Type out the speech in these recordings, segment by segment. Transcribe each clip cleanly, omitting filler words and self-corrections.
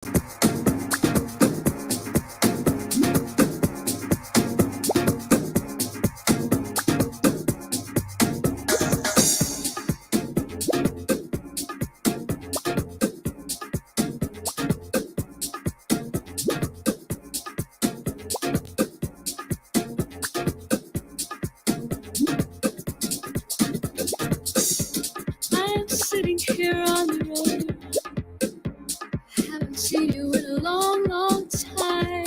I am sitting here on the road. Haven't seen you in a long, long time.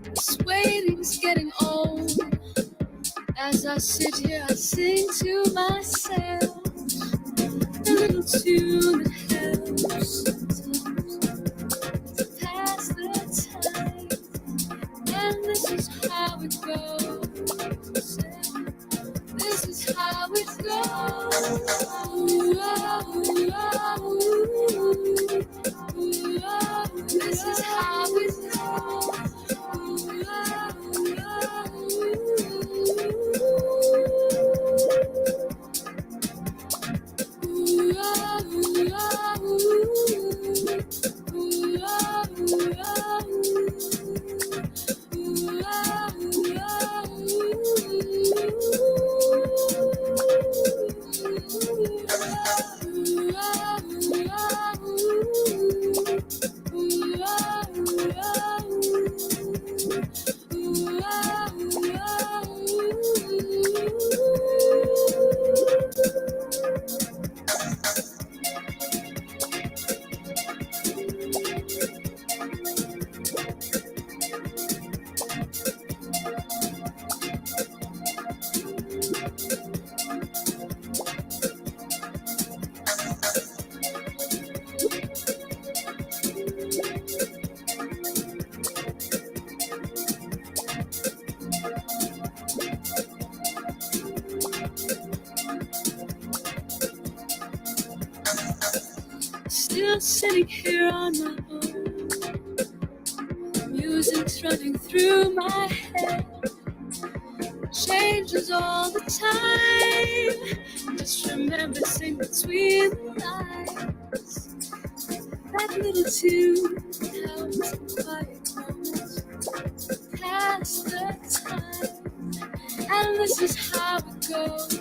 This waiting's getting old. As I sit here, I sing to myself a little tune that helps to pass the time. And this is how it goes. This is how it goes. Ooh, oh, ooh, oh, ooh, ooh, oh. This is how it goes. Ooh, oh, ooh, Still sitting here on my own. Music's running through my head. Changes all the time. Just remember, sing between the lines. That little tune helps in quiet moments. Pass the time. And this is how it goes.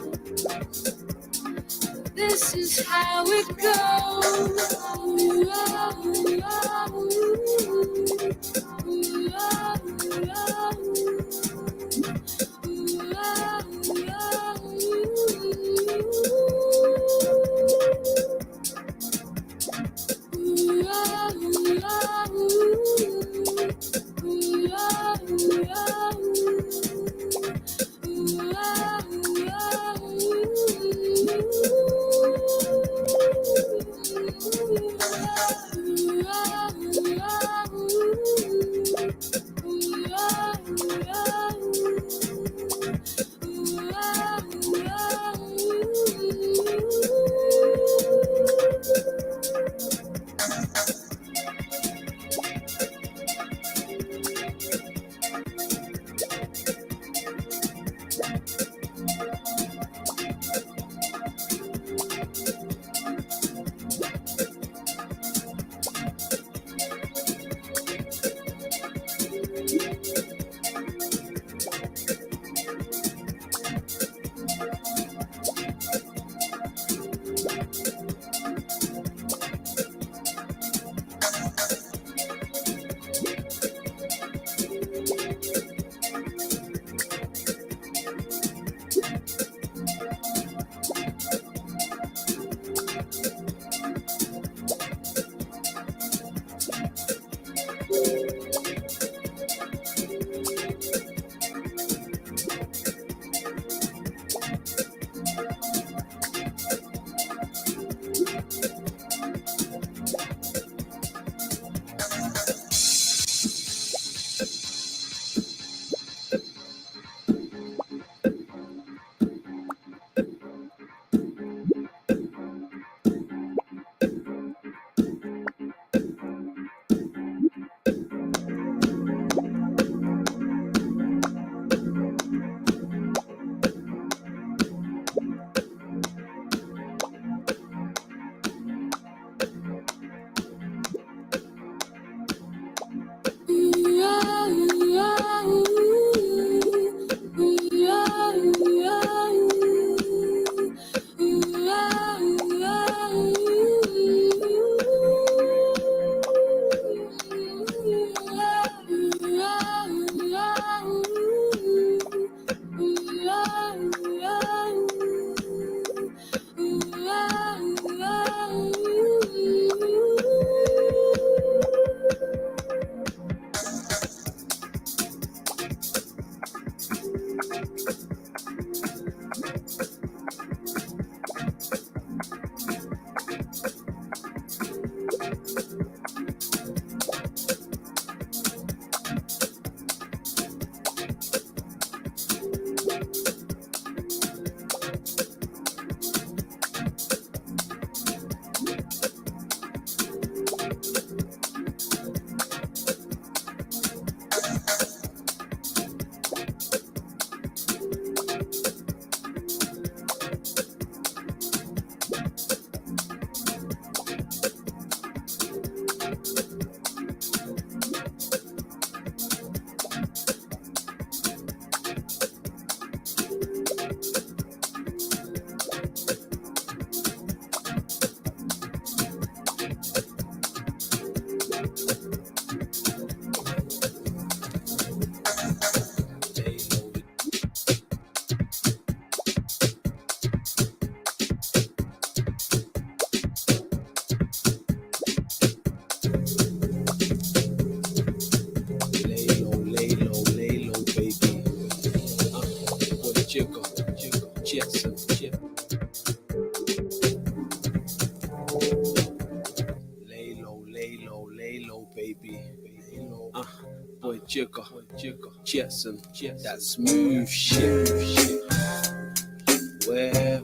This is how it goes. Ooh, oh, ooh, oh, ooh, ooh, oh, ooh, ooh, Jigger, Jetson, that smooth shit. Where,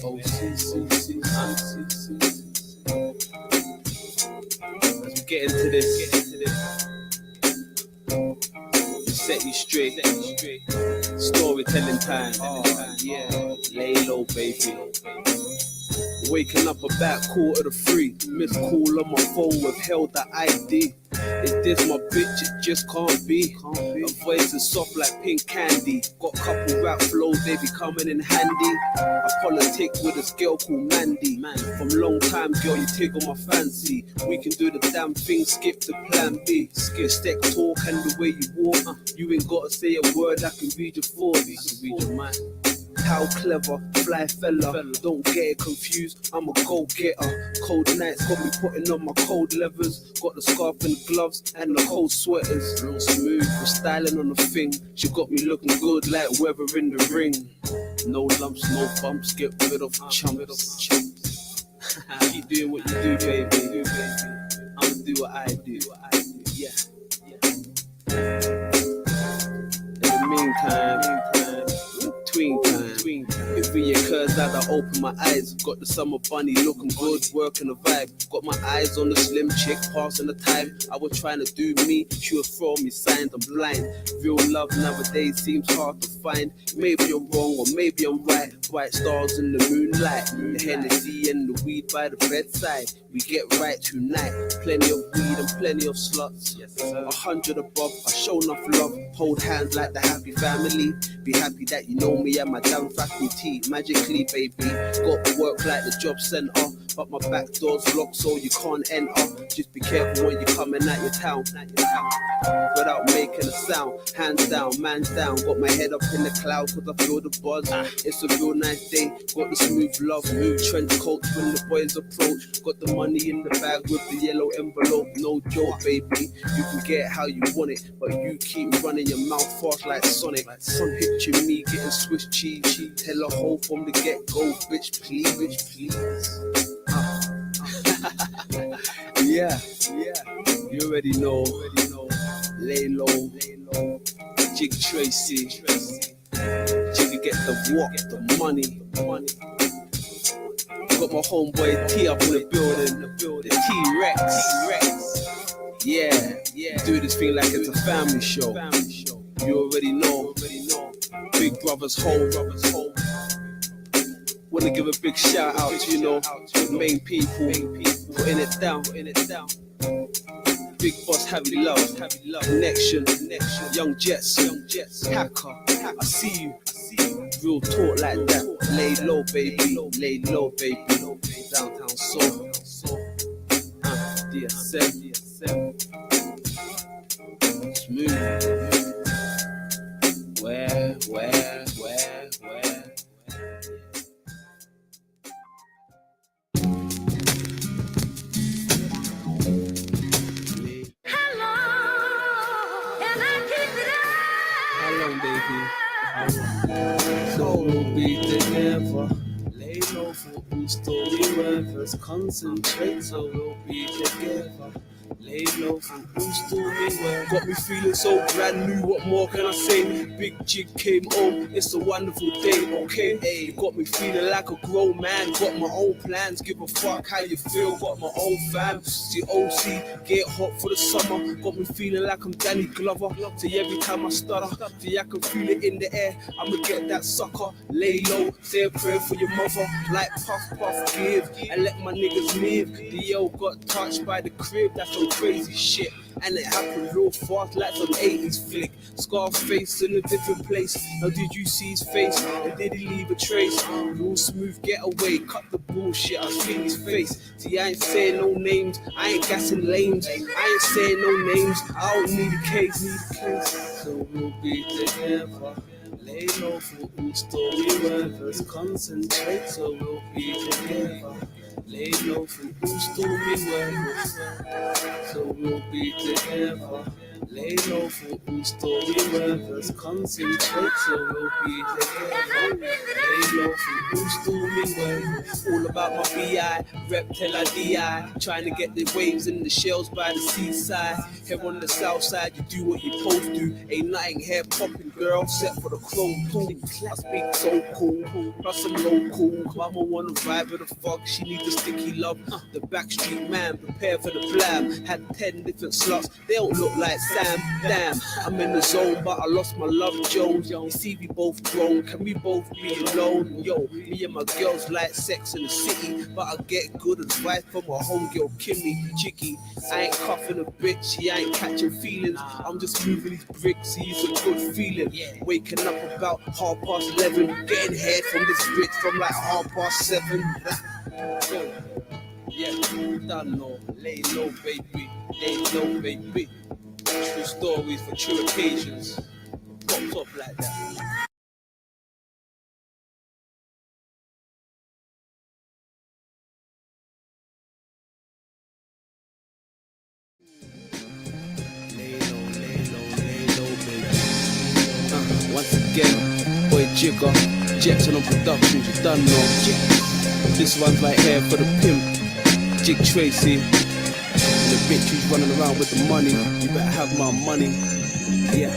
oh, see. As we get into this, set you straight, storytelling time. Yeah, lay low, baby. Waking up about 2:45, missed call on my phone, withheld the ID. Is this my bitch? It just can't be. Her voice is soft like pink candy. Got couple rap flows, they be coming in handy. I politic with this girl called Mandy. From long time, girl, you tickle my fancy. We can do the damn thing, skip the plan B. Skip stack talk and the way you walk. You ain't gotta say a word, I can read your thoughts. I can read your mind. How clever, fly fella, don't get it confused, I'm a go-getter. Cold nights got me putting on my cold levers. Got the scarf and the gloves and the cold sweaters. Real smooth, we're styling on the thing. She got me looking good like weather in the ring. No lumps, no bumps, get rid of chumps. Keep doing what you do, baby. I'ma do what I do. Yeah. In the meantime, tween time. If it occurs that I open my eyes, got the summer bunny looking good, working the vibe. Got my eyes on the slim chick, passing the time. I was trying to do me, she was throwing me signs, I'm blind. Real love nowadays seems hard to find. Maybe I'm wrong or maybe I'm right. Bright stars in the moonlight, the Hennessy and the weed by the bedside. We get right tonight, plenty of weed and plenty of sluts. 100 above, I show enough love. Hold hands like the happy family. Be happy that you know me and my damn faculty. Magically, baby, got work like the job center, but my back door's locked so you can't enter. Just be careful when you're coming at your town. Without making a sound, hands down, man's down. Got my head up in the cloud cause I feel the buzz. It's a real nice day, got the smooth love. Trench coats when the boys approach. Got the money in the bag with the yellow envelope. No joke, baby, you can get how you want it, but you keep running your mouth fast like Sonic. Picture me getting Swiss cheese. Tell a hoe from the get-go, bitch please. Yeah, you already know. Lay low, Jig Tracy. Jigga get the walk, the money. Got my homeboy T up in the building, the T-Rex. Yeah, do this thing like it's a family show. You already know. Big Brother's home. Wanna give a big shout out to, the main people putting it down. Big Boss, heavy love, connection, young Jets, hacker. I see you, real talk like that. Lay low, baby, downtown soul. DSM, smooth. Where? So we'll be together. Lay low for all story weathers. Concentrate, so we'll be together. Lay low for all story weathers. Got me feeling so brand new, what more can I say? Big Jig came home, it's a wonderful day, okay? Hey, got me feeling like a grown man. Got my own plans, give a fuck how you feel. Got my own fam, see OC, get hot for the summer. Got me feeling like I'm Danny Glover. See every time I stutter, see I can feel it in the air. I'ma get that sucker. Lay low, say a prayer for your mother. Like puff, give, and let like my niggas live. The L got touched by the crib, that's some crazy shit. And it happened real fast like some 80s flick. Scarface in a different place. Now did you see his face? And did he leave a trace? Real smooth getaway, cut the bullshit, I seen his face. See, I ain't saying no names, I ain't gassing lanes. I ain't saying no names, I don't need a case. So we'll be together. Lay low for all story weathers. Concentrate, so we'll be together. Lay low for all stormy weathers. So we'll be together. Lay low for all stormy weathers. Concentrate, so we'll be together. Lay low for all stormy weathers. All about my BI, rep till I DI. Trying to get the waves and the shells by the seaside. Here on the south side, you do what you're supposed to. Ain't nothing hair popping, girl, set for the chrome pool. I speak so cool, plus I'm local. Mama wanna vibe with the fuck, she need the sticky love. The backstreet man, prepare for the blab. Had 10 different slots, they don't look like Sam. Damn, I'm in the zone, but I lost my love Jones. You see we both grown, can we both be alone? Yo, me and my girls like sex in the city, but I get good advice from my homegirl Kimmy, Chicky. I ain't cuffing a bitch, she ain't catching feelings. I'm just moving these bricks, he's a good feeling. Waking up about 11:30, getting head from this bitch from like 7:30. Yeah, done no, lay low baby, lay low baby. True stories for true occasions. Popped up like that. Once again, boy Jigger, Jetson on production, you done know. This one's right here for the pimp, Jig Tracy. And the bitch who's running around with the money, you better have my money. Yeah.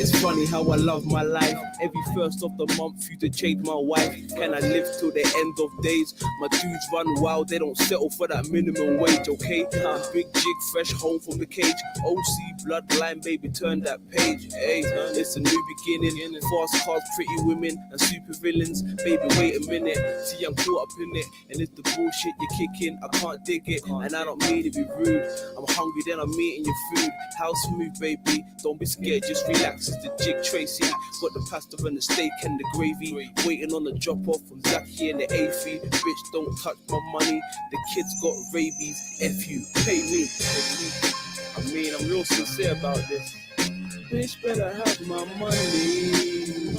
It's funny how I love my life. Every first of the month, you to change my wife. Can I live till the end of days? My dudes run wild, they don't settle for that minimum wage, okay? I'm big Jig, fresh home from the cage. OC bloodline, baby, turn that page. Hey, it's a new beginning. Fast cars, pretty women, and super villains. Baby, wait a minute. See, I'm caught up in it, and it's the bullshit you're kicking. I can't dig it, and I don't mean to be rude. I'm hungry, then I'm eating your food. How smooth, baby? Don't be scared, just relax. It's the Jig Tracy. Got the pasta and the steak and the gravy. Waiting on the drop off from Zachy and the A-Feed. Bitch, don't touch my money. The kids got rabies. F you, pay me. I mean, I'm real sincere about this. Bitch, better have my money.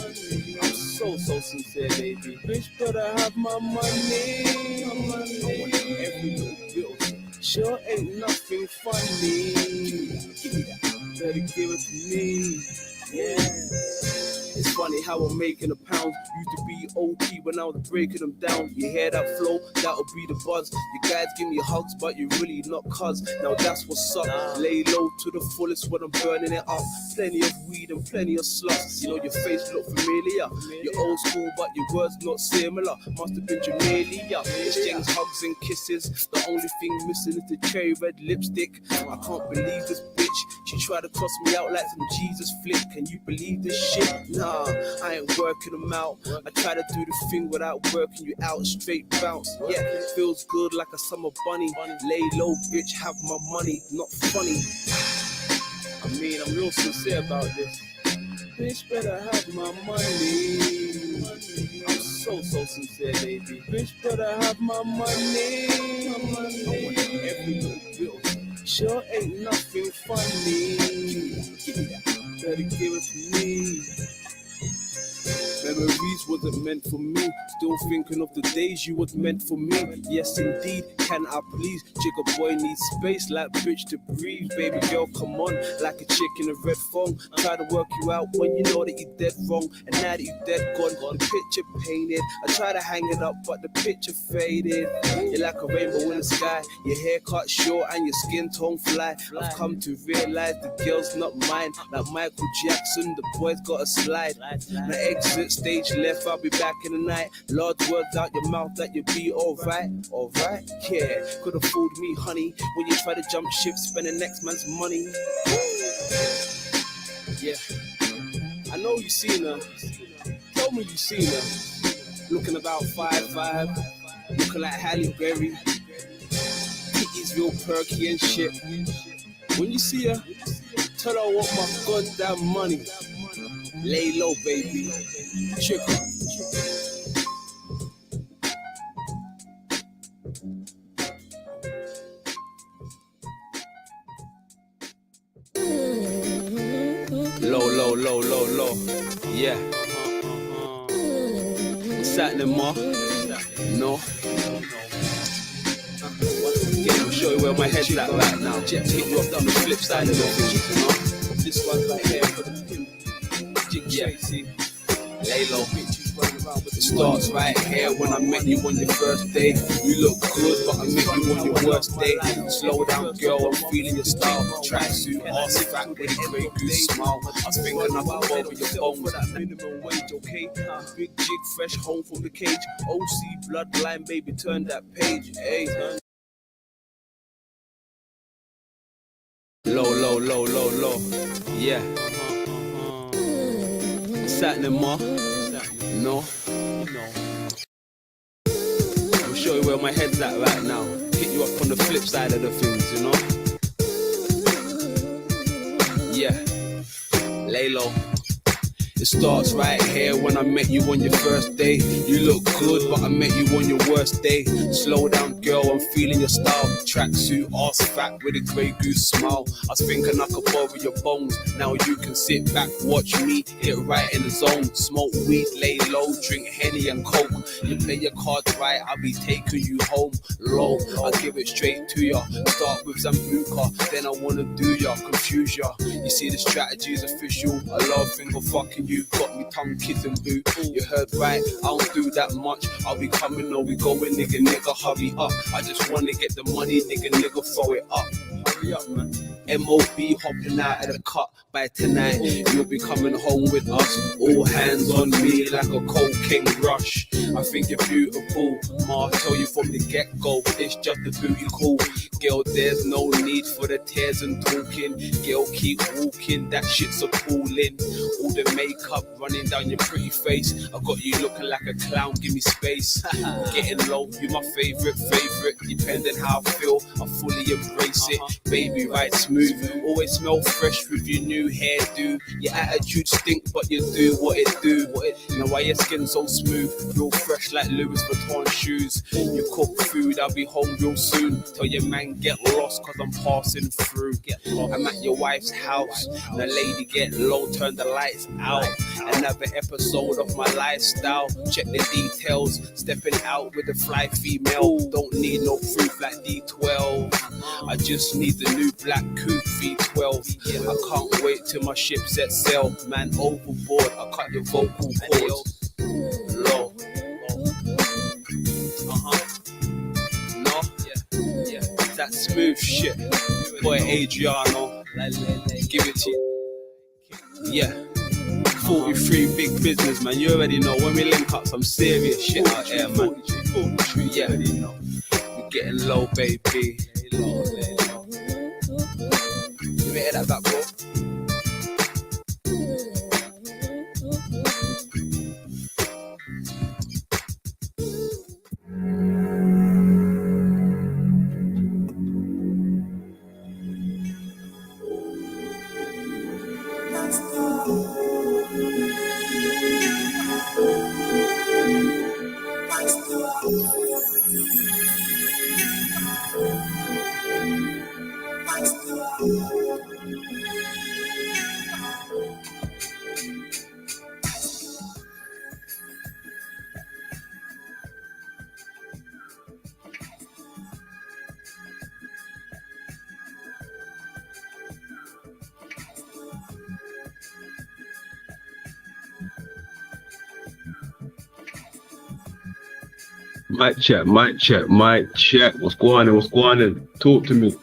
I'm so sincere, baby. Bitch, better have my money. I want every little bill. Sure ain't nothing funny. Give me that. Better give it to me. Yeah. It's funny how I'm making a pound. Used to be OT when I was breaking them down. You hear that flow? That'll be the buzz. You guys give me hugs, but you're really not cuz. Now that's what's up. Lay low to the fullest when I'm burning it up. Plenty of weed and plenty of sluts. You know your face look familiar. You're old school, but your words not similar. Must have been Jamelia. Exchange hugs and kisses. The only thing missing is the cherry red lipstick. I can't believe this bitch. She tried to cross me out like some Jesus flick. Can you believe this shit? Nah, I ain't working them out. I try to do the thing without working you out. Straight bounce, yeah, feels good like a summer bunny. Lay low, bitch, have my money. Not funny. I mean, I'm real sincere about this. Bitch, better have my money. I'm so sincere, baby. Bitch, better have my money. I want every little bill. Sure ain't nothing funny. Give me that. Better give it to me. Memories wasn't meant for me. Still thinking of the days you was meant for me. Yes, indeed. Can I please? Jigger boy needs space like bitch to breathe. Baby girl, come on, like a chick in a red phone. Try to work you out when you know that you're dead wrong. And now that you're dead gone, the picture painted. I try to hang it up, but the picture faded. You're like a rainbow in the sky. Your hair cut short and your skin tone fly. I've come to realize the girl's not mine. Like Michael Jackson, the boy's got a slide. My exit stage left, I'll be back in the night. Large words out your mouth that you'll be alright. Alright? Yeah, could have fooled me, honey. When you try to jump ship, spend the next man's money. Yeah, I know you seen her. Tell me you seen her. Looking about 5'5", looking like Halle Berry. Kitty's real perky and shit. When you see her, tell her I want my goddamn money. Lay low, baby. Trigger. Low, low, low, low, low. Yeah. What's happening, ma? No. Yeah, I'll show you where my head's at right now. Jet hit you up on the flip side of the thing, you know? This one's like here for the pimp. Yeah, see? Lay low. It starts right here when I met you on your first day. You look good, but I met you on your worst day. Slow down, girl, I'm feeling your style. Tracksuit, ass fat with a great goose smile. I was thinking I could borrow your phone for that minimum wage, okay? Big jig, fresh home from the cage. OC bloodline, baby, turn that page, hey. Low, low, low, low, low. Yeah. What's happening, ma? No. I'll show you where my head's at right now. Hit you up on the flip side of the things, you know? Yeah. Lay low. It starts right here when I met you on your first day. You look good, but I met you on your worst day. Slow down, girl, I'm feeling your style. Tracksuit, ass fat with a grey goose smile. I was thinking I could borrow your bones. Now you can sit back, watch me, get right in the zone. Smoke weed, lay low, drink Henny and Coke. You play your cards right, I'll be taking you home. Low, I'll give it straight to ya. Start with some Zambuca, then I wanna do ya, confuse ya. You see the strategy's official. I love finger fucking you, got me tongue kissing boot. You heard right, I don't do that much. I'll be coming or we going, nigga, hurry up. I just wanna get the money, nigga, throw it up. Hurry up, man. MOB hopping out of the cut. By tonight, you'll be coming home with us. All hands on me like a cocaine rush. I think you're beautiful, ma, I'll tell you from the get-go. It's just a booty call. Girl, there's no need for the tears and talking. Girl, keep walking, that shit's appalling. All the makeup running down your pretty face. I got you looking like a clown, give me space. Getting low, you my favorite. Depending how I feel, I fully embrace it. Baby, right smooth, always smell fresh with your new hairdo. Your attitude stink, but you do what it do. Now why your skin so smooth, real fresh like Louis Vuitton shoes. You cook food, I'll be home real soon. Tell your man get lost, cause I'm passing through. I'm at your wife's house. The lady get low, turn the lights out. Another episode of my lifestyle. Check the details, stepping out with a fly female. Don't need no proof like D12. I just need the new black coupe V12. I can't wait till my ship set sail. Man overboard, I cut your vocal cords. Low. No? Yeah. That smooth shit. Boy Adriano. Give it to you. Yeah. 43 big business, man. You already know when we link up some serious shit out here, man. 43, yeah. We're getting low, baby. Low. You hear that back, bro? Mic check. What's going on? Talk to me.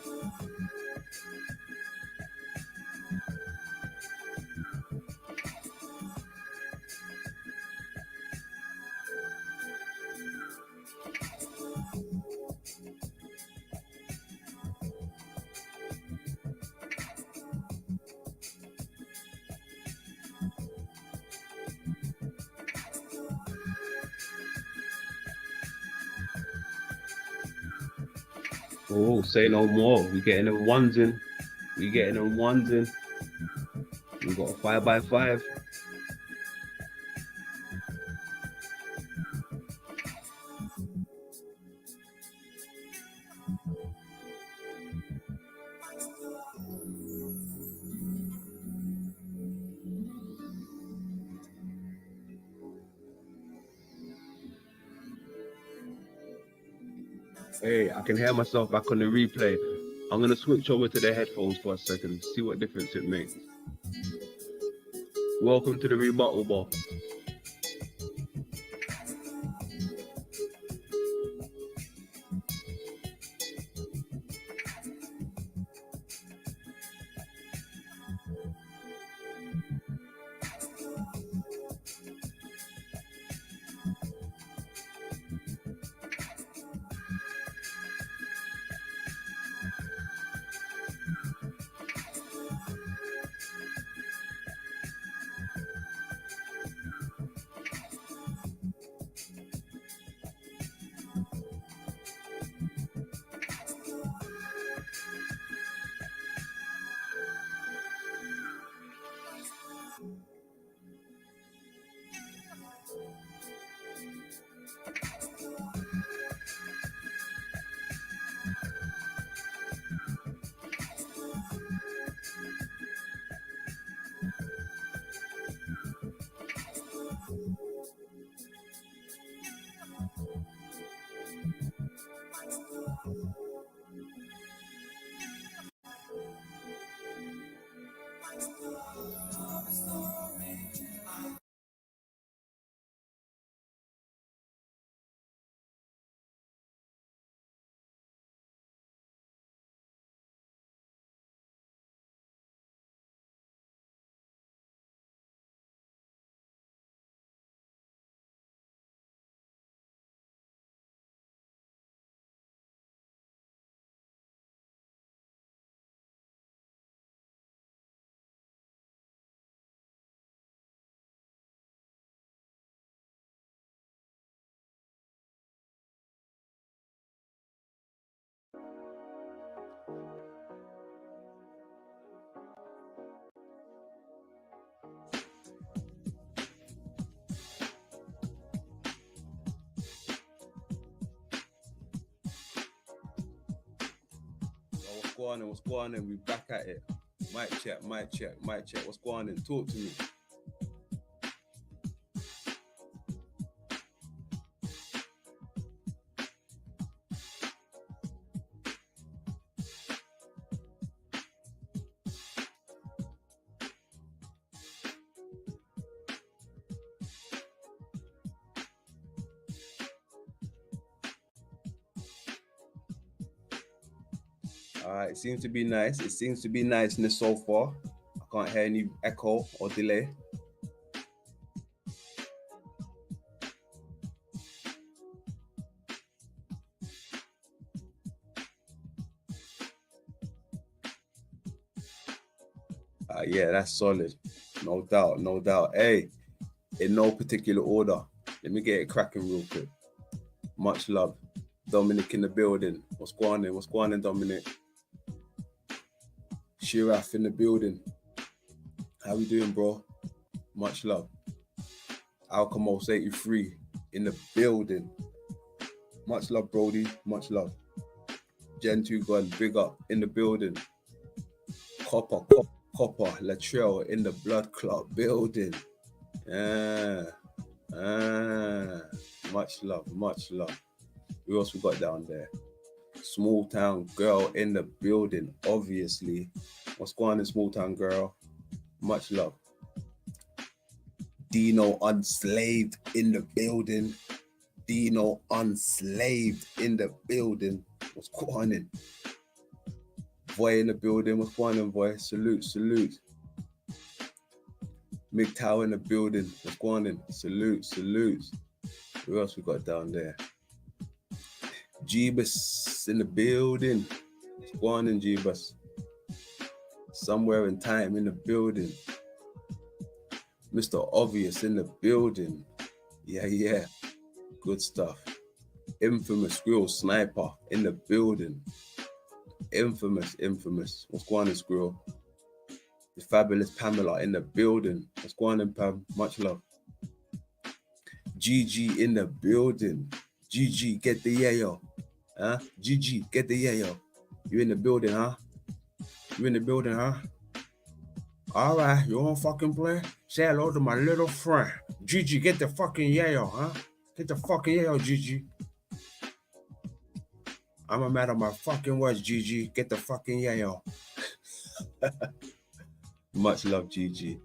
Oh, say no more. We getting them ones in. We getting them ones in. We got a 5x5. Hey, I can hear myself back on the replay. I'm gonna switch over to the headphones for a second, see what difference it makes. Welcome to the Rebuttal Bar. What's going on? What's going on? We back at it. Mic check, mic check, mic check. What's going on? Talk to me. All right, it seems to be nice. It seems to be nice in the so far. I can't hear any echo or delay. Yeah, that's solid. No doubt, no doubt. Hey, in no particular order. Let me get it cracking real quick. Much love. Dominic in the building. What's going on? What's going on, Dominic? Shiraf in the building. How we doing, bro? Much love. Alchemos 83 in the building. Much love, Brody. Much love. Gen 2 Gun, big up in the building. Copper, Latrell in the blood clot building. Much love, much love. Who else we got down there? Small town girl in the building, obviously. What's going on, small town girl? Much love. Dino Unslaved in the building. Dino Unslaved in the building. What's going on? Boy in the building. What's going on, boy? Salute, salute. MGTOW in the building. What's going on? Salute, salute. Who else we got down there? Jeebus in the building. What's going on, Jeebus? Somewhere in time in the building. Mr. Obvious in the building. Yeah. Good stuff. Infamous Grill Sniper in the building. Infamous, infamous. What's going on, Squirrel? The fabulous Pamela in the building. What's going on, Pam? Much love. GG in the building. GG, get the yayo. Huh? GG, get the yayo. You in the building, huh? You in the building, huh? All right, you want fucking play? Say hello to my little friend. GG, get the fucking yayo, huh? Get the fucking yayo, GG. I'm a man of my fucking words, GG. Get the fucking yayo. Much love, GG.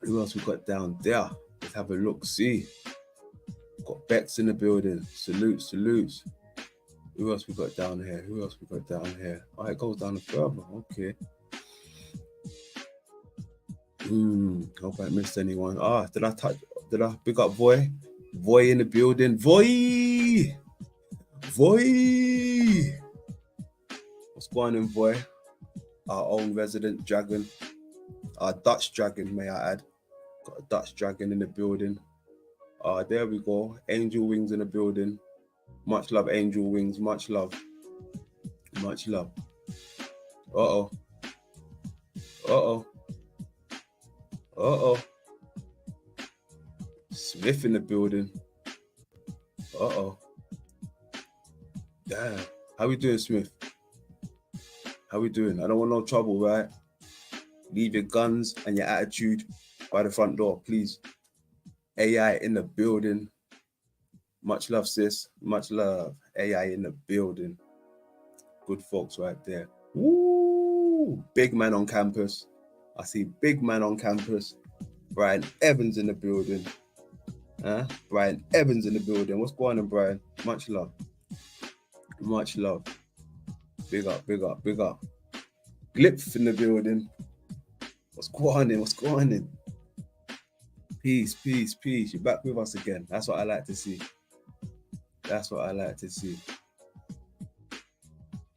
Who else we got down there? Let's have a look. See, got Bex in the building. Salute, salutes. Who else we got down here? Who else we got down here? Oh, it goes down further. Okay. Hope I missed anyone. Did I pick up Voy? Voy in the building. Voy! Voy! What's going on, Voy? Our own resident dragon. Our Dutch dragon, may I add. Got a Dutch dragon in the building. There we go. Angel Wings in the building. Much love, Angel Wings. Much love. Much love. Uh-oh. Uh-oh. Uh-oh. Smith in the building. Uh-oh. Damn. How we doing, Smith? How we doing? I don't want no trouble, right? Leave your guns and your attitude by the front door, please. AI in the building. Much love, sis. Much love. AI in the building. Good folks right there. Woo! Big man on campus. I see big man on campus. Brian Evans in the building. Brian Evans in the building. What's going on, Brian? Much love. Much love. Big up, big up, big up. Glipf in the building. What's going on? What's going on? Peace, peace, peace. You're back with us again. That's what I like to see. That's what I like to see.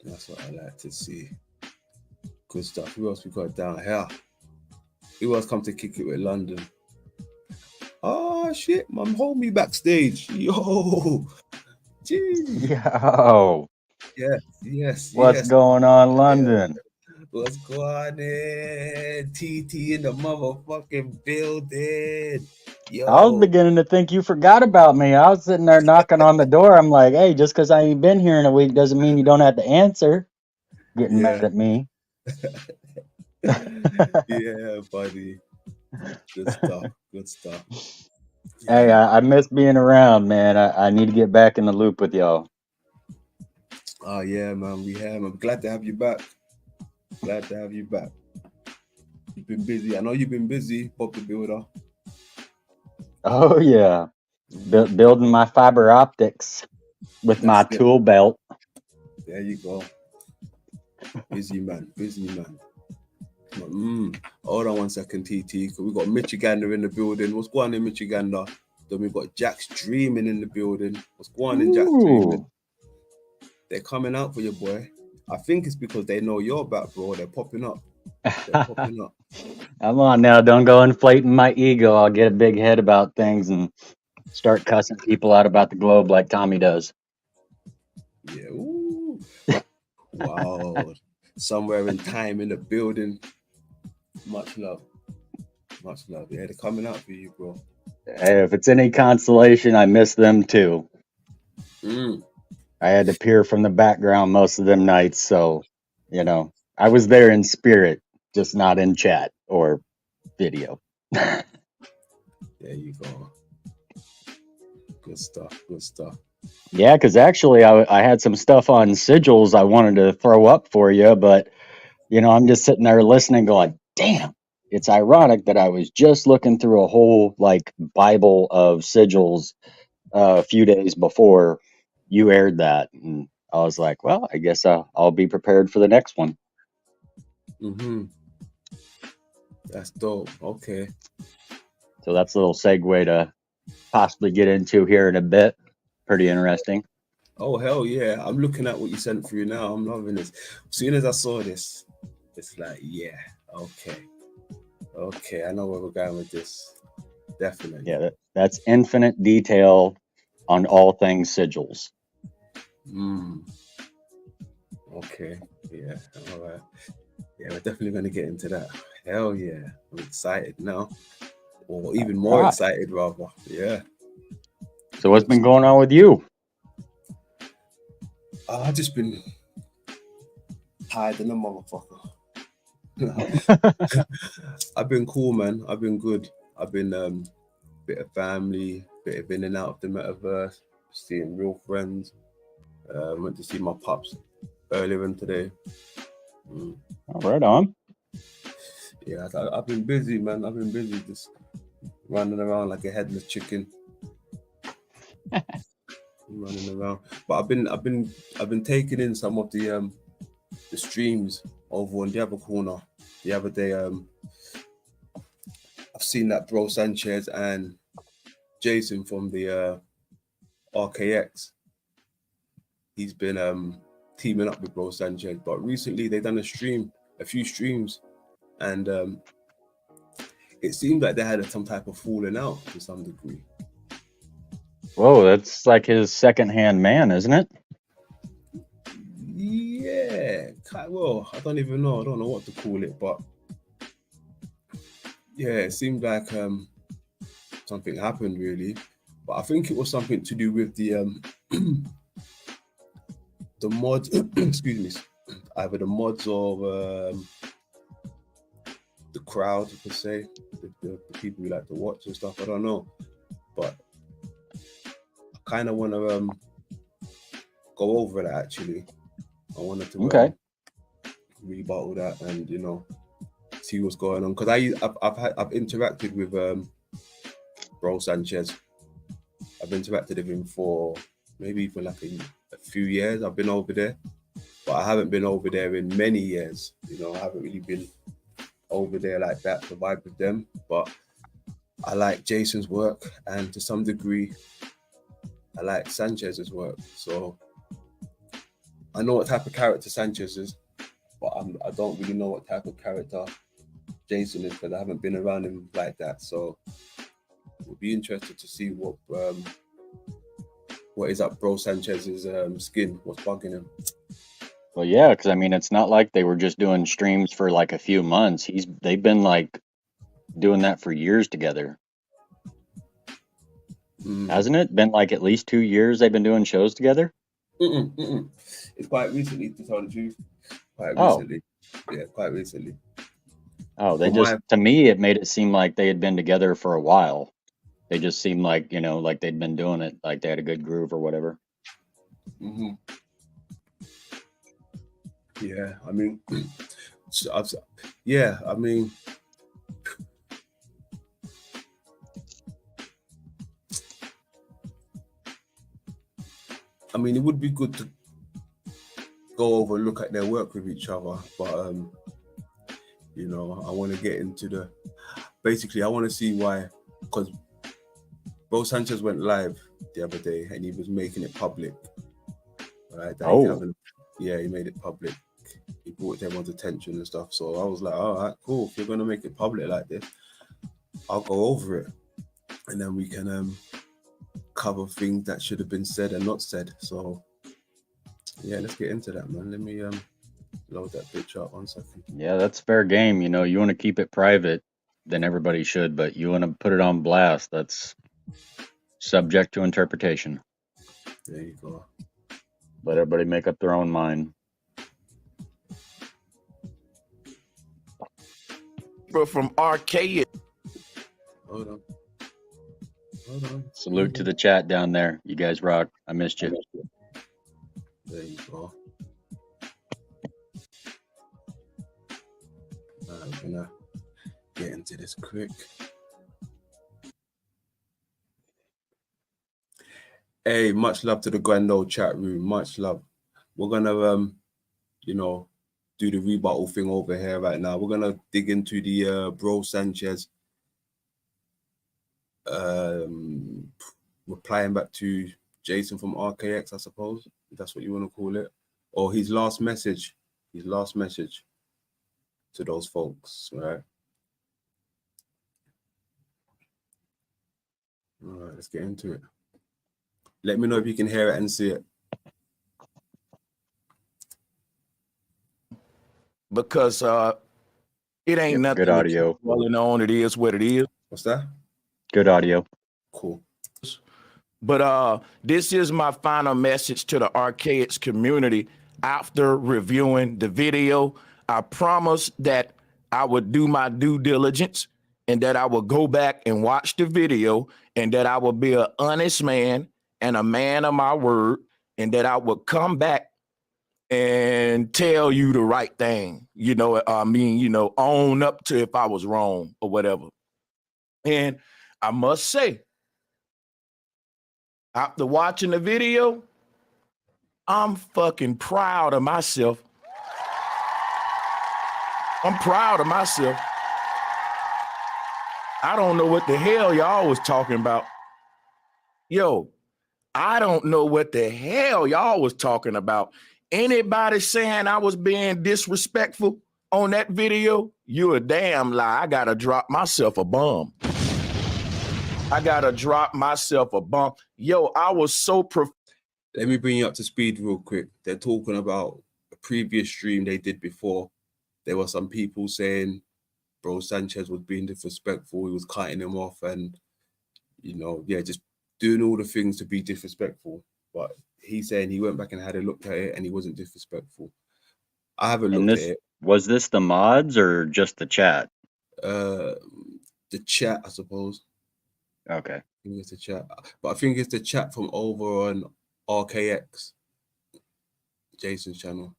That's what I like to see. Good stuff. Who else we got down here? Who else come to kick it with London? Oh, shit. My homie backstage. Yo. Jeez. Yo. Yes. What's going on, London? What's going on? TT in the motherfucking building. Yo. I was beginning to think you forgot about me. I was sitting there knocking on the door. I'm like, hey, just because I ain't been here in a week doesn't mean you don't have to answer. Getting mad at me. Yeah, buddy. Good stuff. Good stuff. Hey, I miss being around, man. I need to get back in the loop with y'all. Oh, yeah, man. I'm glad to have you back. Glad to have you back. You've been busy. I know you've been busy, Bob the Builder. Oh, yeah. Building my fiber optics with my tool belt. There you go. Busy man. Hold on 1 second, TT, because we got Michigander in the building. What's going on, Michigander? Then we got Jack's Dreaming in the building. What's going on, Jack's Dreaming? They're coming out for you, boy. I think it's because they know you're back, bro. They're popping up. Come on now, don't go inflating my ego. I'll get a big head about things and start cussing people out about the globe like Tommy does. Yeah. Ooh. Wow. Somewhere in time in the building. Much love. Much love. Yeah, they're coming out for you, bro. Hey, if it's any consolation, I miss them too. I had to peer from the background most of them nights, so, I was there in spirit, just not in chat or video. There you go. Good stuff. Yeah, because actually I had some stuff on sigils I wanted to throw up for you, but, I'm just sitting there listening going, damn, it's ironic that I was just looking through a whole, Bible of sigils a few days before you aired that. And I was like, well, I guess I'll be prepared for the next one. That's dope. Okay. So that's a little segue to possibly get into here in a bit. Pretty interesting. Oh, hell yeah. I'm looking at what you sent through now. I'm loving this. As soon as I saw this, it's like, yeah, okay. I know where we're going with this. Definitely. Yeah, that's infinite detail on all things sigils. Okay. Yeah. All right. Yeah, we're definitely going to get into that. Hell yeah. I'm excited now. Or even more Right. excited, rather. Yeah. So what's been going on with you? I've just been hiding a motherfucker. I've been cool, man. I've been good. I've been bit of family, bit of in and out of the metaverse, seeing real friends. Went to see my pops earlier in today. Mm. Right on. Yeah, I've been busy, man. I've been busy just running around like a headless chicken, running around. But I've been taking in some of the streams over on the other corner. The other day, I've seen that Bro Sanchez and Jason from the RKX. He's been teaming up with Bro Sanchez, but recently they done a few streams, and it seemed like they had some type of falling out to some degree. Whoa, that's like his second-hand man, isn't it? Yeah, well, I don't even know. I don't know what to call it, but yeah, it seemed like something happened really. But I think it was something to do with the mods. Excuse me, either the mods or the crowd per se, the people who like to watch and stuff. I don't know, but I kind of want to go over that actually. I wanted to Okay. rebuttal that and see what's going on because I've interacted with Bro Sanchez. I've interacted with him for maybe for like a few years. I've been over there, but I haven't been over there in many years. I haven't really been over there like that to vibe with them. But I like Jason's work, and to some degree, I like Sanchez's work. So I know what type of character Sanchez is, but I don't really know what type of character Jason is because I haven't been around him like that. So we'll be interested to see what is up Bro Sanchez's skin, what's bugging him. Well, yeah, because I mean, it's not like they were just doing streams for like a few months. They've been like doing that for years together, hasn't it? Been like at least 2 years they've been doing shows together. It's quite recently, to tell the truth. Quite Oh, recently, yeah, quite recently. oh, they From just my to me it made it seem like they had been together for a while. They just seemed like like they'd been doing it, like they had a good groove or whatever. mhm. Yeah, I mean, yeah, I mean, it would be good to go over and look at their work with each other, but I want to get into basically I want to see why, because Bo Sanchez went live the other day and he was making it public, right? That he's Oh, having, yeah, he made it public. He brought everyone's attention and stuff. So I was like, all right, cool. If you're gonna make it public like this, I'll go over it, and then we can cover things that should have been said and not said. So yeah, let's get into that, man. Let me load that bitch up 1 second. yeah, that's fair game. You want to keep it private, then everybody should, but you want to put it on blast, that's subject to interpretation. There you go. Let everybody make up their own mind. Bro, from arcade. Hold on. Salute to the chat down there. You guys rock. I missed you. There you go. I'm gonna get into this quick. Hey, much love to the grand old chat room. Much love. We're gonna do the rebuttal thing over here right now. We're gonna dig into the Bro Sanchez replying back to Jason from RKX, I suppose, if that's what you want to call it, or his last message to those folks, right? All right, let's get into it. Let me know if you can hear it and see it. because it ain't Yep, good nothing to keep audio. dwelling on. It is what it is. What's that? Good audio. Cool. But this is my final message to the Archaics community after reviewing the video. I promised that I would do my due diligence and that I would go back and watch the video and that I would be an honest man and a man of my word and that I would come back and tell you the right thing. Own up to if I was wrong or whatever. And I must say, after watching the video, I'm fucking proud of myself. I'm proud of myself. I don't know what the hell y'all was talking about. Yo, I don't know what the hell y'all was talking about. Anybody saying I was being disrespectful on that video, you a damn lie. I gotta drop myself a bomb. Yo, I was so Let me bring you up to speed real quick. They're talking about a previous stream they did before. There were some people saying Bro Sanchez was being disrespectful. He was cutting him off and, just doing all the things to be disrespectful. But he's saying he went back and had a look at it and he wasn't disrespectful. I haven't looked at it. Was this the mods or just the chat? The chat, I suppose. Okay. I think it's the chat. But I think it's the chat from over on RKX, Jason's channel.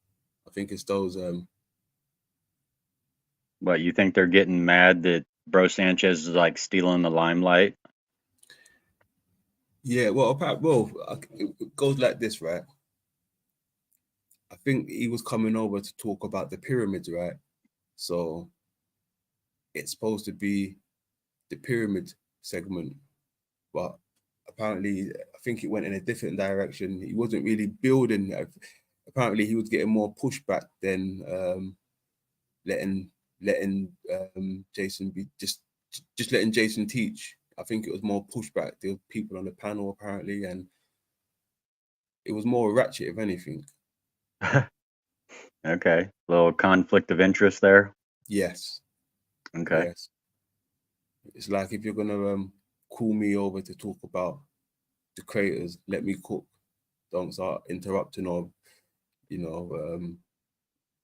I think it's those. But you think they're getting mad that Bro Sanchez is like stealing the limelight? Yeah, well, it goes like this, right? I think he was coming over to talk about the pyramids, right? So it's supposed to be the pyramid segment, but apparently I think it went in a different direction. He wasn't really building. Apparently he was getting more pushback than letting Jason be just letting Jason teach. I think it was more pushback. There were people on the panel apparently, and it was more ratchet, if anything. Okay, little conflict of interest there. Yes. Okay. Yes. It's like if you're gonna call me over to talk about the creators, let me cook. Don't start interrupting or, giving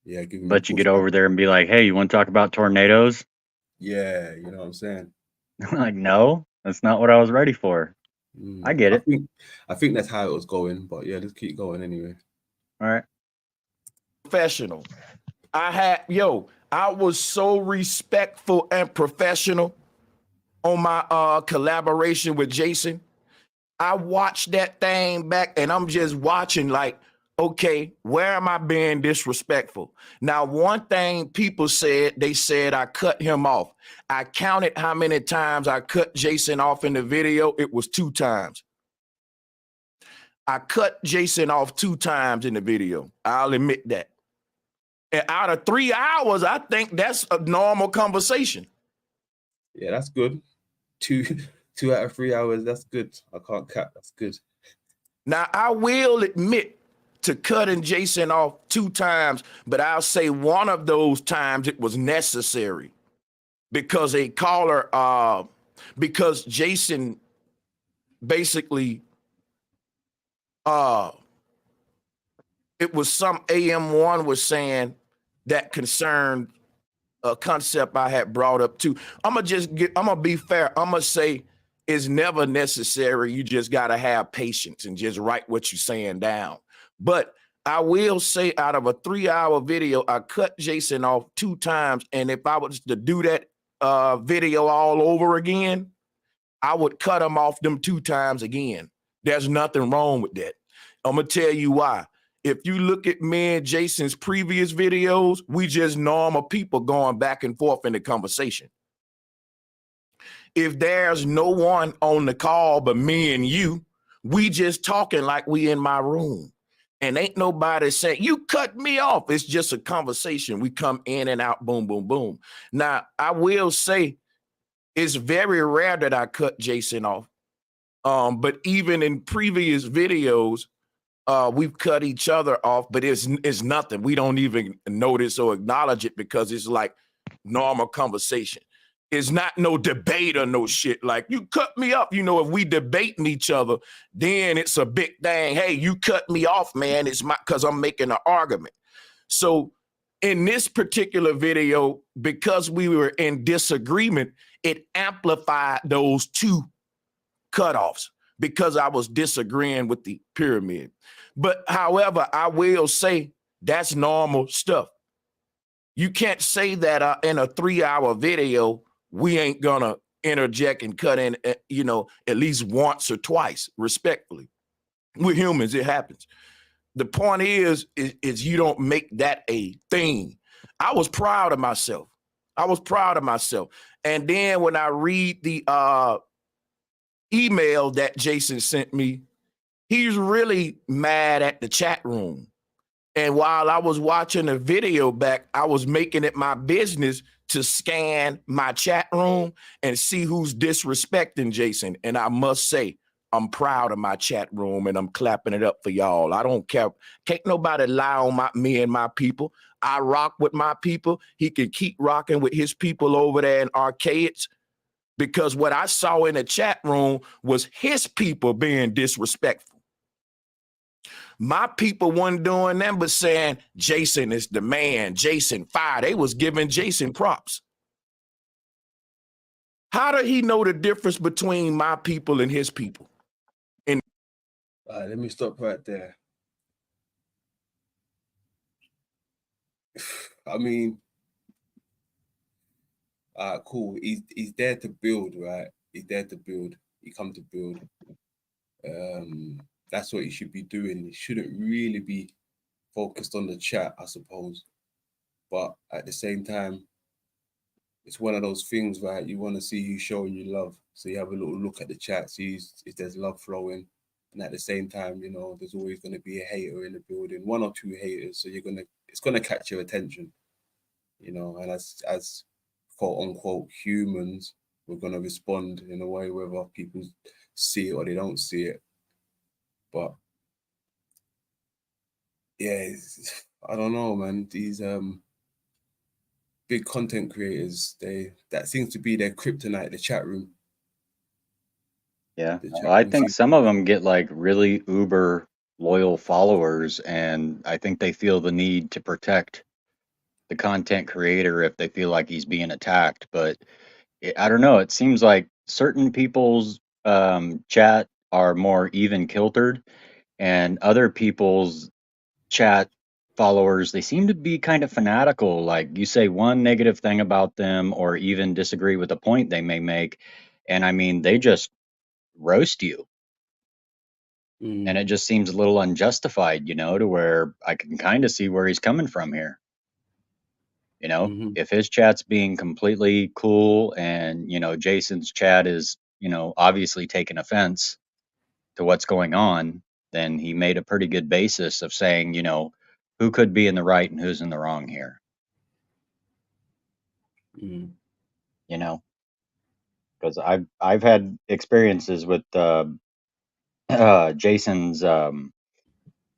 me Let you get pushback. over there and be like, hey, you want to talk about tornadoes? Yeah, you know what I'm saying? Like, no, that's not what I was ready for. I get it. I think that's how it was going, but yeah, let's keep going anyway. All right. Professional. I was so respectful and professional on my collaboration with Jason. I watched that thing back and I'm just watching like, okay, where am I being disrespectful? Now, one thing people said, they said I cut him off. I counted how many times I cut Jason off in the video. It was 2 times. I cut Jason off 2 times in the video. I'll admit that. And out of 3 hours, I think that's a normal conversation. Yeah, that's good. 2 out of 3 hours, that's good. I can't cap, that's good. Now, I will admit to cutting Jason off 2 times, but I'll say one of those times it was necessary because a caller, because Jason basically, it was some AM1 was saying that concerned a concept I had brought up too. I'm gonna be fair. I'm gonna say it's never necessary. You just gotta have patience and just write what you're saying down. But I will say out of a 3-hour video, I cut Jason off 2 times. And if I was to do that video all over again, I would cut him off them 2 times again. There's nothing wrong with that. I'm gonna tell you why. If you look at me and Jason's previous videos, we just normal people going back and forth in the conversation. If there's no one on the call but me and you, we just talking like we in my room. And ain't nobody saying, you cut me off. It's just a conversation. We come in and out, boom, boom, boom. Now, I will say it's very rare that I cut Jason off. But even in previous videos, we've cut each other off, but it's nothing. We don't even notice or acknowledge it because it's like normal conversation. It's not no debate or no shit. Like, you cut me up. You know, if we debating each other, then it's a big thing. Hey, you cut me off, man. It's because I'm making an argument. So in this particular video, because we were in disagreement, it amplified those two cutoffs because I was disagreeing with the pyramid. But however, I will say that's normal stuff. You can't say that in a 3-hour video, we ain't gonna interject and cut in, you know, at least once or twice, respectfully. We're humans, it happens. The point is you don't make that a thing. I was proud of myself. And then when I read the email that Jason sent me, he's really mad at the chat room. And while I was watching the video back, I was making it my business to scan my chat room and see who's disrespecting Jason. And I must say, I'm proud of my chat room and I'm clapping it up for y'all. I don't care. Can't nobody lie on me and my people. I rock with my people. He can keep rocking with his people over there in Arcades, because what I saw in the chat room was his people being disrespectful. My people weren't doing them but saying, Jason is the man, Jason fire. They was giving Jason props. How did he know the difference between my people and his people? All right, let me stop right there. I mean, cool. He's there to build, right? He's there to build. He come to build. That's what he should be doing. He shouldn't really be focused on the chat, I suppose. But at the same time, it's one of those things, right? You want to see who's showing you love. So you have a little look at the chat, see if there's love flowing. And at the same time, you know, there's always going to be a hater in the building, 1 or 2 haters. So it's going to catch your attention, you know, and as quote unquote humans, we're going to respond in a way whether people see it or they don't see it. But yeah, I don't know, man. These big content creators, that seems to be their kryptonite, the chat room. Yeah, well, I think some of them get like really uber loyal followers, and I think they feel the need to protect the content creator if they feel like he's being attacked. But I don't know. It seems like certain people's chat are more even kiltered, and other people's chat followers, they seem to be kind of fanatical. Like, you say one negative thing about them or even disagree with a point they may make, and I mean, they just roast you. And it just seems a little unjustified, you know, to where I can kind of see where he's coming from here. You know, if his chat's being completely cool and, you know, Jason's chat is, you know, obviously taking offense to what's going on, then he made a pretty good basis of saying, you know, who could be in the right and who's in the wrong here. You know, because I've had experiences with Jason's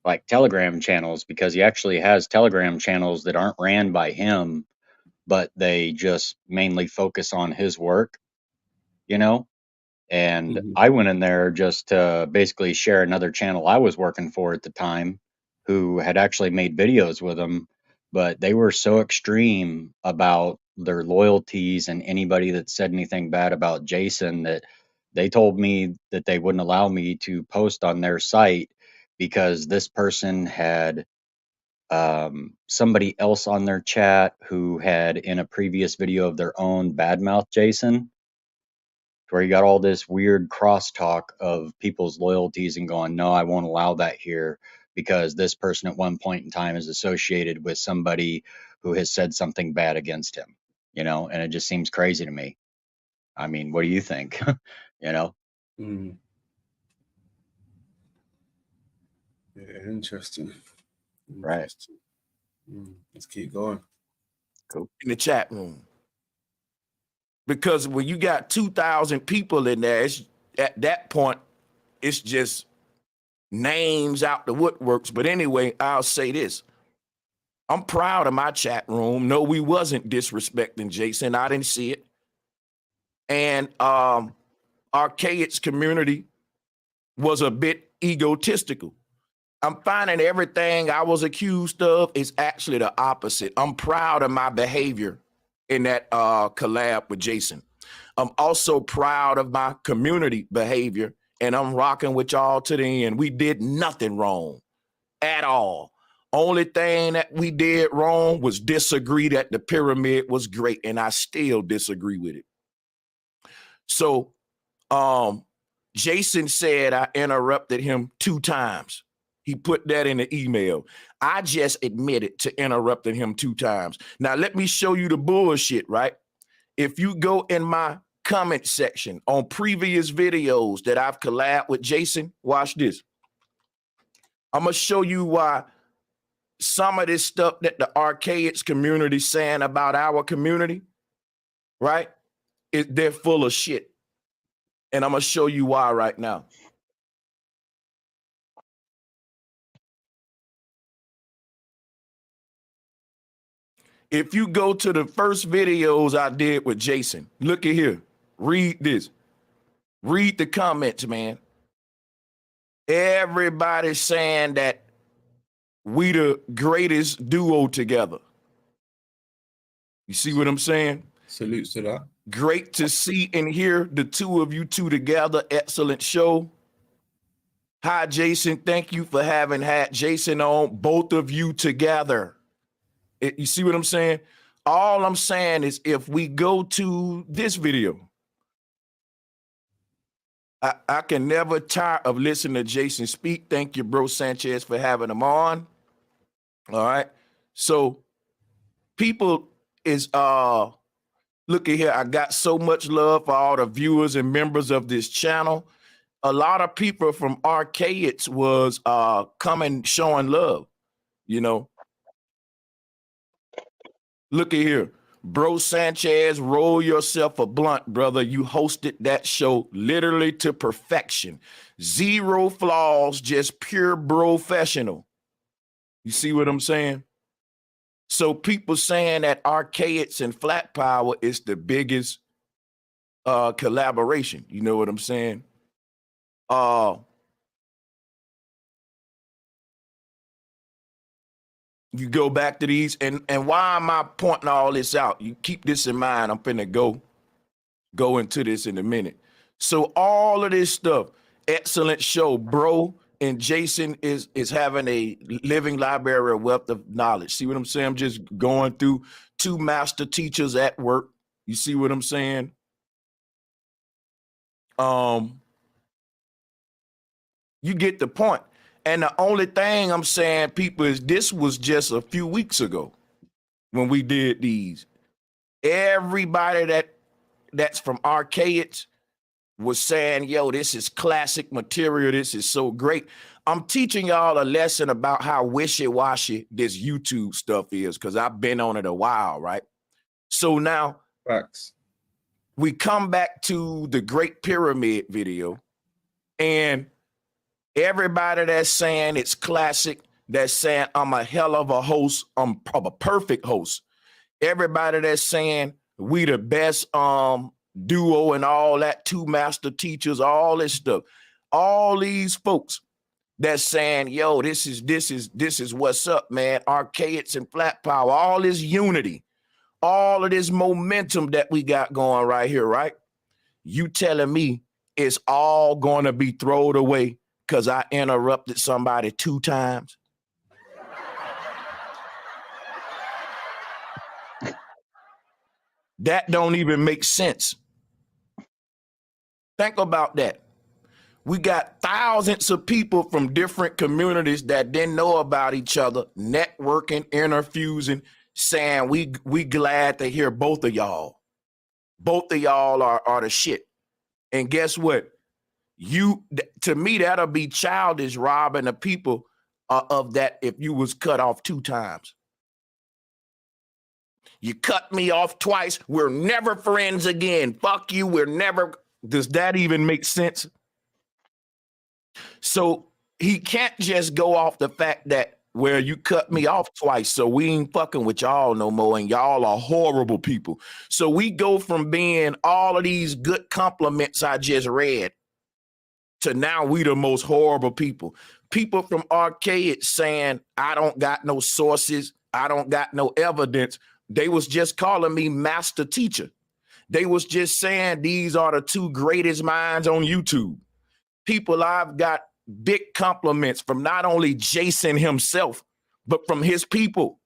like Telegram channels, because he actually has Telegram channels that aren't ran by him, but they just mainly focus on his work, you know. And I went in there just to basically share another channel I was working for at the time, who had actually made videos with him, but they were so extreme about their loyalties and anybody that said anything bad about Jason that they told me that they wouldn't allow me to post on their site because this person had somebody else on their chat who had in a previous video of their own badmouth Jason, where you got all this weird crosstalk of people's loyalties and going, no, I won't allow that here because this person at one point in time is associated with somebody who has said something bad against him, you know, and it just seems crazy to me. I mean, what do you think? You know? Yeah, interesting. Right. Let's keep going. Cool. In the chat room. Because when you got 2,000 people in there, it's, at that point, it's just names out the woodworks. But anyway, I'll say this. I'm proud of my chat room. No, we wasn't disrespecting Jason. I didn't see it. And Archaic's community was a bit egotistical. I'm finding everything I was accused of is actually the opposite. I'm proud of my behavior in that collab with Jason. I'm also proud of my community behavior, and I'm rocking with y'all to the end. We did nothing wrong at all. Only thing that we did wrong was disagree that the pyramid was great, and I still disagree with it. So Jason said I interrupted him 2 times. He put that in the email. I just admitted to interrupting him 2 times. Now, let me show you the bullshit, right? If you go in my comment section on previous videos that I've collabed with Jason, watch this. I'm going to show you why some of this stuff that the Archaic's community saying about our community, right? They're full of shit. And I'm going to show you why right now. If you go to the first videos I did with Jason, look at here. Read this. Read the comments, man. Everybody's saying that we the greatest duo together. You see what I'm saying? Salutes to that. Great to see and hear the 2 of you 2 together. Excellent show. Hi, Jason. Thank you for having had Jason on, both of you together. You see what I'm saying? All I'm saying is if we go to this video, I can never tire of listening to Jason speak. Thank you, bro Sanchez, for having him on. All right. So people is look at here. I got so much love for all the viewers and members of this channel. A lot of people from Archaic's was coming showing love, you know. Look at here. Bro Sanchez, roll yourself a blunt, brother. You hosted that show literally to perfection. 0 flaws, just pure professional. You see what I'm saying? So people saying that Archaic's and Flat Power is the biggest collaboration. You know what I'm saying? You go back to these, and why am I pointing all this out? You keep this in mind. I'm finna go into this in a minute. So all of this stuff, excellent show, bro. And Jason is having a living library of wealth of knowledge. See what I'm saying? I'm just going through 2 master teachers at work. You see what I'm saying? You get the point. And the only thing I'm saying, people, is this was just a few weeks ago when we did these. Everybody that's from Archaic's was saying, yo, this is classic material. This is so great. I'm teaching y'all a lesson about how wishy-washy this YouTube stuff is, because I've been on it a while, right? So now Facts. We come back to the Great Pyramid video, and everybody that's saying it's classic, that's saying I'm a hell of a host, I'm a perfect host. Everybody that's saying we the best duo and all that, 2 master teachers, all this stuff. All these folks that's saying, yo, this is what's up, man. Archaic's and Flat Power, all this unity, all of this momentum that we got going right here, right? You telling me it's all going to be thrown away because I interrupted somebody 2 times? That don't even make sense. Think about that. We got thousands of people from different communities that didn't know about each other, networking, interfusing, saying we glad to hear both of y'all. Both of y'all are the shit. And guess what? To me, that'll be childish, robbing the people of that if you was cut off 2 times. You cut me off twice. We're never friends again. Fuck you. We're never. Does that even make sense? So he can't just go off the fact that, well, you cut me off twice, so we ain't fucking with y'all no more, and y'all are horrible people. So we go from being all of these good compliments I just read to now we the most horrible people. People from Arcade saying, I don't got no sources, I don't got no evidence. They was just calling me master teacher. They was just saying these are the two greatest minds on YouTube. People I've got big compliments from not only Jason himself, but from his people.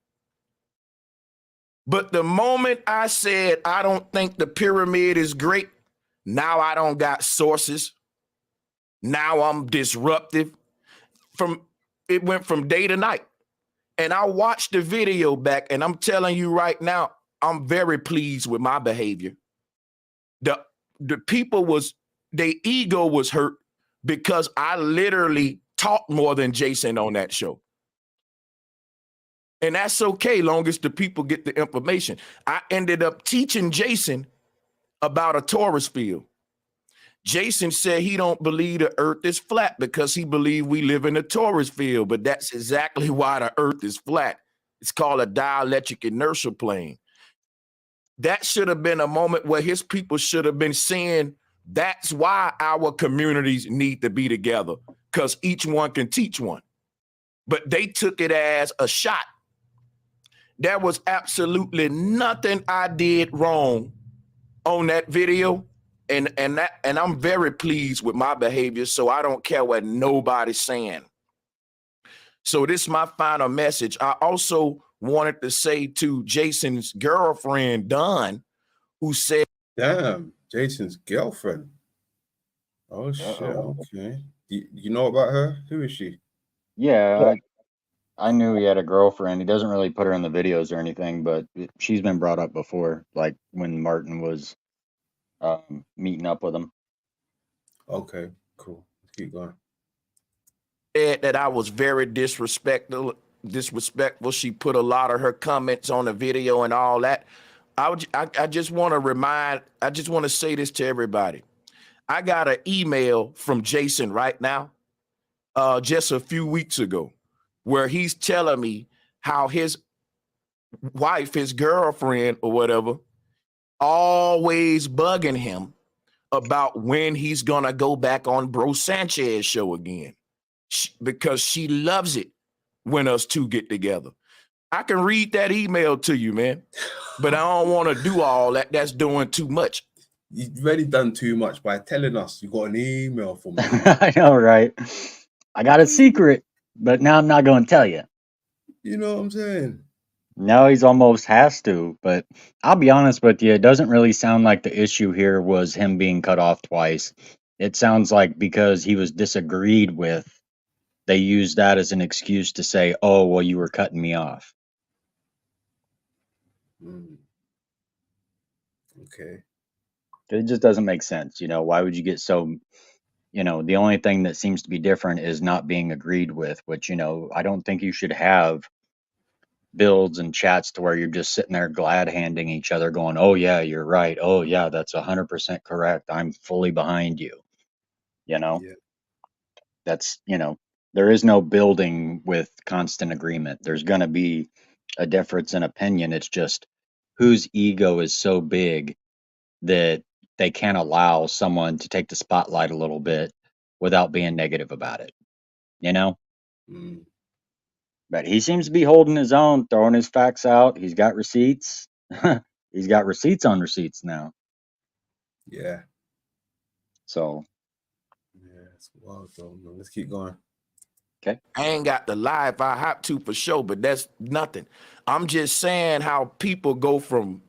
But the moment I said, I don't think the pyramid is great, now I don't got sources. Now I'm disruptive. It went from day to night. And I watched the video back, and I'm telling you right now, I'm very pleased with my behavior. The people their ego was hurt because I literally talked more than Jason on that show. And that's okay, long as the people get the information. I ended up teaching Jason about a torus field. Jason said he don't believe the earth is flat because he believes we live in a torus field, but that's exactly why the earth is flat. It's called a dielectric inertial plane. That should have been a moment where his people should have been saying, that's why our communities need to be together, because each one can teach one. But they took it as a shot. There was absolutely nothing I did wrong on that video. And I'm very pleased with my behavior, so I don't care what nobody's saying. So this is my final message. I also wanted to say to Jason's girlfriend, Dawn, who said, Damn, Jason's girlfriend. Oh, shit. Okay. You know about her? Who is she? Yeah, I knew he had a girlfriend. He doesn't really put her in the videos or anything, but she's been brought up before, like when Martin was meeting up with him. Okay, cool. Let's keep going. that I was very disrespectful. She put a lot of her comments on the video and all that. I just want to say this to everybody. I got an email from Jason right now, just a few weeks ago, where he's telling me how his wife, his girlfriend or whatever, always bugging him about when he's gonna go back on Bro Sanchez show again, because she loves it when us two get together. I can read that email to you, man, but I don't want to do all that. That's doing too much. You've already done too much by telling us you got an email from me. I know, right? I got a secret, but now I'm not going to tell you. You know what I'm saying? No, he's almost has to, but I'll be honest with you, it doesn't really sound like the issue here was him being cut off twice. It sounds like because he was disagreed with, they used that as an excuse to say, oh, well, you were cutting me off. Okay. It just doesn't make sense. You know, why would you get so, you know, the only thing that seems to be different is not being agreed with, which, you know, I don't think you should have builds and chats to where you're just sitting there glad handing each other going, oh yeah, you're right. Oh yeah, that's 100% correct. I'm fully behind you. You know, Yeah. that's, you know, there is no building with constant agreement. There's going to be a difference in opinion. It's just whose ego is so big that they can't allow someone to take the spotlight a little bit without being negative about it, you know? But he seems to be holding his own, throwing his facts out. He's got receipts. He's got receipts on receipts now. Yeah. So. Yeah, it's wild though, man. Let's keep going. Okay. I ain't got the live I have to for sure, but that's nothing. I'm just saying how people go from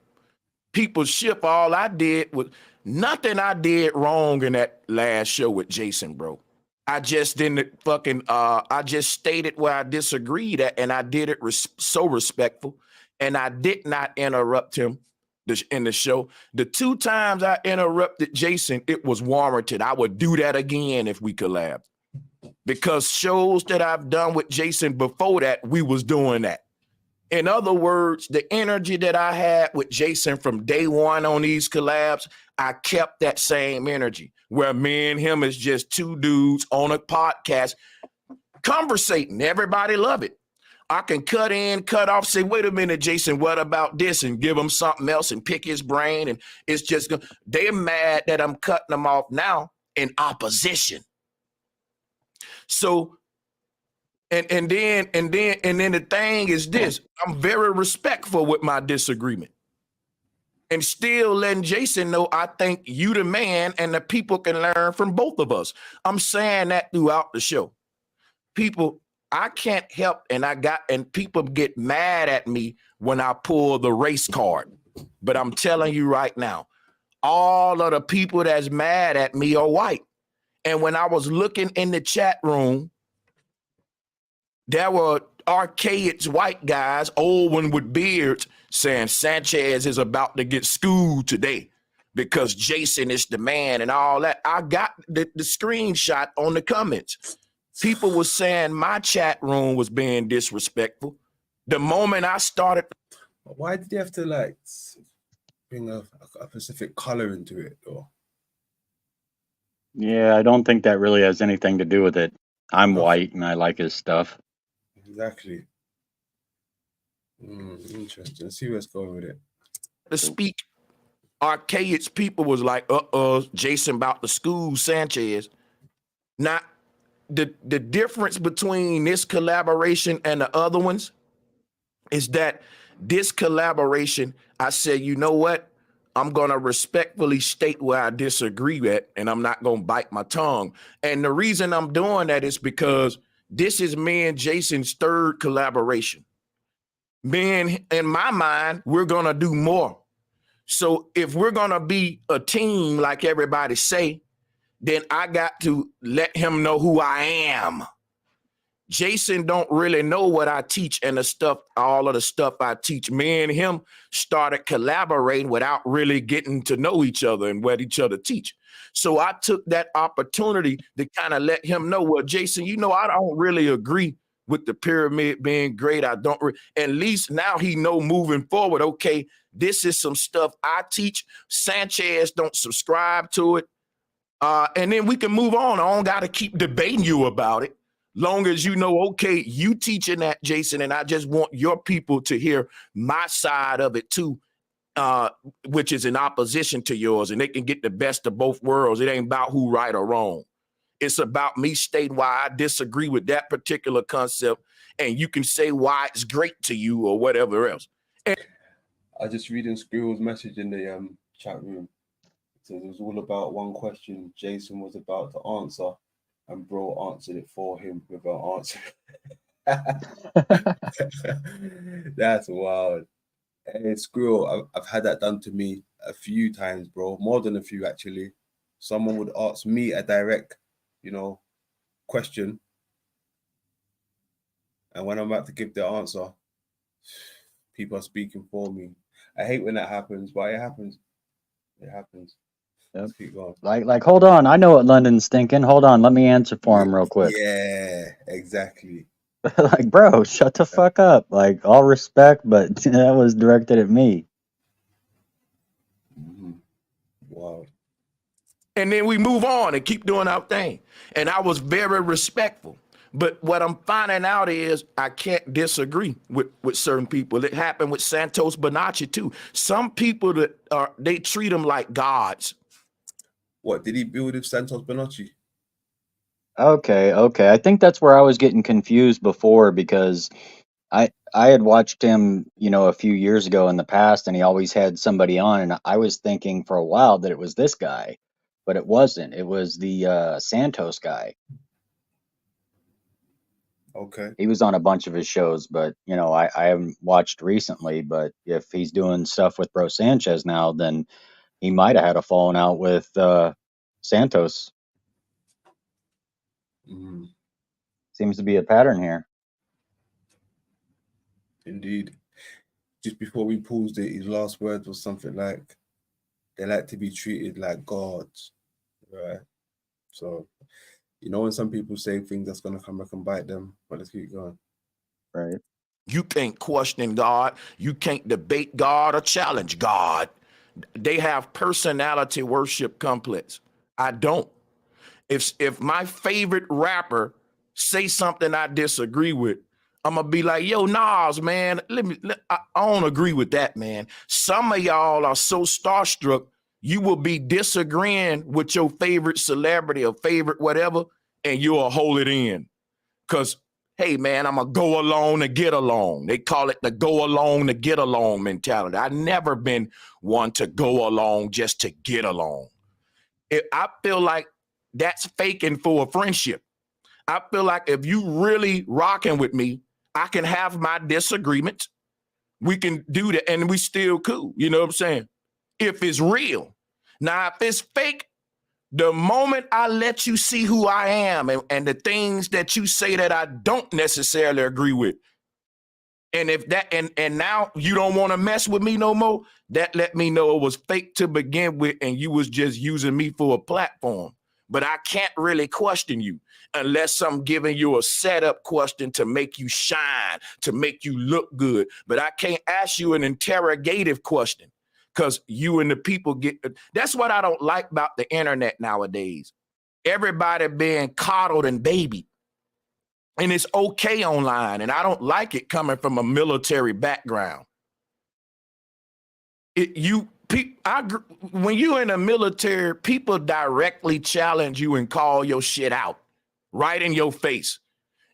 people ship. All I did was nothing I did wrong in that last show with Jason, bro. I just didn't fucking, I just stated where I disagreed at, and I did it so respectful, and I did not interrupt him in the show. The 2 times I interrupted Jason, it was warranted. I would do that again if we collabed, because shows that I've done with Jason before that, we was doing that. In other words, the energy that I had with Jason from day one on these collabs, I kept that same energy, where me and him is just 2 dudes on a podcast conversating. Everybody love it. I can cut in, cut off, say, wait a minute, Jason, what about this? And give him something else and pick his brain. And it's just, they're mad that I'm cutting them off now in opposition. So, and then the thing is this, I'm very respectful with my disagreement. And still letting Jason know I think you the man and the people can learn from both of us. I'm saying that throughout the show. People, I can't help, and people get mad at me when I pull the race card. But I'm telling you right now, all of the people that's mad at me are white. And when I was looking in the chat room, there were archaic white guys, old one with beards, saying Sanchez is about to get schooled today because Jason is the man and all that. I got the screenshot on the comments. People were saying my chat room was being disrespectful. The moment I started. Why did you have to like bring a specific color into it, though? Yeah, I don't think that really has anything to do with it. I'm white and I like his stuff. Exactly. Interesting. Let's see where it's going with it. To speak, archaic people was like, Jason about to school Sanchez. Now, the difference between this collaboration and the other ones is that this collaboration, I said, you know what? I'm going to respectfully state where I disagree at, and I'm not going to bite my tongue. And the reason I'm doing that is because this is me and Jason's third collaboration. Man, in my mind, we're going to do more. So if we're going to be a team like everybody say, then I got to let him know who I am. Jason don't really know what I teach and the stuff, all of the stuff I teach. Me and him started collaborating without really getting to know each other and what each other teach. So I took that opportunity to kind of let him know, well, Jason, you know, I don't really agree with the pyramid being great. I don't, at least now he know moving forward, okay, this is some stuff I teach. Sanchez don't subscribe to it. And then we can move on. I don't got to keep debating you about it. Long as you know, okay, you teaching that, Jason, and I just want your people to hear my side of it too, which is in opposition to yours, and they can get the best of both worlds. It ain't about who right or wrong. It's about me stating why I disagree with that particular concept, and you can say why it's great to you or whatever else. I just reading Squirrel's message in the chat room. So it was all about one question Jason was about to answer, and bro answered it for him without answering. That's wild. Hey, Squirrel, I've had that done to me a few times, bro. More than a few, actually. Someone would ask me a direct, question. And when I'm about to give the answer, people are speaking for me. I hate when that happens, but it happens. It happens. Yep. Let's keep going. Like, hold on. I know what London's thinking. Hold on. Let me answer for him real quick. Yeah, exactly. Like, bro, shut the fuck up. Like, all respect, but that was directed at me. Mm-hmm. Wow. And then we move on and keep doing our thing. And I was very respectful. But what I'm finding out is I can't disagree with certain people. It happened with Santos Bonacci too. Some people they treat them like gods. What, did he build with Santos Bonacci? Okay. I think that's where I was getting confused before, because I had watched him, a few years ago in the past, and he always had somebody on, and I was thinking for a while that it was this guy, but it wasn't. It was the Santos guy. Okay. He was on a bunch of his shows, but I haven't watched recently. But if he's doing stuff with Bro Sanchez now, then he might have had a falling out with Santos. Mm-hmm. Seems to be a pattern here. Indeed. Just before we paused it, his last words was something like, they like to be treated like gods, right? So, when some people say things that's going to come back and bite them, but let's keep going. Right. You can't question God. You can't debate God or challenge God. They have personality worship complex. I don't. If my favorite rapper say something I disagree with, I'm gonna be like, yo, Nas, man, I don't agree with that, man. Some of y'all are so starstruck, you will be disagreeing with your favorite celebrity or favorite whatever, and you'll hold it in. Cause, hey, man, I'm gonna go along to get along. They call it the go along to get along mentality. I've never been one to go along just to get along. I feel like that's faking for a friendship. I feel like if you really rocking with me, I can have my disagreements. We can do that and we still cool. You know what I'm saying? If it's real. Now, if it's fake, the moment I let you see who I am and the things that you say that I don't necessarily agree with, and if that and now you don't want to mess with me no more, that let me know it was fake to begin with and you was just using me for a platform. But I can't really question you unless I'm giving you a setup question to make you shine, to make you look good. But I can't ask you an interrogative question because you and the people get. That's what I don't like about the internet nowadays. Everybody being coddled and babied. And it's okay online. And I don't like it coming from a military background. When you're in the military, people directly challenge you and call your shit out right in your face.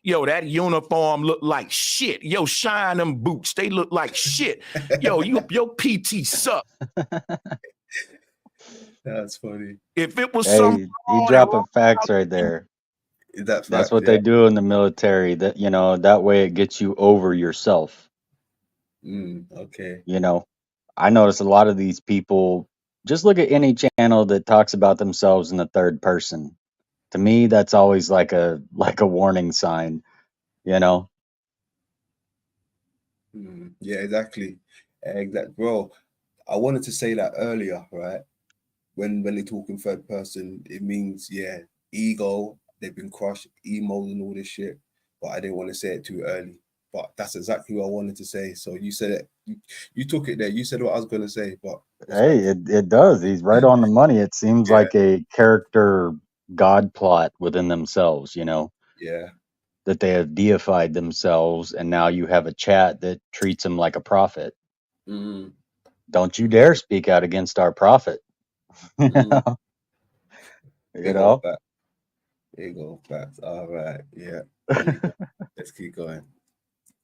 Yo, that uniform look like shit. Yo, shine them boots. They look like shit. Yo, your PT suck. That's funny. If it was Hey, you dropping facts right there. That's what they do in the military. That, you know, that way it gets you over yourself. Okay. You know, I notice a lot of these people just look at any channel that talks about themselves in the third person. To me, that's always like a warning sign, you know. Yeah, exactly. Bro, I wanted to say that earlier, right? When they talk in third person, it means, yeah, ego, they've been crushed, emo and all this shit. But I didn't want to say it too early. But that's exactly what I wanted to say. So you said it, you took it there. You said what I was going to say, but Hey, it does. He's right on the money. It seems Yeah. like a character god plot within themselves, you know, yeah. that they have deified themselves, and now you have a chat that treats them like a prophet. Mm, Don't you dare speak out against our prophet. mm. You Big know? old fact. Big old facts. All right. Yeah. There you go. Let's keep going.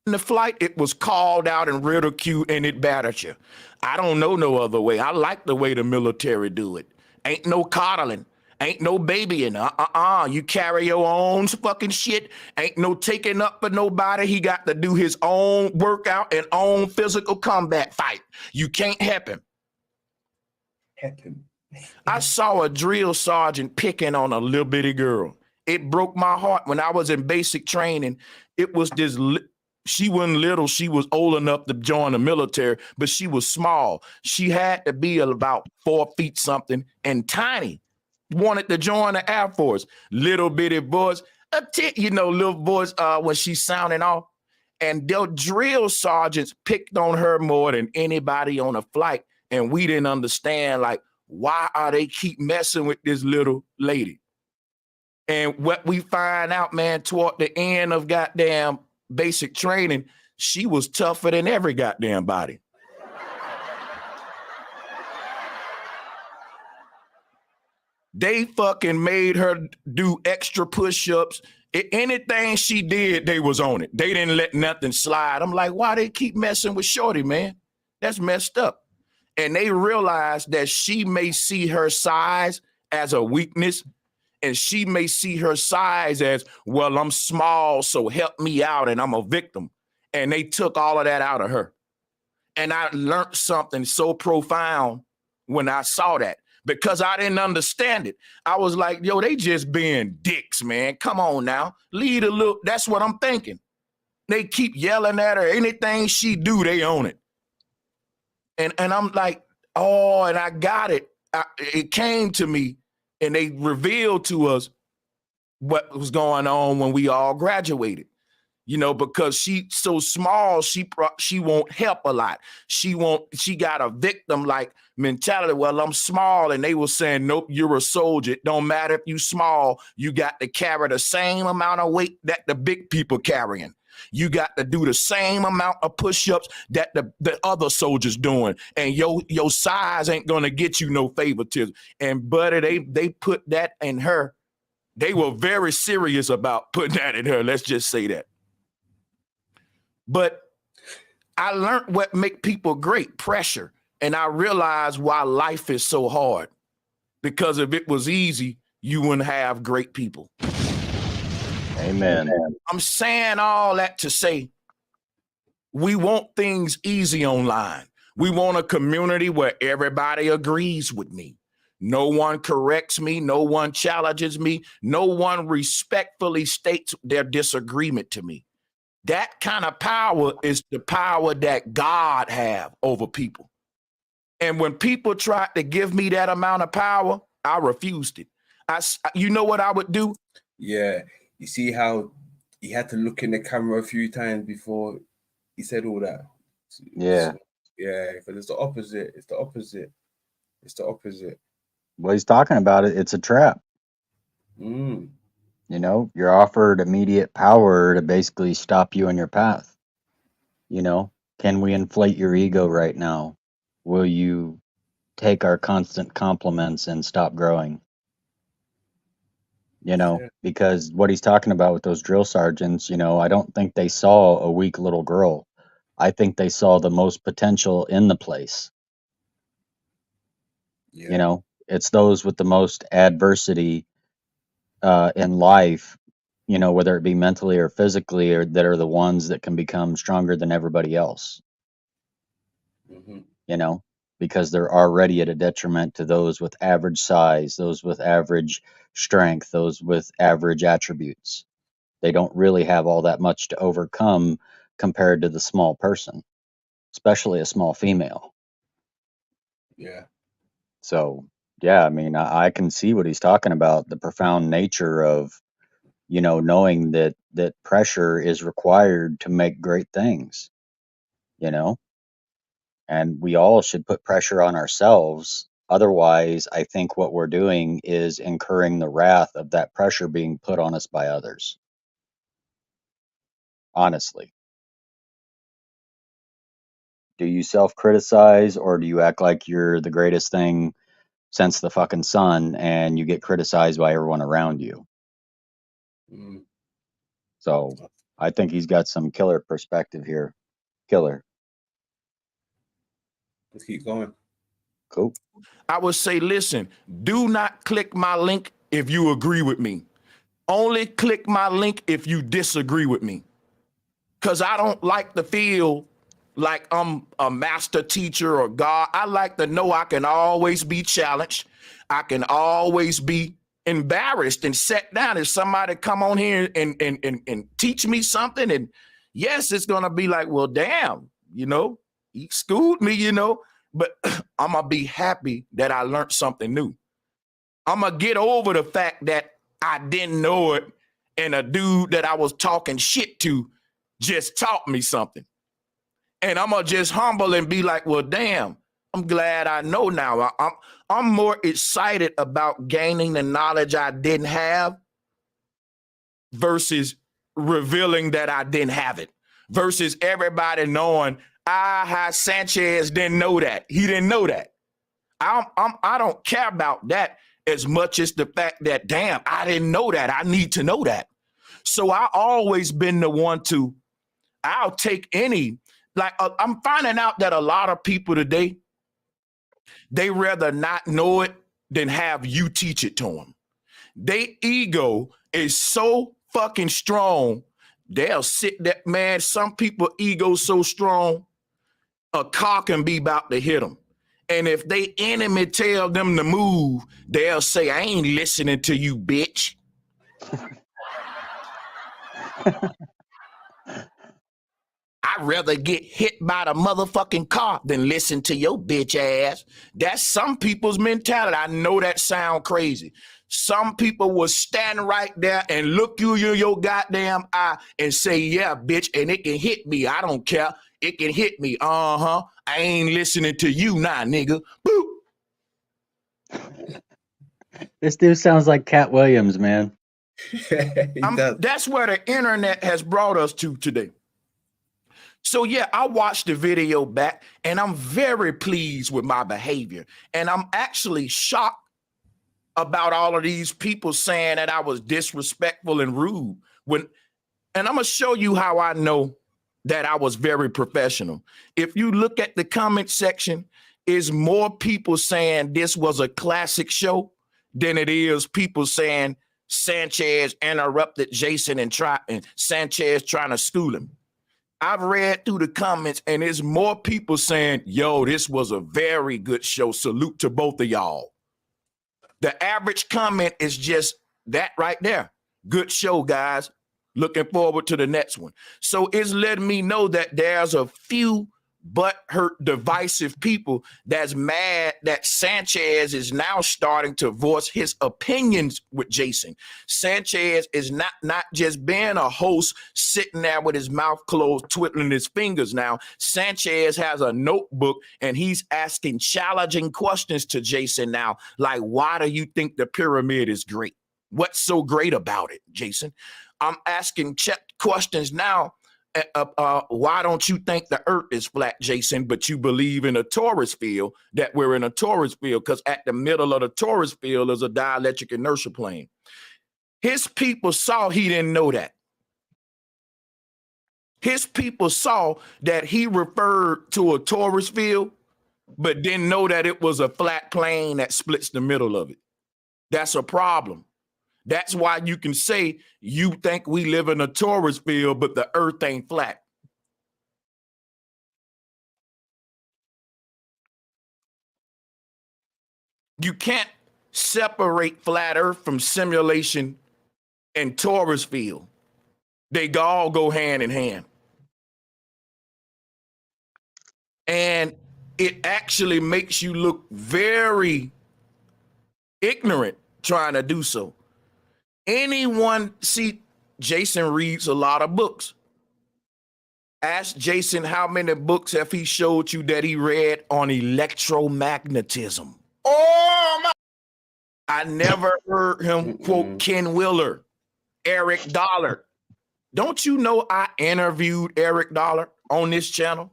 In the flight, it was called out and ridiculed and it battered you. I don't know no other way. I like the way the military do it. Ain't no coddling. Ain't no babying. You carry your own fucking shit. Ain't no taking up for nobody. He got to do his own workout and own physical combat fight. You can't help him. I saw a drill sergeant picking on a little bitty girl. It broke my heart. When I was in basic training, it was this. She wasn't little. She was old enough to join the military, but she was small. She had to be about 4 feet something and tiny. Wanted to join the Air Force. Little bitty voice, little voice when she's sounding off. And the drill sergeants picked on her more than anybody on a flight. And we didn't understand, like, why are they keep messing with this little lady? And what we find out, man, toward the end of goddamn basic training, she was tougher than every goddamn body. They fucking made her do extra push-ups. Anything she did, they was on it. They didn't let nothing slide. I'm like, why they keep messing with Shorty, man? That's messed up. And they realized that she may see her size as a weakness, and she may see her size as, well, I'm small, so help me out, and I'm a victim. And they took all of that out of her. And I learned something so profound when I saw that, because I didn't understand it. I was like, yo, they just being dicks, man. Come on now. Lead a little. That's what I'm thinking. They keep yelling at her. Anything she do, they own it. And I'm like, oh, and I got it. It came to me, and they revealed to us what was going on when we all graduated. you know, because she's so small, she won't help a lot. She got a victim like mentality. Well, I'm small, and they were saying, nope, you're a soldier. It don't matter if you small, you got to carry the same amount of weight that the big people carrying. You got to do the same amount of push-ups that the other soldiers doing, and your size ain't gonna get you no favoritism. And buddy, they put that in her. They were very serious about putting that in her. Let's just say that. But I learned what make people great: pressure. And I realized why life is so hard. Because if it was easy, you wouldn't have great people. Amen. I'm saying all that to say we want things easy online. We want a community where everybody agrees with me. No one corrects me. No one challenges me. No one respectfully states their disagreement to me. That kind of power is the power that God have over people. And when people tried to give me that amount of power, I refused it. You know what I would do? Yeah. You see how he had to look in the camera a few times before he said all that? Yeah. Yeah, because it's the opposite. It's the opposite. It's the opposite. Well, he's talking about it. It's a trap. Mm. You know, you're offered immediate power to basically stop you in your path. You know, can we inflate your ego right now? Will you take our constant compliments and stop growing? You know, Yeah. because what he's talking about with those drill sergeants, you know, I don't think they saw a weak little girl. I think they saw the most potential in the place. Yeah. You know, it's those with the most adversity in life, you know, whether it be mentally or physically, or that are the ones that can become stronger than everybody else. Mm-hmm. You know, because they're already at a detriment to those with average size, those with average strength, those with average attributes. They don't really have all that much to overcome compared to the small person, especially a small female. Yeah. So, yeah, I mean, I can see what he's talking about, the profound nature of, you know, knowing that pressure is required to make great things, you know, and we all should put pressure on ourselves. Otherwise, I think what we're doing is incurring the wrath of that pressure being put on us by others. Honestly. Do you self-criticize, or do you act like you're the greatest thing since the fucking sun and you get criticized by everyone around you? Mm. So I think he's got some killer perspective here. Killer. Let's keep going. Cool. I would say, listen, do not click my link if you agree with me. Only click my link if you disagree with me. Because I don't like to feel like I'm a master teacher or God. I like to know I can always be challenged. I can always be embarrassed and set down. If somebody come on here and teach me something, and yes, it's going to be like, well, damn, you know, he schooled me, you know, but I'm going to be happy that I learned something new. I'm going to get over the fact that I didn't know it, and a dude that I was talking shit to just taught me something. And I'm going to just humble and be like, well, damn, I'm glad I know now. I'm more excited about gaining the knowledge I didn't have versus revealing that I didn't have it, versus everybody knowing, Sanchez didn't know that. He didn't know that. I don't care about that as much as the fact that, damn, I didn't know that. I need to know that. So I always been the one to, I'll take any, like I'm finding out that a lot of people today, they rather not know it than have you teach it to them. Their ego is so fucking strong. They'll sit that, man, some people ego so strong, a car can be about to hit them. And if they enemy tell them to move, they'll say, I ain't listening to you, bitch. I'd rather get hit by the motherfucking car than listen to your bitch ass. That's some people's mentality. I know that sound crazy. Some people will stand right there and look you in your goddamn eye and say, yeah, bitch, and it can hit me. I don't care. It can hit me. I ain't listening to you now, nigga. Boop. This dude sounds like Cat Williams, man. He does. That's where the internet has brought us to today. So yeah, I watched the video back and I'm very pleased with my behavior. And I'm actually shocked about all of these people saying that I was disrespectful and rude. And I'm gonna show you how I know that I was very professional. If you look at the comment section, is more people saying this was a classic show than it is people saying Sanchez interrupted Jason and Sanchez trying to school him. I've read through the comments and there's more people saying, yo, this was a very good show. Salute to both of y'all. The average comment is just that right there. Good show, guys. Looking forward to the next one. So it's letting me know that there's a few butthurt, divisive people that's mad that Sanchez is now starting to voice his opinions with Jason. Sanchez is not just being a host sitting there with his mouth closed, twiddling his fingers now. Sanchez has a notebook and he's asking challenging questions to Jason now, like, why do you think the pyramid is great? What's so great about it, Jason? I'm asking questions now. Why don't you think the earth is flat, Jason, but you believe in a torus field, that we're in a torus field? Because at the middle of the torus field is a dielectric inertia plane. His people saw he didn't know that. His people saw that he referred to a torus field, but didn't know that it was a flat plane that splits the middle of it. That's a problem. That's why you can say you think we live in a torus field, but the earth ain't flat. You can't separate flat earth from simulation and torus field. They all go hand in hand. And it actually makes you look very ignorant trying to do so. Jason reads a lot of books. Ask Jason how many books have he showed you that he read on electromagnetism. Oh my! I never heard him quote Ken Willer, Eric Dollard. Don't you know I interviewed Eric Dollard on this channel?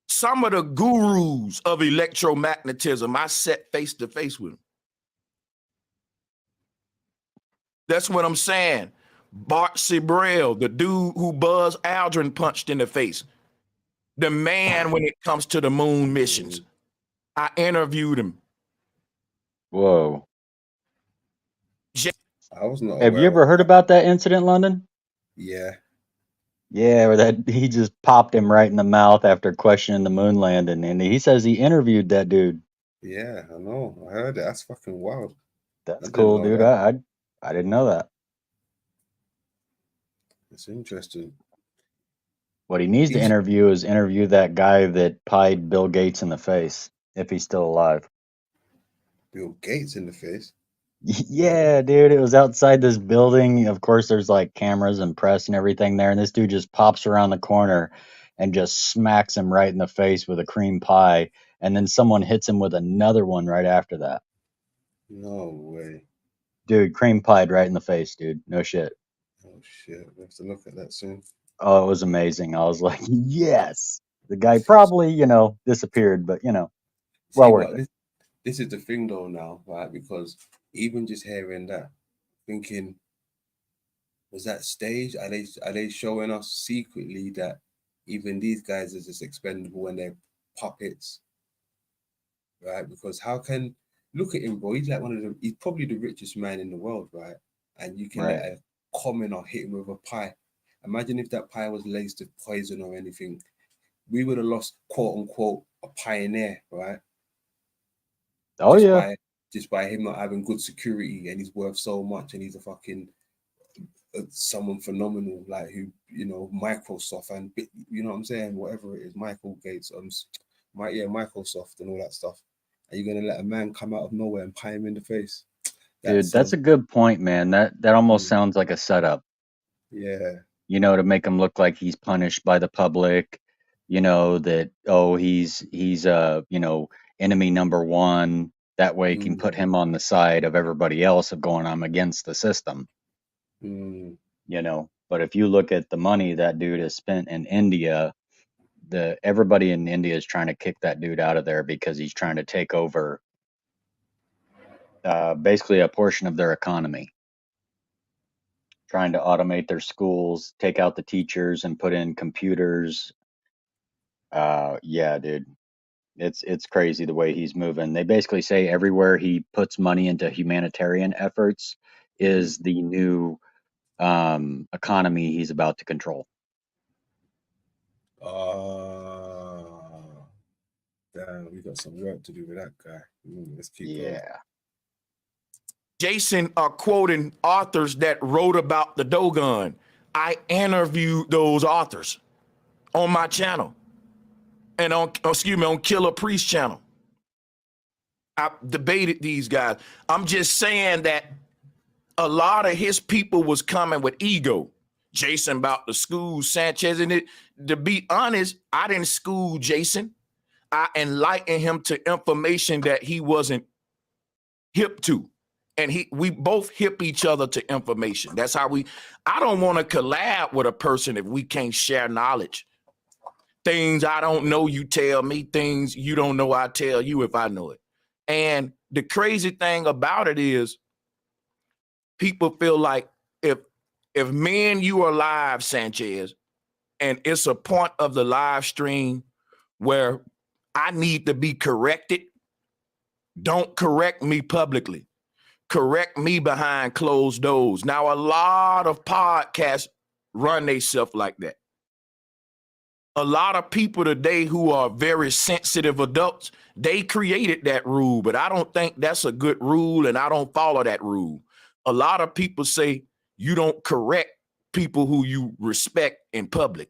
Some of the gurus of electromagnetism, I sat face to face with them. That's what I'm saying. Bart Sibrel, the dude who Buzz Aldrin punched in the face. The man when it comes to the moon missions. I interviewed him. Whoa. I was not. Have you ever heard about that incident, London? Yeah. Yeah, where that he just popped him right in the mouth after questioning the moon landing, and he says he interviewed that dude. Yeah, I know. I heard it. That's fucking wild. That's cool, dude. I didn't know that. It's interesting. What he needs to interview is that guy that pied Bill Gates in the face, if he's still alive. Bill Gates in the face? Yeah, dude. It was outside this building. Of course, there's like cameras and press and everything there. And this dude just pops around the corner and just smacks him right in the face with a cream pie. And then someone hits him with another one right after that. No way. Dude, cream pied right in the face, dude. No shit. Oh, shit. We have to look at that soon. Oh, it was amazing. I was like, yes. The guy probably, disappeared, but, well worth it. This is the thing, though, now, right? Because even just hearing that, thinking, was that staged? Are they showing us secretly that even these guys are just expendable when they're puppets, right? Because how can look at him, bro? He's like he's probably the richest man in the world, right? And you can let a comment or hit him with a pie. Imagine if that pie was laced with poison or anything. We would have lost, quote unquote, a pioneer, right? Oh, yeah. Just by him not having good security, and he's worth so much, and he's a fucking someone phenomenal, like who, you know, Microsoft and you know what I'm saying, whatever it is, Michael Gates, Microsoft and all that stuff. Are you gonna let a man come out of nowhere and pie him in the face? Dude, That's that's a good point, man. That almost mm, sounds like a setup, yeah, you know, to make him look like he's punished by the public, you know, that oh, he's you know, enemy number one. That way he can mm, put him on the side of everybody else of going, I'm against the system, mm, you know. But if you look at the money that dude has spent in India, the everybody in India is trying to kick that dude out of there because he's trying to take over basically a portion of their economy, trying to automate their schools, take out the teachers and put in computers. Yeah, dude, it's crazy the way he's moving. They basically say everywhere he puts money into humanitarian efforts mm. is the new economy he's about to control. Ah, damn, we got some work to do with that guy. Let's keep going. Yeah. Jason are quoting authors that wrote about the Dogon. I interviewed those authors on my channel and on Killer Priest channel. I debated these guys. I'm just saying that a lot of his people was coming with ego. Jason about to school Sanchez, and to be honest, I didn't school Jason. I enlightened him to information that he wasn't hip to. And we both hip each other to information. That's how I don't want to collab with a person if we can't share knowledge. Things I don't know, you tell me. Things you don't know, I tell you if I know it. And the crazy thing about it is people feel like if me and you are live, Sanchez, and it's a point of the live stream where I need to be corrected, don't correct me publicly. Correct me behind closed doors. Now, a lot of podcasts run themselves like that. A lot of people today who are very sensitive adults, they created that rule, but I don't think that's a good rule, and I don't follow that rule. A lot of people say you don't correct people who you respect in public.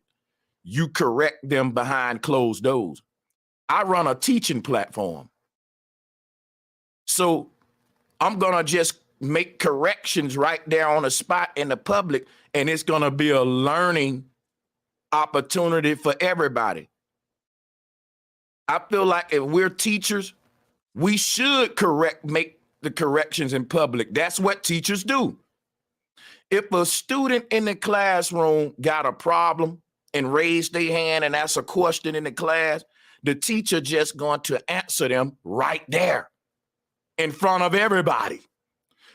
You correct them behind closed doors. I run a teaching platform. So I'm going to just make corrections right there on the spot in the public, and it's going to be a learning opportunity for everybody. I feel like if we're teachers, we should make the corrections in public. That's what teachers do. If a student in the classroom got a problem and raised their hand and asked a question in the class, the teacher just going to answer them right there in front of everybody.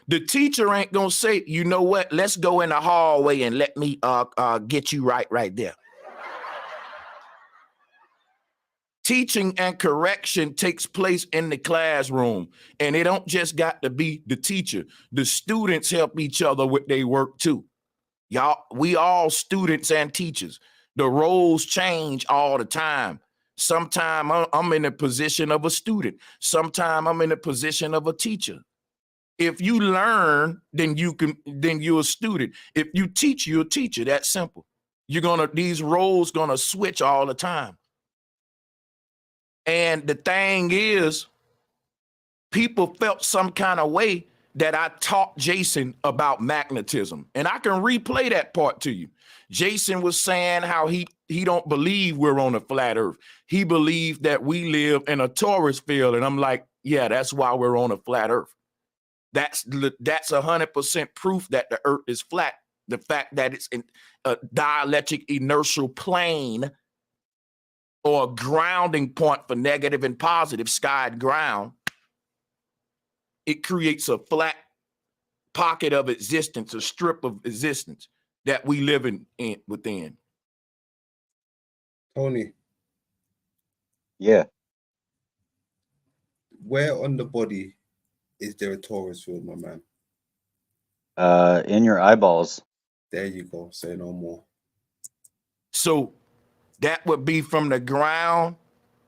The teacher ain't gonna say, you know what, let's go in the hallway and let me get you right there. Teaching and correction takes place in the classroom, and it don't just got to be the teacher. The students help each other with their work too. Y'all, we all students and teachers. The roles change all the time. Sometimes I'm in the position of a student. Sometimes I'm in the position of a teacher. If you learn, then you're a student. If you teach, you're a teacher. That's simple. These roles gonna switch all the time. And the thing is, people felt some kind of way that I taught Jason about magnetism. And I can replay that part to you. Jason was saying how he don't believe we're on a flat earth. He believed that we live in a torus field. And I'm like, yeah, that's why we're on a flat earth. That's 100% proof that the earth is flat. The fact that it's in a dielectric inertial plane or a grounding point for negative and positive, skied ground, it creates a flat pocket of existence, a strip of existence that we live within. Tony. Yeah. Where on the body is there a torus field, my man? In your eyeballs. There you go. Say no more. So that would be from the ground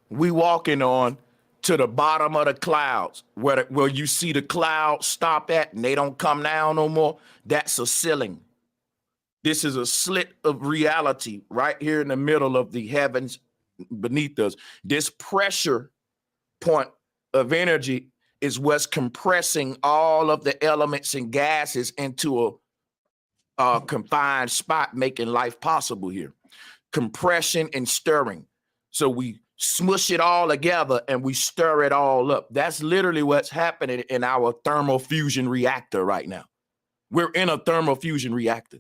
we walking on to the bottom of the clouds, where you see the clouds stop at and they don't come down no more. That's a ceiling. This is a slit of reality right here in the middle of the heavens beneath us. This pressure point of energy is what's compressing all of the elements and gases into a confined spot, making life possible here. Compression and stirring. So we smush it all together and we stir it all up. That's literally what's happening in our thermal fusion reactor right now. We're in a thermal fusion reactor.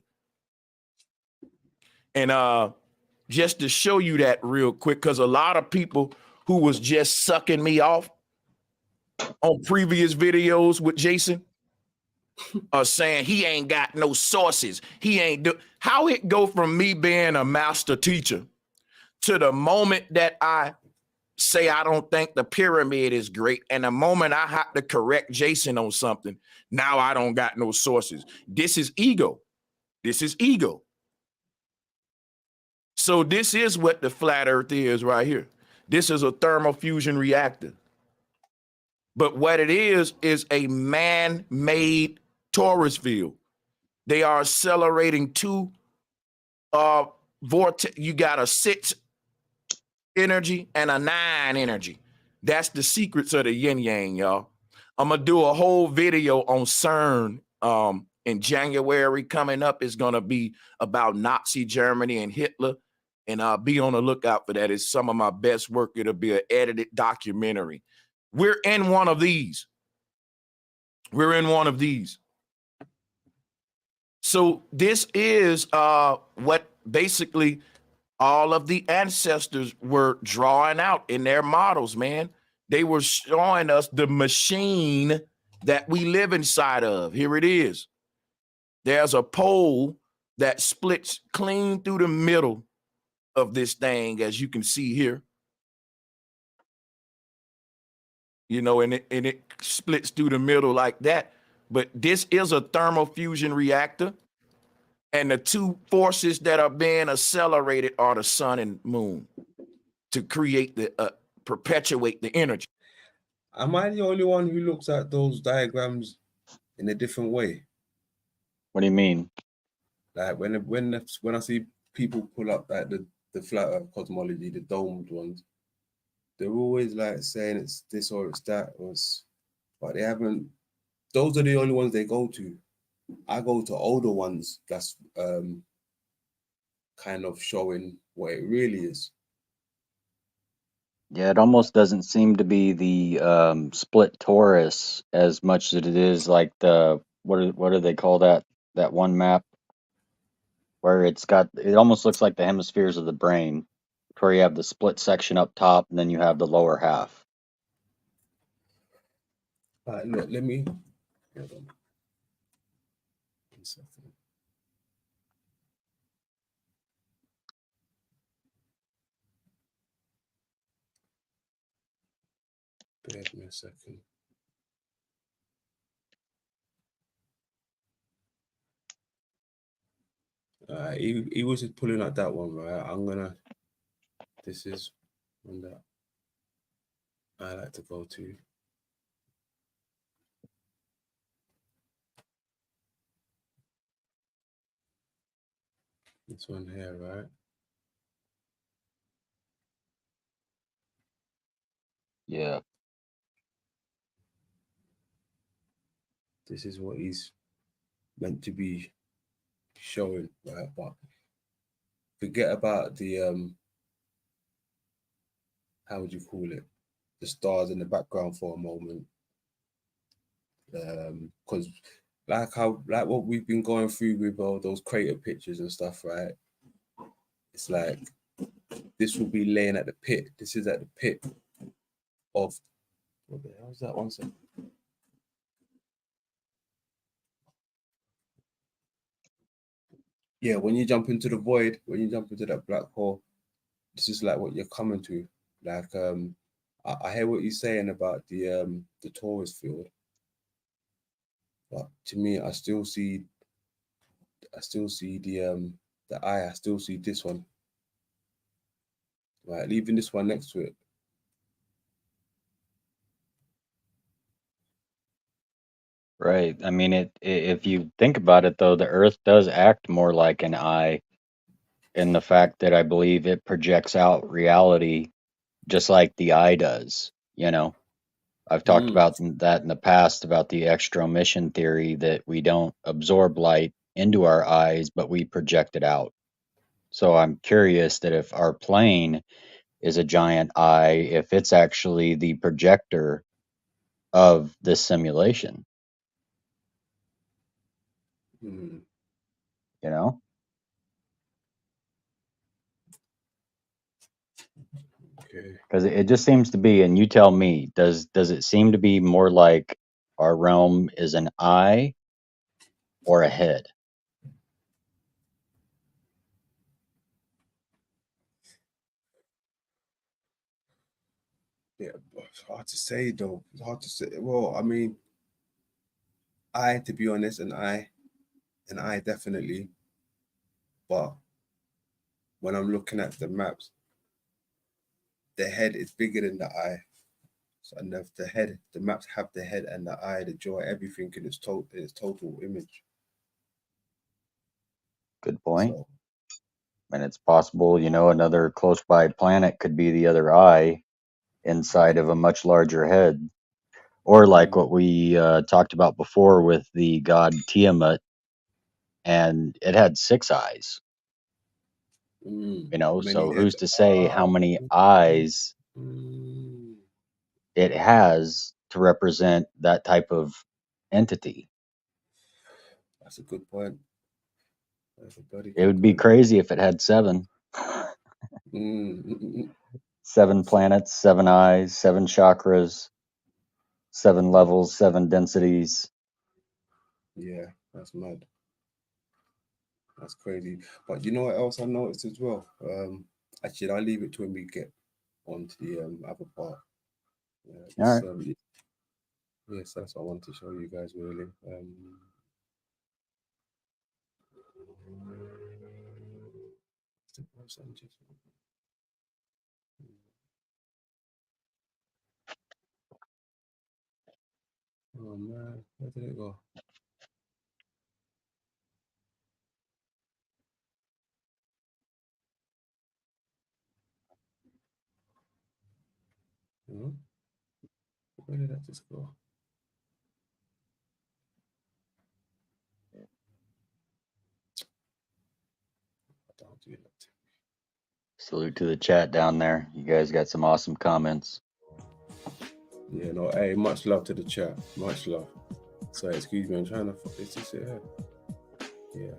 And just to show you that real quick, because a lot of people who was just sucking me off on previous videos with Jason are saying he ain't got no sources. He ain't do. How it go from me being a master teacher to the moment that I say I don't think the pyramid is great, and the moment I have to correct Jason on something, now I don't got no sources. This is ego. This is ego. So this is what the flat earth is right here. This is a thermal fusion reactor. But what it is a man-made torus field. They are accelerating two vortex. You got a 6 energy and a 9 energy. That's the secrets of the yin yang, y'all. I'm gonna do a whole video on CERN in January. Coming up is gonna be about Nazi Germany and Hitler, and be on the lookout for that. It's some of my best work. It'll be an edited documentary. We're in one of these. We're in one of these. So this is what basically all of the ancestors were drawing out in their models, man. They were showing us the machine that we live inside of. Here it is. There's a pole that splits clean through the middle of this thing, as you can see here. You know, and it splits through the middle like that. But this is a thermal fusion reactor. And the two forces that are being accelerated are the sun and moon to create the perpetuate the energy. Am I the only one who looks at those diagrams in a different way? What do you mean? Like when I see people pull up like the flat earth cosmology, the domed ones, they're always like saying it's this or it's that, but they haven't. Those are the only ones they go to. I go to older ones that's kind of showing what it really is. Yeah, it almost doesn't seem to be the split torus as much as it is like the what do they call that one map where it almost looks like the hemispheres of the brain, where you have the split section up top and then you have the lower half. Look, let me hold on. 1 second. Bear with me a second. He was just pulling out that one, right? This is one that I like to go to. This one here, right? Yeah. This is what he's meant to be showing, right? But forget about the how would you call it? The stars in the background for a moment. Because like what we've been going through with all those crater pictures and stuff, right? It's like this will be laying at the pit. This is at the pit of what the hell is that? 1 second. Yeah, when you jump into the void, when you jump into that black hole, this is like what you're coming to. Like I hear what you're saying about the torus field, but to me, I still see the eye. I still see this one. Right, leaving this one next to it. Right. I mean, if you think about it, though, the Earth does act more like an eye in the fact that I believe it projects out reality just like the eye does. You know, I've talked Mm. about that in the past about the extra emission theory that we don't absorb light into our eyes, but we project it out. So I'm curious that if our plane is a giant eye, if it's actually the projector of this simulation, Mm. you know? Okay. Because it just seems to be, and you tell me, does it seem to be more like our realm is an eye or a head? Yeah, but it's hard to say though. It's hard to say. Well, I mean, to be honest, an eye definitely. But when I'm looking at the maps, the head is bigger than the eye. So, and the maps have the head and the eye, the jaw, everything in its total image. Good point. So, And it's possible, another close by planet could be the other eye inside of a much larger head. Or like mm, what we talked about before with the god Tiamat, and it had 6 eyes. many So heads. who's to say how many eyes Mm, it has to represent that type of entity? that's a good point. That's a bloody It good would be point. crazy if it had 7. Mm, mm, mm, mm. 7 planets, 7 eyes, 7 chakras, 7 Yeah, levels, 7 densities. yeah, that's mad. That's crazy. But you know what else I noticed as well? Actually, I'll leave it to when we get onto the other part. All right. Yes, that's what I want to show you guys really. Oh man, where did it go? Hmm? Where did that just go? I don't do that. Salute to the chat down there. You guys got some awesome comments. Yeah, no, hey, much love to the chat. Much love. Sorry, excuse me, I'm trying to is this it here? Yeah.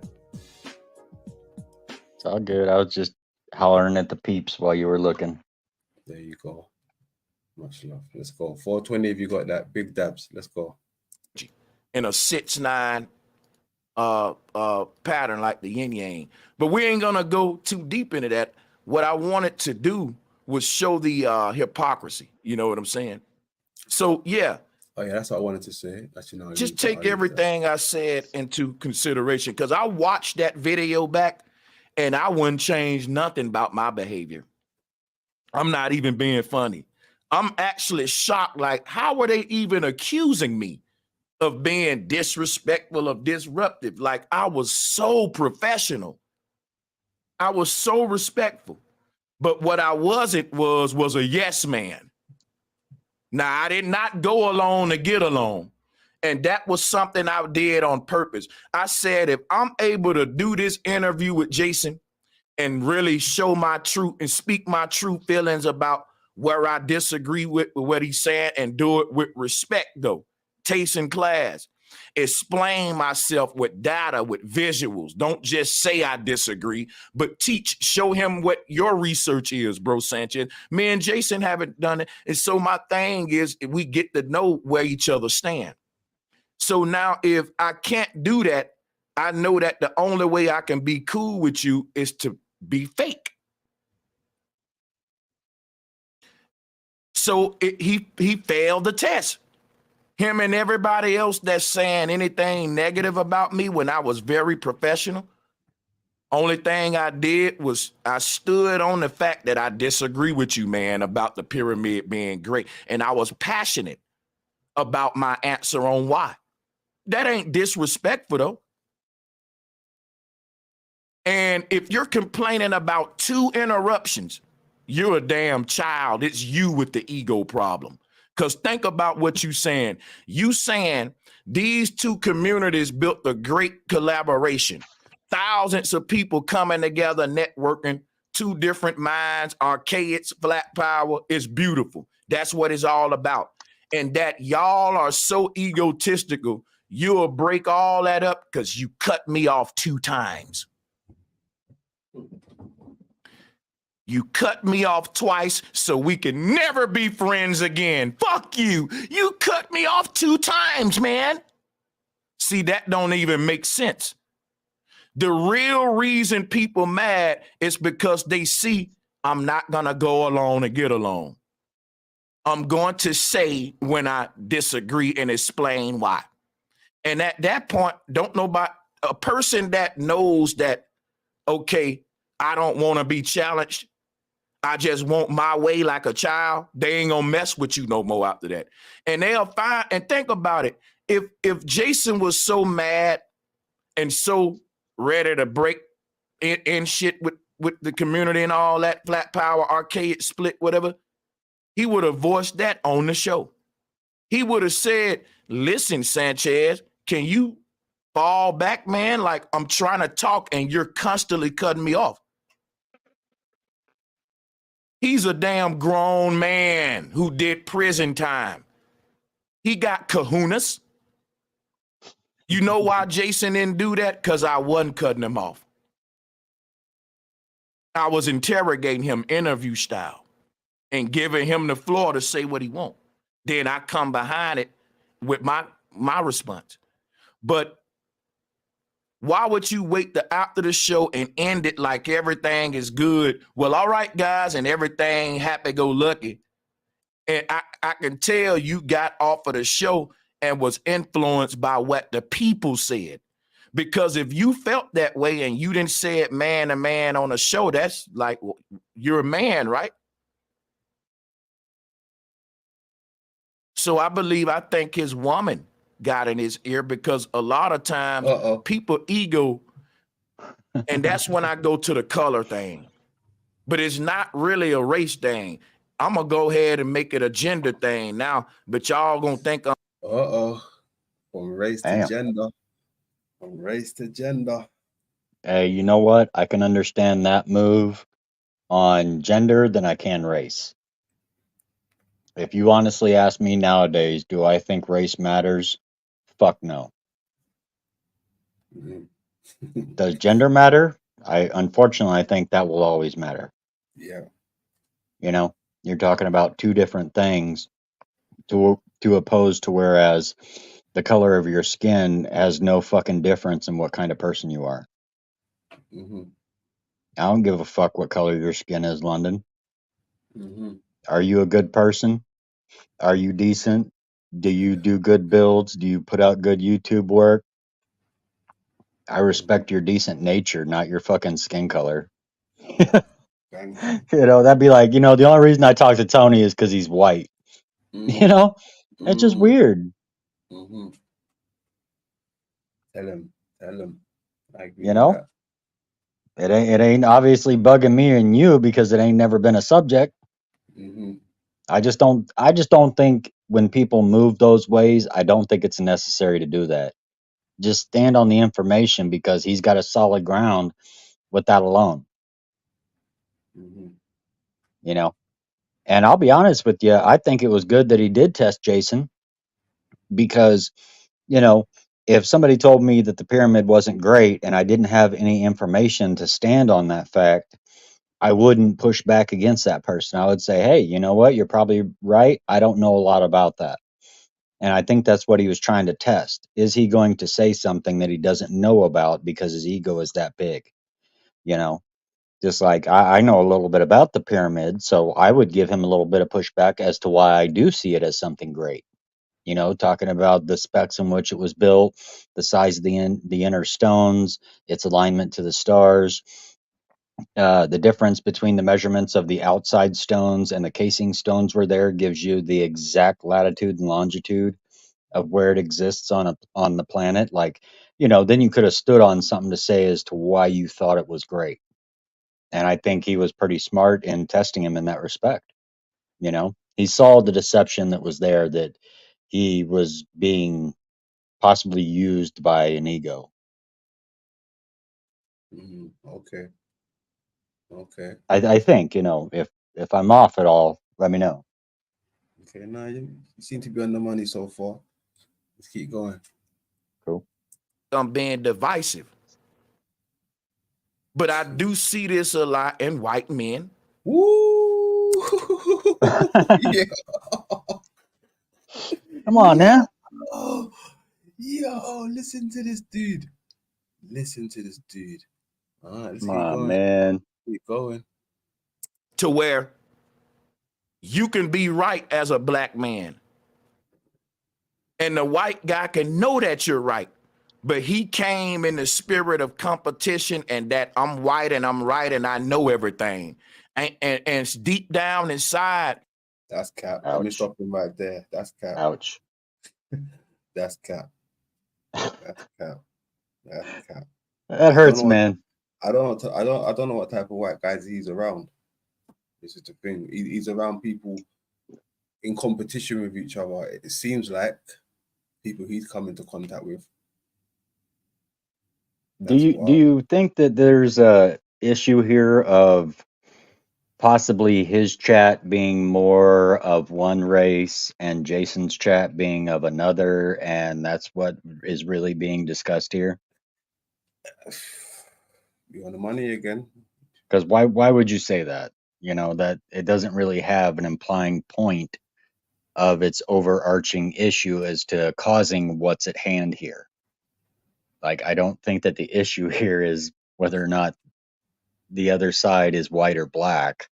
It's all good. I was just hollering at the peeps while you were looking. There you go. Much love. Let's go. 420 if you got that. Big dabs. Let's go. In a 6-9 pattern like the yin yang. But we ain't gonna go too deep into that. What I wanted to do was show the hypocrisy. You know what I'm saying? So yeah, Oh yeah, that's what I wanted to say. Actually, no, just I'll take leave that. everything I said into consideration because I watched that video back and I wouldn't change nothing about my behavior. I'm not even being funny. I'm actually shocked. Like, how are they even accusing me of being disrespectful, of disruptive? Like, I was so professional. I was so respectful. But what I wasn't was a yes man. Now, I did not go along to get along. And that was something I did on purpose. I said, if I'm able to do this interview with Jason and really show my truth and speak my true feelings about where I disagree with what he's saying and do it with respect, though, taste and class. Explain myself with data, with visuals. Don't just say I disagree, but teach, show him what your research is, bro Sanchez. Me and Jason haven't done it. And so my thing is we get to know where each other stand. So now if I can't do that, I know that the only way I can be cool with you is to be fake. So he failed the test. Him and everybody else that's saying anything negative about me when I was very professional. Only thing I did was I stood on the fact that I disagree with you, man, about the pyramid being great. And I was passionate about my answer on why. That ain't disrespectful though. And if you're complaining about 2 interruptions, you're a damn child. It's you with the ego problem. Because think about what you saying. You saying these 2 communities built a great collaboration. Thousands of people coming together, networking, 2 different minds, archaics, flat power. It's beautiful. That's what it's all about. And that y'all are so egotistical, you'll break all that up because you cut me off 2 times. You cut me off twice so we can never be friends again. Fuck you. You cut me off 2 times, man. See, that don't even make sense. The real reason people mad is because they see I'm not going to go along and get along. I'm going to say when I disagree and explain why. And at that point, don't know about a person that knows that, okay, I don't want to be challenged. I just want my way like a child. They ain't gonna mess with you no more after that. And they'll find, and think about it. If Jason was so mad and so ready to break in shit with the community and all that, flat power, archaic split, whatever, he would have voiced that on the show. He would have said, listen, Sanchez, can you fall back, man? Like I'm trying to talk and you're constantly cutting me off. He's a damn grown man who did prison time. He got kahunas. You know why Jason didn't do that? Because I wasn't cutting him off. I was interrogating him interview style and giving him the floor to say what he wants. Then I come behind it with my response. But why would you wait till after the show and end it like everything is good? Well, all right, guys, and everything happy-go-lucky. And I can tell you got off of the show and was influenced by what the people said. Because if you felt that way and you didn't say it man to man on a show, that's like, you're a man, right? So I think his woman got in his ear because a lot of times people ego, and that's when I go to the color thing. But it's not really a race thing. I'm going to go ahead and make it a gender thing now, but y'all going to think I'm... From race to gender. From race to gender. Hey, you know what? I can understand that move on gender than I can race. If you honestly ask me nowadays, do I think race matters? Fuck no. Does gender matter? Unfortunately, I think that will always matter. Yeah. You know, you're talking about 2 different things to oppose to whereas the color of your skin has no fucking difference in what kind of person you are. Mm-hmm. I don't give a fuck what color your skin is, London. Mm-hmm. Are you a good person? Are you decent? Do you do good builds? Do you put out good YouTube work? I respect your decent nature, not your fucking skin color. You know, that'd be like, the only reason I talk to Tony is because he's white. Mm-hmm. It's just weird. Mm-hmm. Tell him. I agree You with know, that. it ain't obviously bugging me and you because it ain't never been a subject. Mm-hmm. I just don't think when people move those ways, I don't think it's necessary to do that. Just stand on the information because he's got a solid ground with that alone. Mm-hmm. You know, and I'll be honest with you, I think it was good that he did test Jason because, if somebody told me that the pyramid wasn't great and I didn't have any information to stand on that fact, I wouldn't push back against that person. I would say, hey, you know what? You're probably right. I don't know a lot about that. And I think that's what he was trying to test. Is he going to say something that he doesn't know about because his ego is that big? Just like I know a little bit about the pyramid, so I would give him a little bit of pushback as to why I do see it as something great. Talking about the specs in which it was built, the size of the inner stones, its alignment to the stars, the difference between the measurements of the outside stones and the casing stones were there gives you the exact latitude and longitude of where it exists on the planet, like, you know, then you could have stood on something to say as to why you thought it was great. And I think he was pretty smart in testing him in that respect. You know, he saw the deception that was there, that he was being possibly used by an ego. Okay. Okay. I think, you know, if I'm off at all, let me know. Okay. Now you seem to be on the money so far. Let's keep going. Cool. I'm being divisive. But I do see this a lot in white men. Woo! Yeah. Come on now. Yo, listen to this dude. Listen to this dude. All right, let's Come keep on, going. man. Keep going. To where you can be right as a black man. And the white guy can know that you're right. But he came in the spirit of competition and that I'm white and I'm right and I know everything. And it's deep down inside. That's cap. Let me Ouch. stop him right there. That's cap. Ouch. That's cap. That's cap. That's cap. That hurts, man. I don't know what type of white guys he's around. This is the thing. He's around people in competition with each other. It seems like people he's come into contact with. Do you think that there's a issue here of possibly his chat being more of one race and Jason's chat being of another, and that's what is really being discussed here? You on the money again? Because why would you say that? You know, that it doesn't really have an implying point of its overarching issue as to causing what's at hand here. Like, I don't think that the issue here is whether or not the other side is white or black.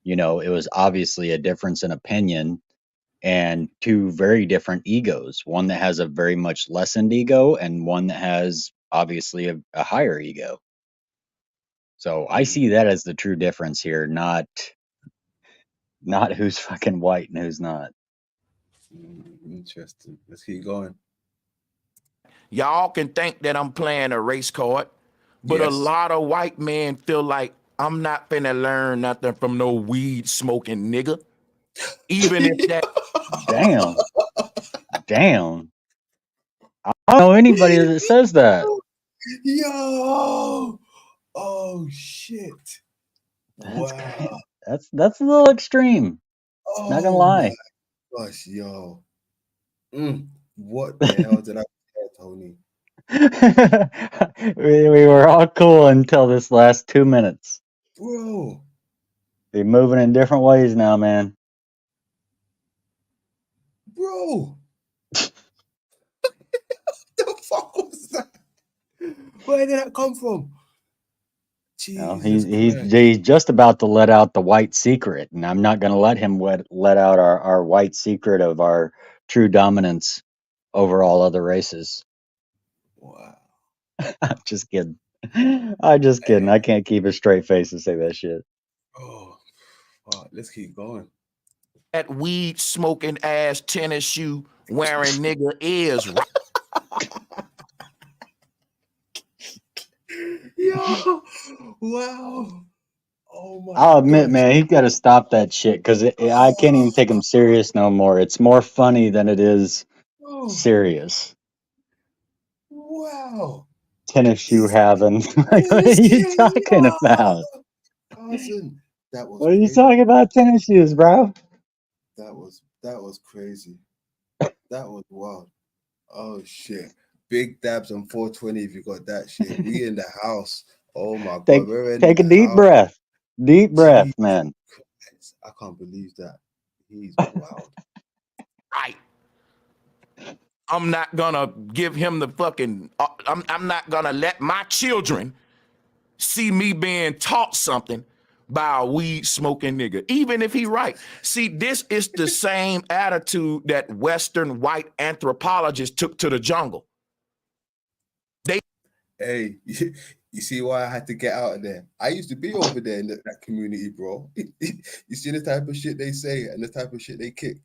You know, it was obviously a difference in opinion and two very different egos. One that has a very much lessened ego and one that has obviously a higher ego. So I see that as the true difference here, not who's fucking white and who's not. Interesting. Let's keep going. Y'all can think that I'm playing a race card, but a lot of white men feel like I'm not finna learn nothing from no weed smoking nigga. Even if that Damn. I don't know anybody that says that. Yo. Oh shit. Wow. That's a little extreme. Not gonna lie. My gosh, yo. What the hell did I say, Tony? we were all cool until this last 2 minutes. Bro. They're moving in different ways now, man. Bro. The fuck was that? Where did that come from? No, Jesus Christ. he's just about to let out the white secret, and I'm not going to let him let out our white secret of our true dominance over all other races. Wow. I'm just kidding. I'm just kidding. I can't keep a straight face and say that shit. Oh, fuck. Let's keep going. that weed smoking ass tennis shoe wearing nigga is right. Yo, wow. Oh my I'll admit, gosh. man, he's got to stop that shit because I can't even take him serious no more. It's more funny than it is Oh, serious. wow. Tennis shoe having. Like, what are you talking about? Cousin, that was What are you crazy. talking about tennis shoes, bro? That was crazy. That was wild. Oh shit. Big dabs on 420 if you got that shit. We in the house. Oh my god, we're in Take a the deep house. breath. Deep breath, Jesus man. Christ. I can't believe that. He's wild. Right. I'm not gonna give him the fucking. I'm not gonna let my children see me being taught something by a weed smoking nigga, even if he right. See, this is the same attitude that Western white anthropologists took to the jungle. Hey, you see why I had to get out of there? I used to be over there in that community, bro. You see the type of shit they say and the type of shit they kick.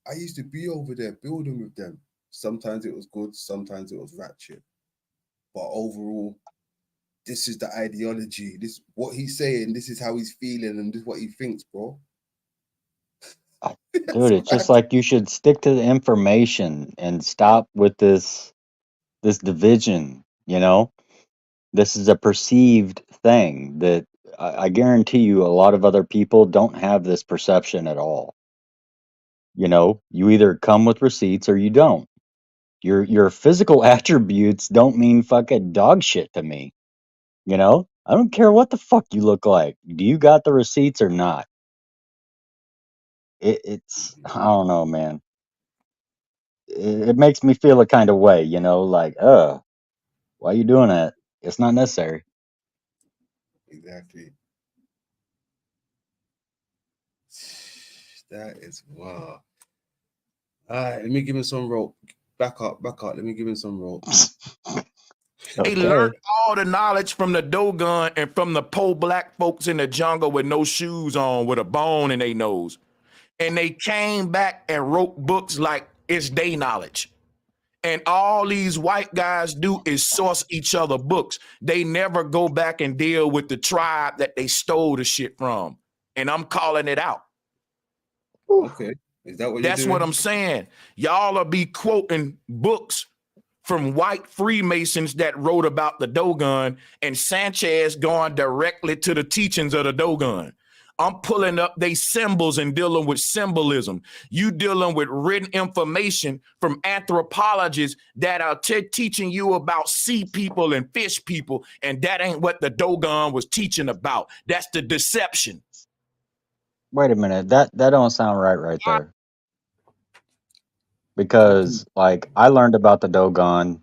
I used to be over there building with them. Sometimes it was good, sometimes it was ratchet. But overall, this is the ideology. This what he's saying. This is how he's feeling, and this is what he thinks, bro. Dude, it's just like you should stick to the information and stop with this division, you know? This is a perceived thing that I guarantee you a lot of other people don't have this perception at all. You know, you either come with receipts or you don't. Your physical attributes don't mean fucking dog shit to me. You know? I don't care what the fuck you look like. Do you got the receipts or not? It's I don't know, man. It makes me feel a kind of way, you know, like, why you doing that? It's not necessary. Exactly. That is wow. All right, let me give him some rope. Back up. Let me give him some rope. They learned all the knowledge from the Dogon and from the poor black folks in the jungle with no shoes on, with a bone in their nose. And they came back and wrote books like it's their knowledge. And all these white guys do is source each other books. They never go back and deal with the tribe that they stole the shit from. And I'm calling it out. Okay. Is that what That's you're doing? what I'm saying. Y'all will be quoting books from white Freemasons that wrote about the Dogon, and Sanchez going directly to the teachings of the Dogon. I'm pulling up they symbols and dealing with symbolism. You dealing with written information from anthropologists that are teaching you about sea people and fish people, and that ain't what the Dogon was teaching about. That's the deception. Wait a minute, that don't sound right there. Because like I learned about the Dogon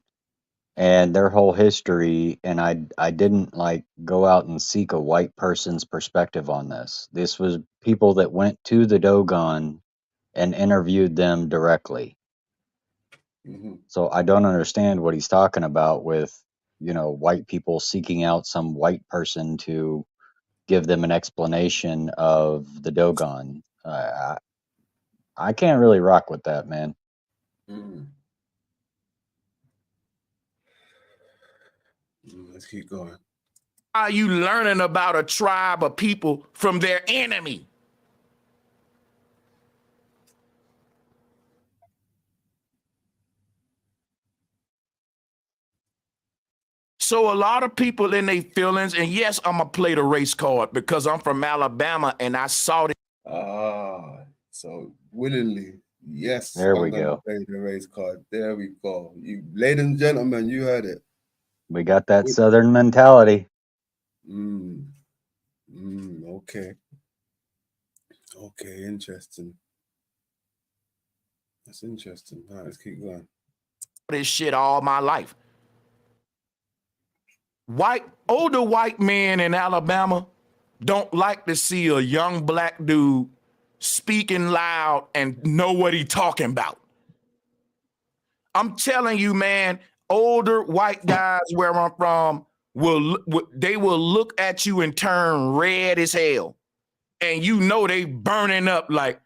and their whole history, and I didn't like go out and seek a white person's perspective on this. This was people that went to the Dogon and interviewed them directly. Mm-hmm. So I don't understand what he's talking about with, you know, white people seeking out some white person to give them an explanation of the Dogon. I can't really rock with that, man. Let's keep going. Are you learning about a tribe of people from their enemy? So a lot of people in their feelings, and yes, I'm gonna play the race card because I'm from Alabama and I saw it. So willingly, yes, There we I'm gonna go. play the race card. There we go. You, ladies and gentlemen, you heard it. We got that Southern mentality. Okay. Okay, interesting. That's interesting. All right, let's keep going. This shit all my life. Older white men in Alabama don't like to see a young black dude speaking loud and know what he talking about. I'm telling you, man, older white guys where I'm from will look at you and turn red as hell. And you know they burning up like,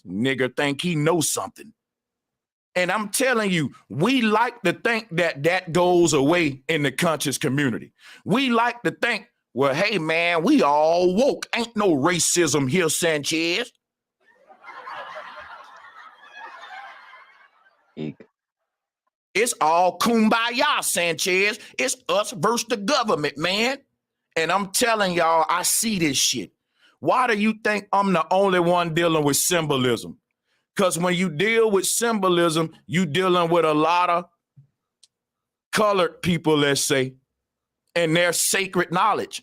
nigga think he knows something. And I'm telling you, we like to think that goes away in the conscious community. We like to think, well, hey, man, we all woke. Ain't no racism here, Sanchez. Eek. It's all kumbaya, Sanchez. It's us versus the government, man. And I'm telling y'all, I see this shit. Why do you think I'm the only one dealing with symbolism? Because when you deal with symbolism, you dealing with a lot of colored people, let's say, and their sacred knowledge.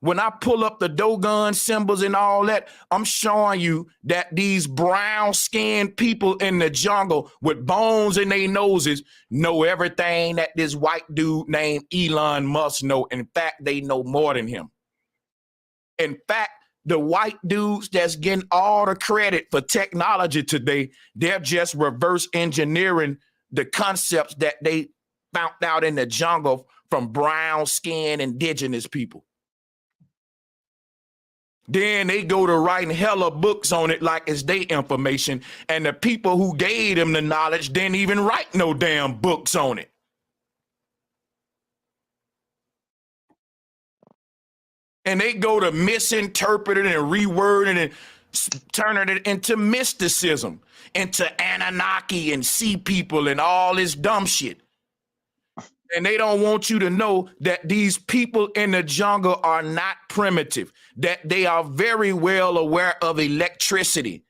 When I pull up the Dogon symbols and all that, I'm showing you that these brown-skinned people in the jungle with bones in their noses know everything that this white dude named Elon Musk know. In fact, they know more than him. In fact, the white dudes that's getting all the credit for technology today, they're just reverse engineering the concepts that they found out in the jungle from brown-skinned indigenous people. Then they go to writing hella books on it like it's their information. And the people who gave them the knowledge didn't even write no damn books on it. And they go to misinterpreting and rewording and turning it into mysticism, into Anunnaki and sea people and all this dumb shit. And they don't want you to know that these people in the jungle are not primitive, that they are very well aware of electricity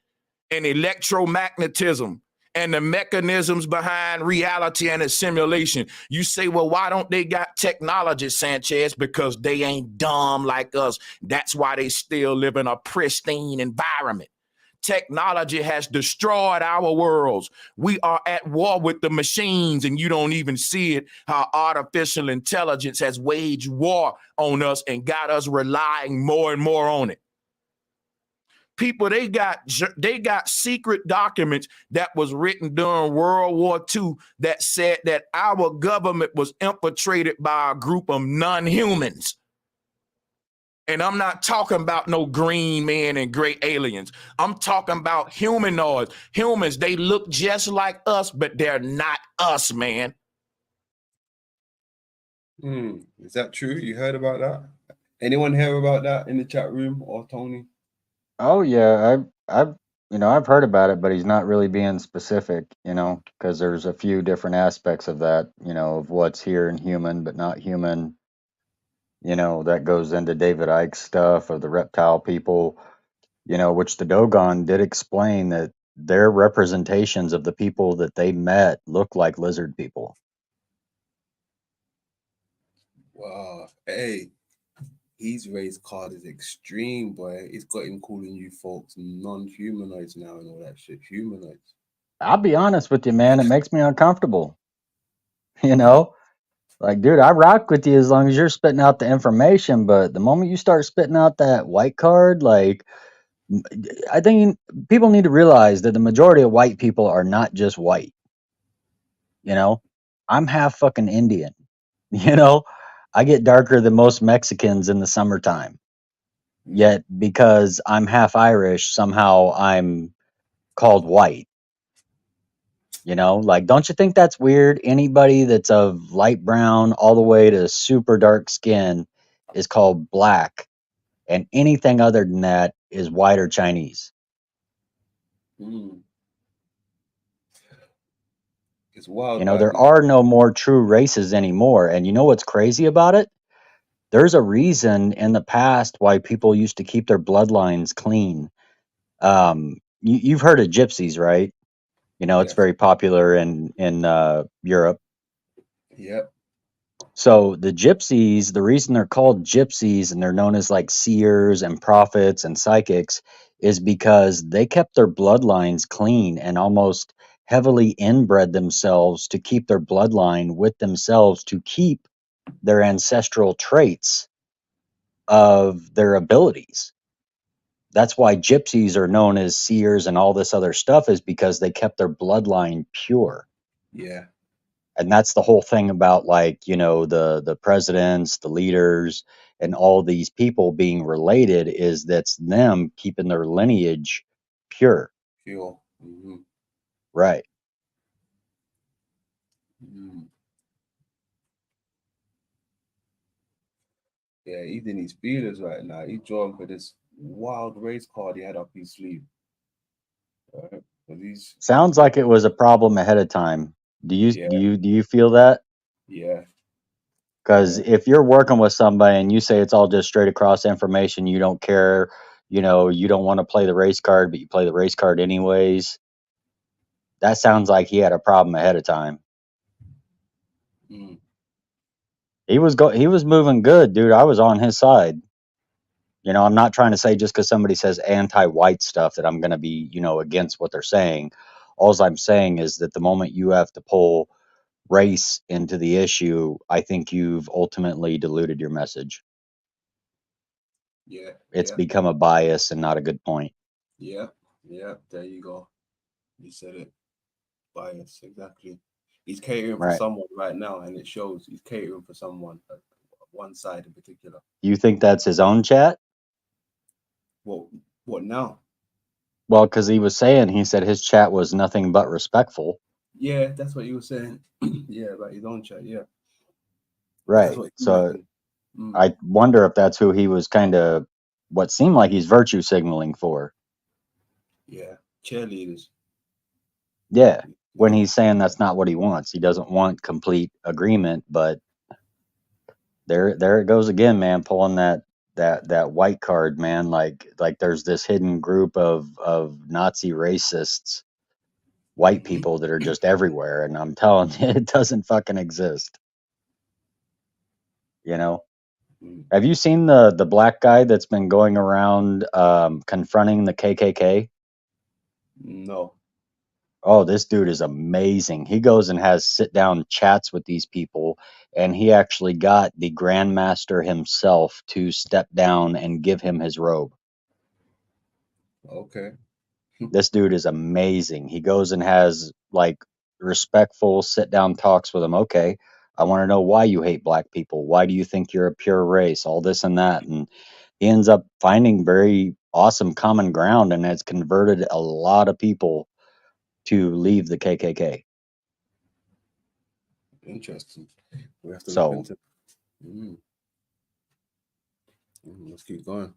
and electromagnetism and the mechanisms behind reality and assimilation. You say, well, why don't they got technology, Sanchez? Because they ain't dumb like us. That's why they still live in a pristine environment. Technology has destroyed our worlds. We are at war with the machines, and you don't even see it, how artificial intelligence has waged war on us and got us relying more and more on it. People, they got secret documents that was written during World War II that said that our government was infiltrated by a group of non-humans. And I'm not talking about no green men and gray aliens. I'm talking about humanoids. Humans, they look just like us, but they're not us, man. Is that true? You heard about that? Anyone hear about that in the chat room or Tony? Oh yeah, I've heard about it, but he's not really being specific, because there's a few different aspects of that, of what's here and human but not human. That goes into David Icke's stuff of the reptile people, which the Dogon did explain that their representations of the people that they met look like lizard people. Wow. Hey, his race card is extreme, boy. It's got him calling you folks non-humanoids now and all that shit. Humanoids. I'll be honest with you, man, it makes me uncomfortable. Like, dude, I rock with you as long as you're spitting out the information, but the moment you start spitting out that white card, like, I think people need to realize that the majority of white people are not just white. I'm half fucking Indian. I get darker than most Mexicans in the summertime. Yet because I'm half Irish, somehow I'm called white. Like, don't you think that's weird? Anybody that's of light brown all the way to super dark skin is called black, and anything other than that is white or Chinese. It's wild. There are no more true races anymore. And you know what's crazy about it? There's a reason in the past why people used to keep their bloodlines clean. You've heard of gypsies, right? It's very popular in Europe. Yep. So the gypsies, the reason they're called gypsies and they're known as like seers and prophets and psychics is because they kept their bloodlines clean and almost heavily inbred themselves to keep their bloodline with themselves, to keep their ancestral traits of their abilities. That's why gypsies are known as seers and all this other stuff, is because they kept their bloodline pure. Yeah. And that's the whole thing about, like, the presidents, the leaders, and all these people being related, is that's them keeping their lineage pure. Pure. Right. Yeah, he's in his feelers right now. He's drawn for this wild race card he had up his sleeve. Right? Sounds like it was a problem ahead of time. Do you feel that? Yeah. Because if you're working with somebody and you say it's all just straight across information, you don't care, you don't want to play the race card, but you play the race card anyways, that sounds like he had a problem ahead of time. He was moving good, dude. I was on his side. I'm not trying to say just because somebody says anti-white stuff that I'm going to be, against what they're saying. All I'm saying is that the moment you have to pull race into the issue, I think you've ultimately diluted your message. Yeah. It's become a bias and not a good point. Yeah. There you go. You said it. Bias, exactly. He's catering for someone right now, and it shows he's catering for someone, one side in particular. You think that's his own chat? What now? Well, because he said his chat was nothing but respectful. Yeah, that's what you were saying. Yeah, about his own chat. Yeah, that's Right. what he So reckoned. I wonder if that's who he was kind of what seemed like he's virtue signaling for. Yeah, cheerleaders. Yeah. When Yeah. he's saying that's not what he wants. He doesn't want complete agreement, but there it goes again, man, pulling that white card, man. Like there's this hidden group of Nazi racists, white Mhm. people that are just everywhere, and I'm telling you, it doesn't fucking exist. You know? Mm. Have you seen the black guy that's been going around confronting the KKK? No. Oh, this dude is amazing. He goes and has sit down chats with these people, and he actually got the Grandmaster himself to step down and give him his robe. Okay. This dude is amazing. He goes and has like respectful sit down talks with him. Okay, I want to know why you hate black people. Why do you think you're a pure race? All this and that. And he ends up finding very awesome common ground, and it's converted a lot of people to leave the KKK. Interesting. We have to look So into. Let's keep going.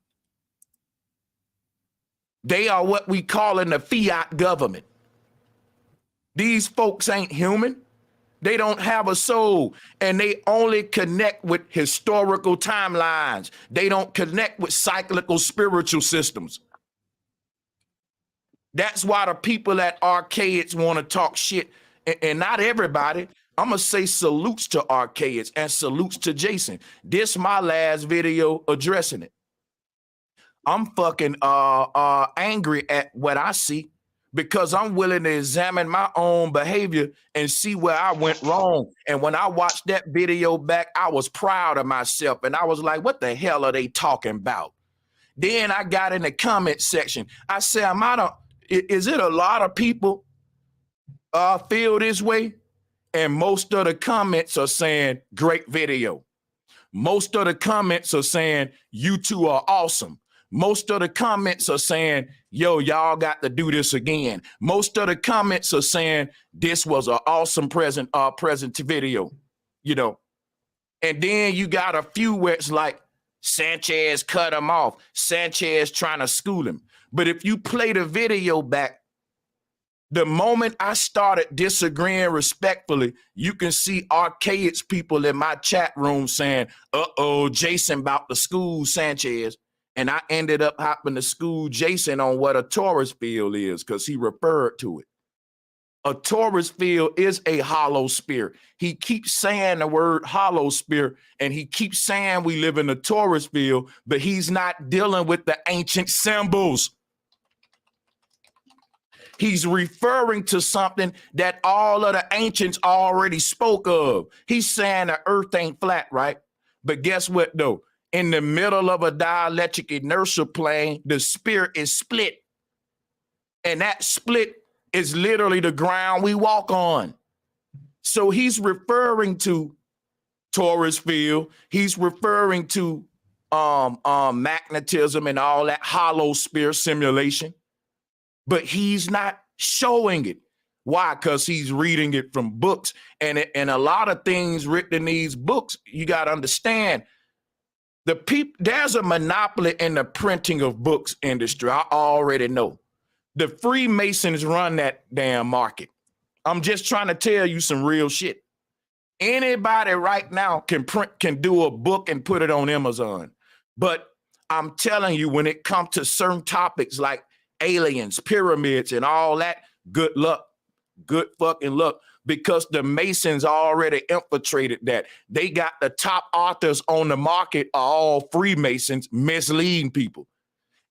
They are what we call in the fiat government. These folks ain't human. They don't have a soul, and they only connect with historical timelines. They don't connect with cyclical spiritual systems. That's why the people at Arcades want to talk shit, and not everybody. I'm gonna say salutes to Arcades and salutes to Jason. This my last video addressing it. I'm fucking angry at what I see because I'm willing to examine my own behavior and see where I went wrong. And when I watched that video back, I was proud of myself, and I was like, what the hell are they talking about? Then I got in the comment section. I said, is it a lot of people feel this way? And most of the comments are saying, great video. Most of the comments are saying, you two are awesome. Most of the comments are saying, yo, y'all got to do this again. Most of the comments are saying, this was an awesome present video, you know. And then you got a few where it's like, Sanchez cut him off. Sanchez trying to school him. But if you play the video back, the moment I started disagreeing respectfully, you can see Arcades people in my chat room saying, uh-oh, Jason about to school Sanchez. And I ended up hopping to school Jason on what a Taurus field is because he referred to it. A Taurus field is a hollow sphere. He keeps saying the word hollow sphere, and he keeps saying we live in a Taurus field, but he's not dealing with the ancient symbols. He's referring to something that all of the ancients already spoke of. He's saying the earth ain't flat, right? But guess what, though? In the middle of a dielectric inertial plane, the spirit is split. And that split is literally the ground we walk on. So he's referring to Taurus field. He's referring to magnetism and all that hollow sphere simulation. But he's not showing it. Why? Because he's reading it from books. And a lot of things written in these books, you got to understand, there's a monopoly in the printing of books industry. I already know. The Freemasons run that damn market. I'm just trying to tell you some real shit. Anybody right now can do a book and put it on Amazon. But I'm telling you, when it comes to certain topics like aliens, pyramids, and all that, good luck. Good fucking luck. Because the Masons already infiltrated that. They got the top authors on the market are all Freemasons misleading people.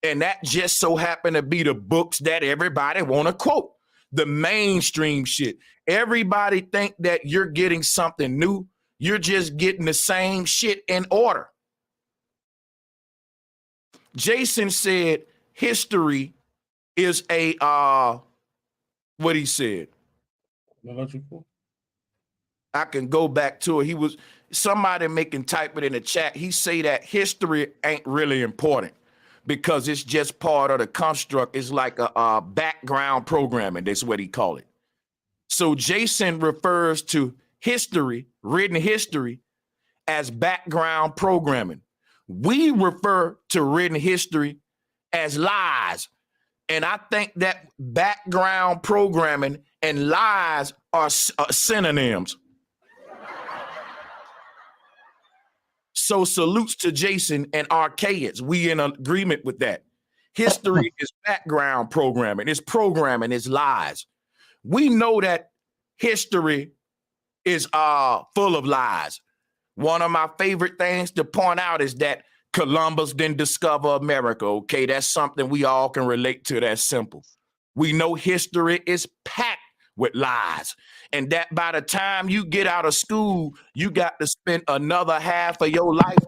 And that just so happened to be the books that everybody want to quote. The mainstream shit. Everybody think that you're getting something new. You're just getting the same shit in order. Jason said history is a what he said. Logical. I can go back to it. He was somebody making type it in the chat. He say that history ain't really important because it's just part of the construct. It's like a background programming. That's what he called it. So Jason refers to history, written history, as background programming. We refer to written history as lies. And I think that background programming and lies are synonyms. So salutes to Jason and Archaeans. We in agreement with that. History is background programming. It's programming. It's lies. We know that history is full of lies. One of my favorite things to point out is that Columbus didn't discover America. Okay, that's something we all can relate to. That's simple. We know history is packed with lies, and that by the time you get out of school, you got to spend another half of your life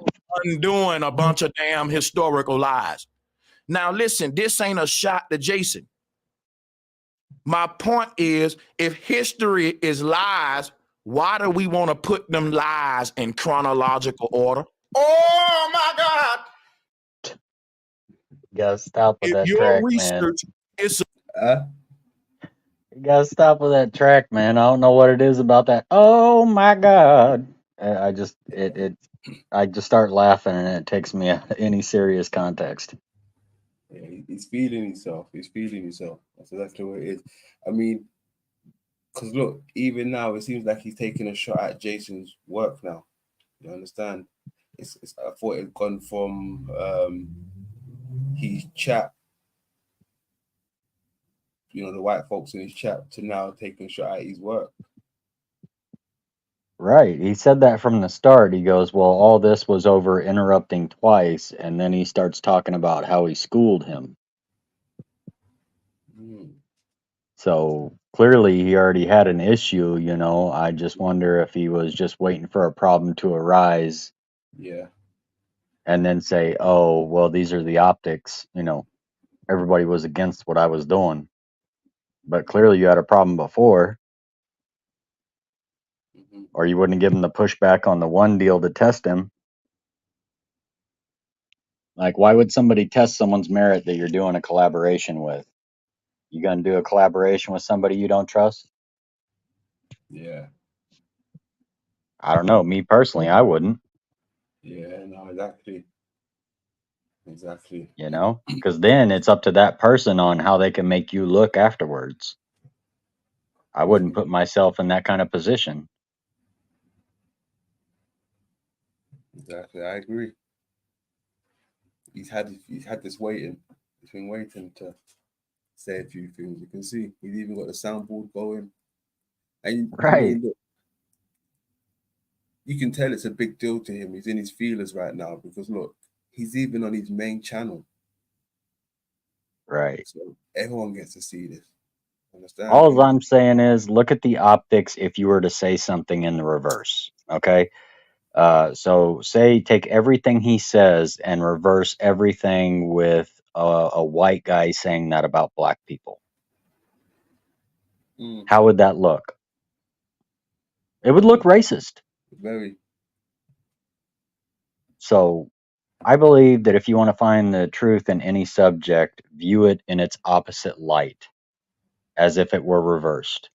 undoing a bunch of damn historical lies. Now, listen, this ain't a shot to Jason. My point is, if history is lies, why do we want to put them lies in chronological order? Oh my God! You gotta stop with If that your track, man. research is You gotta stop with that track, man. I don't know what it is about that. Oh my God! I just I just start laughing and it takes me out of any serious context. Yeah, he's feeling himself. He's feeling himself. That's exactly what it is. I mean, because look, even now it seems like he's taking a shot at Jason's work now. You understand? It's I thought it had gone from his chat, the white folks in his chat, to now taking a shot at his work. Right. He said that from the start. He goes, well, all this was over interrupting twice. And then he starts talking about how he schooled him. So clearly he already had an issue, I just wonder if he was just waiting for a problem to arise. Yeah. And then say, oh, well, these are the optics. Everybody was against what I was doing. But clearly you had a problem before. Or you wouldn't give him the pushback on the one deal to test him. Like, why would somebody test someone's merit that you're doing a collaboration with? You gonna do a collaboration with somebody you don't trust? Yeah. I don't know. Me personally, I wouldn't. Yeah, no, exactly. Exactly. Because then it's up to that person on how they can make you look afterwards. I wouldn't put myself in that kind of position. Exactly, I agree. He's had this waiting. He's been waiting to say a few things. You can see he's even got the soundboard going. And I Right. mean, look, you can tell it's a big deal to him. He's in his feelers right now because look, he's even on his main channel. Right. So everyone gets to see this. Understand? All I'm saying is look at the optics if you were to say something in the reverse. Okay. So say take everything he says and reverse everything with a white guy saying that about black people. How would that look? It would look racist. Very. So I believe that if you want to find the truth in any subject, view it in its opposite light, as if it were reversed.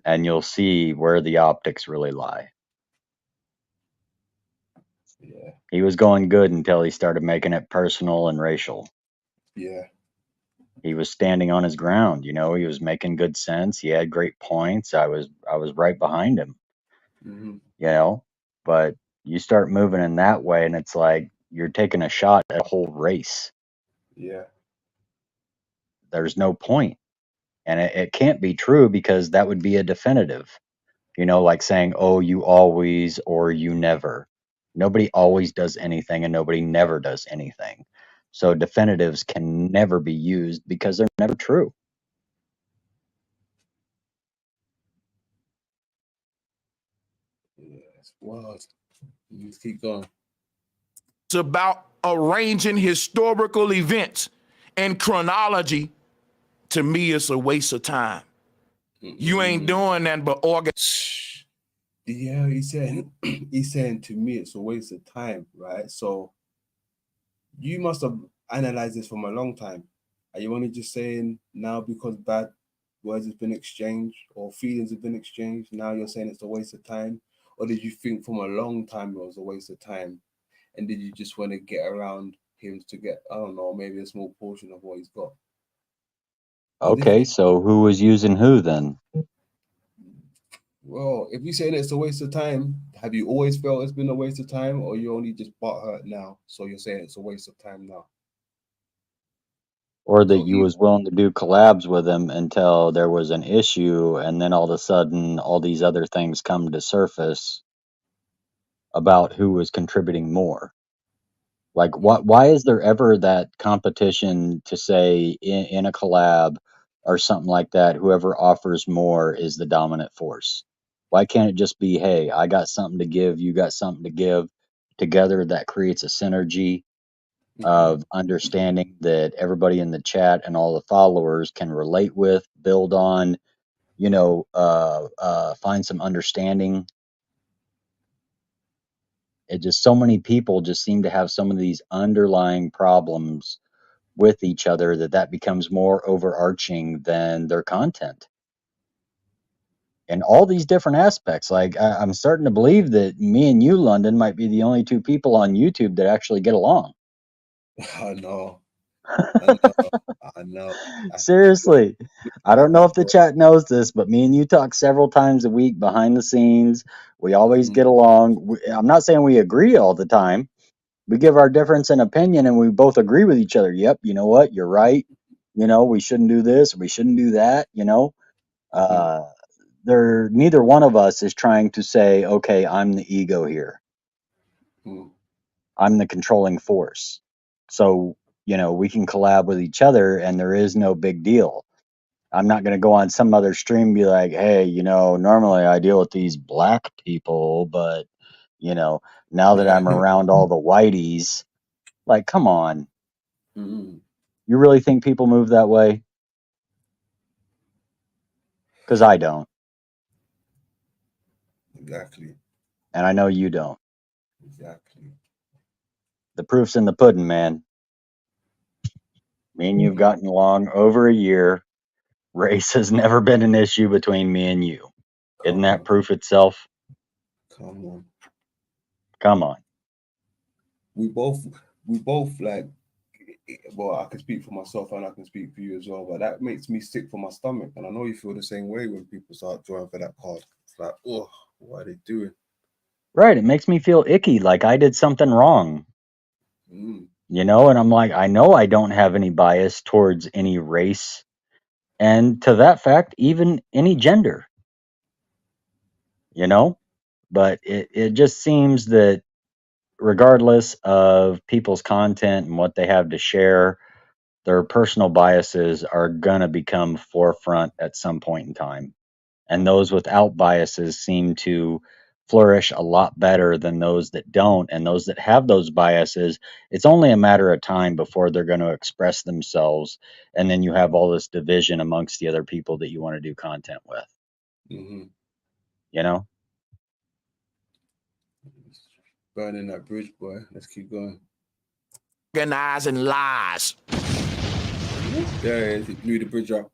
And you'll see where the optics really lie. Yeah. He was going good until he started making it personal and racial. Yeah. He was standing on his ground, he was making good sense. He had great points. I was right behind him. But you start moving in that way and it's like you're taking a shot at a whole race. Yeah. There's no point. And it can't be true because that would be a definitive. Like saying, oh, you always or you never. Nobody always does anything and nobody never does anything. So definitives can never be used because they're never true. Yeah, it's wild. You just keep going. It's about arranging historical events and chronology. To me, it's a waste of time. You ain't doing that but organize. Yeah, he's saying to me it's a waste of time, right? So You must have analyzed this from a long time. Are you only just saying now because bad words have been exchanged or feelings have been exchanged, now you're saying it's a waste of time? Or did you think from a long time it was a waste of time? And did you just want to get around him to get, I don't know, maybe a small portion of what he's got? Okay, so who was using who then? Well, if you're saying it's a waste of time, have you always felt it's been a waste of time, or you only just butthurt now? So you're saying it's a waste of time now? Or that So you was willing to do collabs with him until there was an issue, and then all of a sudden all these other things come to surface about who was contributing more. Like, why is there ever that competition to say in a collab or something like that, whoever offers more is the dominant force? Why can't it just be, hey, I got something to give, you got something to give, together that creates a synergy of understanding that everybody in the chat and all the followers can relate with, build on, find some understanding. It just, so many people just seem to have some of these underlying problems with each other that becomes more overarching than their content and all these different aspects. Like I'm starting to believe that me and you, London, might be the only two people on YouTube that actually get along. I know. I know. Seriously, I don't know if the chat knows this, but me and you talk several times a week behind the scenes. We always get along. I'm not saying we agree all the time. We give our difference in opinion and we both agree with each other. Yep, you know what? You're right. We shouldn't do this, we shouldn't do that. Neither one of us is trying to say, okay, I'm the ego here. I'm the controlling force. So, we can collab with each other and there is no big deal. I'm not going to go on some other stream and be like, hey, normally I deal with these black people, but, now that I'm around all the whiteys, like, come on. You really think people move that way? Because I don't. Exactly. And I know you don't. Exactly. The proof's in the pudding, man. Me and you've gotten along over a year. Race has never been an issue between me and you. Isn't that proof itself? Come on. Come on. We both like, well, I can speak for myself and I can speak for you as well, but that makes me sick for my stomach. And I know you feel the same way when people start drawing for that card. It's like, oh, what are they doing? Right. It makes me feel icky, like I did something wrong. And I'm like, I know I don't have any bias towards any race. And to that fact, even any gender. But it just seems that regardless of people's content and what they have to share, their personal biases are going to become forefront at some point in time. And those without biases seem to flourish a lot better than those that don't. And those that have those biases, it's only a matter of time before they're going to express themselves. And then you have all this division amongst the other people that you want to do content with. Burning that bridge, boy. Let's keep going. Organizing lies. There it is. It blew the bridge up.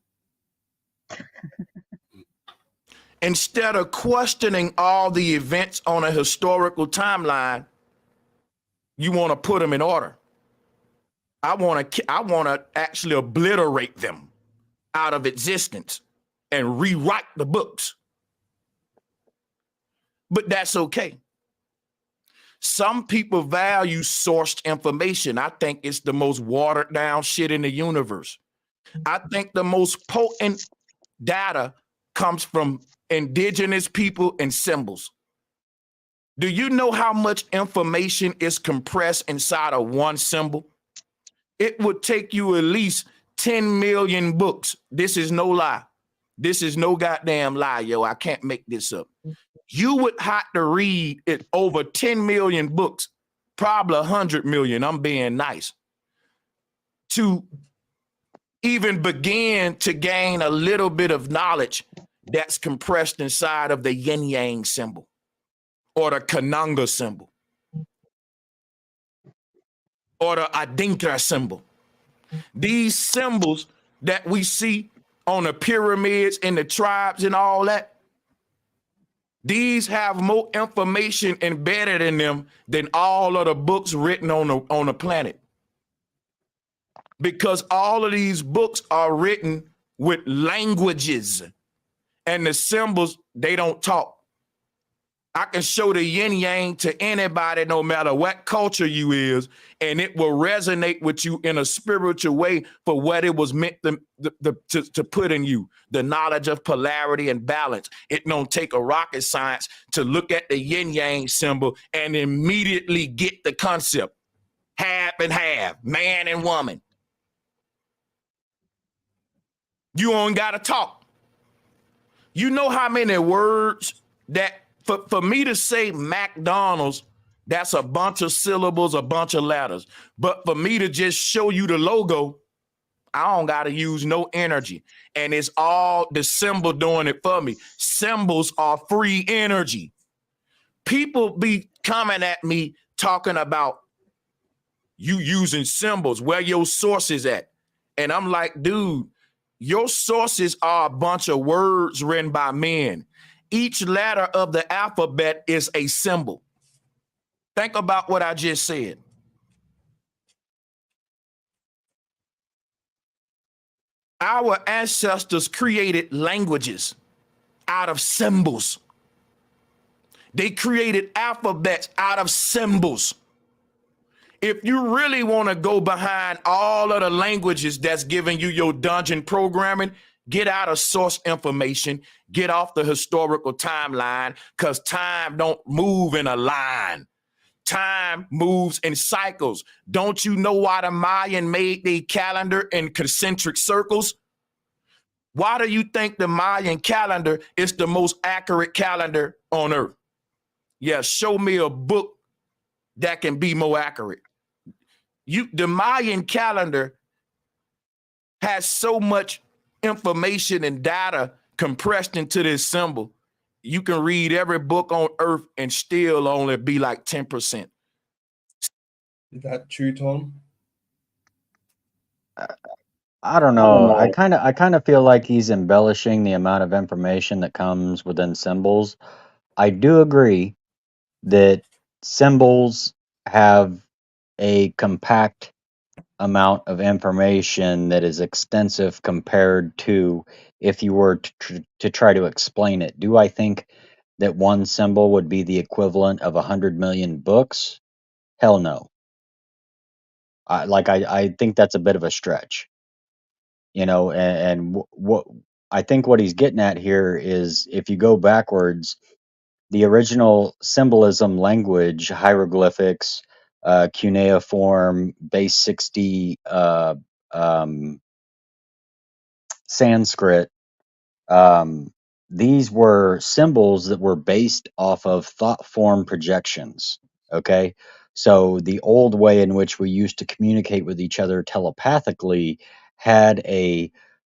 Instead of questioning all the events on a historical timeline, you want to put them in order. I want to actually obliterate them out of existence and rewrite the books. But that's okay. Some people value sourced information. I think it's the most watered down shit in the universe. I think the most potent data comes from indigenous people and symbols. Do you know how much information is compressed inside of one symbol? It would take you at least 10 million books. This is no lie. This is no goddamn lie, yo. I can't make this up. You would have to read it over 10 million books, probably 100 million. I'm being nice. To even begin to gain a little bit of knowledge that's compressed inside of the yin yang symbol or the Kananga symbol or the Adinkra symbol. These symbols that we see on the pyramids and the tribes and all that, these have more information embedded in them than all of the books written on the planet. Because all of these books are written with languages, and the symbols, they don't talk. I can show the yin yang to anybody, no matter what culture you is, and it will resonate with you in a spiritual way for what it was meant to put in you. The knowledge of polarity and balance. It don't take a rocket science to look at the yin yang symbol and immediately get the concept. Half and half, man and woman. You don't gotta talk. You know how many words that for me to say McDonald's, that's a bunch of syllables, a bunch of letters. But for me to just show you the logo, I don't got to use no energy. And it's all the symbol doing it for me. Symbols are free energy. People be coming at me talking about you using symbols, where your source is at. And I'm like, dude, your sources are a bunch of words written by men. Each letter of the alphabet is a symbol. Think about what I just said. Our ancestors created languages out of symbols. They created alphabets out of symbols. If you really want to go behind all of the languages that's giving you your dungeon programming, get out of source information, get off the historical timeline, because time don't move in a line. Time moves in cycles. Don't you know why the Mayan made their calendar in concentric circles? Why do you think the Mayan calendar is the most accurate calendar on earth? Yeah, show me a book that can be more accurate. The Mayan calendar has so much information and data compressed into this symbol. You can read every book on earth and still only be like 10%. Is that true, Tom? I don't know. I kind of feel like he's embellishing the amount of information that comes within symbols. I do agree that symbols have a compact amount of information that is extensive compared to if you were to try to explain it. Do I think that one symbol would be the equivalent of 100 million books? Hell no. I think that's a bit of a stretch, you know. And what I think what he's getting at here is, if you go backwards, the original symbolism language, hieroglyphics, cuneiform, base 60, Sanskrit, these were symbols that were based off of thought form projections. Okay. So the old way in which we used to communicate with each other telepathically had a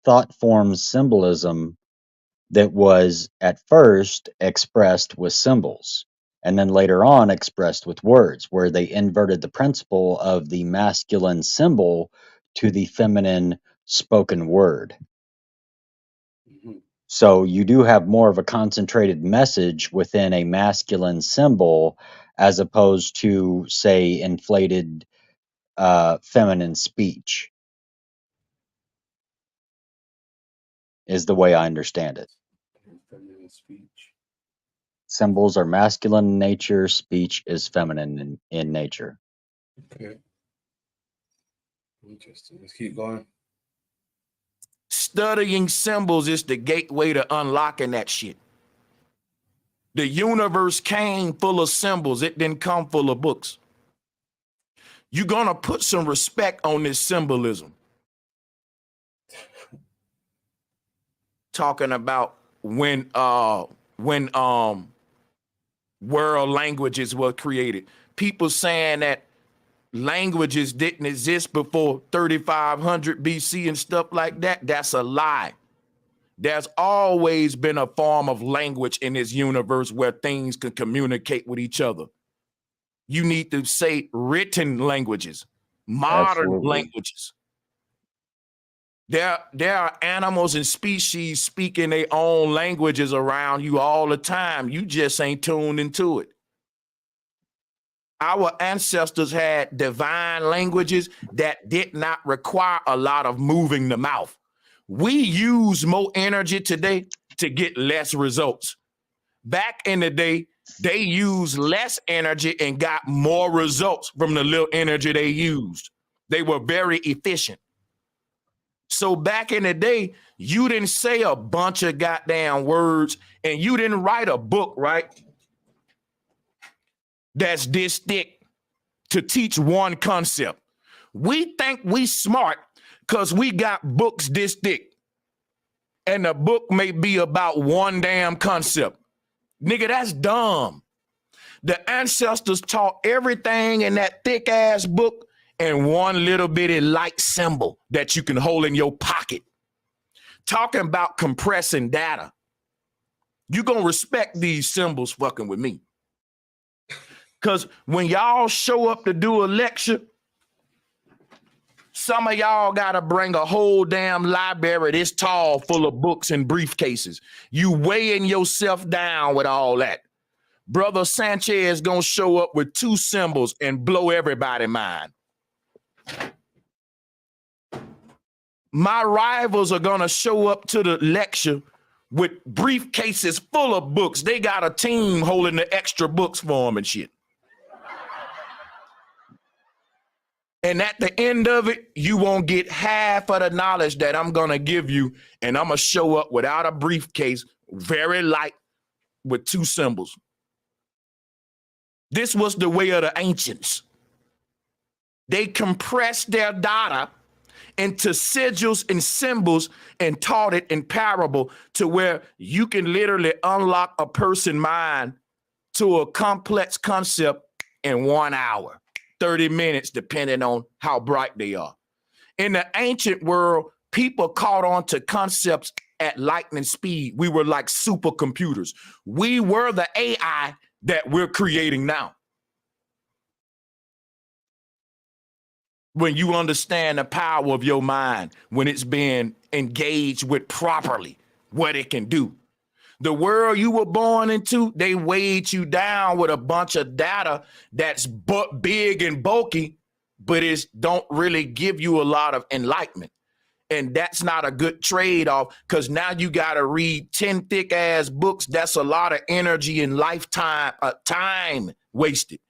thought form symbolism that was at first expressed with symbols and then later on expressed with words, where they inverted the principle of the masculine symbol to the feminine spoken word. Mhm. So you do have more of a concentrated message within a masculine symbol as opposed to, say, inflated feminine speech, is the way I understand it. Feminine speech. Symbols are masculine in nature, speech is feminine in nature. Okay. Interesting. Let's keep going. Studying symbols is the gateway to unlocking that shit. The universe came full of symbols. It didn't come full of books. You're going to put some respect on this symbolism. Talking about when world languages were created. People saying that languages didn't exist before 3500 BC and stuff like that. That's a lie. There's always been a form of language in this universe where things can communicate with each other. You need to say written languages. modern Absolutely. languages. There are animals and species speaking their own languages around you all the time. You just ain't tuned into it. Our ancestors had divine languages that did not require a lot of moving the mouth. We use more energy today to get less results. Back in the day, they used less energy and got more results from the little energy they used. They were very efficient. So back in the day, you didn't say a bunch of goddamn words and you didn't write a book, right? That's this thick to teach one concept. We think we smart because we got books this thick. And the book may be about one damn concept. Nigga, that's dumb. The ancestors taught everything in that thick ass book and one little bitty light symbol that you can hold in your pocket. Talking about compressing data. You gonna respect these symbols fucking with me. Because when y'all show up to do a lecture, some of y'all gotta bring a whole damn library this tall full of books and briefcases. You weighing yourself down with all that. Brother Sanchez gonna show up with 2 symbols and blow everybody's mind. My rivals are gonna show up to the lecture with briefcases full of books. They got a team holding the extra books for them and shit. And at the end of it, you won't get half of the knowledge that I'm gonna give you, and I'm gonna show up without a briefcase, very light, with 2 symbols. This was the way of the ancients. They compressed their data into sigils and symbols and taught it in parable to where you can literally unlock a person's mind to a complex concept in 1 hour, 30 minutes, depending on how bright they are. In the ancient world, people caught on to concepts at lightning speed. We were like supercomputers. We were the AI that we're creating now. When you understand the power of your mind, when it's being engaged with properly, what it can do. The world you were born into, they weighed you down with a bunch of data that's big and bulky, but it don't really give you a lot of enlightenment. And that's not a good trade-off, because now you got to read 10 thick-ass books. That's a lot of energy and lifetime, time wasted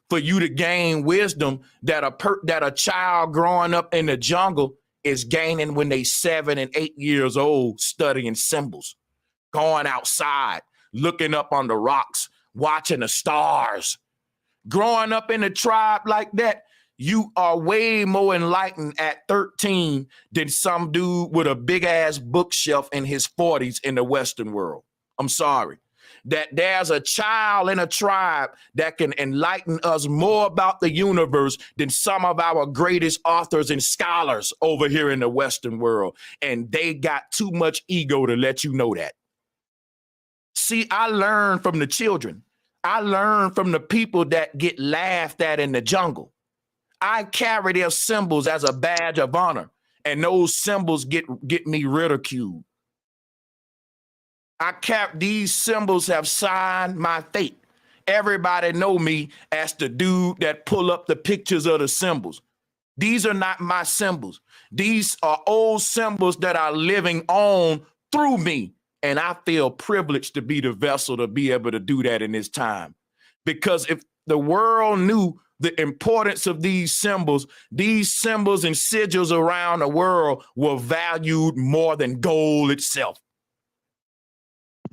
for you to gain wisdom that a child growing up in the jungle is gaining when they 7 and 8 years old, studying symbols, going outside, looking up on the rocks, watching the stars. Growing up in a tribe like that, you are way more enlightened at 13 than some dude with a big ass bookshelf in his 40s in the Western world. I'm sorry. That there's a child in a tribe that can enlighten us more about the universe than some of our greatest authors and scholars over here in the Western world. And they got too much ego to let you know that. See, I learned from the children. I learned from the people that get laughed at in the jungle. I carry their symbols as a badge of honor, and those symbols get me ridiculed. These symbols have signed my fate. Everybody know me as the dude that pull up the pictures of the symbols. These are not my symbols. These are old symbols that are living on through me. And I feel privileged to be the vessel to be able to do that in this time. Because if the world knew the importance of these symbols and sigils around the world were valued more than gold itself.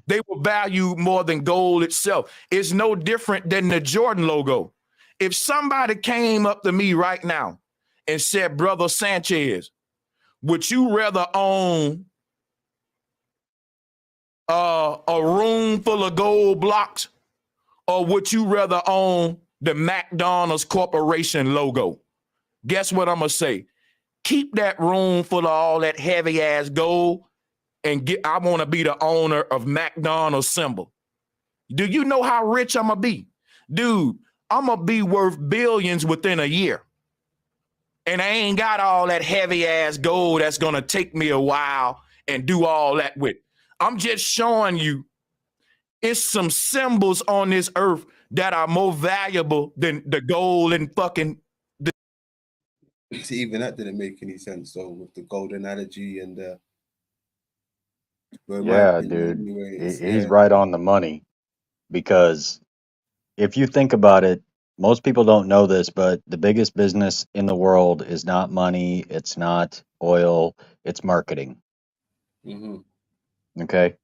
They were valued more than gold itself. It's no different than the Jordan logo. If somebody came up to me right now and said, Brother Sanchez, would you rather own a room full of gold blocks, or would you rather own the McDonald's Corporation logo? Guess what I'm going to say? Keep that room full of all that heavy ass gold and I want to be the owner of McDonald's symbol. Do you know how rich I'm going to be? Dude, I'm going to be worth billions within a year. And I ain't got all that heavy ass gold that's gonna take me a while and do all that with. I'm just showing you it's some symbols on this earth that are more valuable than the gold and fucking. See, even that didn't make any sense. So with the gold analogy and well, in my Yeah, opinion, dude. anyway, it's He's right on the money because if you think about it, most people don't know this, but the biggest business in the world is not money, it's not oil, it's marketing. hmm Okay.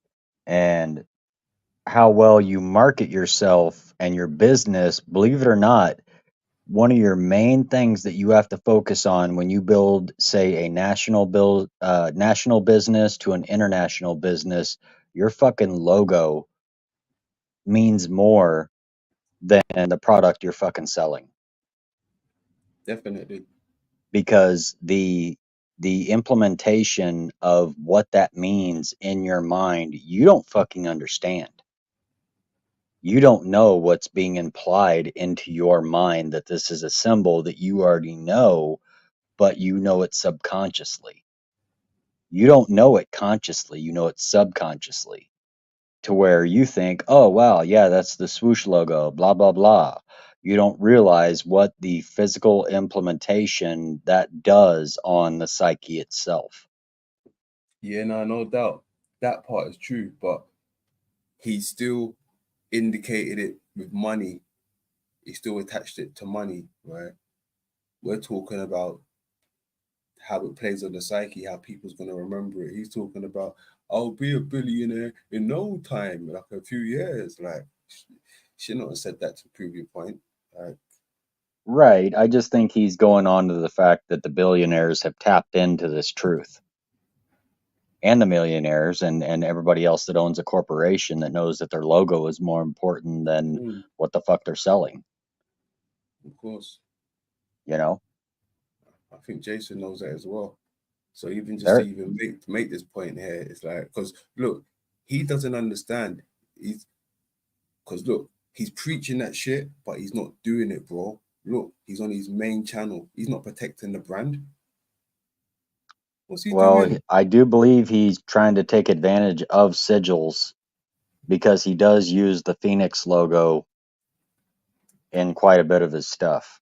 And how well you market yourself and your business, believe it or not, one of your main things that you have to focus on when you build, say, a national business to an international business, your fucking logo means more than the product you're fucking selling. definitely. Because the implementation of what that means in your mind, you don't fucking understand. You don't know what's being implied into your mind that this is a symbol that you already know, but you know it subconsciously. You don't know it consciously, you know it subconsciously, to where you think, oh, wow, yeah, that's the swoosh logo, blah, blah, blah. You don't realize what the physical implementation that does on the psyche itself. Yeah, no doubt. That part is true, but he still indicated it with money. He still attached it to money, right? We're talking about how it plays on the psyche, how people's gonna remember it. He's talking about, I'll be a billionaire in no time, like a few years. Like, should not have said that to prove your point. Like, Right. I just think he's going on to the fact that the billionaires have tapped into this truth. And the millionaires and everybody else that owns a corporation that knows that their logo is more important than what the fuck they're selling. Of course. You know? I think Jason knows that as well. So even just to They're, even make this point here, it's like, because look, he doesn't understand. He's because look, he's preaching that shit, but he's not doing it, bro. Look, he's on his main channel. He's not protecting the brand. What's he well, doing? I do believe he's trying to take advantage of sigils because he does use the Phoenix logo in quite a bit of his stuff.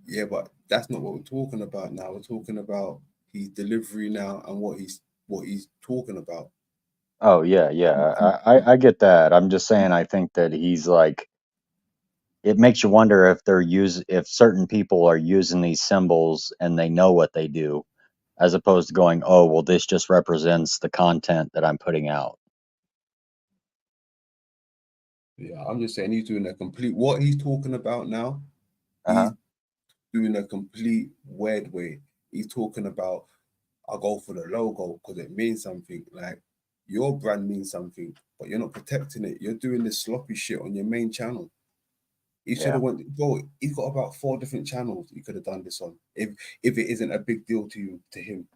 Yeah, but that's not what we're talking about now. We're talking about his delivery now and what he's talking about. Oh yeah, yeah. I get that. I'm just saying I think that he's like it makes you wonder if certain people are using these symbols and they know what they do, as opposed to going, oh well, this just represents the content that I'm putting out. Yeah, I'm just saying he's doing a complete what he's talking about now. Uh-huh. He's doing a complete weird way. He's talking about I'll go for the logo because it means something. Like your brand means something, but you're not protecting it. You're doing this sloppy shit on your main channel. He should Yeah. have went, bro. He's got about 4 different channels he could have done this on. If it isn't a big deal to him.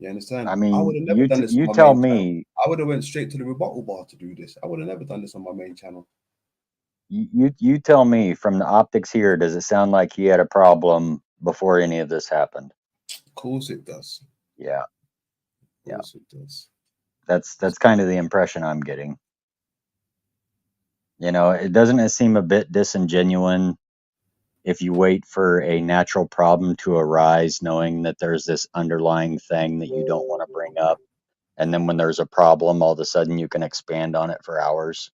You understand? I I would mean, have never done this you on my tell main channel. me, I would have went straight to the rebuttal bar to do this. I would have never done this on my main channel. you tell me from the optics here, does it sound like he had a problem before any of this happened? Of course it does. Yeah, Of yeah. course it does. That's kind of the impression I'm getting. You know, doesn't it seem a bit disingenuous if you wait for a natural problem to arise, knowing that there's this underlying thing that you don't want to bring up, and then when there's a problem, all of a sudden you can expand on it for hours?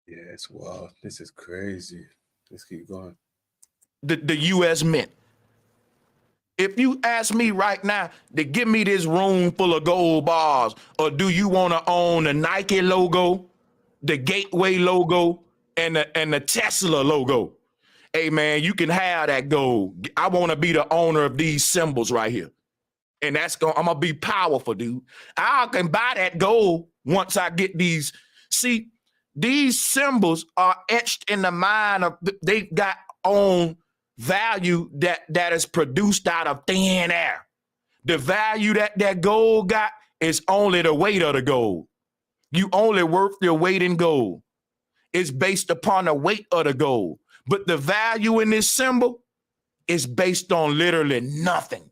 Yeah, it's wild. This is crazy. Let's keep going. The U.S. Mint. If you ask me right now to give me this room full of gold bars, or do you want to own the Nike logo, the Gateway logo, and the Tesla logo? Hey man, you can have that gold. I want to be the owner of these symbols right here. And I'm gonna be powerful, dude. I can buy that gold once I get these. See, these symbols are etched in the mind of they've got own value that is produced out of thin air. The value that gold got is only the weight of the gold. You only worth your weight in gold. It's based upon the weight of the gold. But the value in this symbol is based on literally nothing.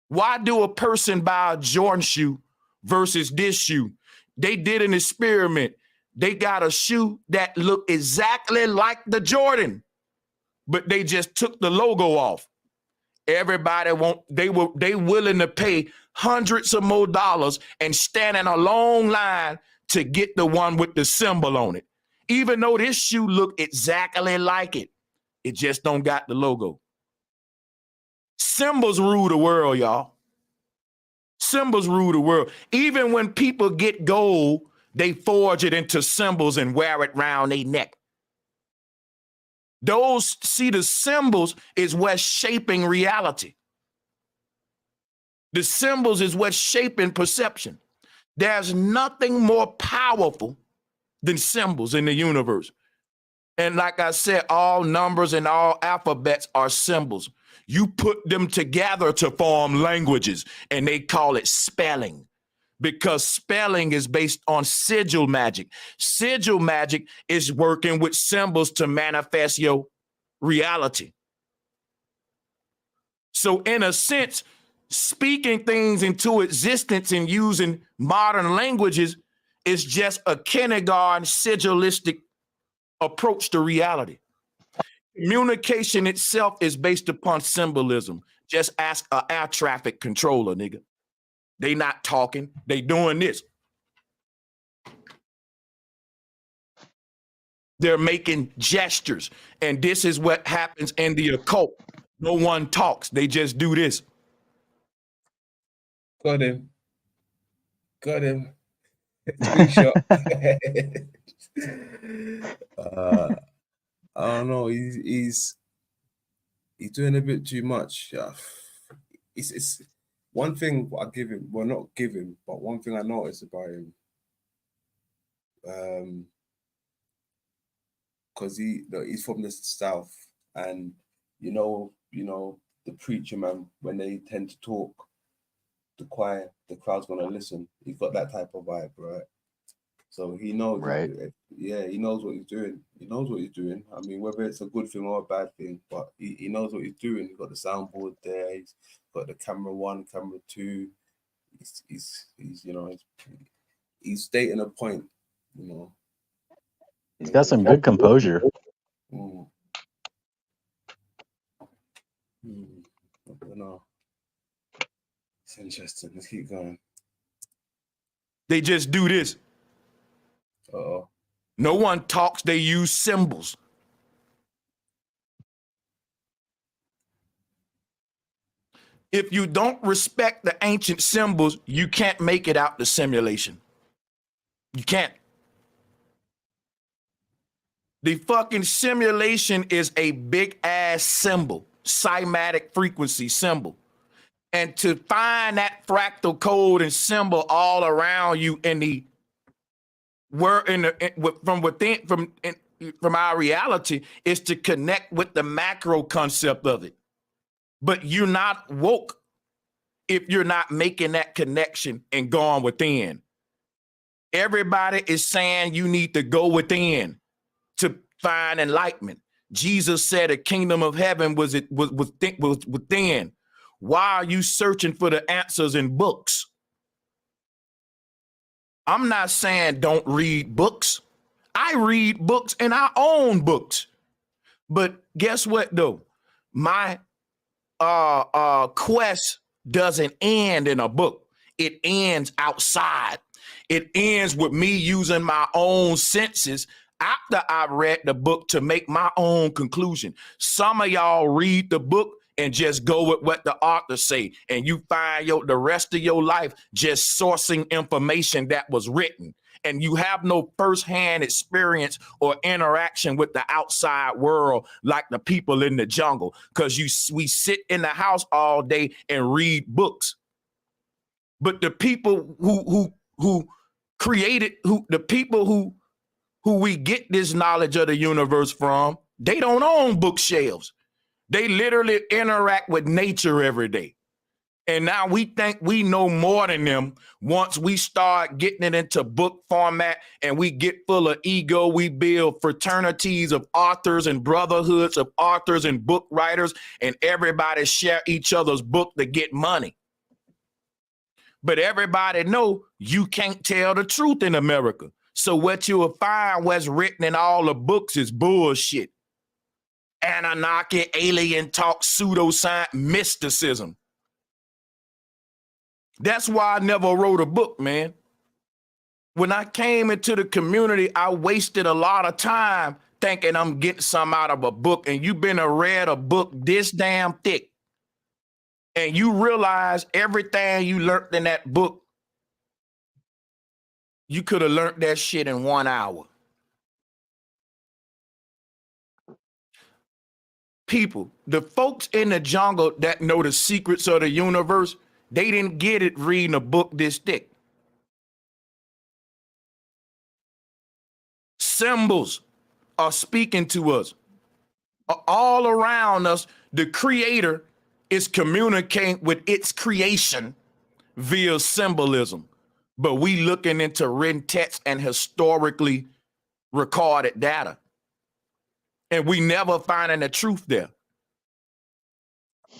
Why do a person buy a Jordan shoe versus this shoe? They did an experiment. They got a shoe that looked exactly like the Jordan, but they just took the logo off. Everybody they willing to pay hundreds of more dollars and stand in a long line to get the one with the symbol on it. Even though this shoe looked exactly like it, it just don't got the logo. Symbols rule the world, y'all. Symbols rule the world. Even when people get gold, they forge it into symbols and wear it around their neck. The symbols is what's shaping reality. The symbols is what's shaping perception. There's nothing more powerful than symbols in the universe. And like I said, all numbers and all alphabets are symbols. You put them together to form languages, and they call it spelling, because spelling is based on sigil magic. Sigil magic is working with symbols to manifest your reality. So in a sense, speaking things into existence and using modern languages is just a kindergarten sigilistic approach to reality. Communication itself is based upon symbolism. Just ask an air traffic controller, nigga. They not talking, they doing this. They're making gestures, and this is what happens in the occult. No one talks, they just do this. Got him. Got him. Screenshot. I don't know. He's doing a bit too much. It's one thing I give him. Well, not give him, but one thing I noticed about him. Because he's from the South, and you know the preacher man, when they tend to talk, the crowd's gonna listen. He's got that type of vibe, right? So he knows, Right. Yeah, he knows what he's doing. He knows what he's doing. I mean, whether it's a good thing or a bad thing, but he knows what he's doing. He's got the soundboard there. He's got the camera 1, camera 2. He's stating a point. He's got some good composure. I don't know. It's interesting. Let's keep going. They just do this. Uh-oh. No one talks, they use symbols. If you don't respect the ancient symbols, you can't make it out the simulation. You can't. The fucking simulation is a big ass symbol, cymatic frequency symbol. And to find that fractal code and symbol all around you in the from our reality is to connect with the macro concept of it. But you're not woke if you're not making that connection and going within. Everybody is saying you need to go within to find enlightenment. Jesus said the kingdom of heaven was within. Why are you searching for the answers in books? I'm not saying don't read books. I read books and I own books. But guess what though? My quest doesn't end in a book. It ends outside. It ends with me using my own senses after I read the book to make my own conclusion. Some of y'all read the book and just go with what the author say, and you find the rest of your life just sourcing information that was written, and you have no firsthand experience or interaction with the outside world like the people in the jungle, because we sit in the house all day and read books. But the people who created, the people who we get this knowledge of the universe from, they don't own bookshelves. They literally interact with nature every day. And now we think we know more than them. Once we start getting it into book format and we get full of ego, we build fraternities of authors and brotherhoods of authors and book writers, and everybody share each other's book to get money. But everybody know you can't tell the truth in America. So what you will find what's written in all the books is bullshit. Anunnaki, alien talk, pseudoscience, mysticism. That's why I never wrote a book, man. When I came into the community, I wasted a lot of time thinking I'm getting something out of a book, and you've been read a book this damn thick, and you realize everything you learned in that book, you could have learned that shit in 1 hour. People, the folks in the jungle that know the secrets of the universe, they didn't get it reading a book this thick. Symbols are speaking to us. All around us, the creator is communicating with its creation via symbolism. But we looking into written text and historically recorded data. And we never finding the truth there. I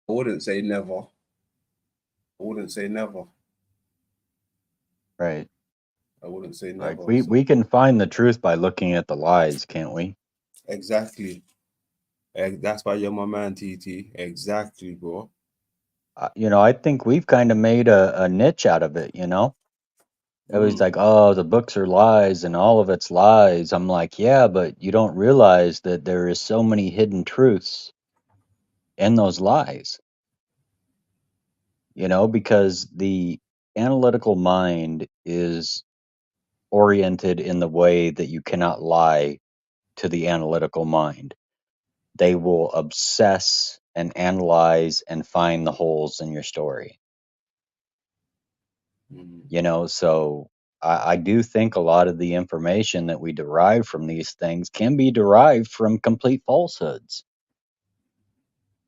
wouldn't say never. I wouldn't say never. Right. I wouldn't say never. Like we can find the truth by looking at the lies, can't we? Exactly. That's why you're my man, TT. Exactly, bro. You know, I think we've kind of made a niche out of it, you know? It was like, oh, the books are lies and all of it's lies. I'm like, yeah, but you don't realize that there is so many hidden truths in those lies. You know, because the analytical mind is oriented in the way that you cannot lie to the analytical mind. They will obsess and analyze and find the holes in your story. You know, so I do think a lot of the information that we derive from these things can be derived from complete falsehoods.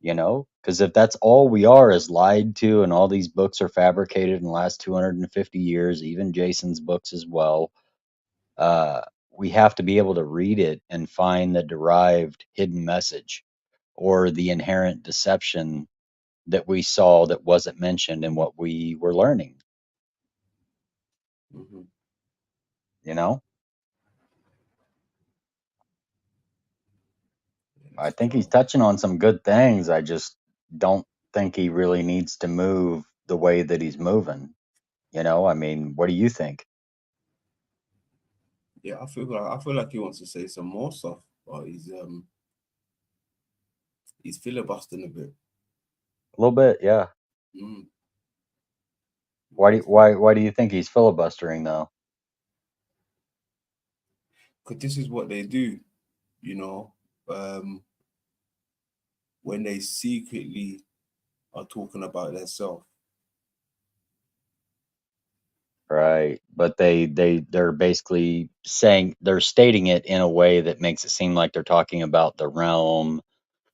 You know, because if that's all we are is lied to, and all these books are fabricated in the last 250 years, even Jason's books as well, we have to be able to read it and find the derived hidden message or the inherent deception that we saw that wasn't mentioned in what we were learning. You know? I think he's touching on some good things. I just don't think he really needs to move the way that he's moving. You know, I mean, what do you think? Yeah, I feel like he wants to say some more stuff, but he's filibustering a bit. A little bit, yeah. Why do you think he's filibustering though? Because this is what they do, you know, when they secretly are talking about themselves. Right. But they're basically saying, they're stating it in a way that makes it seem like they're talking about the realm,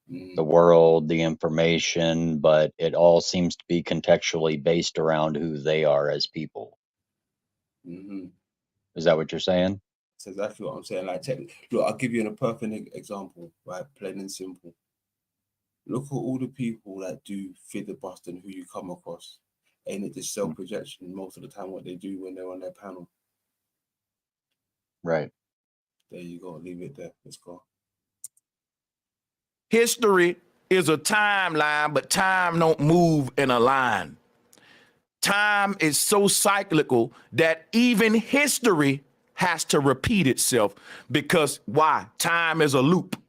the world, the information, but it all seems to be contextually based around who they are as people. Is that what you're saying? That's exactly what I'm saying. Like, look, I'll give you a perfect example, right? Plain and simple. Look at all the people that do filibustering who you come across. Ain't it just self-projection most of the time what they do when they're on their panel? Right. There you go. Leave it there. Let's go. History is a timeline, but time don't move in a line. Time is so cyclical that even history has to repeat itself, because why? Time is a loop.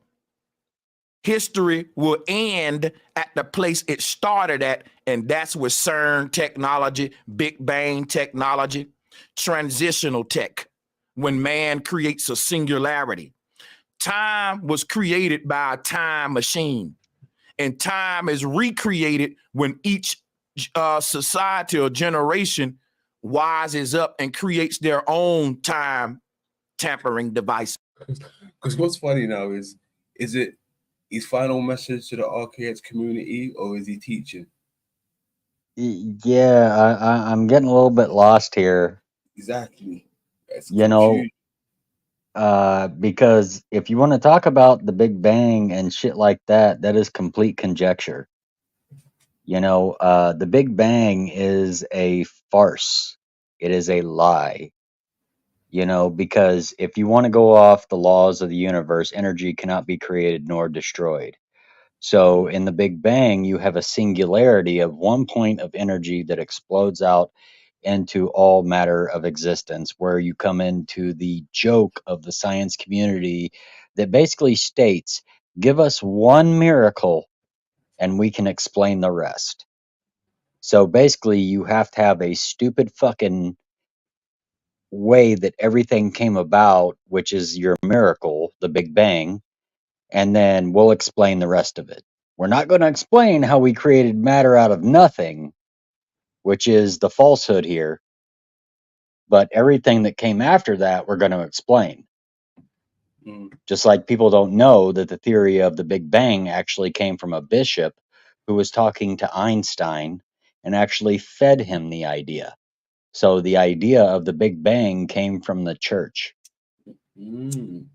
History will end at the place it started at, and that's with CERN technology, Big Bang technology, transitional tech, when man creates a singularity. Time was created by a time machine, and time is recreated when each society or generation wises up and creates their own time tampering device. Because what's funny now is it his final message to the RKX community, or is he teaching? Yeah, I'm getting a little bit lost here. Exactly. It's You know, confused. because if you want to talk about the Big Bang and shit like that, that is complete conjecture. The Big Bang is a farce. It is a lie. Because if you want to go off the laws of the universe, energy cannot be created nor destroyed. So in the Big Bang, you have a singularity of one point of energy that explodes out into all matter of existence, where you come into the joke of the science community that basically states, give us one miracle and we can explain the rest. So basically, you have to have a stupid fucking way that everything came about, which is your miracle, the Big Bang, and then we'll explain the rest of it. We're not going to explain how we created matter out of nothing, which is the falsehood here, but everything that came after that, we're going to explain. Mm. Just like people don't know that the theory of the Big Bang actually came from a bishop who was talking to Einstein and actually fed him the idea. So the idea of the Big Bang came from the church. Mm.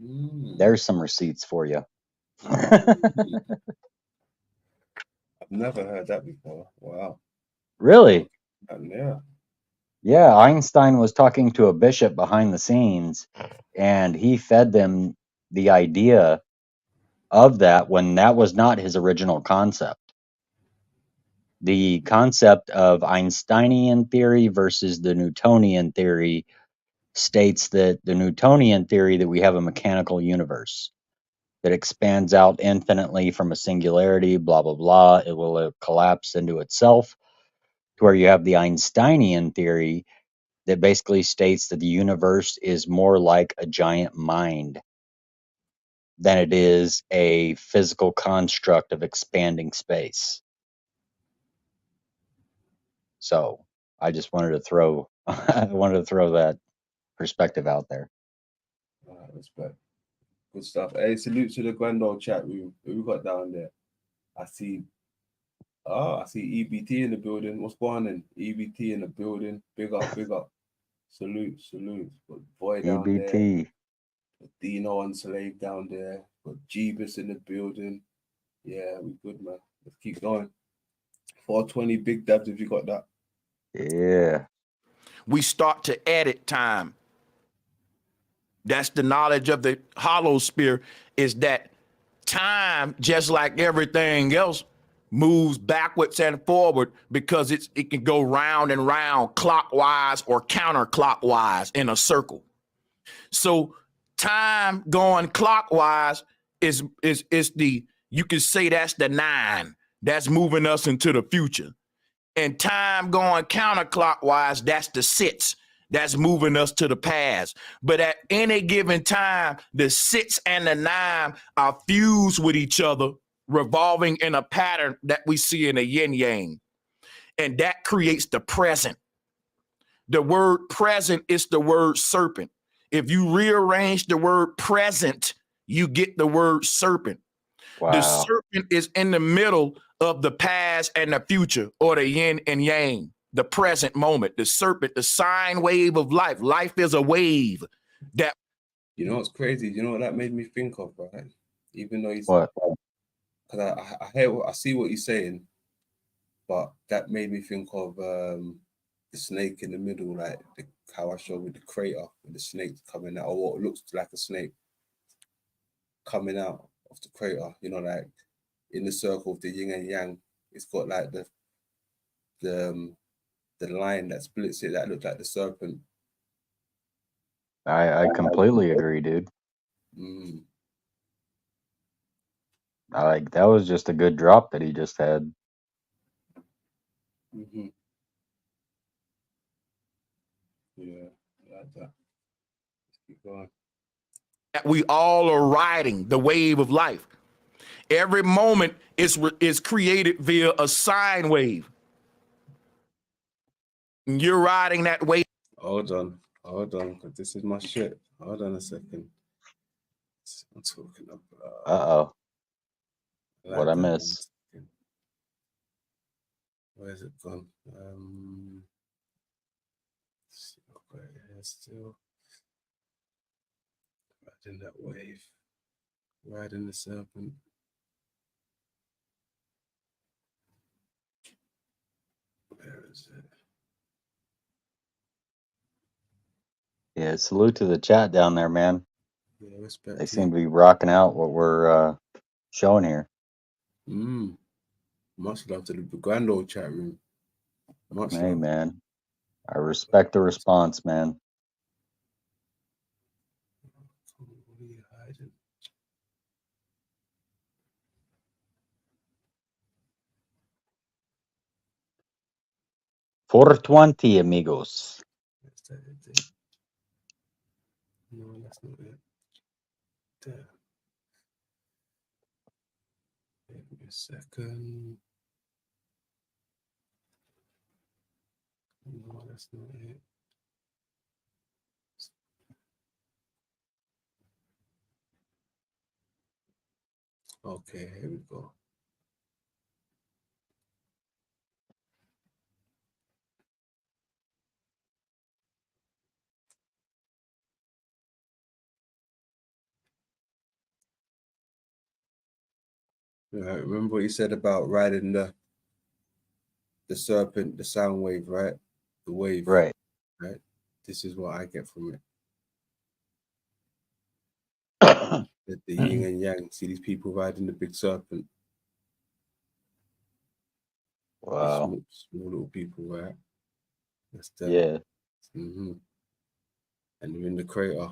Mm. There's some receipts for you. Mm. I've never heard that before. Wow. Really? And yeah. Yeah, Einstein was talking to a bishop behind the scenes, and he fed them the idea of that when that was not his original concept. The concept of Einsteinian theory versus the Newtonian theory states that the Newtonian theory that we have a mechanical universe that expands out infinitely from a singularity, blah, blah, blah. It will collapse into itself, to where you have the Einsteinian theory that basically states that the universe is more like a giant mind than it is a physical construct of expanding space. So I just wanted to throw I wanted to throw that perspective out there. All right, respect. Good stuff. Hey, salute to the grand old chat room. Who we got down there? I see. Oh, I see EBT in the building. What's going on? Then? EBT in the building. Big up, big up. Salute, salute. Got Boy down there. EBT. Got Dino on Slave down there. Got Jeebus in the building. Yeah, we good, man. Let's keep going. 420 big dabs if you got that. Yeah. We start to edit time. That's the knowledge of the hollow sphere, is that time, just like everything else, moves backwards and forward because it can go round and round clockwise or counterclockwise in a circle. So time going clockwise is the, you can say that's the 9. That's moving us into the future. And time going counterclockwise, that's the 6. That's moving us to the past. But at any given time, the 6 and the 9 are fused with each other, revolving in a pattern that we see in a yin yang. And that creates the present. The word present is the word serpent. If you rearrange the word present, you get the word serpent. The Wow. serpent is in the middle of the past and the future, or the yin and yang, the present moment. The serpent, the sine wave of life. Life is a wave that. You know what's crazy? You know what that made me think of, right? Even though he's, What? because I hear, I see what he's saying, but that made me think of the snake in the middle, like how I showed with the crater, with the snake coming out, or what looks like a snake coming out of the crater. You know, like in the circle of the yin and yang, it's got like the um, the line that splits it that looks like the serpent. I completely agree, dude. Mm. That was just a good drop that he just had. Mm-hmm. Yeah, like that. Keep going. We all are riding the wave of life. Every moment is created via a sine wave. You're riding that wave. Hold on, because this is my shit. Hold on a second. I'm talking about Uh oh. What like I that. miss? Where's it gone? Let's see, I've got it here still. Riding that wave. Riding the serpent. Where is it? Yeah, salute to the chat down there, man. Yeah, respect. They seem to be rocking out what we're showing here. Much love to the grand old chat room. Much Hey, love. man. I respect the response, man. What are you hiding? $4.20, amigos. Is that it there? No, that's not it. There. Give me a second. No, that's not it. Okay, here we go. Right, remember what you said about riding the serpent, the sound wave, right? The wave, Right. right? This is what I get from it. The yin and yang. See these people riding the big serpent. Wow. These small little people, right? That's them. Yeah. And they're in the crater.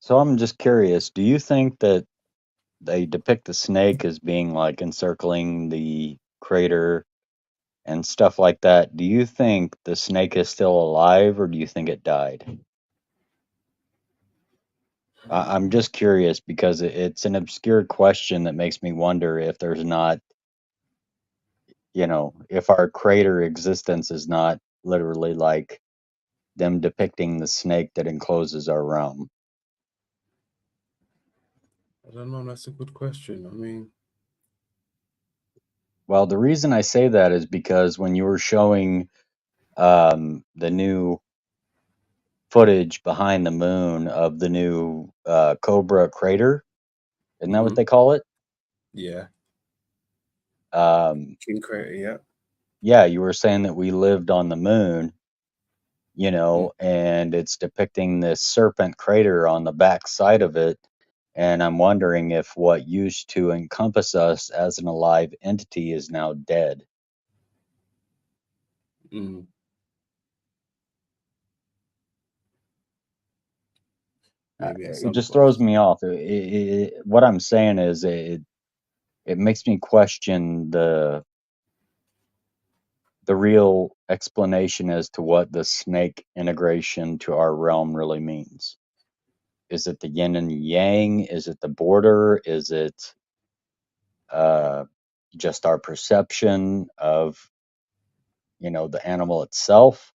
So I'm just curious, do you think that they depict the snake as being like encircling the crater and stuff like that? Do you think the snake is still alive or do you think it died? I'm just curious because it's an obscure question that makes me wonder if there's not, if our crater existence is not literally like them depicting the snake that encloses our realm. I don't know. That's a good question. I mean, Well, the reason I say that is because when you were showing the new footage behind the moon of the new Cobra crater, isn't that what they call it? yeah. King crater, yeah. Yeah, you were saying that we lived on the moon, and it's depicting this serpent crater on the back side of it. And I'm wondering if what used to encompass us as an alive entity is now dead. Maybe at It some just point. throws me off. What I'm saying is it makes me question the real explanation as to what the snake integration to our realm really means. Is it the yin and yang? Is it the border? Is it just our perception of the animal itself?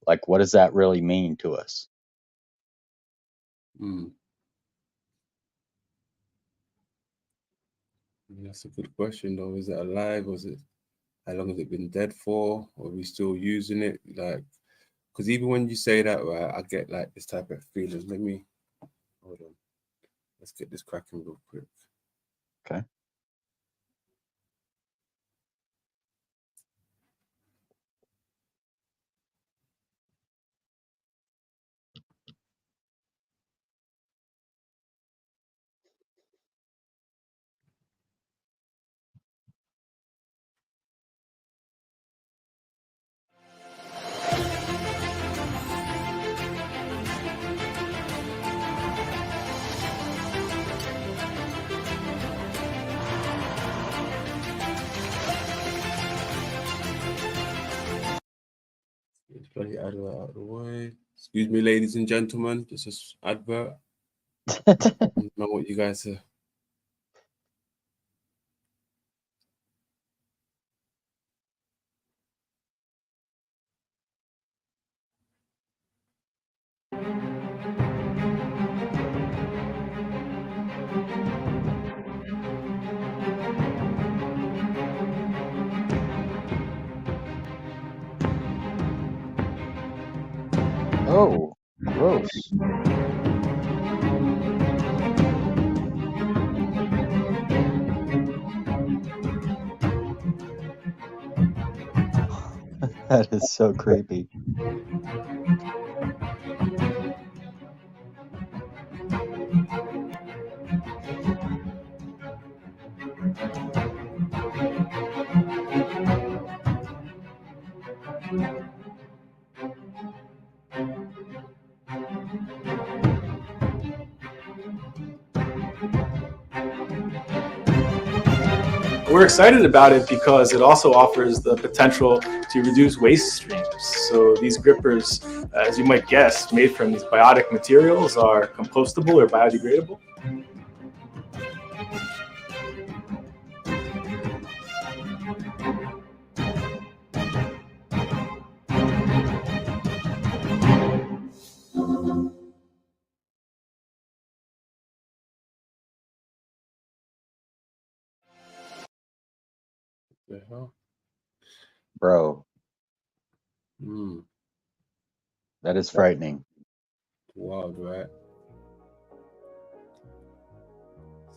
Like, what does that really mean to us? That's a good question, though. Is it alive? Was it? How long has it been dead for? Or are we still using it? Like, because even when you say that, right, I get like this type of feeling. Let me hold on. Let's get this cracking real quick. Okay. Let's bloody advert out of the way. Excuse me, ladies and gentlemen. This is advert. I don't know what you guys are. Oh, gross. That is so creepy. We're excited about it because it also offers the potential to reduce waste streams. So these grippers, as you might guess, made from these biotic materials are compostable or biodegradable. The hell? Bro, Mm, that is frightening. wild, right?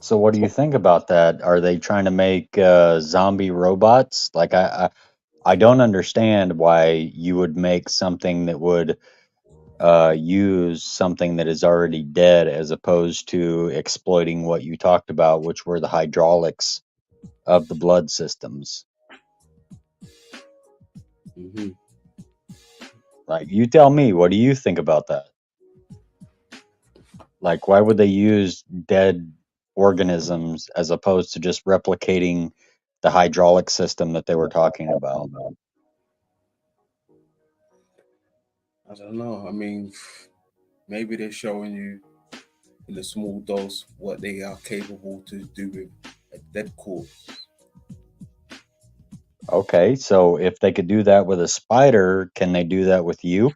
So what do you think about that? Are they trying to make zombie robots? Like I don't understand why you would make something that would use something that is already dead as opposed to exploiting what you talked about, which were the hydraulics of the blood systems. Hmm. Like, you tell me, what do you think about that? Like, why would they use dead organisms as opposed to just replicating the hydraulic system that they were talking about? I don't know. I mean, maybe they're showing you in a small dose what they are capable to do with a dead corpse. Okay, so if they could do that with a spider, can they do that with you?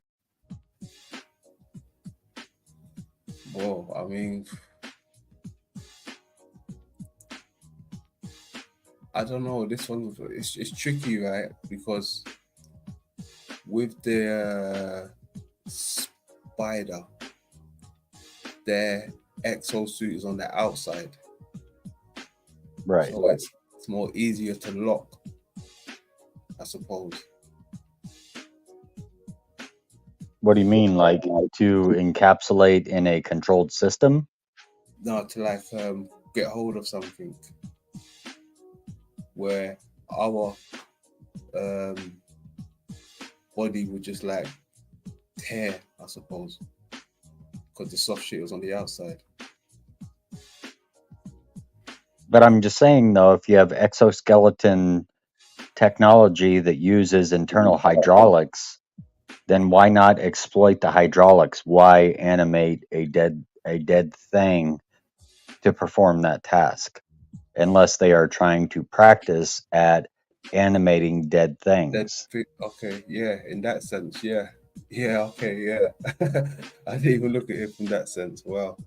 Well, I mean, I don't know. This one it's tricky, right? Because with the spider, their exosuit is on the outside, Right. so it's more easier to lock, I suppose. What do you mean, like to encapsulate in a controlled system? No, to like get hold of something where our um body would just like tear, I suppose, because the soft shit was on the outside. But I'm just saying, though, if you have exoskeleton technology that uses internal hydraulics, then why not exploit the hydraulics? Why animate a dead thing to perform that task? Unless they are trying to practice at animating dead things. Okay, yeah, in that sense, yeah, okay, yeah. I didn't even look at it from that sense. Wow,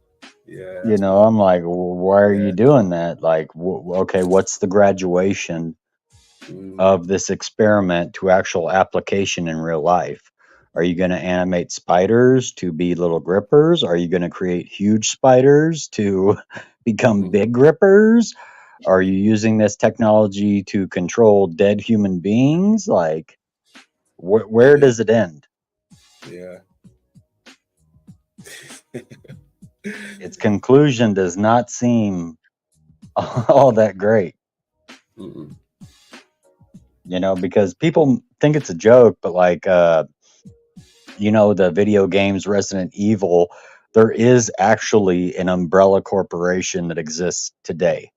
yeah, You that's know, wild. I'm like, why are you Yeah, doing that? Like, okay, what's the graduation mm, of this experiment to actual application in real life? Are you going to animate spiders to be little grippers? Are you going to create huge spiders to become mhm, big grippers? Are you using this technology to control dead human beings? Like, where yeah, does it end? yeah. Its conclusion does not seem all that great, Mm-mm. because people think it's a joke, but like, the video games Resident Evil, there is actually an umbrella corporation that exists today.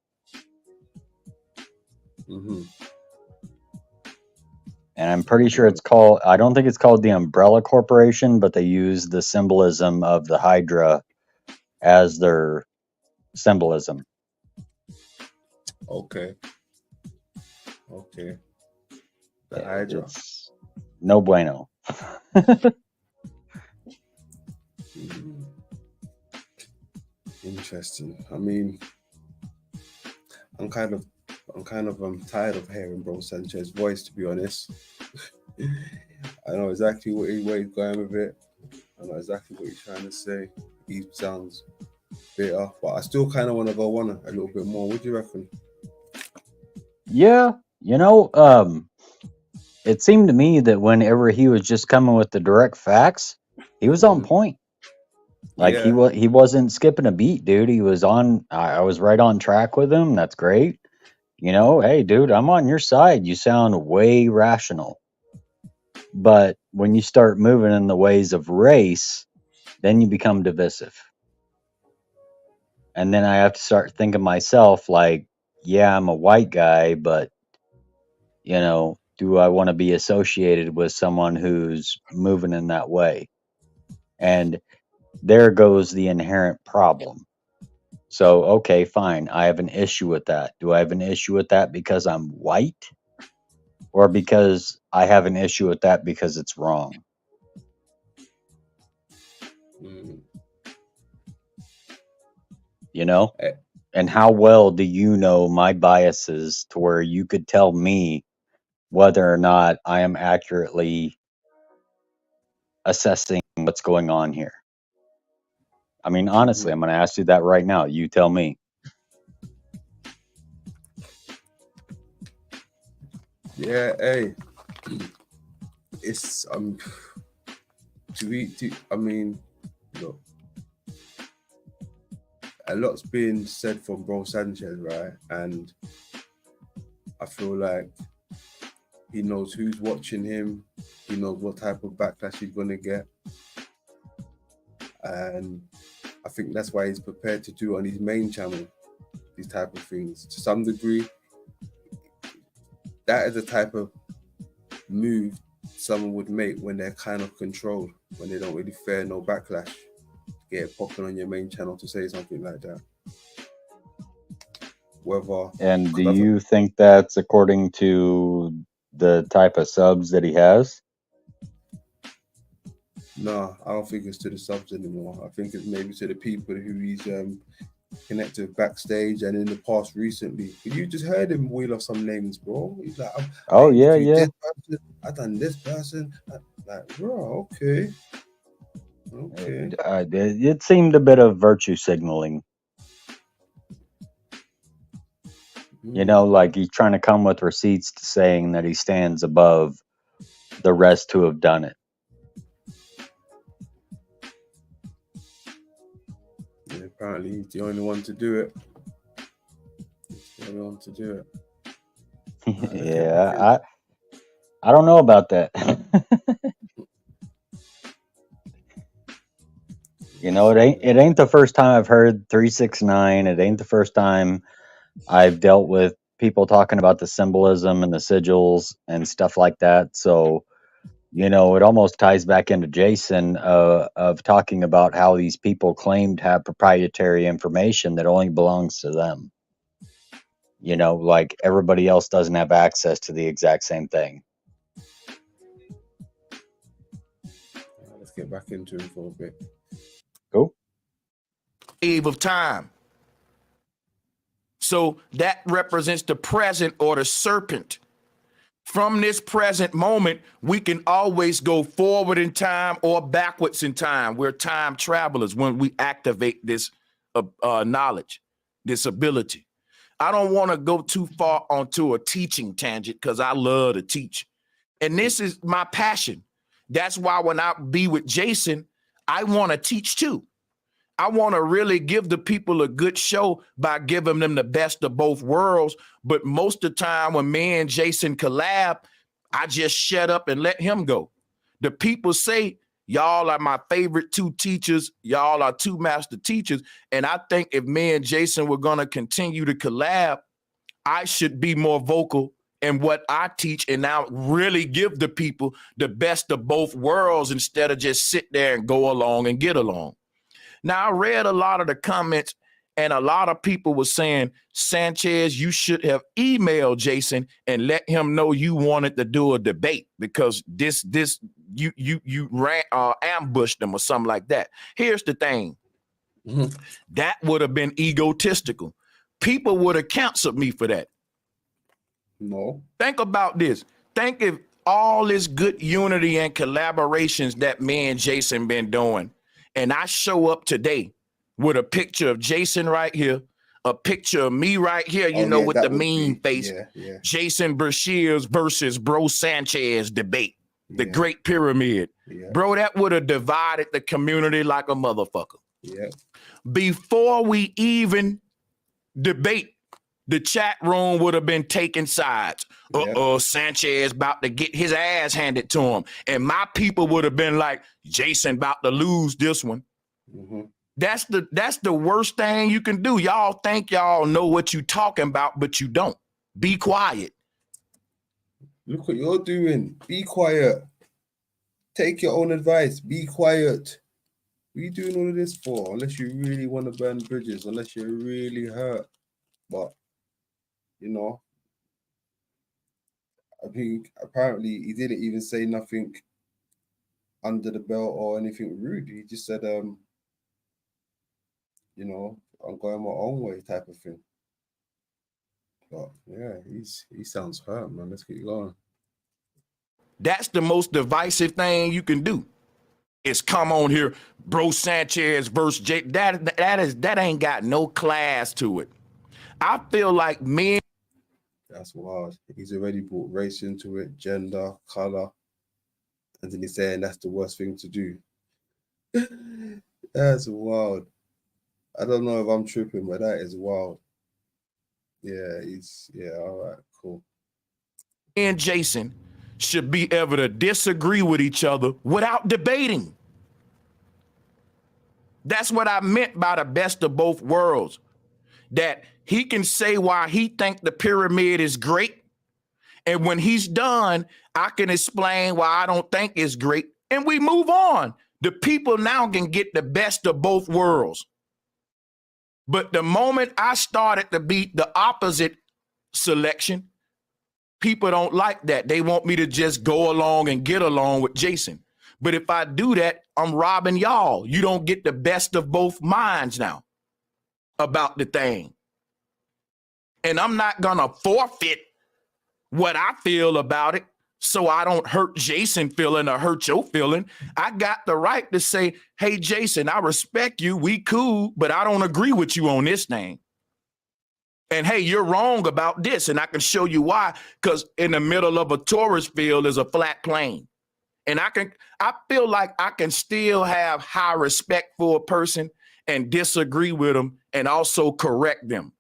Mm-hmm. And I'm pretty sure Umbrella. I don't think it's called the Umbrella Corporation, but they use the symbolism of the Hydra as their symbolism. Okay, okay. The Yeah, Hydra. it's no bueno. Mm, interesting. I mean, I'm kind of, tired of hearing Bro Sanchez's voice, to be honest. I know exactly where he's going with it. I know exactly what you're trying to say. He sounds bitter, but I still kind of want to go on a little bit more. What do you reckon? Yeah, it seemed to me that whenever he was just coming with the direct facts, he was on point. Like Yeah. he wasn't skipping a beat, dude. He was on. I was right on track with him. That's great. Hey, dude, I'm on your side. You sound way rational. But when you start moving in the ways of race, then you become divisive. And then I have to start thinking myself, like, yeah, I'm a white guy, but do I want to be associated with someone who's moving in that way? And there goes the inherent problem. So, okay, fine. I have an issue with that. Do I have an issue with that because I'm white? Or because I have an issue with that because it's wrong? Mm. Eh, And how well do you know my biases to where you could tell me whether or not I am accurately assessing what's going on here? I mean, honestly, I'm going to ask you that right now. You tell me. Yeah, hey, it's I mean, look, a lot's been said from Bro Sanchez, right? And I feel like he knows who's watching him. He knows what type of backlash he's gonna get, and I think that's why he's prepared to do on his main channel these type of things. To some degree, that is the type of move someone would make when they're kind of controlled, when they don't really fear no backlash. Get it popping on your main channel to say something like that. And do you think that's according to the type of subs that he has? No, I don't think it's to the subs anymore. I think it's maybe to the people who he's connected backstage and in the past recently. You just heard him wheel off some names, bro. He's like, oh yeah. This person, I done this person. Like, bro, okay. It seemed a bit of virtue signaling. Like he's trying to come with receipts to saying that he stands above the rest who have done it. Yeah, apparently he's the only one to do it. Yeah, I don't know about that. It ain't the first time I've heard 369. It ain't the first time I've dealt with people talking about the symbolism and the sigils and stuff like that. So, it almost ties back into Jason of talking about how these people claim to have proprietary information that only belongs to them. Like everybody else doesn't have access to the exact same thing. Let's get back into it for a bit. Cool. Eve of time. So that represents the present or the serpent. From this present moment, we can always go forward in time or backwards in time. We're time travelers when we activate this knowledge, this ability. I don't want to go too far onto a teaching tangent because I love to teach. And this is my passion. That's why when I be with Jason, I want to teach too. I want to really give the people a good show by giving them the best of both worlds. But most of the time when me and Jason collab, I just shut up and let him go. The people say, y'all are my favorite two teachers. Y'all are two master teachers. And I think if me and Jason were going to continue to collab, I should be more vocal in what I teach and now really give the people the best of both worlds instead of just sit there and go along and get along. Now, I read a lot of the comments and a lot of people were saying, Sanchez, you should have emailed Jason and let him know you wanted to do a debate because you ran ambushed him or something like that. Here's the thing. That would have been egotistical. People would have canceled me for that. No. Think about this. Think if all this good unity and collaborations that me and Jason been doing, and I show up today with a picture of Jason right here, a picture of me right here, you know, with the mean face, Jason Brashears versus Bro Sanchez debate, the Great Pyramid. Bro, that would have divided the community like a motherfucker. Before we even debate, the chat room would have been taking sides. Sanchez about to get his ass handed to him. And my people would have been like, Jason about to lose this one. That's the worst thing you can do. Y'all think y'all know what you talking about, but you don't. Be quiet. Look what you're doing. Be quiet. Take your own advice. Be quiet. What are you doing all of this for? Unless you really want to burn bridges, unless you're really hurt. But, you know, I think apparently he didn't even say nothing under the belt or anything rude. He just said, you know, I'm going my own way type of thing. But yeah, he sounds hurt, man. Let's get going. That's the most divisive thing you can do. Is come on here, Bro Sanchez versus Jay. That ain't got no class to it. I feel like men. That's wild. He's already brought race into it, gender, color, and then he's saying that's the worst thing to do. That's wild. I don't know if I'm tripping, but that is wild. Yeah, all right, cool. And Jason should be able to disagree with each other without debating. That's what I meant by the best of both worlds. That he can say why he think the pyramid is great. And when he's done, I can explain why I don't think it's great. And we move on. The people now can get the best of both worlds. But the moment I started to be the opposite selection, people don't like that. They want me to just go along and get along with Jason. But if I do that, I'm robbing y'all. You don't get the best of both minds now about the thing. And I'm not going to forfeit what I feel about it so I don't hurt Jason feeling or hurt your feeling. I got the right to say, hey, Jason, I respect you. We cool, but I don't agree with you on this thing. And hey, you're wrong about this. And I can show you why, because in the middle of a tourist field is a flat plane. And I feel like I can still have high respect for a person and disagree with them and also correct them.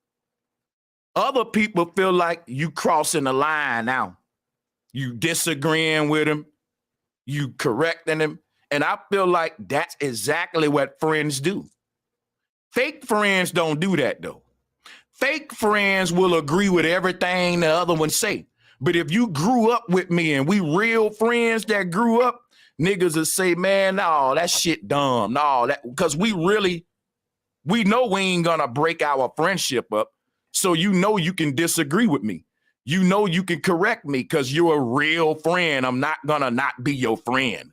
Other people feel like you crossing the line now. You disagreeing with them, you correcting them. And I feel like that's exactly what friends do. Fake friends don't do that though. Fake friends will agree with everything the other one say. But if you grew up with me and we real friends that grew up, niggas will say, man, no, that shit dumb. No, that because we know we ain't gonna break our friendship up. So you know you can disagree with me. You know you can correct me because you're a real friend. I'm not gonna not be your friend.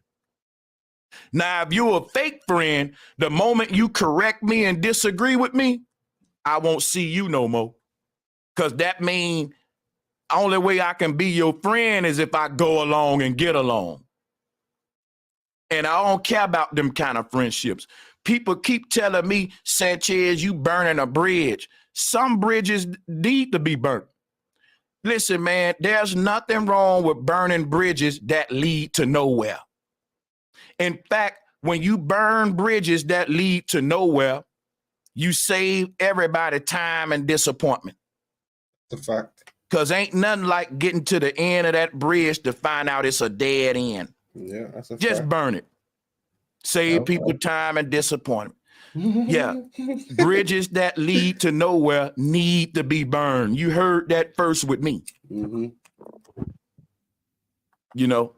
Now, if you're a fake friend, the moment you correct me and disagree with me, I won't see you no more. Because that means only way I can be your friend is if I go along and get along. And I don't care about them kind of friendships. People keep telling me, Sanchez, you burning a bridge. Some bridges need to be burnt. Listen, man, there's nothing wrong with burning bridges that lead to nowhere. In fact, when you burn bridges that lead to nowhere, you save everybody time and disappointment. The fact. Because ain't nothing like getting to the end of that bridge to find out it's a dead end. Yeah, that's a Just fact. burn it. Save people time and disappointment. Yeah. Bridges that lead to nowhere need to be burned. You heard that first with me. Mm-hmm. You know,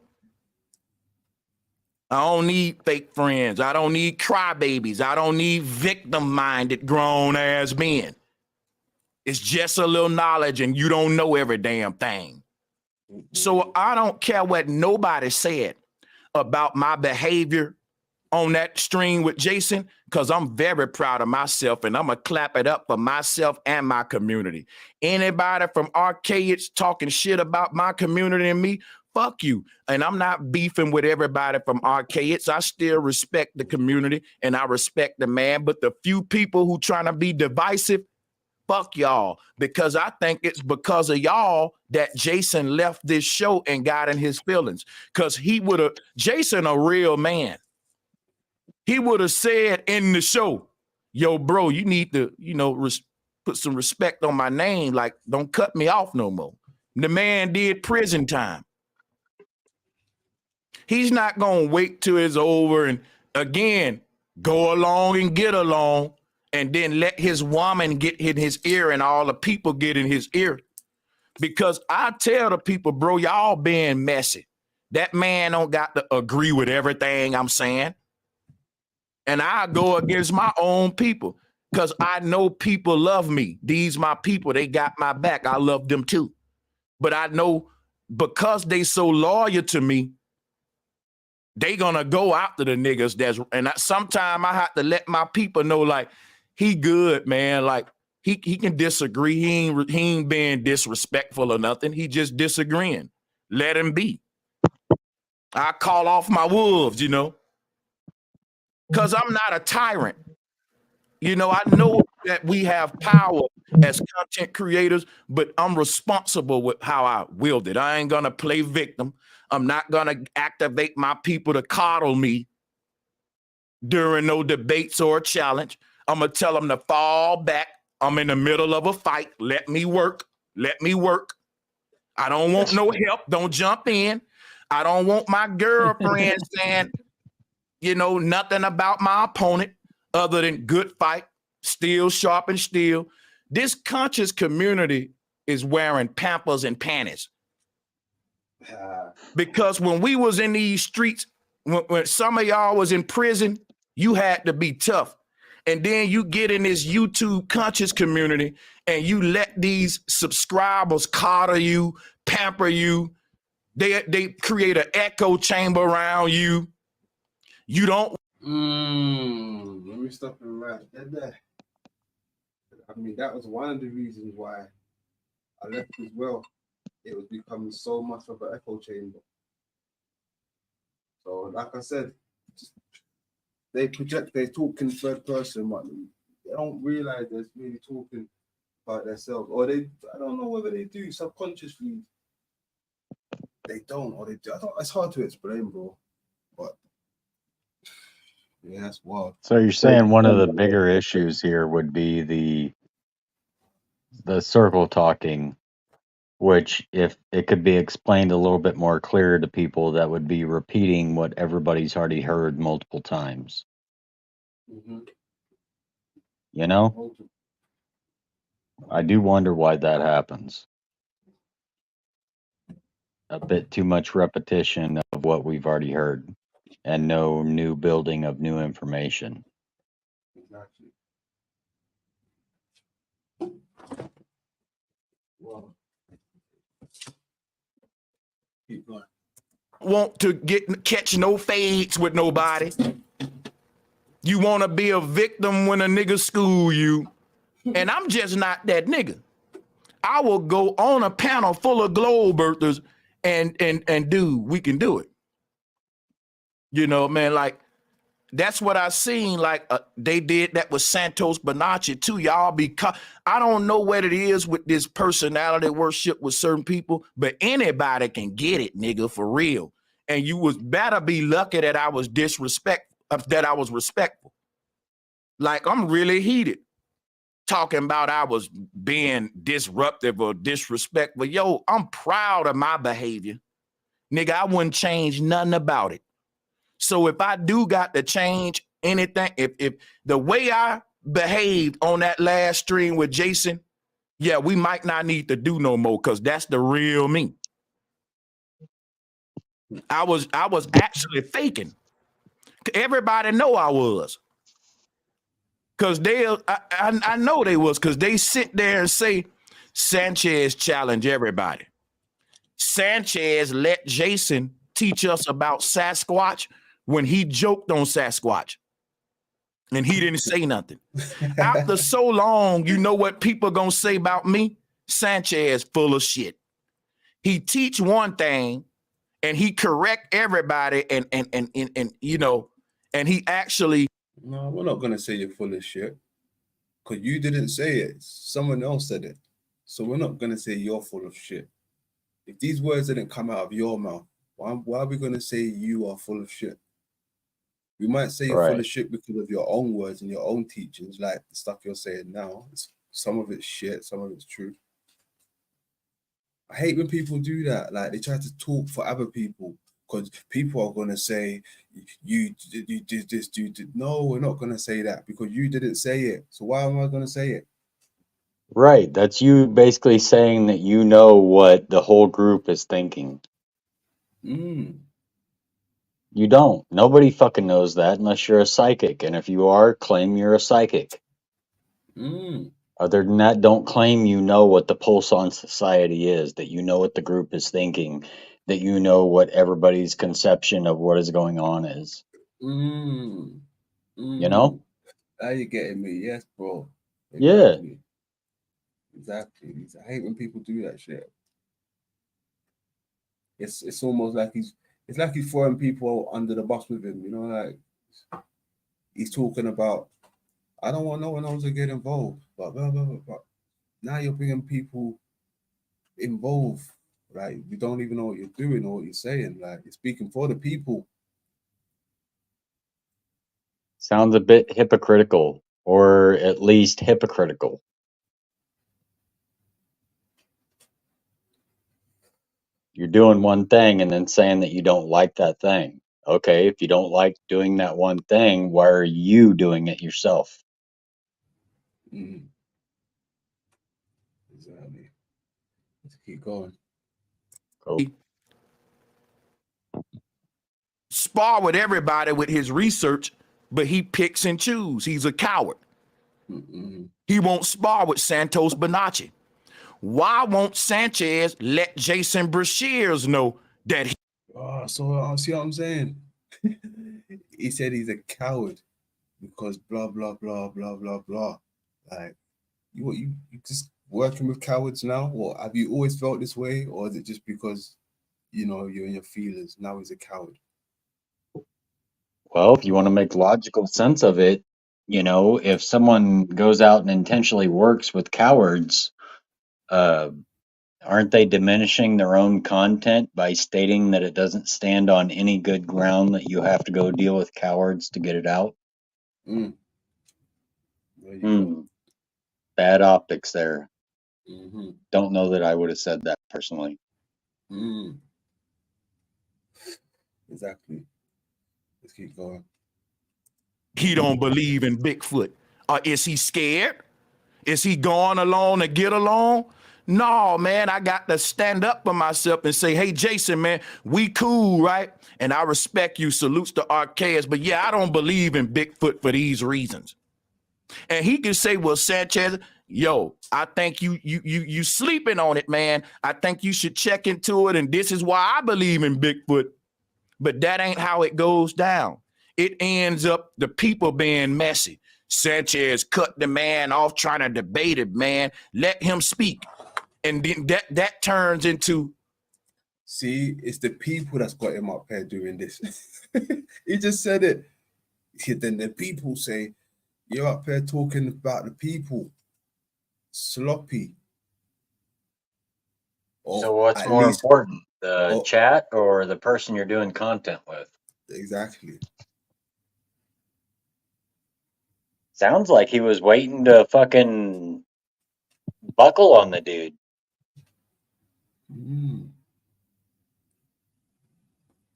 I don't need fake friends. I don't need crybabies. I don't need victim-minded grown-ass men. It's just a little knowledge and you don't know every damn thing. So I don't care what nobody said about my behavior on that stream with Jason, because I'm very proud of myself and I'm going to clap it up for myself and my community. Anybody from Arcades talking shit about my community and me, fuck you. And I'm not beefing with everybody from Arcades. I still respect the community and I respect the man. But the few people who trying to be divisive, fuck y'all. Because I think it's because of y'all that Jason left this show and got in his feelings. Because Jason a real man. He would have said in the show, yo, bro, you need to, put some respect on my name. Like, don't cut me off no more. The man did prison time. He's not going to wait till it's over and, again, go along and get along and then let his woman get in his ear and all the people get in his ear. Because I tell the people, bro, y'all being messy. That man don't got to agree with everything I'm saying. And I go against my own people because I know people love me. These my people. They got my back. I love them too. But I know because they so loyal to me, they gonna go after the niggas. Sometimes I have to let my people know, like, he good, man. Like, he can disagree. He ain't being disrespectful or nothing. He just disagreeing. Let him be. I call off my wolves, because I'm not a tyrant. I know that we have power as content creators, but I'm responsible with how I wield it. I ain't going to play victim. I'm not going to activate my people to coddle me during no debates or a challenge. I'm going to tell them to fall back. I'm in the middle of a fight. Let me work. Let me work. I don't want no help. Don't jump in. I don't want my girlfriend saying, nothing about my opponent other than good fight, steel sharpen steel. This conscious community is wearing Pampers and panties. Because when we was in these streets, when some of y'all was in prison, you had to be tough. And then you get in this YouTube conscious community and you let these subscribers coddle you, pamper you. They create an echo chamber around you. You don't. Let me stop it right there. I mean, that was one of the reasons why I left as well. It was becoming so much of an echo chamber. So, like I said, they talk in third person, but they don't realize they're really talking about themselves. Or I don't know whether they do subconsciously. They don't, or they do. It's hard to explain, bro. But yeah, that's wild. So you're saying one of the bigger issues here would be the circle talking, which if it could be explained a little bit more clear to people, that would be repeating what everybody's already heard multiple times. Mm-hmm. I do wonder why that happens. A bit too much repetition of what we've already heard and no new building of new information. Exactly. Well, keep going. Want to catch no fades with nobody. You want to be a victim when a nigga school you. And I'm just not that nigga. I will go on a panel full of globe earthers and we can do it. Man, like, that's what I seen. Like, they did that with Santos Bonacci too. Y'all I don't know what it is with this personality worship with certain people, but anybody can get it, nigga, for real. And you was better be lucky that I was respectful. Like, I'm really heated talking about I was being disruptive or disrespectful. Yo, I'm proud of my behavior. Nigga, I wouldn't change nothing about it. So if I do got to change anything, if the way I behaved on that last stream with Jason, yeah, we might not need to do no more because that's the real me. I was actually faking. Everybody know I was. Because I know they was, because they sit there and say, Sanchez challenge everybody. Sanchez let Jason teach us about Sasquatch when he joked on Sasquatch. And he didn't say nothing. After so long, you know what people gonna say about me? Sanchez full of shit. He teach one thing, and he correct everybody, and you know, and he actually. No, we're not gonna say you're full of shit, because you didn't say it. Someone else said it. So we're not gonna say you're full of shit. If these words didn't come out of your mouth, why are we gonna say you are full of shit? We might say you're full of shit because of your own words and your own teachings, like the stuff you're saying now. Some of it's shit, some of it's true. I hate when people do that. Like, they try to talk for other people, because people are gonna say you did this, you did. No, we're not gonna say that, because you didn't say it. So why am I gonna say it? Right. That's you basically saying that you know what the whole group is thinking. Mm. You don't. Nobody fucking knows that unless you're a psychic. And if you are, claim you're a psychic. Mm. Other than that, don't claim you know what the pulse on society is, that you know what the group is thinking, that you know what everybody's conception of what is going on is. Mm. You know? Now you're getting me. Yes, bro. Yeah. Exactly. Exactly. I hate when people do that shit. It's almost like it's like he's throwing people under the bus with him, you know, like he's talking about, I don't want no one else to get involved, but blah, blah, blah, blah. Now you're bringing people involved, right? You don't even know what you're doing or what you're saying. Like, you're speaking for the people. Sounds a bit hypocritical, or at least hypocritical. You're doing one thing and then saying that you don't like that thing. Okay, if you don't like doing that one thing, why are you doing it yourself? Mm. Exactly. Let's keep going. Go. Spar with everybody with his research, but he picks and chooses. He's a coward. Mm-mm. He won't spar with Santos Bonacci. Why won't Sanchez let Jason Brashears know that he... Oh, so see what I'm saying? He said he's a coward because blah blah blah blah blah blah. Like, you just working with cowards now? Or have you always felt this way? Or is it just because, you know, you're in your feelers? Now he's a coward. Well, if you want to make logical sense of it, you know, if someone goes out and intentionally works with cowards, aren't they diminishing their own content by stating that it doesn't stand on any good ground that you have to go deal with cowards to get it out? Mm. There you go. Bad optics there. Mm-hmm. Don't know that I would have said that personally. Mm. Exactly. Let's keep going. He don't believe in Bigfoot. Is he scared? Is he going along to get along? No, man, I got to stand up for myself and say, hey, Jason, man, we cool, right? And I respect you, salutes to Archaeus, but yeah, I don't believe in Bigfoot for these reasons. And he can say, well, Sanchez, yo, I think you sleeping on it, man. I think you should check into it, and this is why I believe in Bigfoot. But that ain't how it goes down. It ends up the people being messy. Sanchez cut the man off trying to debate it, man. Let him speak. And then that turns into... See, it's the people that's got him up here doing this. He just said it. Then the people say, you're up here talking about the people. Sloppy. Or so what's at more least, important, the chat or the person you're doing content with? Exactly. Sounds like he was waiting to fucking buckle on the dude.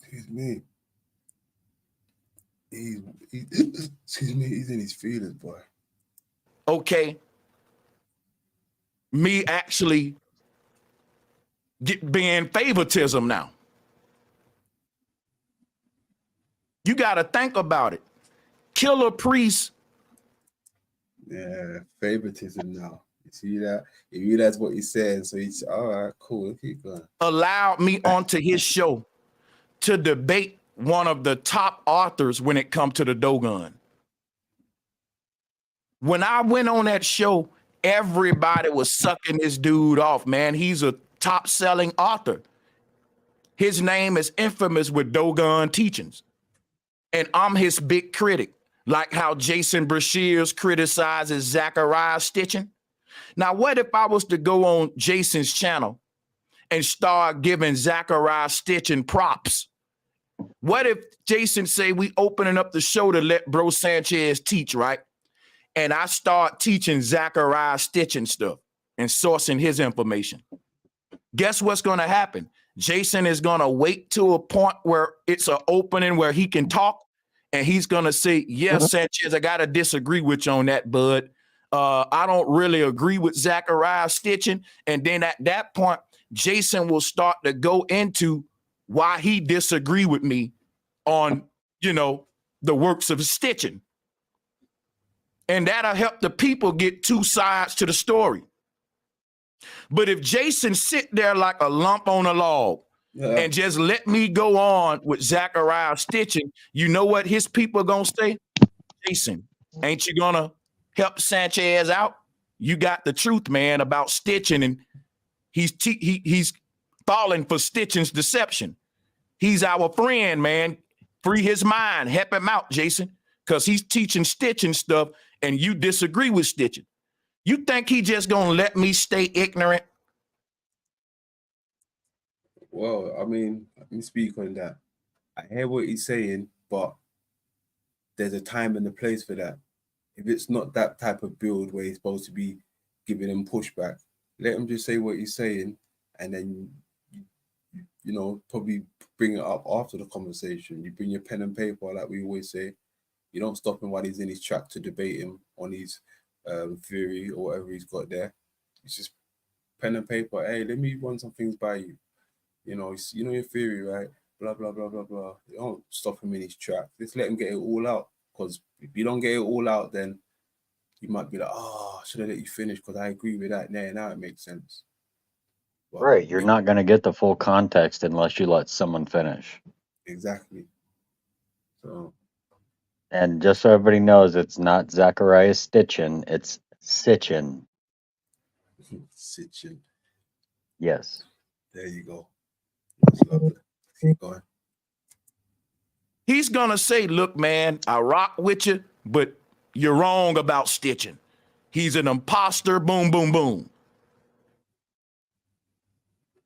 Excuse me. Excuse me, he's in his feelings, boy. Okay. Me actually being favoritism now. You got to think about it. Killer Priest. Yeah, favoritism now. You see that? You realize what he's saying, so he's all right, cool, keep going. Allowed me onto his show to debate one of the top authors when it comes to the Dogon. When I went on that show, everybody was sucking this dude off, man. He's a top-selling author. His name is infamous with Doggone teachings. And I'm his big critic, like how Jason Brashears criticizes Zachariah Stitching. Now, what if I was to go on Jason's channel and start giving Zachariah Stitching props? What if Jason say we opening up the show to let Bro Sanchez teach, right? And I start teaching Zachariah Stitching stuff and sourcing his information. Guess what's going to happen? Jason is going to wait to a point where it's an opening where he can talk, and he's going to say, yes, Sanchez, I got to disagree with you on that, bud. I don't really agree with Zachariah Stitching. And then at that point, Jason will start to go into why he disagree with me on, the works of Stitching. And that'll help the people get two sides to the story. But if Jason sit there like a lump on a log and just let me go on with Zachariah Stitching, you know what his people are going to say? Jason, ain't you going to help Sanchez out? You got the truth, man, about Stitching, and he's falling for Stitching's deception. He's our friend, man. Free his mind. Help him out, Jason, because he's teaching Stitching stuff, and you disagree with Stitching. You think he just gonna let me stay ignorant? Well, I mean, let me speak on that. I hear what he's saying, but there's a time and a place for that. If it's not that type of build where he's supposed to be giving him pushback, let him just say what he's saying, and then probably bring it up after the conversation. You bring your pen and paper, like we always say. You don't stop him while he's in his track to debate him on his theory or whatever he's got there. It's just pen and paper. Hey, let me run some things by you. Your theory, right? Blah blah blah blah blah. You don't stop him in his track. Just let him get it all out. Because if you don't get it all out, then you might be like, should I let you finish? Because I agree with that. Now it makes sense. But, Right. You're not going to get the full context unless you let someone finish. Exactly. So. And just so everybody knows, it's not Zachariah Stitchin, it's Sitchin. Sitchin. Yes. There you go. That's lovely. Keep going. He's gonna say, look, man, I rock with you, but you're wrong about Stitching. He's an imposter, boom, boom, boom.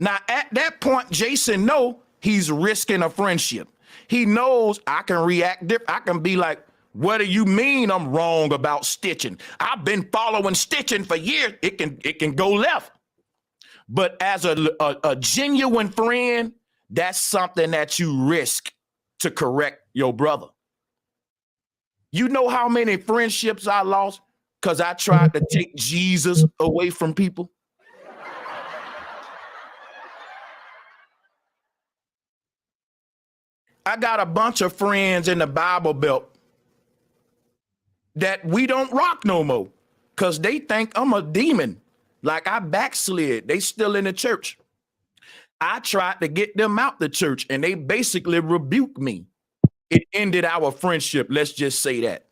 Now, at that point, Jason knows he's risking a friendship. He knows I can react different. I can be like, what do you mean I'm wrong about Stitching? I've been following Stitching for years. It can go left. But as a genuine friend, that's something that you risk to correct your brother. You know how many friendships I lost because I tried to take Jesus away from people? I got a bunch of friends in the Bible Belt that we don't rock no more because they think I'm a demon. Like I backslid. They still in the church. I tried to get them out the church and they basically rebuked me. It ended our friendship. Let's just say that.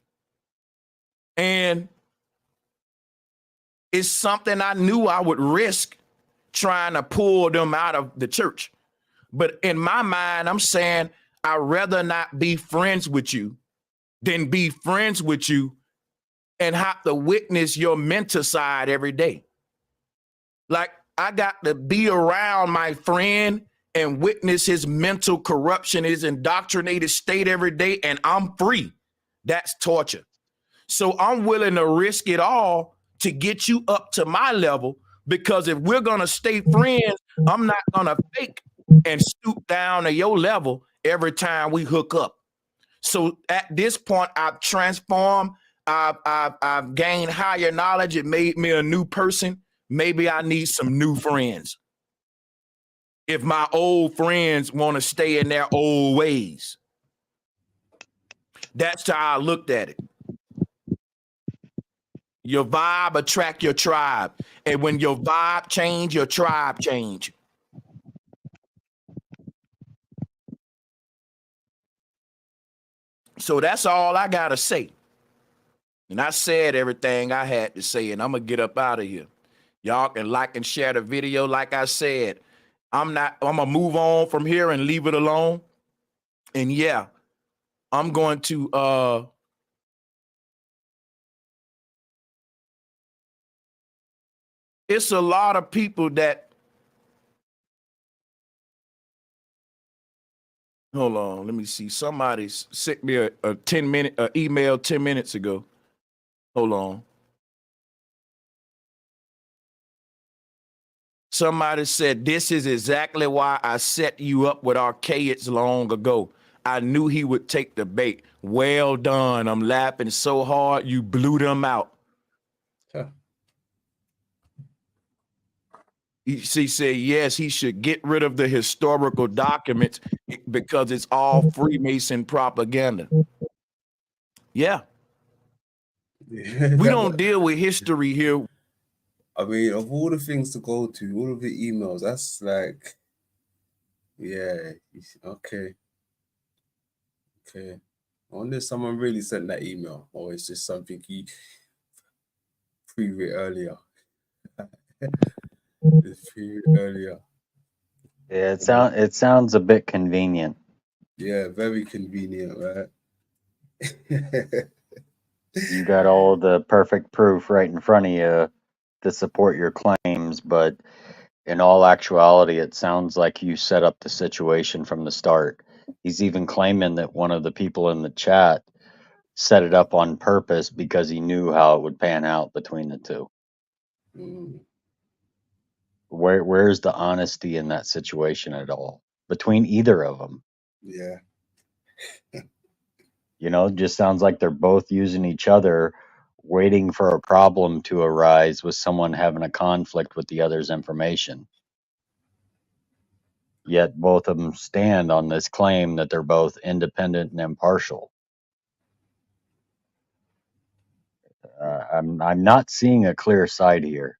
And it's something I knew I would risk trying to pull them out of the church. But in my mind, I'm saying, I'd rather not be friends with you than be friends with you and have to witness your mental side every day. Like I got to be around my friend and witness his mental corruption, his indoctrinated state every day, and I'm free. That's torture. So I'm willing to risk it all to get you up to my level, because if we're going to stay friends, I'm not going to fake and stoop down to your level every time we hook up. So at this point, I've transformed. I've gained higher knowledge. It made me a new person. Maybe I need some new friends. If my old friends want to stay in their old ways. That's how I looked at it. Your vibe attract your tribe. And when your vibe change, your tribe change. So that's all I got to say. And I said everything I had to say, and I'm going to get up out of here. Y'all can like and share the video like I said. I'm gonna move on from here and leave it alone. And yeah, I'm going to it's a lot of people that hold on, let me see. Somebody sent me a 10-minute email 10 minutes ago. Hold on. Somebody said, this is exactly why I set you up with Archaics long ago. I knew he would take the bait. Well done. I'm laughing so hard you blew them out. Huh. She said, yes, he should get rid of the historical documents because it's all Freemason propaganda. Yeah. Yeah, We don't deal with history here. I mean, of all the things to go to, all of the emails, that's like, yeah, okay. Okay. I wonder if someone really sent that email, or it's just something you pre-writ earlier. It's pre-writ earlier. Yeah, it sounds a bit convenient. Yeah, very convenient, right? You got all the perfect proof right in front of you to support your claims, but in all actuality, it sounds like you set up the situation from the start. He's even claiming that one of the people in the chat set it up on purpose because he knew how it would pan out between the two. Mm, Where's the honesty in that situation at all between either of them? yeah. You know, it just sounds like they're both using each other, waiting for a problem to arise with someone having a conflict with the other's information. Yet both of them stand on this claim that they're both independent and impartial. I'm not seeing a clear side here.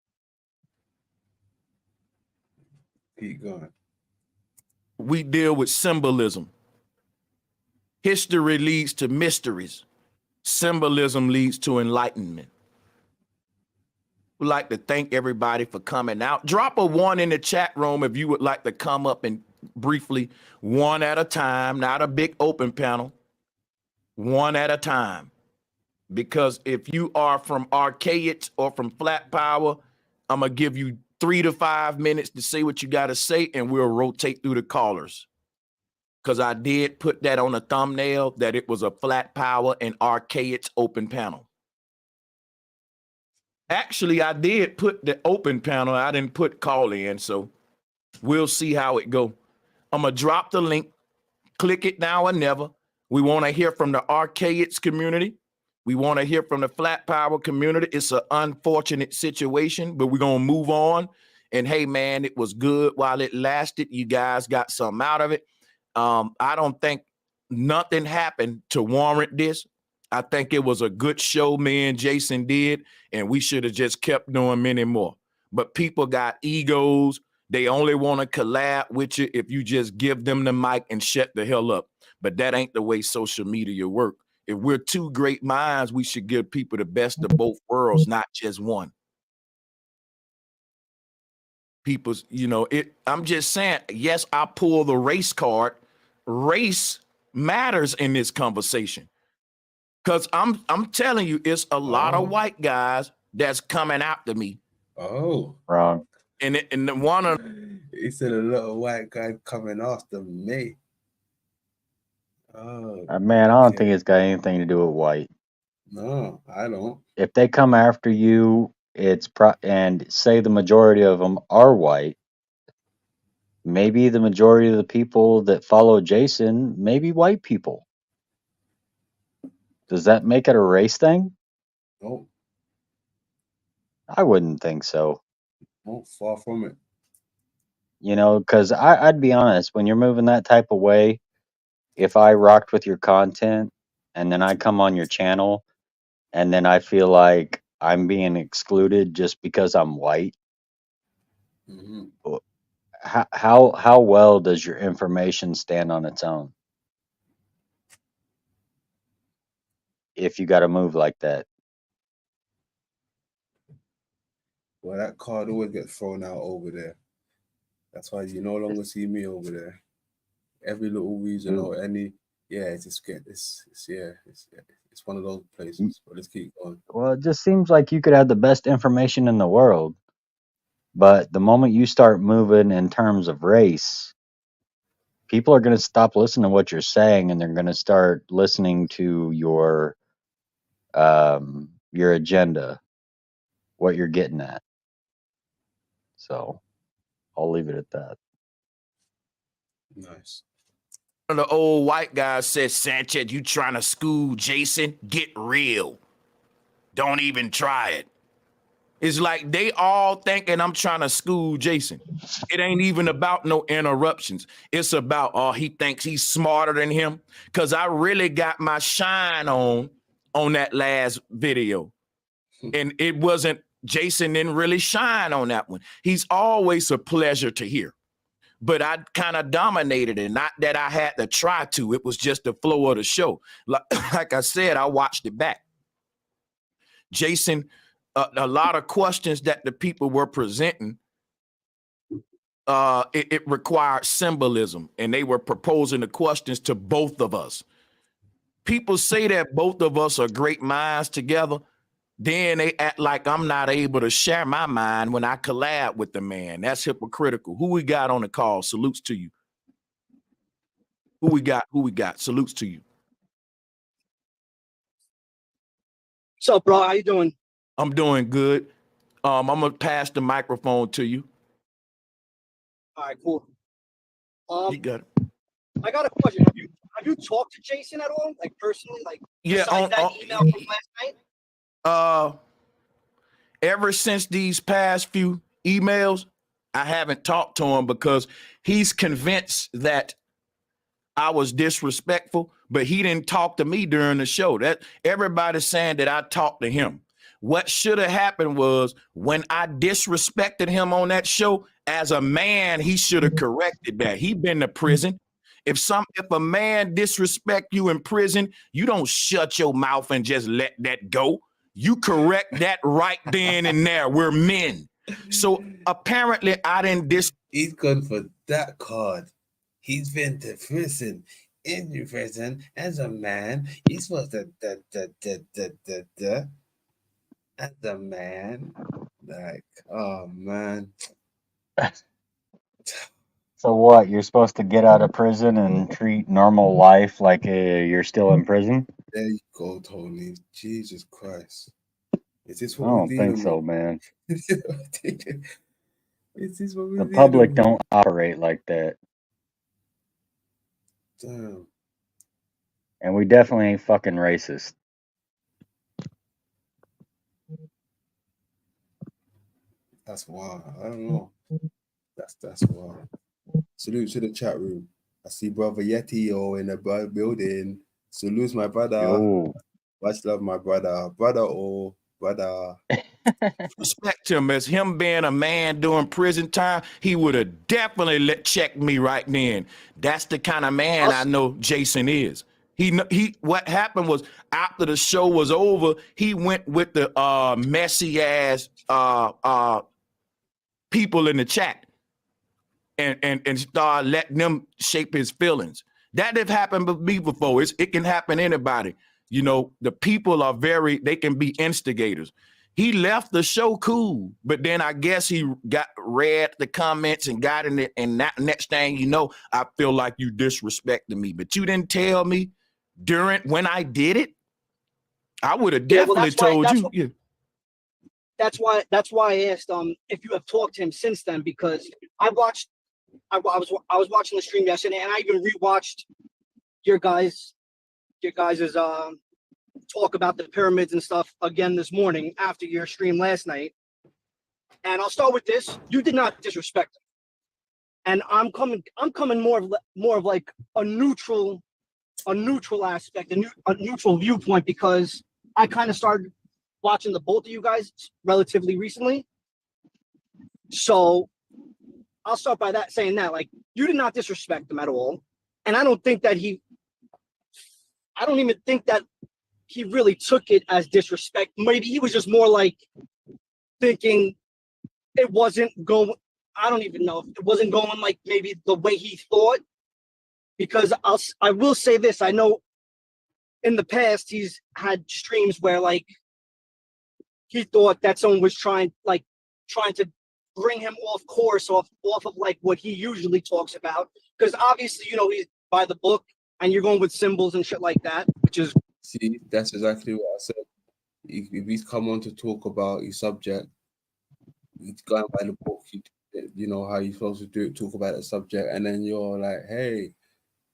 Keep going. We deal with symbolism. History leads to mysteries. Symbolism leads to enlightenment. We'd like to thank everybody for coming out. Drop a 1 in the chat room if you would like to come up and briefly, one at a time, not a big open panel, one at a time. Because if you are from Archaics or from Flat Power, I'm going to give you 3 to 5 minutes to say what you got to say, and we'll rotate through the callers. Because I did put that on a thumbnail that it was a Flat Power and Archaics open panel. Actually, I did put the open panel. I didn't put call in, so we'll see how it go. I'm going to drop the link. Click it now or never. We want to hear from the Archaics community. We want to hear from the Flat Power community. It's an unfortunate situation, but we're going to move on. And hey, man, it was good while it lasted. You guys got something out of it. I don't think nothing happened to warrant this. I think it was a good show me and Jason did, and we should have just kept doing many more. But people got egos. They only want to collab with you if you just give them the mic and shut the hell up. But that ain't the way social media work. If we're two great minds, we should give people the best of both worlds, not just one. People's, I'm just saying, yes, I pull the race card. Race matters in this conversation. Because I'm telling you, it's a lot of white guys that's coming after me. Oh. Wrong. And the one of He said a little white guy coming after me. Oh. Man, I don't think it's got anything to do with white. No, I don't. If they come after you, and say the majority of them are white, maybe the majority of the people that follow Jason may be white people. Does that make it a race thing? Nope. I wouldn't think so. Nope, far from it. You know, because I'd be honest, when you're moving that type of way, if I rocked with your content and then I come on your channel and then I feel like I'm being excluded just because I'm white, Mm-hmm. how well does your information stand on its own if you got to move like that? Well, that card always gets thrown out over there. That's why you no longer see me over there. Every little reason or any, it's just it's one of those places. But let's keep going. Well, it just seems like you could have the best information in the world, but the moment you start moving in terms of race, people are going to stop listening to what you're saying, and they're going to start listening to your agenda, what you're getting at. So I'll leave it at that. Nice. One of the old white guys said, Sanchez, you trying to school Jason? Get real. Don't even try it. It's like they all thinking I'm trying to school Jason. It ain't even about no interruptions. It's about, he thinks he's smarter than him. Because I really got my shine on that last video. And it wasn't, Jason didn't really shine on that one. He's always a pleasure to hear. But I kind of dominated it. Not that I had to try to. It was just the flow of the show. Like I said, I watched it back. Jason, a lot of questions that the people were presenting, it required symbolism. And they were proposing the questions to both of us. People say that both of us are great minds together. Then they act like I'm not able to share my mind when I collab with the man. That's hypocritical. Who we got on the call? Salutes to you. Who we got? Salutes to you. What's up, bro? How you doing? I'm doing good. I'm gonna pass the microphone to you. All right, cool. You got it. I got a question. Have you talked to Jason at all? Like personally? Like besides that email from last night? Ever since these past few emails, I haven't talked to him because he's convinced that I was disrespectful, but he didn't talk to me during the show. That everybody's saying that I talked to him. What should have happened was when I disrespected him on that show, as a man, he should have corrected that. He been to prison. If a man disrespect you in prison, you don't shut your mouth and just let that go. You correct that right then and there. We're men. So apparently I didn't He's good for that card. He's been to prison. In prison as a man. He's supposed to as a man. Like, oh man. So what? You're supposed to get out of prison and treat normal life like you're still in prison? There you go, Tony. Jesus Christ. Is this what I we're don't dealing think so, with? man. Is this what we're The dealing public with? don't operate like that. Damn. And we definitely ain't fucking racist. That's wild. I don't know. That's wild. Salute to the chat room. I see brother Yeti in the building. Salute my brother. Yo. Much love, my brother. Brother. respect him as him being a man doing prison time. He would have definitely checked me right then. That's the kind of man I know Jason is. He what happened was after the show was over, he went with the messy ass people in the chat and started letting them shape his feelings. That have happened with me before. It can happen to anybody. You know, the people are they can be instigators. He left the show cool, but then I guess he read the comments and got in it. And that next thing you know, I feel like you disrespected me, but you didn't tell me when I did it. I would have definitely told you. That's why I asked if you have talked to him since then, because I was watching the stream yesterday and I even rewatched your guys' talk about the pyramids and stuff again this morning after your stream last night. And I'll start with this: you did not disrespect him, and I'm coming more of like a neutral aspect, a neutral viewpoint, because I kind of started watching the both of you guys relatively recently. So I'll start by saying that like you did not disrespect him at all, and I don't even think that he really took it as disrespect. Maybe he was just more like thinking it wasn't going. I don't even know if it wasn't going like maybe the way he thought. Because I will say this, I know in the past he's had streams where like he thought that someone was trying to bring him off course, off of like what he usually talks about. Because obviously, he's by the book, and you're going with symbols and shit like that, which is See, that's exactly what I said. If he's come on to talk about his subject, he's going by the book. You know how you're supposed to do it, talk about the subject, and then you're like, hey,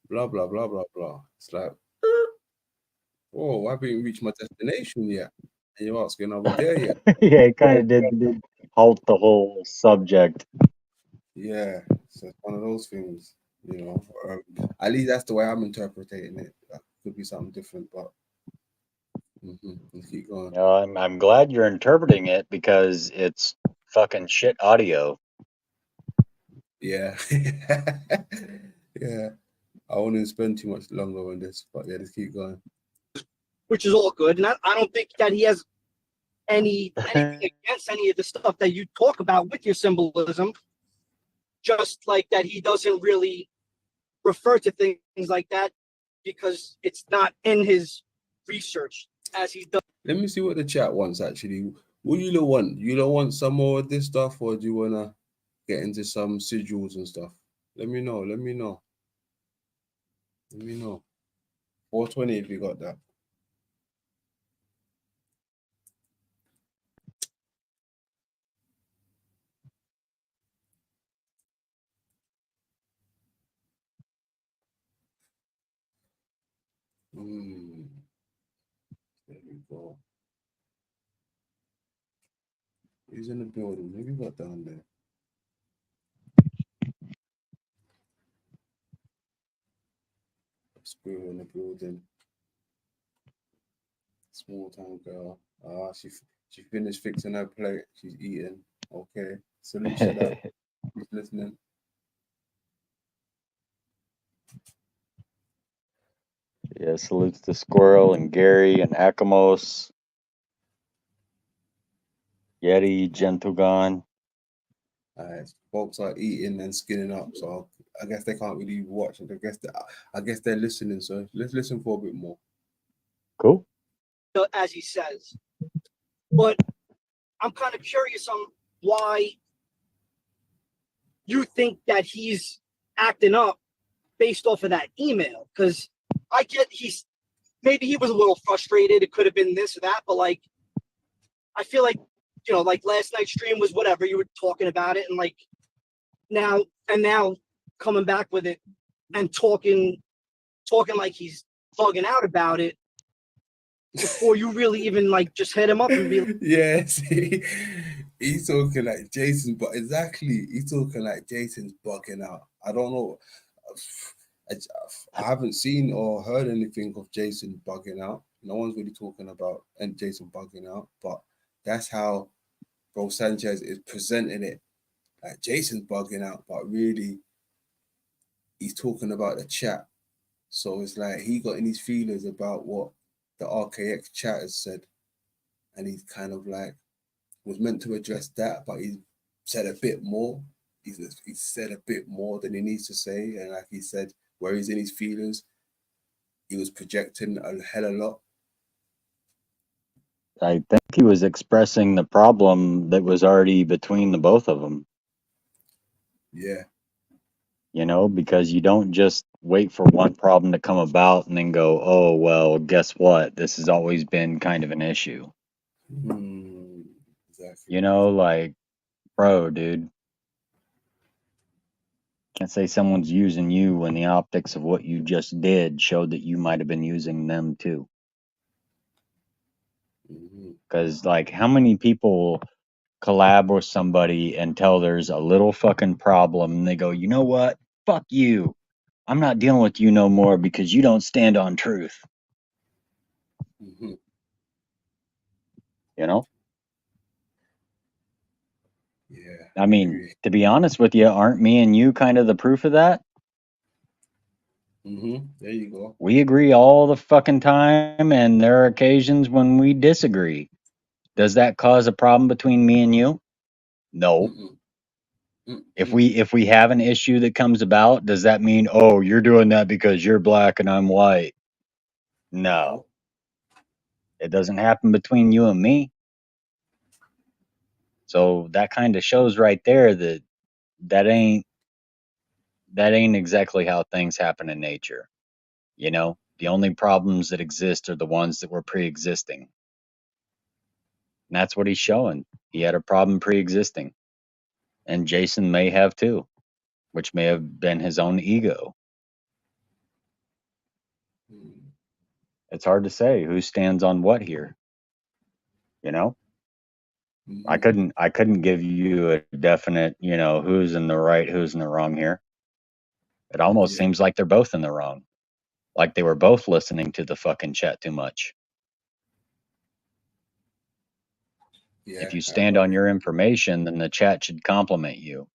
blah blah blah blah blah. It's like, oh, I haven't reached my destination yet, and you're asking, are we there yet? Yeah, it kind of did halt the whole subject. Yeah, so it's one of those things, at least that's the way I'm interpreting it. That could be something different, but let's keep going. I'm glad you're interpreting it because it's fucking shit audio. Yeah, yeah. I won't spend too much longer on this, but yeah, let's keep going. which is all good, and I don't think that he has anything against any of the stuff that you talk about with your symbolism. Just like that, he doesn't really refer to things like that because it's not in his research as he does. Let me see what the chat wants actually. What do you lot want? You don't want some more of this stuff, or do you wanna get into some sigils and stuff? Let me know. Let me know. 420 if you got that. There we go. He's in the building. Maybe got down there. Squirrel in the building. Small town girl. She finished fixing her plate. She's eating. Okay. Salute to that. Who's listening? Yeah, salutes to Squirrel and Gary and Akamos, Yeti, Gentugan. Folks are eating and skinning up, so I guess they can't really watch it. I guess they're listening. So let's listen for a bit more. Cool. As he says, but I'm kind of curious on why you think that he's acting up based off of that email. Because I get maybe he was a little frustrated. It could have been this or that, but like I feel like like last night's stream was whatever, you were talking about it, and like now coming back with it and talking like he's bugging out about it before you really even like just hit him up and be like, yeah, see, he's talking like Jason, but exactly, he's talking like Jason's bugging out. I don't know. I haven't seen or heard anything of Jason bugging out. No one's really talking about Jason bugging out, but that's how Bro Sanchez is presenting it. Like Jason's bugging out, but really he's talking about the chat. So it's like he got in his feelers about what the RKX chat has said. And he's kind of like was meant to address that, but he said a bit more. He said a bit more than he needs to say. And like he said, where he's in his feelers, he was projecting a hell of a lot. I think he was expressing the problem that was already between the both of them. Yeah. Because you don't just wait for one problem to come about and then go, oh, well, guess what? This has always been kind of an issue. Exactly. Like, bro, dude. Can't say someone's using you when the optics of what you just did showed that you might have been using them too. Because, like, how many people collab with somebody until there's a little fucking problem and they go, you know what? Fuck you. I'm not dealing with you no more because you don't stand on truth. Yeah. I mean, to be honest with you, aren't me and you kind of the proof of that? There you go. We agree all the fucking time, and there are occasions when we disagree. Does that cause a problem between me and you? No. If we have an issue that comes about, does that mean, oh, you're doing that because you're black and I'm white? No, it doesn't happen between you and me. So that kind of shows right there that that ain't exactly how things happen in nature. You know, the only problems that exist are the ones that were pre-existing. And that's what he's showing. He had a problem pre-existing. And Jason may have too, which may have been his own ego. It's hard to say who stands on what here. You know? I couldn't give you a definite, who's in the right, who's in the wrong here. It almost seems like they're both in the wrong. Like they were both listening to the fucking chat too much. If you stand on your information, then the chat should compliment you.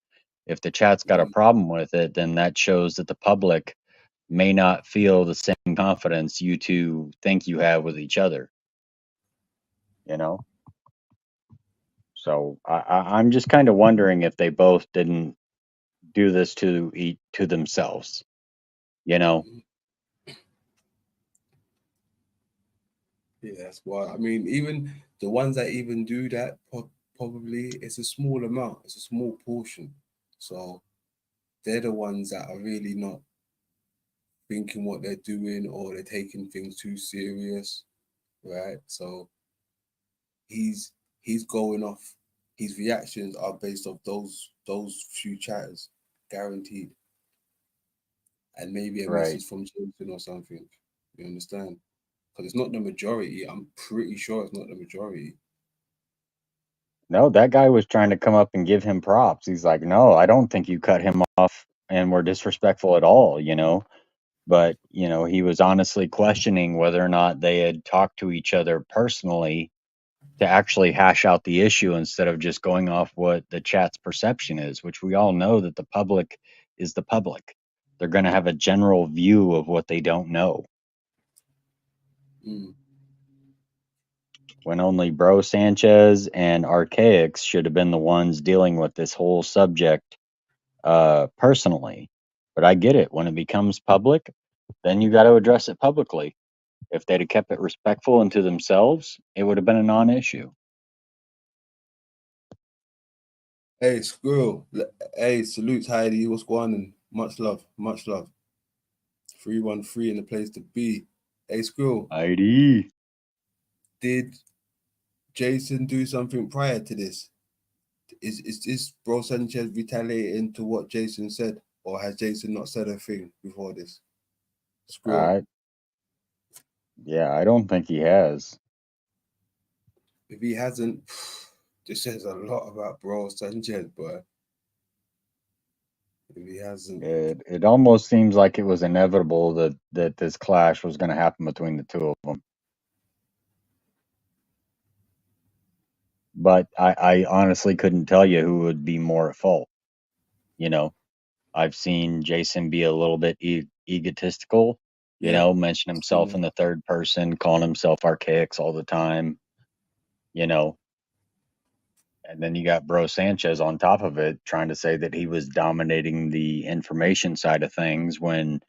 If the chat's got a problem with it, then that shows that the public may not feel the same confidence you two think you have with each other. You know? So I'm just kind of wondering if they both didn't do this to themselves. You know? Yeah, that's why. I mean, even the ones that even do that, probably it's a small amount. It's a small portion. So they're the ones that are really not thinking what they're doing, or they're taking things too serious, right? So he's going off. His reactions are based off those few chatters, guaranteed, and maybe a Right. message from Jason or something. You understand? Because it's not the majority. I'm pretty sure it's not the majority. No, that guy was trying to come up and give him props. He's like, no, I don't think you cut him off and were disrespectful at all, But, he was honestly questioning whether or not they had talked to each other personally to actually hash out the issue instead of just going off what the chat's perception is, which we all know that the public is the public. They're going to have a general view of what they don't know. When only Bro Sanchez and Archaics should have been the ones dealing with this whole subject personally. But I get it. When it becomes public, then you got to address it publicly. If they'd have kept it respectful and to themselves, it would have been a non-issue. Hey, Squirrel. Hey, salutes, Heidi. What's going on? Much love. Much love. 313 in the place to be. Hey, Squirrel. Heidi. Did Jason do something prior to this? Is this Bro Sanchez retaliating to what Jason said? Or has Jason not said a thing before this? Squirrel. Yeah, I don't think he has. If he hasn't, this says a lot about Bro Sanchez, but if he hasn't, It almost seems like it was inevitable that this clash was going to happen between the two of them. But I honestly couldn't tell you who would be more at fault. I've seen Jason be a little bit egotistical, mention himself in the third person, calling himself Archaics all the time, And then you got Bro Sanchez on top of it trying to say that he was dominating the information side of things when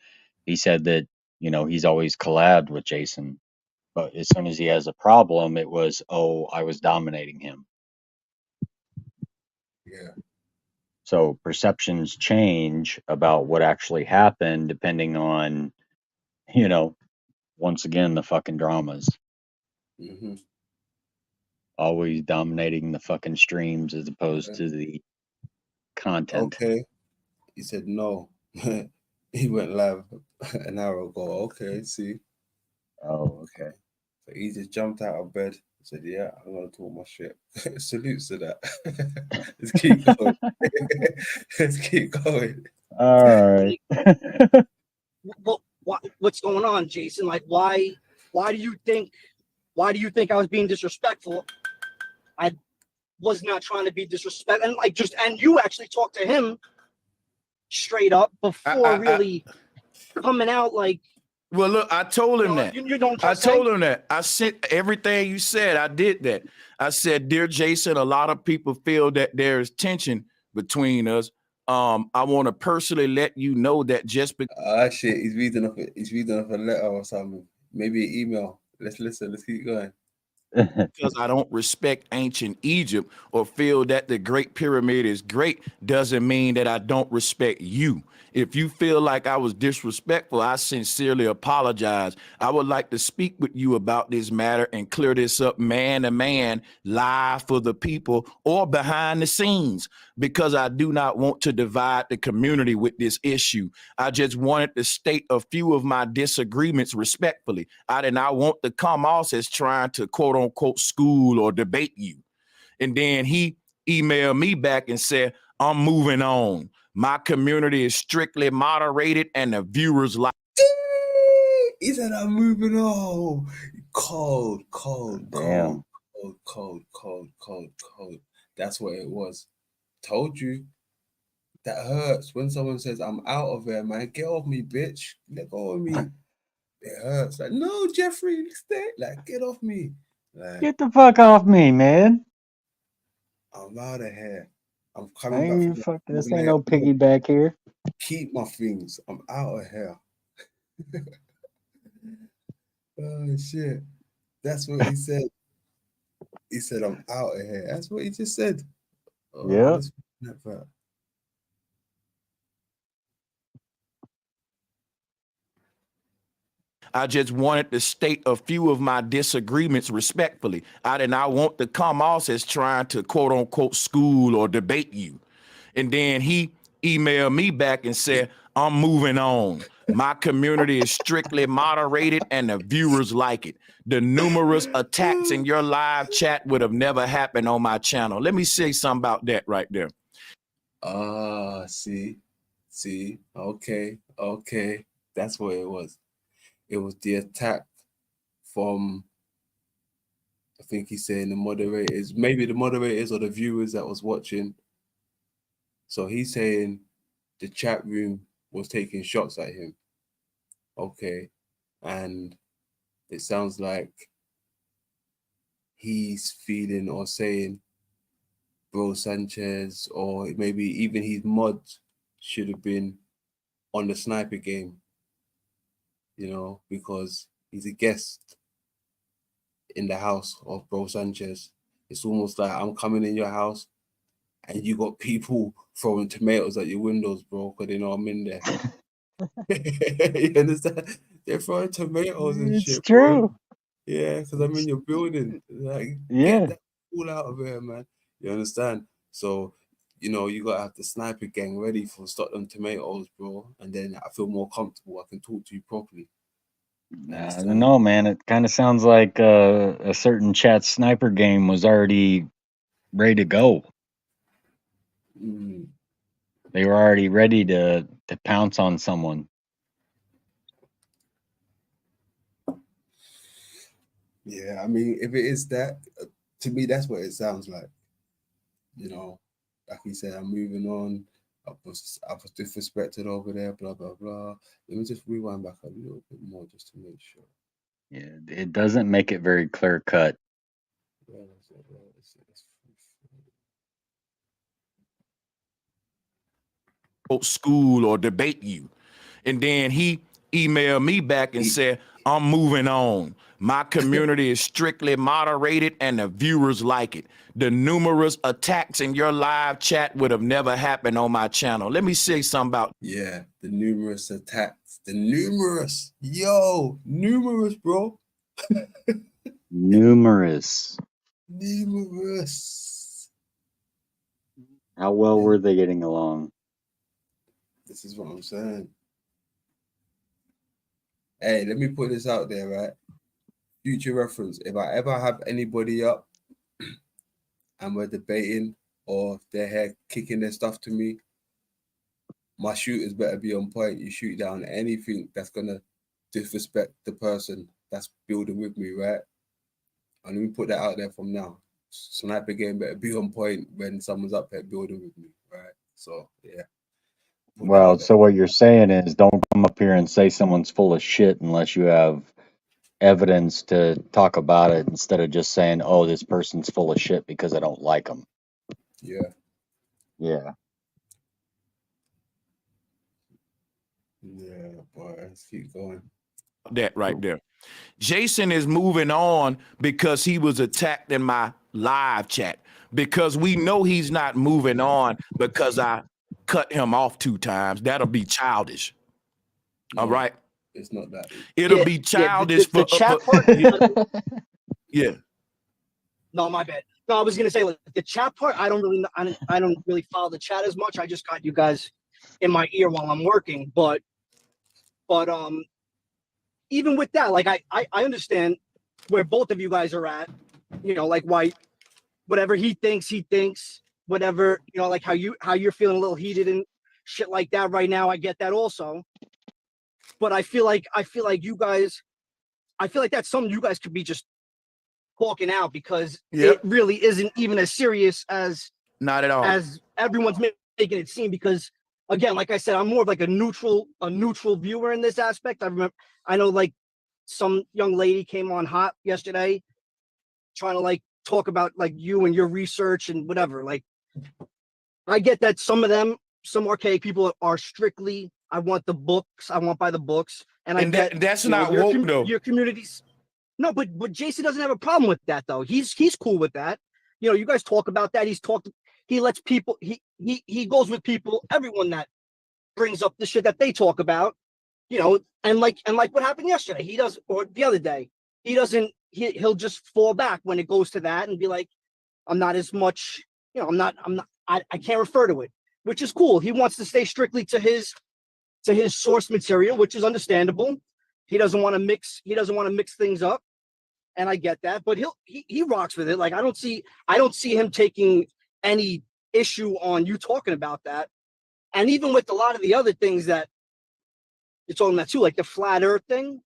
he said that, he's always collabed with Jason. But as soon as he has a problem, it was, oh, I was dominating him. Yeah. So perceptions change about what actually happened depending on, once again, the fucking dramas. Always dominating the fucking streams as opposed to the content. Okay. He said no. He went live an hour ago. Okay, see. Oh, okay. So he just jumped out of bed. Said, yeah, I'm gonna talk my shit. Salutes to that. Let's keep going. Let's keep going. All right. Well, what's going on, Jason? Like, why do you think I was being disrespectful? I was not trying to be disrespectful, and you actually talked to him straight up before really coming out like. Well, look, I told him that. You don't I told him that. I sent everything you said. I did that. I said, dear Jason, a lot of people feel that there's tension between us. I want to personally let you know that just because Ah, shit, he's reading off a letter or something. Maybe an email. Let's listen. Let's keep going. I don't respect ancient Egypt or feel that the Great Pyramid is great doesn't mean that I don't respect you. If you feel like I was disrespectful, I sincerely apologize. I would like to speak with you about this matter and clear this up man to man, live for the people or behind the scenes, because I do not want to divide the community with this issue. I just wanted to state a few of my disagreements respectfully. I did not want to come off as trying to quote unquote school or debate you. And then he emailed me back and said, I'm moving on. My community is strictly moderated and the viewers like. He said, I'm moving on. Cold. Damn. That's what it was. Told you. That hurts when someone says, I'm out of here, man. Get off me, bitch. Let go of me. It hurts. Like, no, Jeffrey, stay. Like, get off me. Like, Get the fuck off me, man. I'm out of here. I'm I coming back ain't from fuck I'm this gonna ain't let no go. piggyback here. Keep my things. I'm out of here. Oh shit. That's what he said. He said, I'm out of here. That's what he just said. Oh, Yep. let's that back. I just wanted to state a few of my disagreements respectfully. I did not want to come off as trying to quote unquote school or debate you. And then he emailed me back and said, I'm moving on. My community is strictly moderated and the viewers like it. The numerous attacks in your live chat would have never happened on my channel. Let me say something about that right there. Ah, see, okay. That's what it was. It was the attack from, I think he's saying the moderators, maybe the moderators or the viewers that was watching. So he's saying the chat room was taking shots at him. Okay. And it sounds like he's feeling or saying Bro Sanchez or maybe even his mod should have been on the sniper game, you know, because he's a guest in the house of Bro Sanchez. It's almost like I'm coming in your house and you got people throwing tomatoes at your windows, bro, because they know I'm in there. You understand? They're throwing tomatoes and It's shit, bro. true. Yeah, because I'm in your building. Like, Yeah. get that all out of here, man. You understand? So, you know, you gotta have the sniper gang ready for stock them tomatoes, bro. And then I feel more comfortable. I can talk to you properly. You I understand? don't know, man. It kind of sounds like a certain chat sniper game was already ready to go. Mm. They were already ready to pounce on someone. Yeah, I mean, if it is that, to me, that's what it sounds like. You know, like he said, I'm moving on. I was disrespected over there, blah blah blah. Let me just rewind back a little bit more just to make sure. Yeah, it doesn't make it very clear cut. School or debate you. And then he emailed me back and said, I'm moving on. My community is strictly moderated and the viewers like it. The numerous attacks in your live chat would have never happened on my channel. Let me say something about. Yeah, the numerous attacks. The numerous. Yo, numerous, bro. Numerous. Numerous. How well were they getting along? This is what I'm saying. Hey, let me put this out there, right? Future reference. If I ever have anybody up and we're debating or they're here kicking their stuff to me, my shooters better be on point. You shoot down anything that's gonna disrespect the person that's building with me, right? And let me put that out there from now. Sniper game better be on point when someone's up there building with me, right? So yeah. Well, so what you're saying is don't come up here and say someone's full of shit unless you have evidence to talk about it instead of just saying, oh, this person's full of shit because I don't like them. Yeah. Yeah. Yeah, boy, let's keep going. That right there. Jason is moving on because he was attacked in my live chat. Because we know he's not moving on because I cut him off 2 times. That'll be childish. All No, right. it's not that. It'll Yeah, be yeah. childish The chat part. yeah. No, my bad. No, I was gonna say like, the chat part. I don't really follow the chat as much. I just got you guys in my ear while I'm working. But even with that, like I understand where both of you guys are at. You know, like why whatever he thinks. Whatever, you know, like how you're feeling a little heated and shit like that right now. I get that also. But I feel like you guys. I feel like that's something you guys could be just talking out because it really isn't even as serious as Not at all. as everyone's making it seem. Because again, like I said, I'm more of like a neutral viewer in this aspect. I know like some young lady came on hot yesterday trying to like talk about like you and your research and whatever. Like I get that some archaic people are strictly I want the books, I want by the books, and I get that's not woke though. Your communities. No, but Jason doesn't have a problem with that though. He's cool with that. You know, you guys talk about that. He lets people. He goes with people. Everyone that brings up the shit that they talk about. You know, and like what happened yesterday. He does, or the other day. He doesn't. He'll just fall back when it goes to that and be like, I'm not as much. You know, I'm not. I can't refer to it, which is cool. He wants to stay strictly to his source material, which is understandable. He doesn't want to mix things up, and I get that. But he rocks with it. Like I don't see him taking any issue on you talking about that. And even with a lot of the other things that you're talking about too, like the flat Earth thing,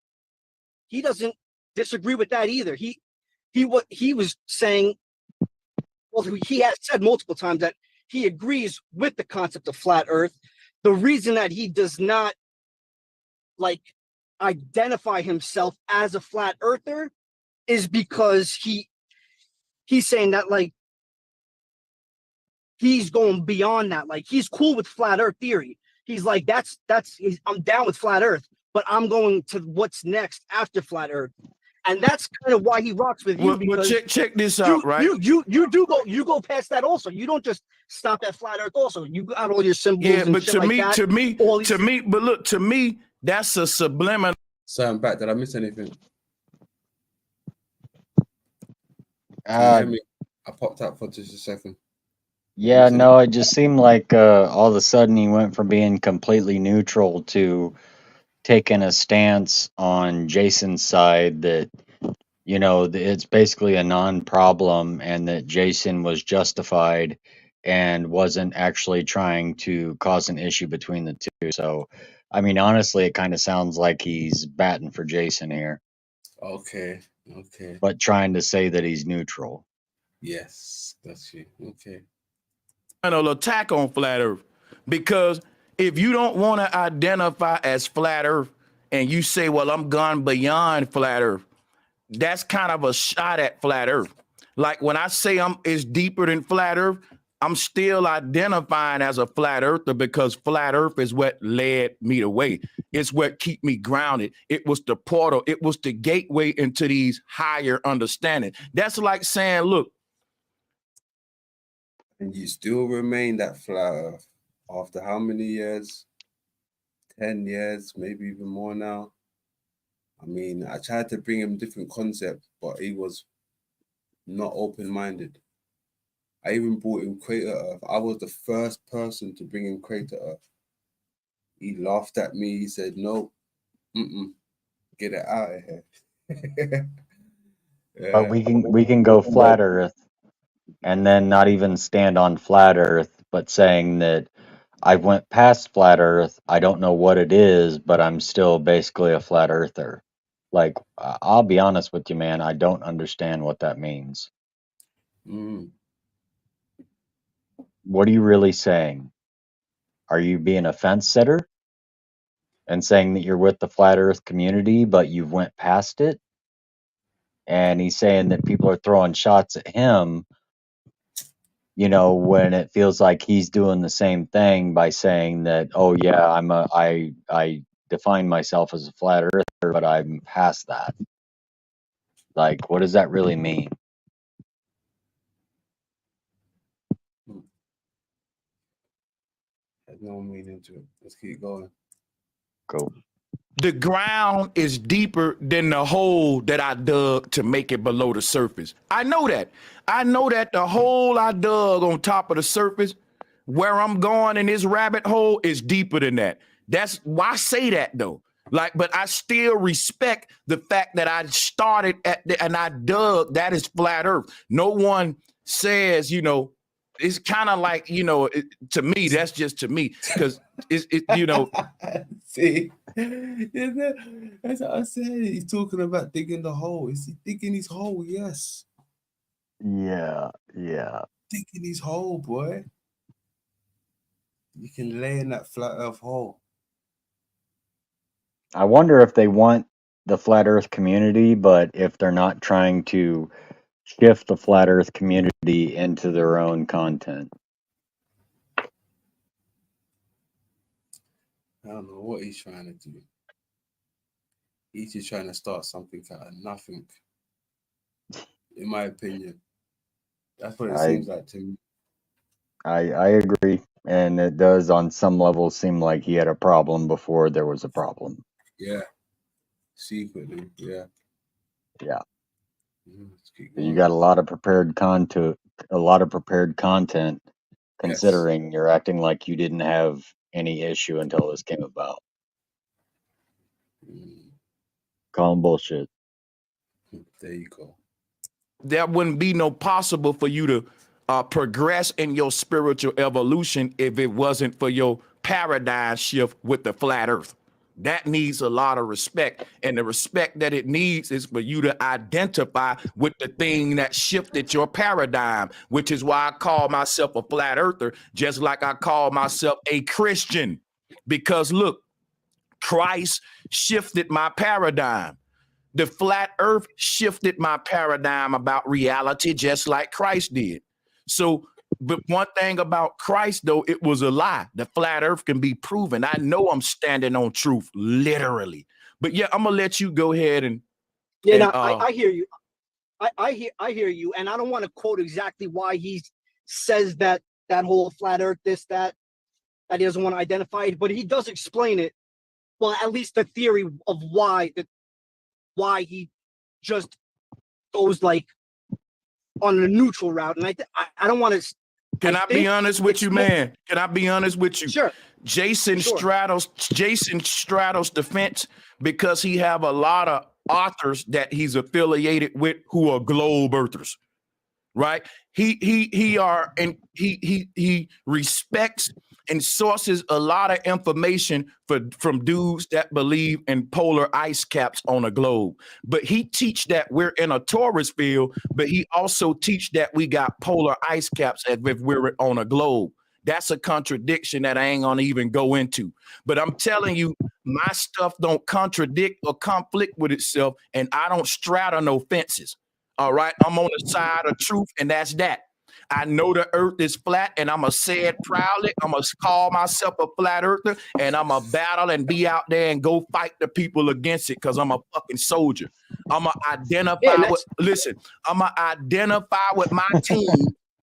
he doesn't disagree with that either. What he was saying, well, he has said multiple times that he agrees with the concept of flat Earth. The reason that he does not like identify himself as a flat earther is because he's saying that like he's going beyond that. Like he's cool with flat earth theory. He's like I'm down with flat earth, but I'm going to what's next after flat earth. And that's kind of why he rocks with you, because check this out, right? You go past that also. You don't just stop at flat earth also. You got all your symbols and but shit like that. But look, to me, that's a subliminal. So I'm back. Did I miss anything? Can you hear me? I popped out for just a second. Yeah, no, it just seemed like all of a sudden he went from being completely neutral to taking a stance on Jason's side that, you know, it's basically a non-problem and that Jason was justified and wasn't actually trying to cause an issue between the two. So, I mean, honestly, it kind of sounds like he's batting for Jason here. Okay. But trying to say that he's neutral. Yes, that's you. Okay. An attack on flat earth, because if you don't want to identify as flat earth and you say, well, I'm gone beyond flat earth, that's kind of a shot at flat earth. Like when I say it's deeper than flat earth, I'm still identifying as a flat earther because flat earth is what led me the way. It's what keep me grounded. It was the portal. It was the gateway into these higher understanding. That's like saying, look. And you still remain that flat earth after how many years? 10 years, maybe even more now. I mean, I tried to bring him different concepts, but he was not open-minded. I even brought him Crater Earth. I was the first person to bring him Crater Earth. He laughed at me. He said, no, get it out of here. Yeah. But we can go flat earth and then not even stand on flat earth, but saying that I went past flat earth. I don't know what it is, but I'm still basically a flat earther. Like, I'll be honest with you, man. I don't understand what that means. What are you really saying? Are you being a fence sitter and saying that you're with the flat earth community, but you've went past it? And he's saying that people are throwing shots at him you know, when it feels like he's doing the same thing by saying that, oh yeah, I define myself as a flat earther, but I'm past that. Like, what does that really mean? There's no meaning to it. Let's keep going. Go. The ground is deeper than the hole that I dug to make it below the surface. I know that. I know that the hole I dug on top of the surface, where I'm going in this rabbit hole, is deeper than that. That's why I say that though. Like, but I still respect the fact that I started at and I dug. That is flat earth. No one says, you know, it's kind of like, you know, to me, that's just to me, because you know. See, that's what I said. He's talking about digging the hole. Is he digging his hole? Yes. Yeah. Digging his hole, boy. You can lay in that flat earth hole. I wonder if they want the flat earth community, but if they're not trying to shift the flat earth community into their own content. I don't know what he's trying to do. He's just trying to start something out of nothing. In my opinion. That's what it seems like to me. I agree. And it does on some levels seem like he had a problem before there was a problem. Yeah. Secretly, yeah. Yeah. Let's keep You going. got a lot of prepared content considering you're acting like you didn't have any issue until this came about. Call him bullshit. There you go. There wouldn't be no possible for you to progress in your spiritual evolution if it wasn't for your paradigm shift with the flat earth. That needs a lot of respect. And the respect that it needs is for you to identify with the thing that shifted your paradigm, which is why I call myself a flat earther, just like I call myself a Christian. Because look, Christ shifted my paradigm. The flat earth shifted my paradigm about reality just like Christ did. So, but one thing about Christ, though, it was a lie. The flat earth can be proven. I know I'm standing on truth, literally. But yeah, I'm gonna let you go ahead and I hear you. I hear you, and I don't want to quote exactly why he says that whole flat earth, this, that he doesn't want to identify it, but he does explain it. Well, at least the theory of why he just goes like on a neutral route, and I don't want to. Can I be honest with you, man? Can I be honest with you? Sure. Jason Stratos defense, because he have a lot of authors that he's affiliated with who are globe earthers, right? He respects and sources a lot of information from dudes that believe in polar ice caps on a globe. But he teach that we're in a torus field, but he also teach that we got polar ice caps as if we're on a globe. That's a contradiction that I ain't gonna even go into. But I'm telling you, my stuff don't contradict or conflict with itself, and I don't straddle no fences. All right, I'm on the side of truth, and that's that. I know the earth is flat, and I'm going to say it proudly. I'm going to call myself a flat earther, and I'm going to battle and be out there and go fight the people against it because I'm a fucking soldier. I'm going to identify I'm going to identify with my team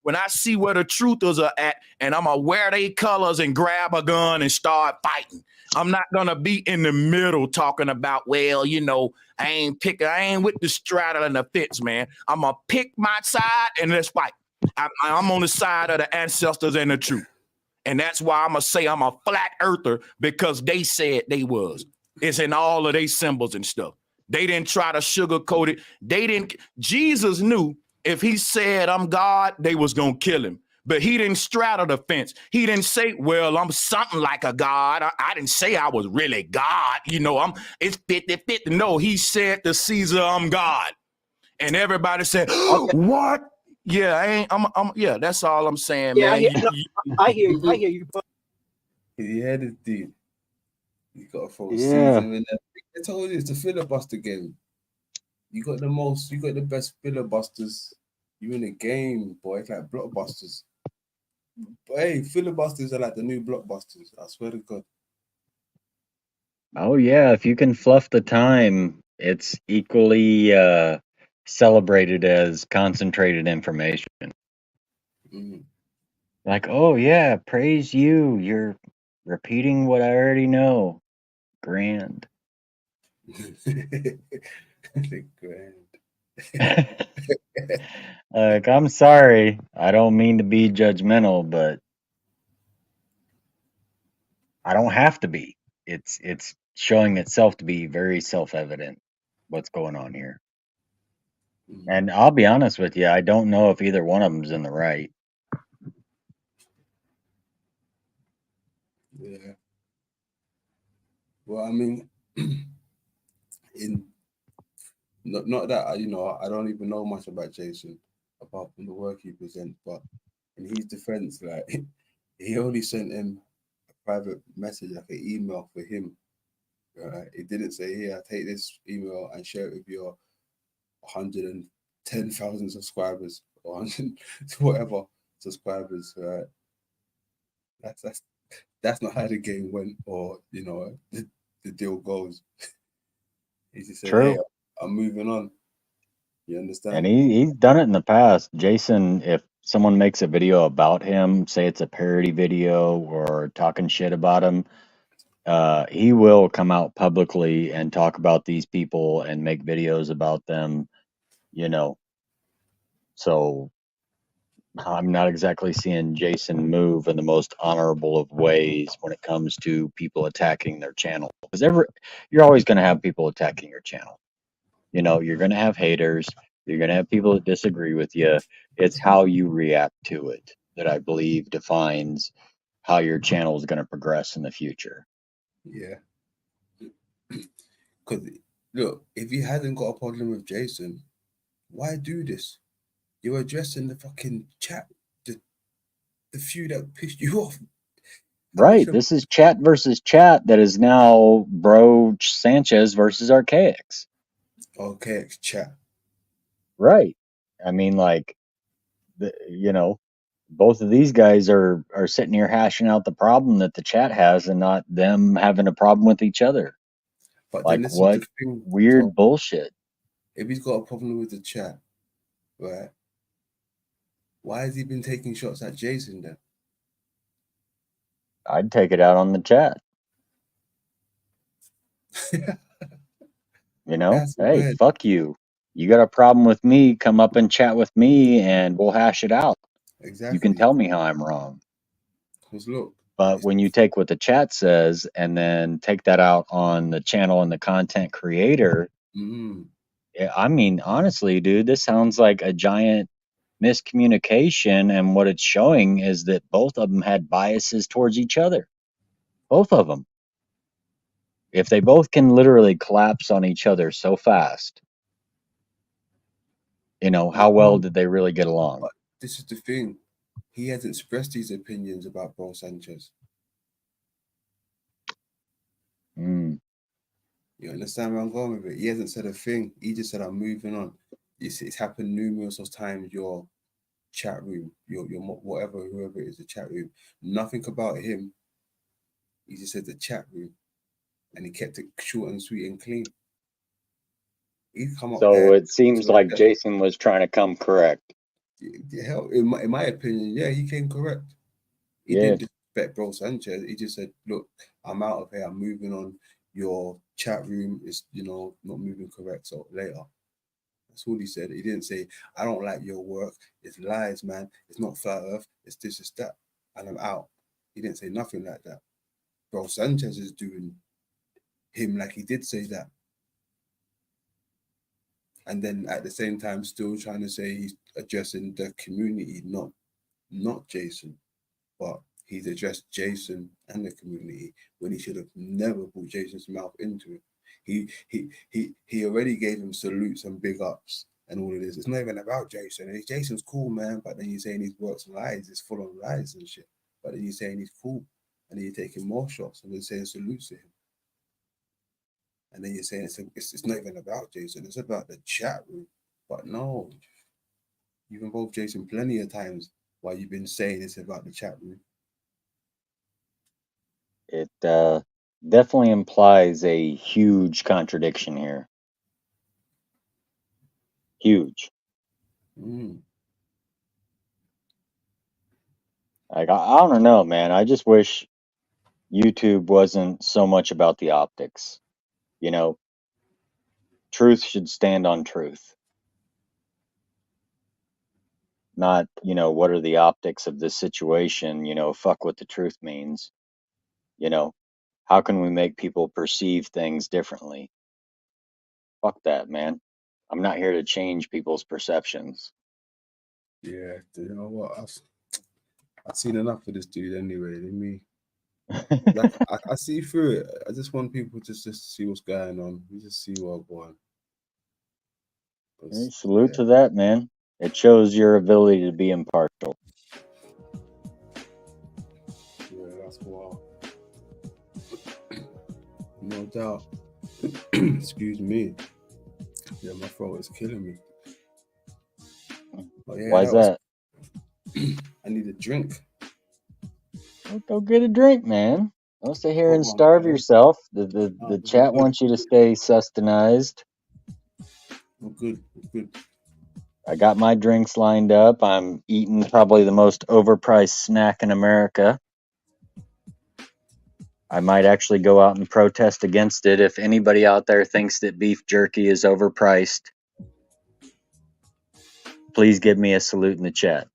when I see where the truthers are at, and I'm going to wear their colors and grab a gun and start fighting. I'm not going to be in the middle talking about, well, you know, I ain't with the straddle and the fence, man. I'm going to pick my side and let's fight. I'm on the side of the ancestors and the truth. And that's why I'm going to say I'm a flat earther, because they said they was. It's in all of their symbols and stuff. They didn't try to sugarcoat it. Jesus knew if he said I'm God, they was going to kill him. But he didn't straddle the fence. He didn't say, well, I'm something like a God. I didn't say I was really God. You know, it's 50-50. No, he said to Caesar, I'm God. And everybody said, what? Yeah, yeah, that's all I'm saying, man. I hear you. He had it deep. You got to throw season in there. I told you it's a filibuster game. You got the best filibusters. You in the game, boy. It's like blockbusters. But hey, filibusters are like the new blockbusters. I swear to God. Oh yeah, if you can fluff the time, it's equally celebrated as concentrated information. Mm. Like, oh yeah, praise you. You're repeating what I already know. Grand. Grand. Like, I'm sorry. I don't mean to be judgmental, but I don't have to be. It's showing itself to be very self-evident what's going on here. Mm. And I'll be honest with you, I don't know if either one of them's in the right. Yeah. Well, I mean, in not that I don't even know much about Jason apart from the work he presents, but in his defense, like he only sent him a private message, like an email for him. Right? It didn't say, "Here, take this email and share it with your 110,000 subscribers or 100 whatever subscribers." Right? That's not how the game went, or the deal goes. He just said, "Hey, True. I'm moving on." You And understand? he's done it in the past. Jason, if someone makes a video about him, say it's a parody video or talking shit about him, he will come out publicly and talk about these people and make videos about them, you know. So I'm not exactly seeing Jason move in the most honorable of ways when it comes to people attacking their channel. Because you're always going to have people attacking your channel. You know, you're going to have haters. You're going to have people that disagree with you. It's how you react to it that I believe defines how your channel is going to progress in the future. Yeah. Because look, if you hadn't got a problem with Jason, why do this? You're addressing the fucking chat, the few that pissed you off. How much Right. This is chat versus chat that is now Bro Sanchez versus Archaics. okay, chat. Right. I mean, like, you know, both of these guys are sitting here hashing out the problem that the chat has and not them having a problem with each other. But then Like, this is what the thing, Tom. weird bullshit. If he's got a problem with the chat, right? Why has he been taking shots at Jason then? I'd take it out on the chat. You know, That's hey, weird. fuck you. You got a problem with me, come up and chat with me and we'll hash it out. You can Exactly. tell me how I'm wrong. Because look, But it's when you take what the chat says and then take that out on the channel and the content creator, mm, I mean, honestly, dude, this sounds like a giant miscommunication. And what it's showing is that both of them had biases towards each other. Both of them. If they both can literally collapse on each other so fast, how well no, did they really get along? but this is the thing. He hasn't expressed his opinions about Bro Sanchez. Mm. You understand where I'm going with it? He hasn't said a thing. He just said, "I'm moving on." It's happened numerous of times. Your chat room, your whatever, whoever it is, the chat room. Nothing about him. He just said the chat room, and he kept it short and sweet and clean. He's come up So there it seems to like address. Jason was trying to come correct. The hell, in my opinion, yeah, he came correct. He Yeah. didn't disrespect Bro Sanchez. He just said, "Look, I'm out of here. I'm moving on. Your chat room is, not moving correct. So later." That's all he said. He didn't say, "I don't like your work. It's lies, man. It's not flat earth. It's this, it's that. And I'm out." He didn't say nothing like that. Bro Sanchez is doing him like he did say that. And then at the same time, still trying to say he's addressing the community, not Jason. But he's addressed Jason and the community when he should have never put Jason's mouth into it. He already gave him salutes and big ups and all of this. It's not even about Jason. Jason's cool, man. But then you're saying his works lies, it's full of lies and shit. But then you're saying he's cool, and then you're taking more shots and then saying salutes to him. And then you're saying it's not even about Jason. It's about the chat room. But no, you've involved Jason plenty of times what you've been saying is about the chat room. It definitely implies a huge contradiction here. Huge. Mm. Like I don't know, man. I just wish YouTube wasn't so much about the optics. You know, truth should stand on truth. Not, what are the optics of this situation? Fuck what the truth means. How can we make people perceive things differently? Fuck that, man. I'm not here to change people's perceptions. Yeah, you know what? I've seen enough of this dude anyway. Let me. Like, I see through it. I just want people just to see what's going on. We just see what's going on. Hey, salute to that, man. It shows your ability to be impartial. Yeah, that's wild. No doubt. Excuse me. Yeah, my throat is killing me. But yeah, Why's that? I need a drink. Well, go get a drink, man. Don't sit here Hold and on, starve man. yourself. The No, chat wants you to stay sustenized. I'm good. I'm good. I got my drinks lined up. I'm eating probably the most overpriced snack in America. I might actually go out and protest against it. If anybody out there thinks that beef jerky is overpriced, please give me a salute in the chat.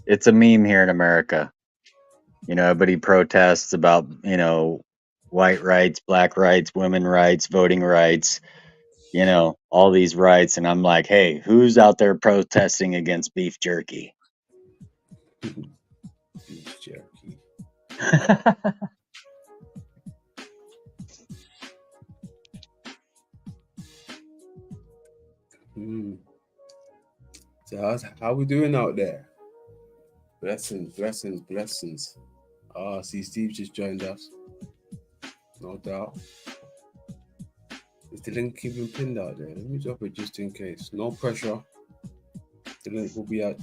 It's a meme here in America. Everybody protests about, white rights, black rights, women rights, voting rights, all these rights. And I'm like, hey, who's out there protesting against beef jerky? Beef jerky. So how we doing out there? Blessings, blessings, blessings. See, Steve just joined us. No doubt. Is the link even pinned out there? Let me drop it just in case. No pressure. The link will be out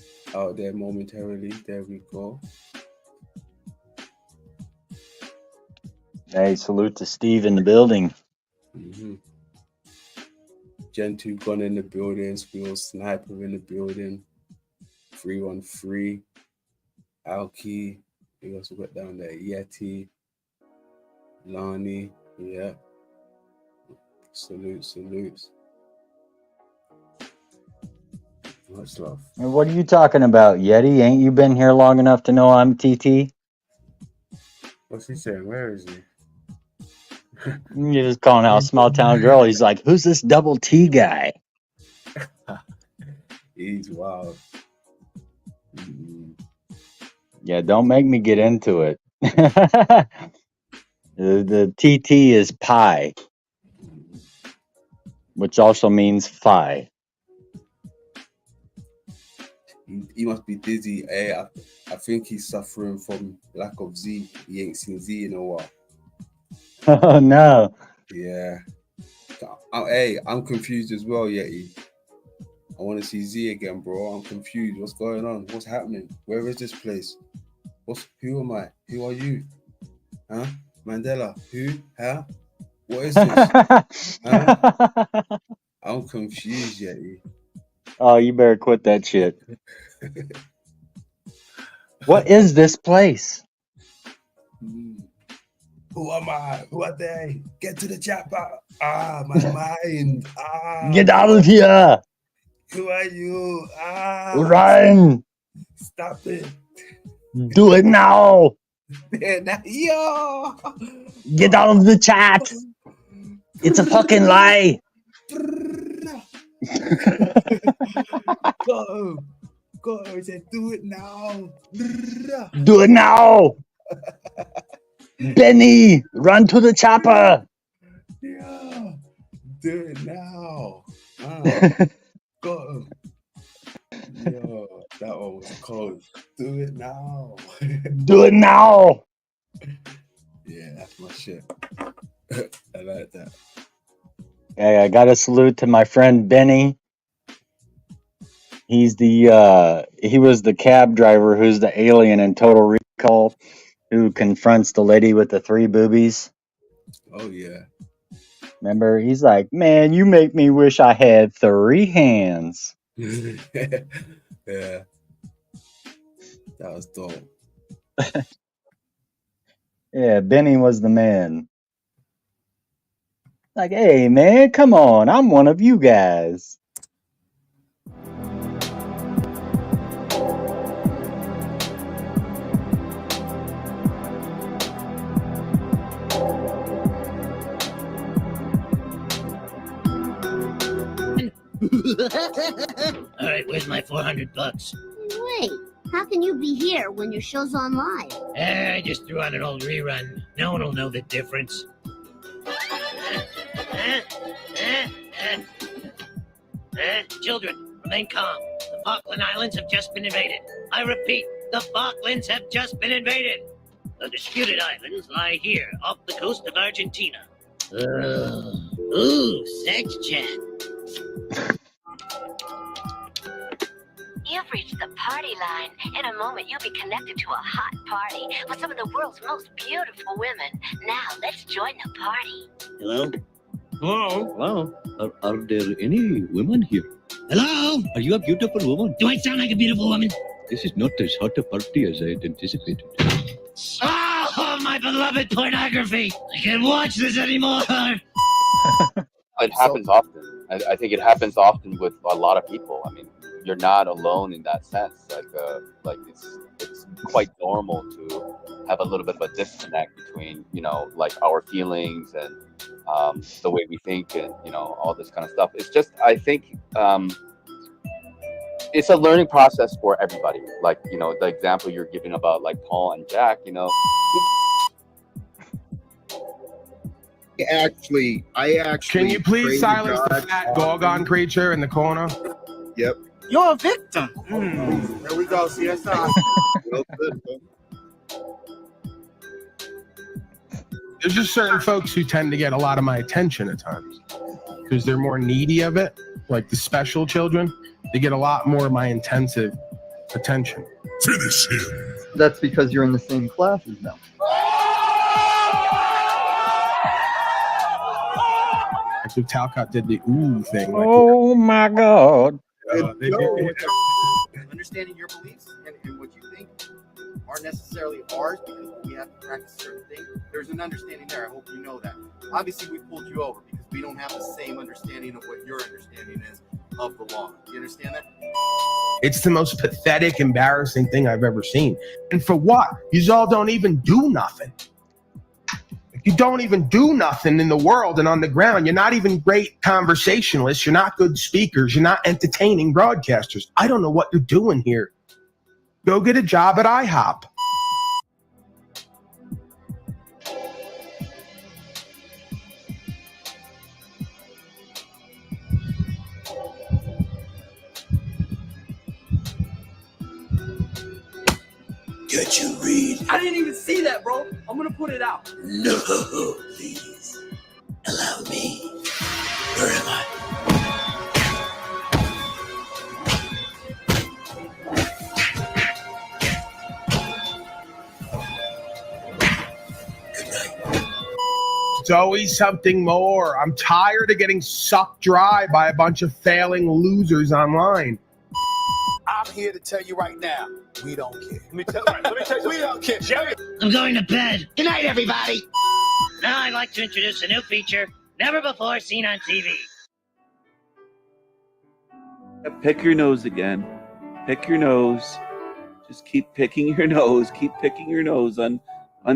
there momentarily. There we go. Hey, salute to Steve in the building. Gen 2 gun in the building. Squeal Sniper in the building. 313. Alki. We also got down there. Yeti. Lani. Yeah. Salutes. Much love. And what are you talking about, Yeti? Ain't you been here long enough to know I'm TT? What's he saying? Where is he? You're just calling out small town girl. He's like, who's this double T guy? He's wild. Yeah, don't make me get into it. The TT is pi, which also means phi. He must be dizzy. Hey, I think he's suffering from lack of Z. He ain't seen Z in a while. Oh no. Yeah. Hey, I'm confused as well, Yeti. I want to see Z again, bro. I'm confused. What's going on? What's happening? Where is this place? Who am I? Who are you? Huh? Mandela? Who? Huh? What is this? Huh? I'm confused, Yeti. Oh, you better quit that shit. What is this place? Who am I? Who are they? Get to the chat bar. My mind. Get out of here. Who are you? Run. Stop it. Do it now. Yo. Get out of the chat. It's a fucking lie. Go. He said, do it now. Do it now. Benny, run to the chopper. Yeah. Do it now. Go. Yo, that one was cold. Do it now. Do it now. Yeah, that's my shit. I like that. Hey, I got a salute to my friend Benny. He's the he was the cab driver who's the alien in Total Recall who confronts the lady with the 3 boobies. Oh yeah. Remember, he's like, "Man, you make me wish I had 3 hands." Yeah. That was dope. Yeah, Benny was the man. Like, "Hey man, come on, I'm one of you guys." All right, where's my $400? Wait, how can you be here when your show's on live? I just threw on an old rerun. No one will know the difference. Children, remain calm. The Falkland Islands have just been invaded. I repeat, the Falklands have just been invaded. The disputed islands lie here, off the coast of Argentina. Ooh, sex chat. You've reached the party line. In a moment, you'll be connected to a hot party with some of the world's most beautiful women. Now, let's join the party. Hello? Hello. Are there any women here? Hello? Are you a beautiful woman? Do I sound like a beautiful woman? This is not as hot a party as I had anticipated. Oh, my beloved pornography! I can't watch this anymore! It happens often. I think it happens often with a lot of people. I mean, you're not alone in that sense. Like it's quite normal to have a little bit of a disconnect between, like our feelings and the way we think and, all this kind of stuff. It's just, I think it's a learning process for everybody. Like, the example you're giving about like Paul and Jack, I actually. Can you please prayed to silence the God fat often. Gorgon creature in the corner? Yep. You're a victim. There we go. See, that's not. Well, good, bro. There's just certain folks who tend to get a lot of my attention at times because they're more needy of it. Like the special children, they get a lot more of my intensive attention. Finish him. That's because you're in the same class as them. So Talcott did the ooh thing. Like, Oh my God. Understanding your beliefs and what you think aren't necessarily ours because we have to practice certain things. There's an understanding there. I hope you know that. Obviously, we pulled you over because we don't have the same understanding of what your understanding is of the law. You understand that? it's the most pathetic, embarrassing thing I've ever seen. And for what? You all don't even do nothing. You don't even do nothing in the world and on the ground. You're not even great conversationalists. You're not good speakers. You're not entertaining broadcasters. I don't know what you're doing here. Go get a job at IHOP. Can't you read? I didn't even see that, bro. I'm gonna put it out. No, please. Allow me. Where am I? It's always something more. I'm tired of getting sucked dry by a bunch of failing losers online. I'm here to tell you right now, we don't care. Let me tell you, we don't care. Jerry. I'm going to bed. Good night, everybody. Now I'd like to introduce a new feature, never before seen on TV. Pick your nose again. Pick your nose. Just keep picking your nose. Keep picking your nose on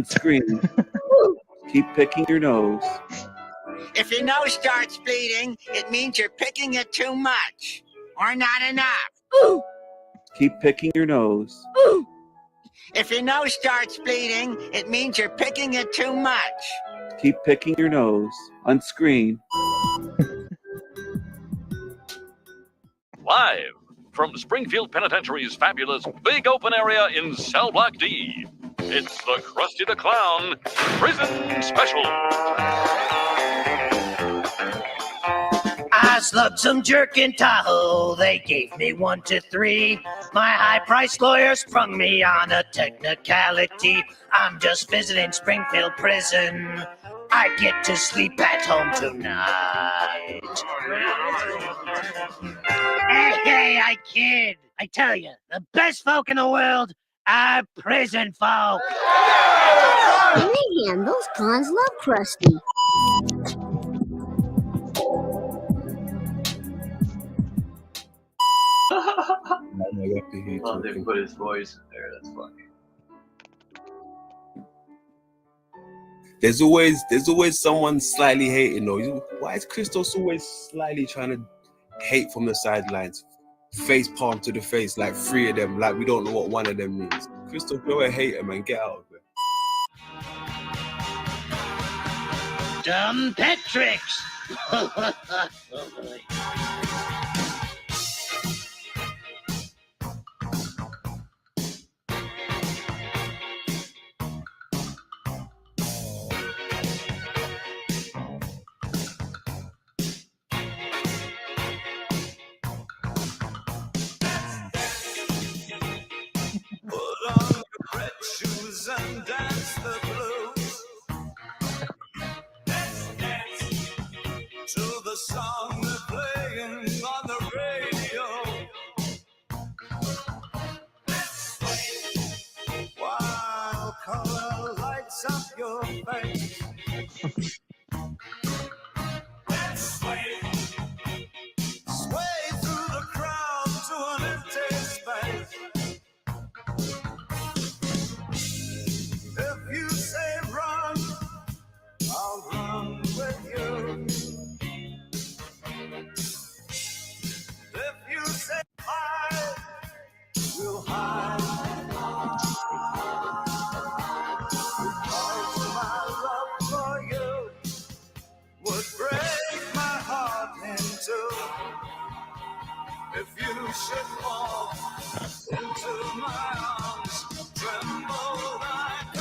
screen. Keep picking your nose. If your nose starts bleeding, it means you're picking it too much or not enough. Ooh. Keep picking your nose. Ooh. If your nose starts bleeding, it means you're picking it too much. Keep picking your nose on screen. Live from Springfield Penitentiary's fabulous big open area in Cell Block D, it's the Krusty the Clown Prison Special. I slugged some jerk in Tahoe. They gave me 1 to 3. My high-priced lawyer sprung me on a technicality. I'm just visiting Springfield Prison. I get to sleep at home tonight. Hey, I kid. I tell you, the best folk in the world are prison folk. Man, those clowns love Krusty. Oh, they put his voice in there. That's funny. There's always someone slightly hating though. Why is Christos always slightly trying to hate from the sidelines? Face palm to the face, like 3 of them, like we don't know what one of them means. Christos, you're a hater, man. Get out of there. Dumb pet tricks. Put on your red shoes and dance the blues. Dance to the song they're playing on the radio. While color lights up your face. Sway through the crowd to an empty space. If you say run, I'll run with you. If you say hide, we'll hide. Because my love for you would break my heart in two. If you should fall into my arms, tremble like a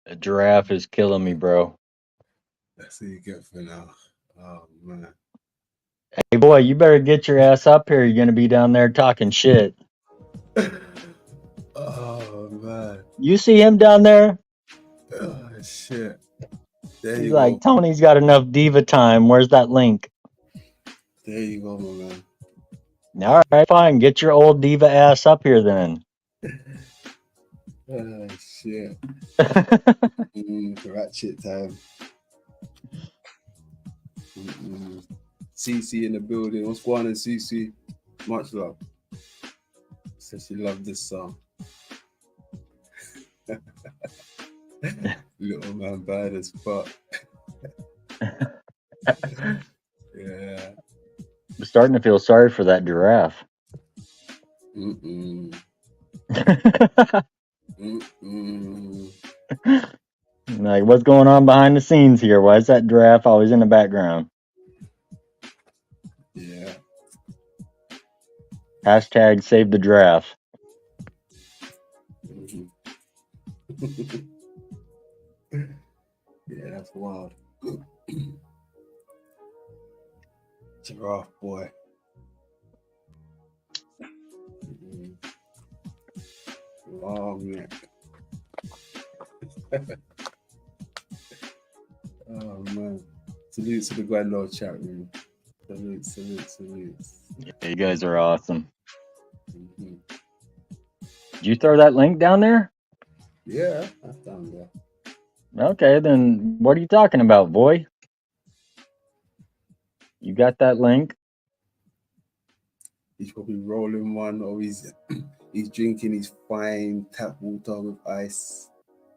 The giraffe is killing me, bro. That's what you get for now. Oh man. Hey, boy, you better get your ass up here. You're gonna be down there talking shit. Oh man. You see him down there? Oh shit. There He's you like, go. Tony's got enough diva time. Where's that link? There you go, my man. All right, fine. Get your old diva ass up here then. Oh shit. Ratchet time. CC in the building. What's going on, CC? Much love. Says she loved this song. Little man bad as fuck. Yeah. I'm starting to feel sorry for that giraffe. Like, what's going on behind the scenes here? Why is that giraffe always in the background? Yeah. Hashtag save the giraffe. Yeah, that's wild. Giraffe boy. Long neck. Oh man. Salute to the Granddad chat room. Salute. Yeah, you guys are awesome. Did you throw that link down there? Yeah, that's down there. Okay, then what are you talking about, boy? You got that link? He's probably rolling one, or he's drinking his fine tap water with ice.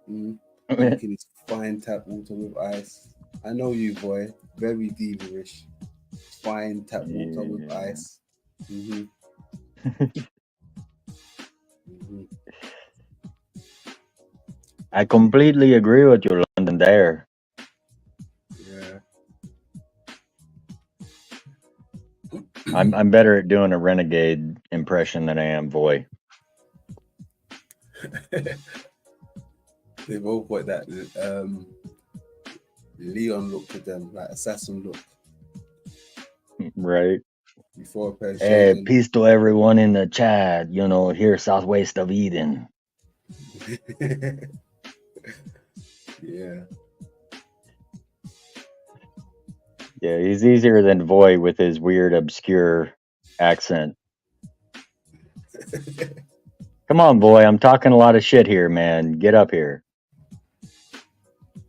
Drinking his fine tap water with ice. I know you, boy. Very diva-ish. Fine tap water with ice. I completely agree with you, London. There, Yeah. I'm better at doing a renegade impression than I am Voy. They both got that Leon look to them, like assassin look. Right. Before a pair of Hey, shades peace to everyone in the chat. You know, here southwest of Eden. on. Yeah. Yeah, he's easier than Voy with his weird, obscure accent. Come on, Voy. I'm talking a lot of shit here, man. Get up here.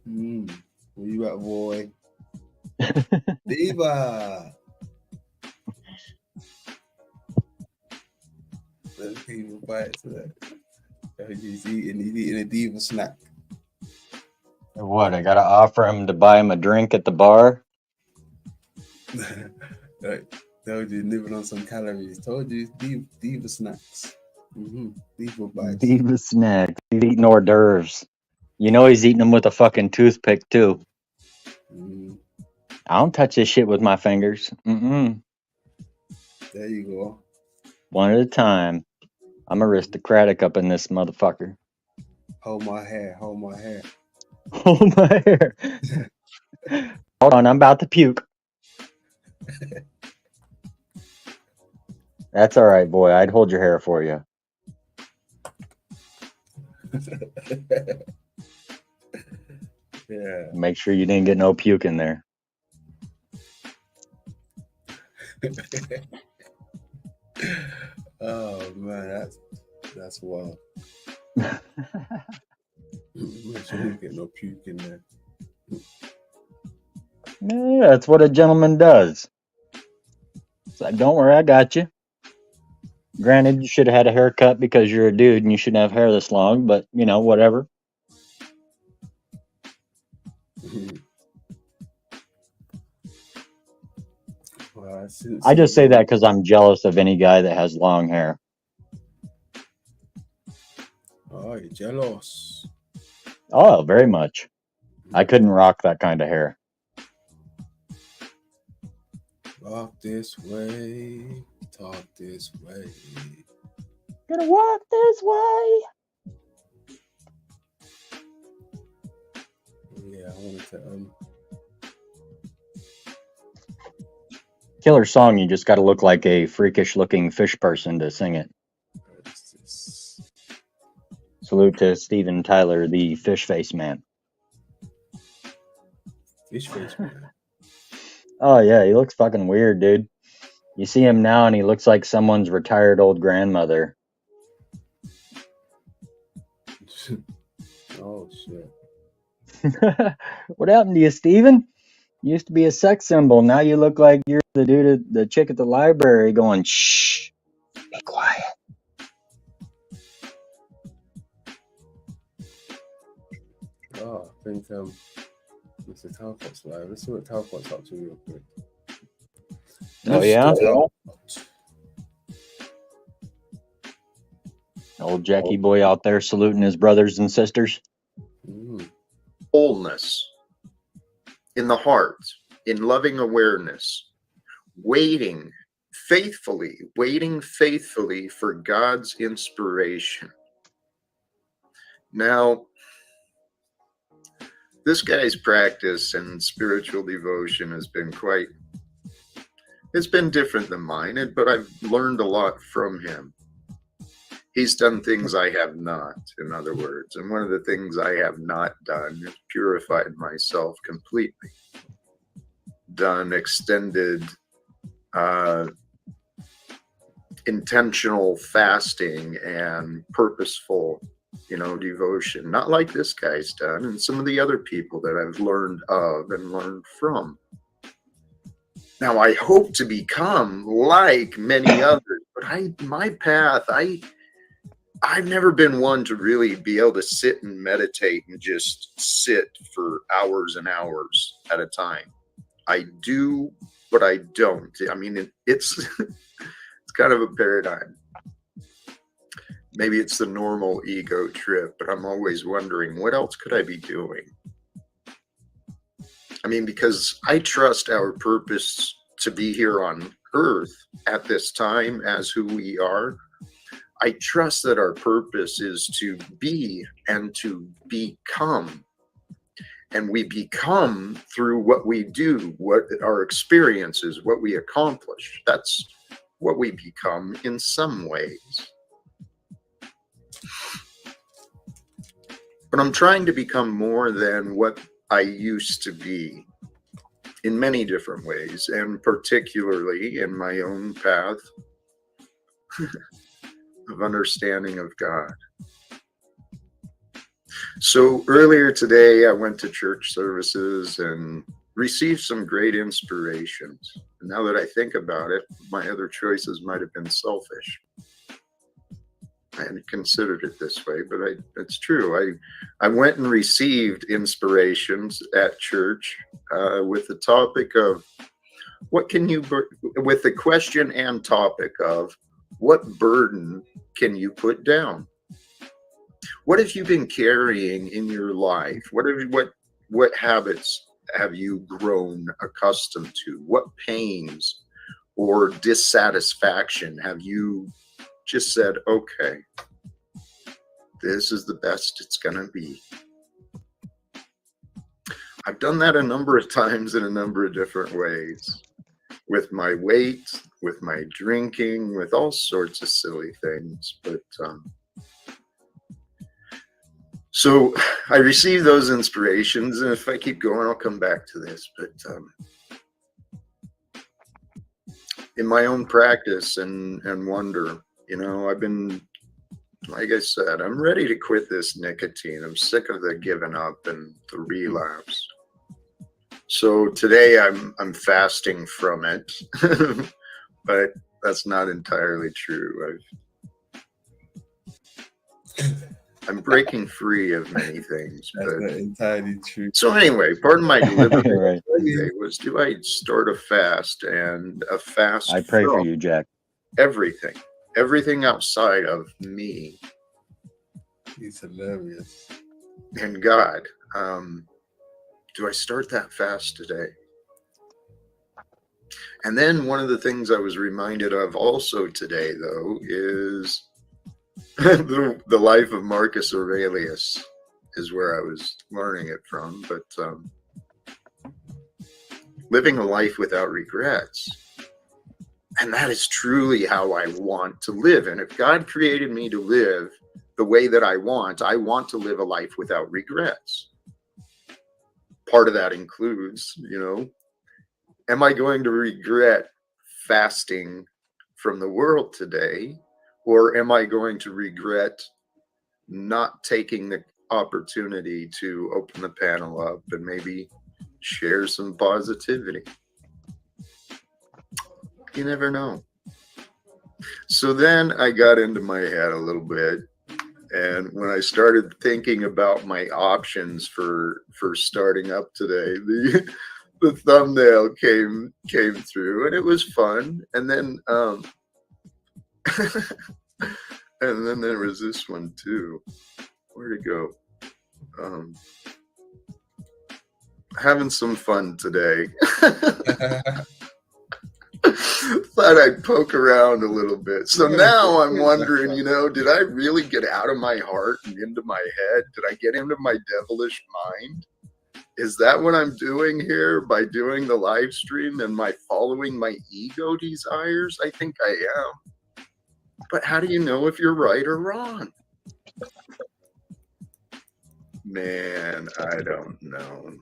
Where you at, boy? Diva. Let people bite to that. He's eating a diva snack. What? I gotta offer him to buy him a drink at the bar? Like, told you living on some calories. Told you diva snacks. Diva bites. Diva snack. He's eating hors d'oeuvres. You know he's eating them with a fucking toothpick too. I don't touch this shit with my fingers. There you go. One at a time. I'm aristocratic up in this motherfucker. Hold my hair. Hold my hair. Hold my hair. Hold on, I'm about to puke. That's all right, boy. I'd hold your hair for you. Yeah. Make sure you didn't get no puke in there. Oh man, that's wild. Make sure you get no puke in there. Yeah, that's what a gentleman does. It's like, don't worry, I got you. Granted, you should have had a haircut because you're a dude and you shouldn't have hair this long, but you know, whatever. Well, I just say that because I'm jealous of any guy that has long hair. Oh, you're jealous. Oh, very much. I couldn't rock that kind of hair. Walk this way, talk this way. Gonna walk this way. Yeah, I wanted to Killer song. You just got to look like a freakish looking fish person to sing it. Salute to Steven Tyler, the fish face man. Fish face man. Oh yeah, he looks fucking weird, dude. You see him now and he looks like someone's retired old grandmother. Oh shit. What happened to you, Steven? You used to be a sex symbol. Now you look like you're the dude, the chick at the library going, shh, be quiet. Oh, I think Mr. Talcot's live. Let's see what Talcot's up to real quick. Oh yeah? Talcott. Old Jackie boy out there saluting his brothers and sisters. Wholeness in the heart, in loving awareness, waiting faithfully for God's inspiration. Now, this guy's practice and spiritual devotion has been it's been different than mine, but I've learned a lot from him. He's done things I have not, in other words. And one of the things I have not done is purified myself completely. Done extended, intentional fasting and purposeful, devotion. Not like this guy's done and some of the other people that I've learned of and learned from. Now, I hope to become like many others, but my path, I've never been one to really be able to sit and meditate and just sit for hours and hours at a time. I do, but I don't. I mean, it's it's kind of a paradigm. Maybe it's the normal ego trip, but I'm always wondering, what else could I be doing? I mean, because I trust our purpose to be here on Earth at this time as who we are. I trust that our purpose is to be and to become. And we become through what we do, what our experiences, what we accomplish. That's what we become in some ways. But I'm trying to become more than what I used to be in many different ways, and particularly in my own path of understanding of God. So earlier today, I went to church services and received some great inspirations. And now that I think about it, my other choices might have been selfish. I hadn't considered it this way, but it's true. I went and received inspirations at church with the topic of with the question and topic of what burden can you put down? What have you been carrying in your life? What habits have you grown accustomed to? What pains or dissatisfaction have you just said, okay, this is the best it's gonna be? I've done that a number of times in a number of different ways. With my weight, with my drinking, with all sorts of silly things. But so I received those inspirations, and if I keep going, I'll come back to this. But in my own practice and wonder, I've been, like I said, I'm ready to quit this nicotine. I'm sick of the giving up and the relapse. So today I'm fasting from it, but that's not entirely true. I'm breaking free of many things. That's but not entirely true. So anyway, part of my deliberate Right. today was, do I start a fast, and a fast I pray for from you, Jack. everything outside of me He's hilarious. and God. Do I start that fast today? And then one of the things I was reminded of also today, though, is the life of Marcus Aurelius is where I was learning it from. But living a life without regrets. And that is truly how I want to live. And if God created me to live the way that I want to live a life without regrets. Part of that includes, am I going to regret fasting from the world today? Or am I going to regret not taking the opportunity to open the panel up and maybe share some positivity? You never know. So then I got into my head a little bit. And when I started thinking about my options for starting up today, the thumbnail came through, and it was fun. And then and then there was this one too. Where'd it go? Having some fun today. Thought I'd poke around a little bit. So now I'm wondering, did I really get out of my heart and into my head? Did I get into my devilish mind? Is that what I'm doing here by doing the live stream and following my ego desires? I think I am. But how do you know if you're right or wrong? Man, I don't know.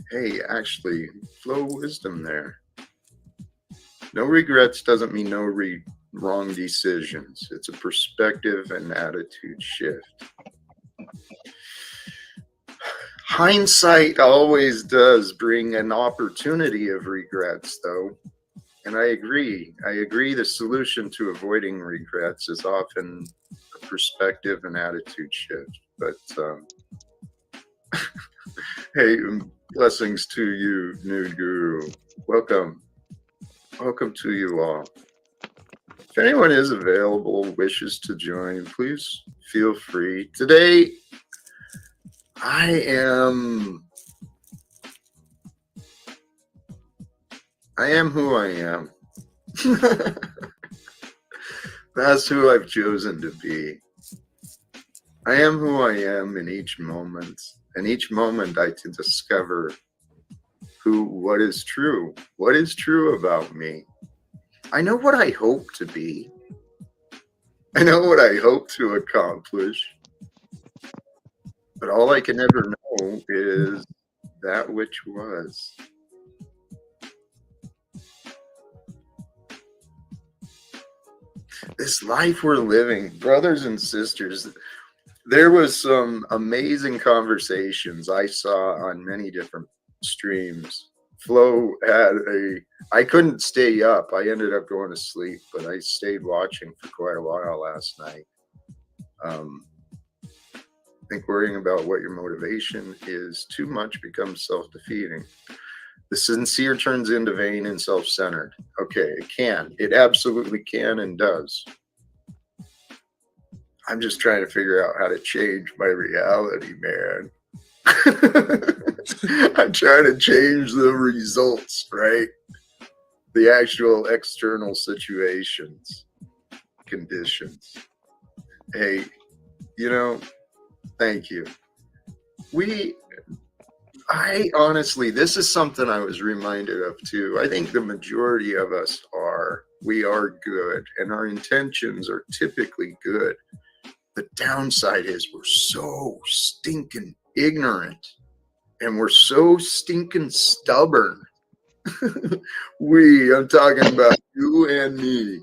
Hey, actually, flow wisdom there. No regrets doesn't mean no wrong decisions. It's a perspective and attitude shift. Hindsight always does bring an opportunity of regrets, though. And I agree. The solution to avoiding regrets is often a perspective and attitude shift. But hey, blessings to you, Nude Guru. Welcome to you all. If anyone is available, wishes to join, please feel free. Today, I am who I am. That's who I've chosen to be. I am who I am in each moment. In each moment, I can discover what is true. What is true about me? I know what I hope to be. I know what I hope to accomplish. But all I can ever know is that which was. This life we're living, brothers and sisters, there was some amazing conversations I saw on many different streams. Flo had I couldn't stay up. I ended up going to sleep, but I stayed watching for quite a while last night. I think worrying about what your motivation is too much becomes self-defeating. The sincere turns into vain and self-centered. Okay, it can. It absolutely can and does. I'm just trying to figure out how to change my reality, man. I'm trying to change the results, right? The actual external situations, conditions. Hey, thank you. I honestly, this is something I was reminded of too. I think the majority of us we are good, and our intentions are typically good. The downside is we're so stinking ignorant, and we're so stinking stubborn. I'm talking about you and me,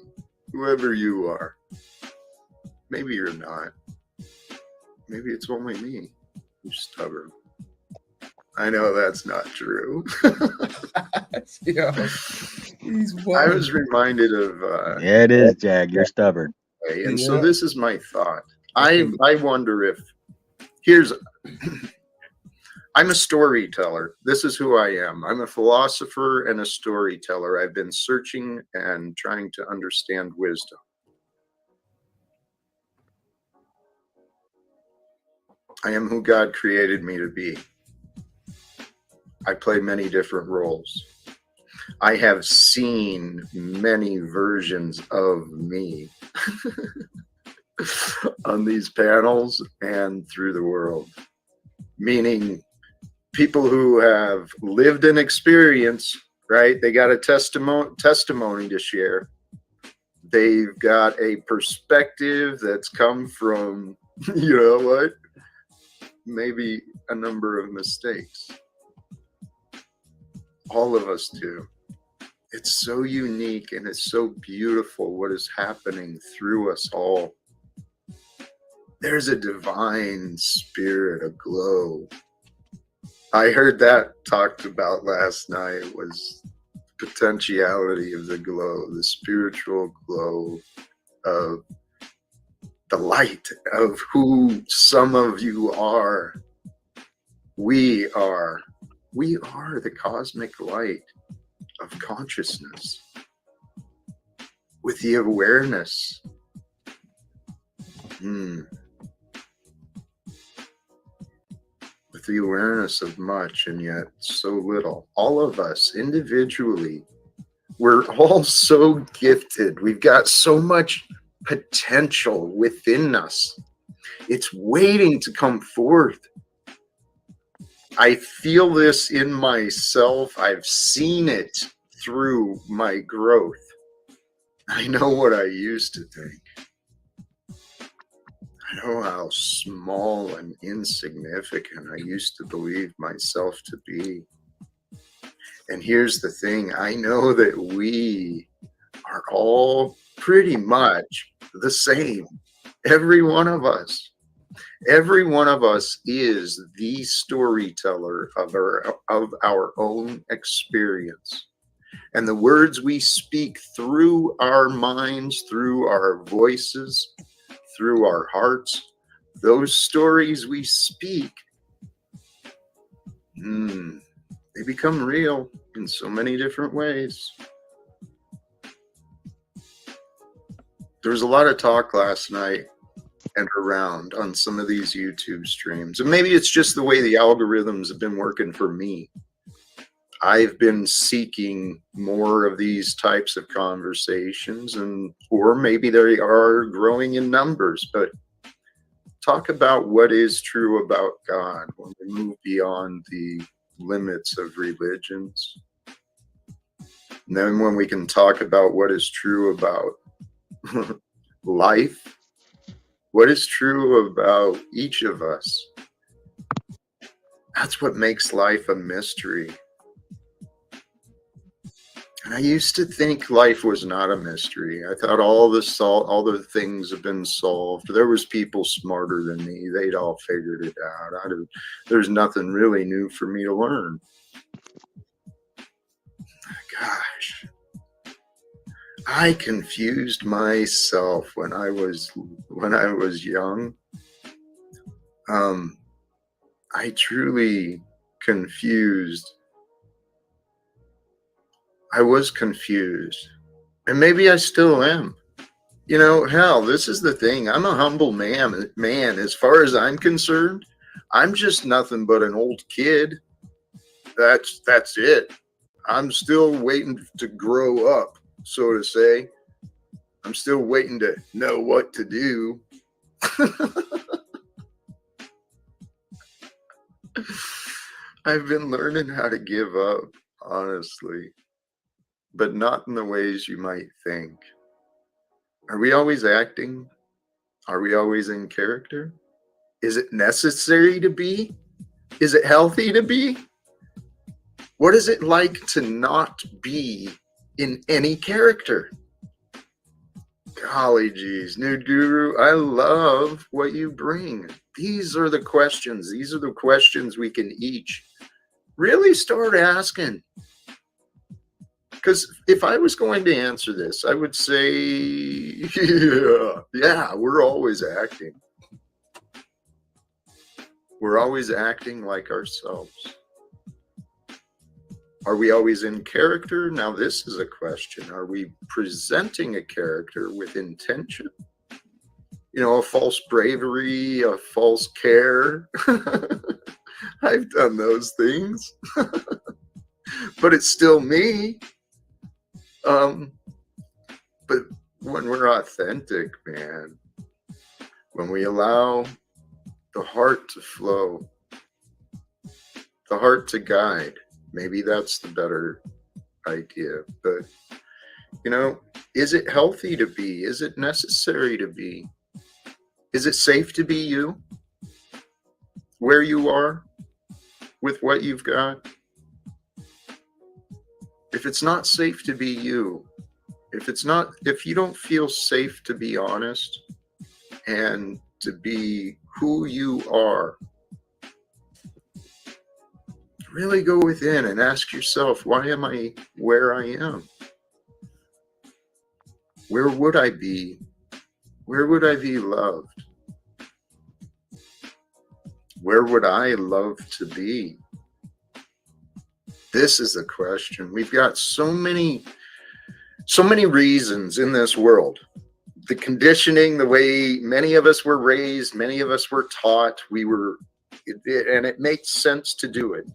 whoever you are. Maybe you're not. Maybe it's only me who's stubborn. I know that's not true. Yeah, I was reminded of. Yeah, it is, Jag. You're stubborn. And so this is my thought. I wonder if I'm a storyteller. This is who I am. I'm a philosopher and a storyteller. I've been searching and trying to understand wisdom. I am who God created me to be. I play many different roles. I have seen many versions of me on these panels and through the world, meaning people who have lived an experience, right? They got a testimony to share. They've got a perspective that's come from, maybe a number of mistakes. All of us do. It's so unique and it's so beautiful what is happening through us all. There's a divine spirit, a glow. I heard that talked about last night, was potentiality of the glow, the spiritual glow of the light of who some of you are. We are the cosmic light of consciousness with the awareness. With the awareness of much and yet so little. All of us individually, we're all so gifted. We've got so much potential within us. It's waiting to come forth. I feel this in myself. I've seen it through my growth. I know what I used to think. I know how small and insignificant I used to believe myself to be. And here's the thing. I know that we are all pretty much the same. Every one of us. Every one of us is the storyteller of our own experience. And the words we speak through our minds, through our voices, through our hearts, those stories we speak, they become real in so many different ways. There was a lot of talk last night and around on some of these YouTube streams. And maybe it's just the way the algorithms have been working for me. I've been seeking more of these types of conversations, or maybe they are growing in numbers, but talk about what is true about God when we move beyond the limits of religions. And then when we can talk about what is true about life, what is true about each of us. That's what makes life a mystery. And I used to think life was not a mystery. I thought all the things have been solved. There was people smarter than me. They'd all figured it out. There's nothing really new for me to learn. Gosh. I confused myself when I was young. I truly confused. I was confused, and maybe I still am. You know, hell, this is the thing. I'm a humble man. As far as I'm concerned, I'm just nothing but an old kid. That's it. I'm still waiting to grow up, so to say. I'm still waiting to know what to do. I've been learning how to give up, honestly, but not in the ways you might think. Are we always acting? Are we always in character? Is it necessary to be? Is it healthy to be? What is it like to not be in any character? Golly geez, Nude Guru, I love what you bring. These are the questions. These are the questions we can each really start asking. Because if I was going to answer this, I would say, yeah, we're always acting. We're always acting like ourselves. Are we always in character? Now, this is a question. Are we presenting a character with intention? You know, a false bravery, a false care. I've done those things. But it's still me. But when we're authentic, man, when we allow the heart to flow, the heart to guide, maybe that's the better idea. But, you know, is it healthy to be? Is it necessary to be? Is it safe to be you? Where you are? With what you've got? If it's not safe to be you, if you don't feel safe to be honest and to be who you are, really go within and ask yourself, why am I where I am? Where would I be? Where would I be loved? Where would I love to be? This is the question. We've got so many reasons in this world. The conditioning, the way many of us were raised, many of us were taught, and it makes sense to do it,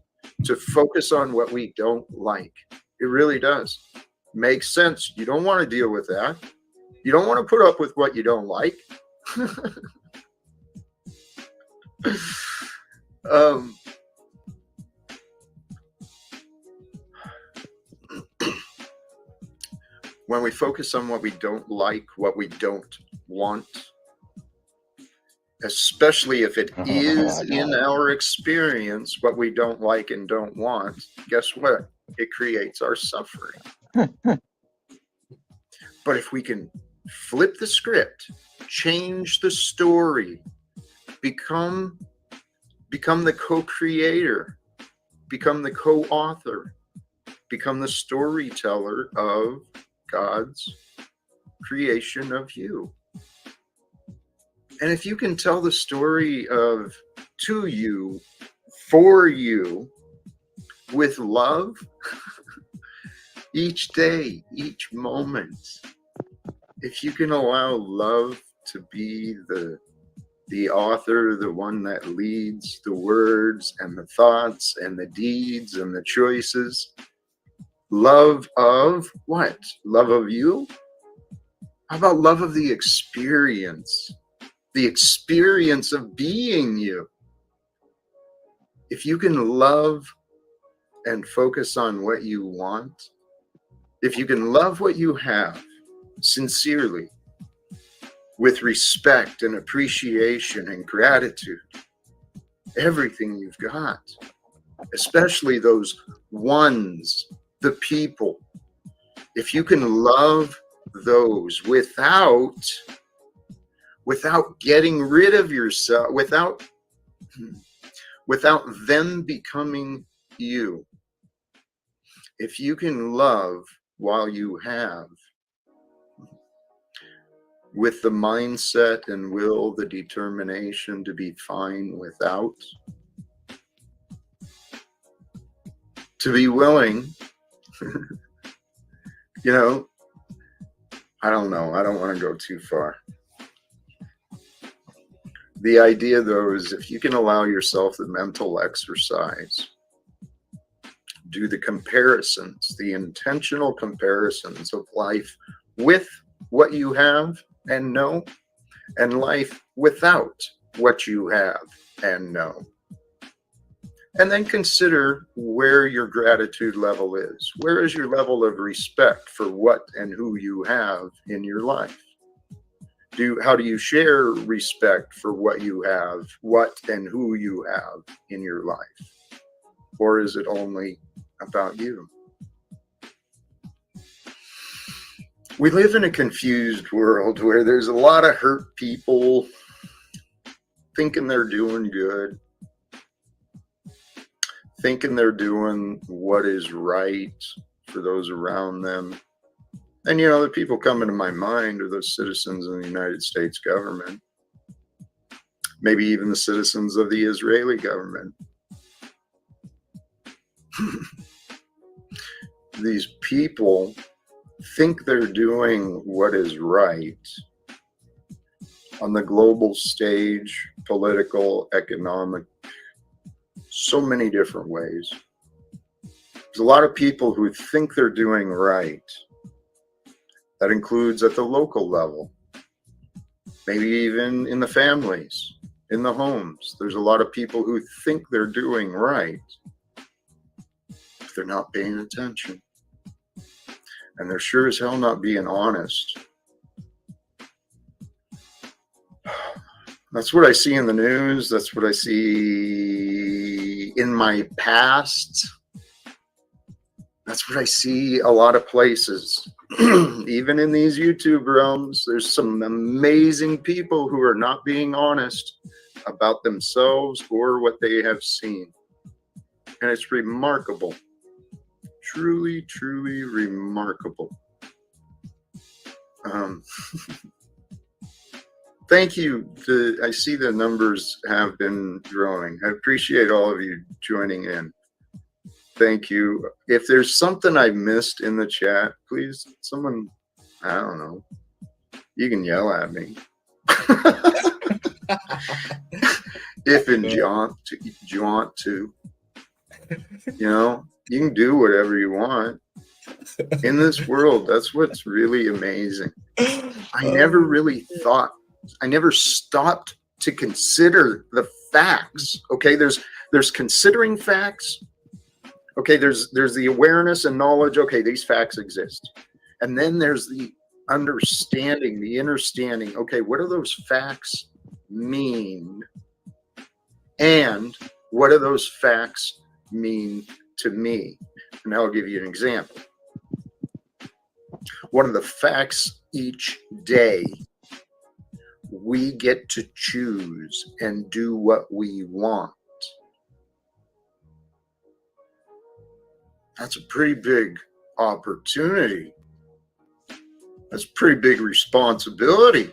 to focus on what we don't like. It really does. Makes sense. You don't want to deal with that. You don't want to put up with what you don't like. When we focus on what we don't like, what we don't want, especially if it is in our experience what we don't like and don't want, guess what? It creates our suffering. But if we can flip the script, change the story, become the co-creator, become the co-author, become the storyteller of God's creation of you. And if you can tell the story of to you, for you, with love, each day, each moment, if you can allow love to be the author, the one that leads the words and the thoughts and the deeds and the choices, love of what? Love of you? How about love of the experience of being you? If you can love and focus on what you want, if you can love what you have sincerely, with respect and appreciation and gratitude, everything you've got, especially those ones, the people, if you can love those without getting rid of yourself, without them becoming you, if you can love while you have, with the mindset and will, the determination to be fine without, to be willing, you know, I don't know, I don't want to go too far. The idea, though, is if you can allow yourself the mental exercise, do the comparisons, the intentional comparisons of life with what you have and know, and life without what you have and know. And then consider where your gratitude level is. Where is your level of respect for what and who you have in your life? How do you share respect for what you have, what and who you have in your life? Or is it only about you? We live in a confused world where there's a lot of hurt people thinking they're doing good, thinking they're doing what is right for those around them. And, you know, the people coming to my mind are those citizens of the United States government, maybe even the citizens of the Israeli government. These people think they're doing what is right on the global stage, political, economic, so many different ways. There's a lot of people who think they're doing right. That includes at the local level, maybe even in the families, in the homes. There's a lot of people who think they're doing right, but they're not paying attention. And they're sure as hell not being honest. That's what I see in the news. That's what I see in my past. That's what I see a lot of places. Even in these YouTube realms, there's some amazing people who are not being honest about themselves or what they have seen. And it's remarkable. Truly, truly remarkable. Thank you. I see the numbers have been growing. I appreciate all of you joining in. Thank you. If there's something I missed in the chat, please, someone, I don't know, you can yell at me. If you want to, you know, you can do whatever you want. In this world, that's what's really amazing. I never stopped to consider the facts. Okay, there's considering facts. Okay, there's the awareness and knowledge. Okay, these facts exist. And then there's the understanding, the understanding. Okay, what do those facts mean? And what do those facts mean to me? And I'll give you an example. One of the facts each day, we get to choose and do what we want. That's a pretty big opportunity. That's a pretty big responsibility.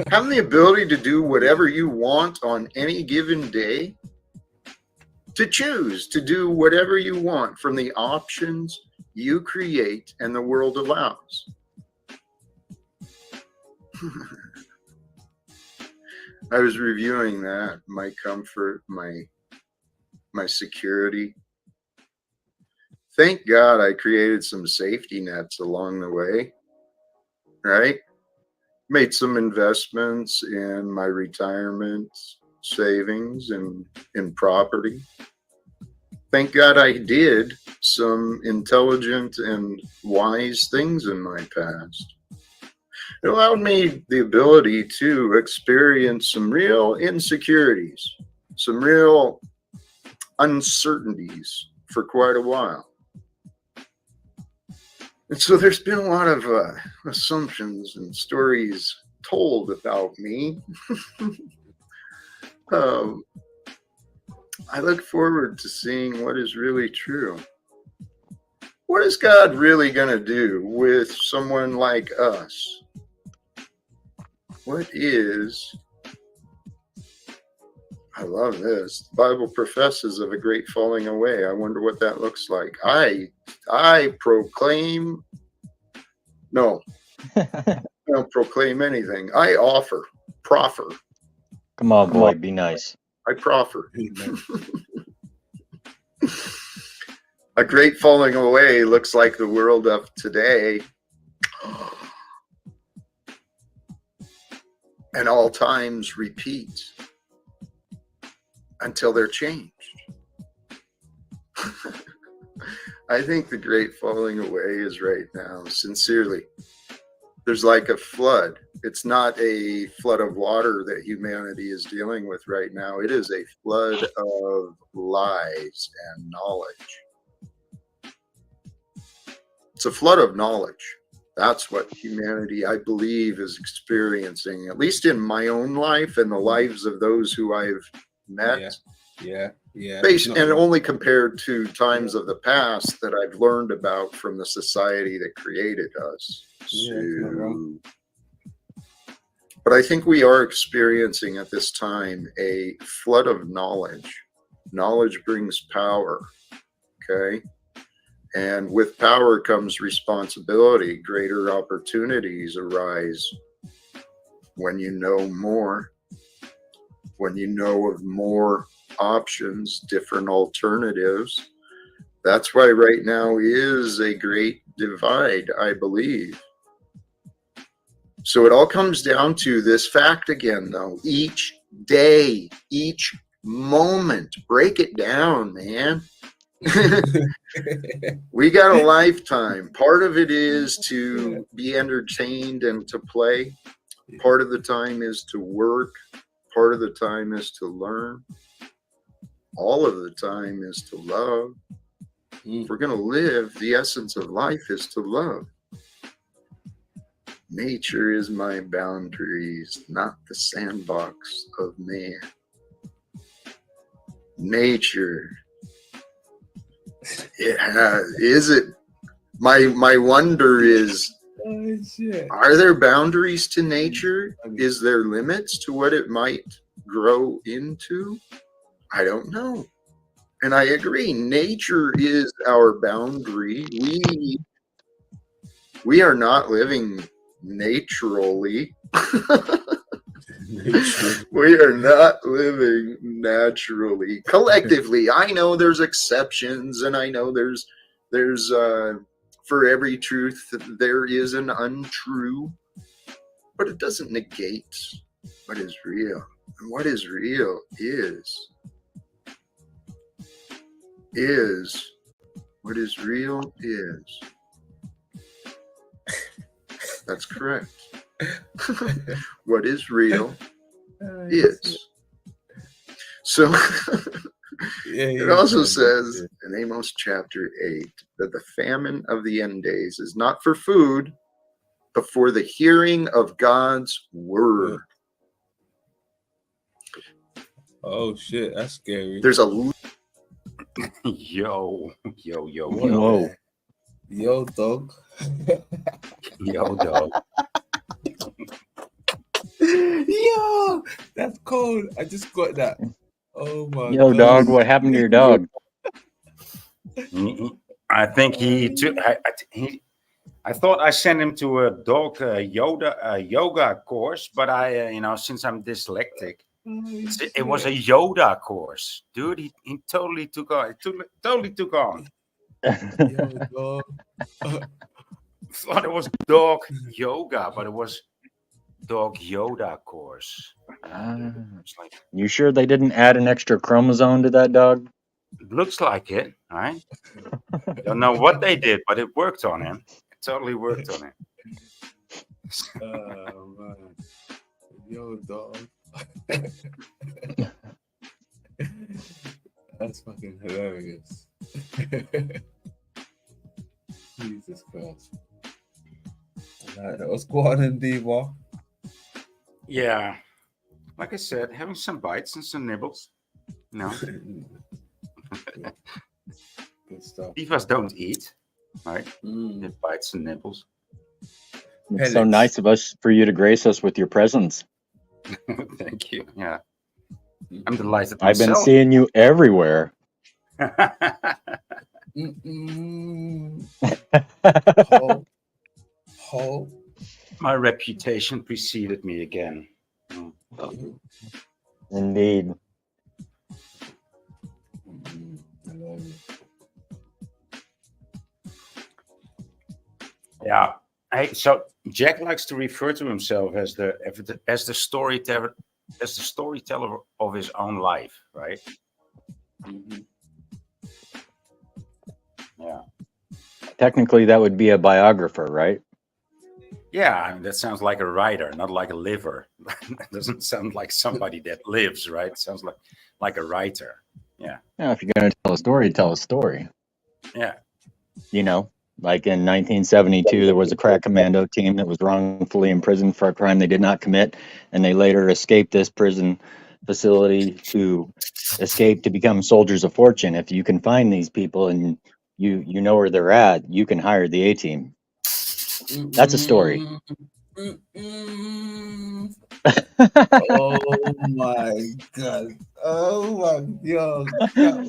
Having the ability to do whatever you want on any given day, to choose to do whatever you want from the options you create and the world allows. I was reviewing that, my comfort, my security. Thank God I created some safety nets along the way, right? Made some investments in my retirement savings and in property. Thank God I did some intelligent and wise things in my past. It allowed me the ability to experience some real insecurities, some real uncertainties for quite a while. And so there's been a lot of assumptions and stories told about me. I look forward to seeing what is really true. What is God really going to do with someone like us? What is, I love this, the Bible professes of a great falling away. I wonder what that looks like. I proclaim, no, I don't proclaim anything. I proffer. Come on, boy, be nice. I proffer. A great falling away looks like the world of today. And all times repeat until they're changed. I think the great falling away is right now, sincerely. There's like a flood. It's not a flood of water that humanity is dealing with right now. It is a flood of lies and knowledge. It's a flood of knowledge. That's what humanity, I believe, is experiencing, at least in my own life and the lives of those who I've met. Yeah. Based and only compared to times of the past that I've learned about from the society that created us. But I think we are experiencing at this time a flood of knowledge. Knowledge brings power, okay? And with power comes responsibility. Greater opportunities arise when you know more, when you know of more options, different alternatives. That's why right now is a great divide, I believe. So it all comes down to this fact again, though. Each day, each moment, break it down, man. We got a lifetime. Part of it is to be entertained and to play. Part of the time is to work. Part of the time is to learn. All of the time is to love. If we're going to live, the essence of life is to love. Nature is my boundaries, not the sandbox of man. Nature. Is it? My wonder is, are there boundaries to nature? Is there limits to what it might grow into? I don't know. And I agree, nature is our boundary. We are not living naturally. We are not living naturally. Collectively, I know there's exceptions, and I know there's for every truth there is an untrue, but it doesn't negate what is real. And what is real is what is real is. That's correct. What is real is. So it also says in Amos chapter 8 that the famine of the end days is not for food, but for the hearing of God's word. Oh shit, that's scary. There's a Yo, Whoa. Yo, dog. Yo, dog. Yo, that's cold. I just got that. Oh my god. Yo, dog, what happened to your dog? I think he took. I thought I sent him to a dog yoga course, but since I'm dyslexic, it was a Yoda course, dude. He totally took on. Totally took on. Yo, dog. Thought it was dog yoga, but it was dog Yoda course. It's like, You sure they didn't add an extra chromosome to that dog? looks like it, right? Don't know what they did, but it worked on him. It totally worked on him. Oh man, yo, dog. That's fucking hilarious. Jesus Christ. What's going on, Diva? Yeah, like I said, having some bites and some nibbles. No. Good stuff. Divas don't eat, right? They bites and nibbles. It's so nice of us for you to grace us with your presence. Thank you. Yeah, I'm delighted. I've been myself. seeing you everywhere. My reputation preceded me again. Indeed. Yeah. Hey, so Jack likes to refer to himself as the storyteller of his own life, right? Yeah. Technically, that would be a biographer, right? Yeah, I mean, that sounds like a writer, not like a liver. It doesn't sound like somebody that lives, right? It sounds like a writer. Yeah. Yeah, if you're going to tell a story, tell a story. Yeah. You know, like in 1972, there was a crack commando team that was wrongfully imprisoned for a crime they did not commit, and they later escaped this prison facility to escape to become soldiers of fortune. If you can find these people and you know where they're at, you can hire the A-team. That's a story. Oh my god! Oh my yo, that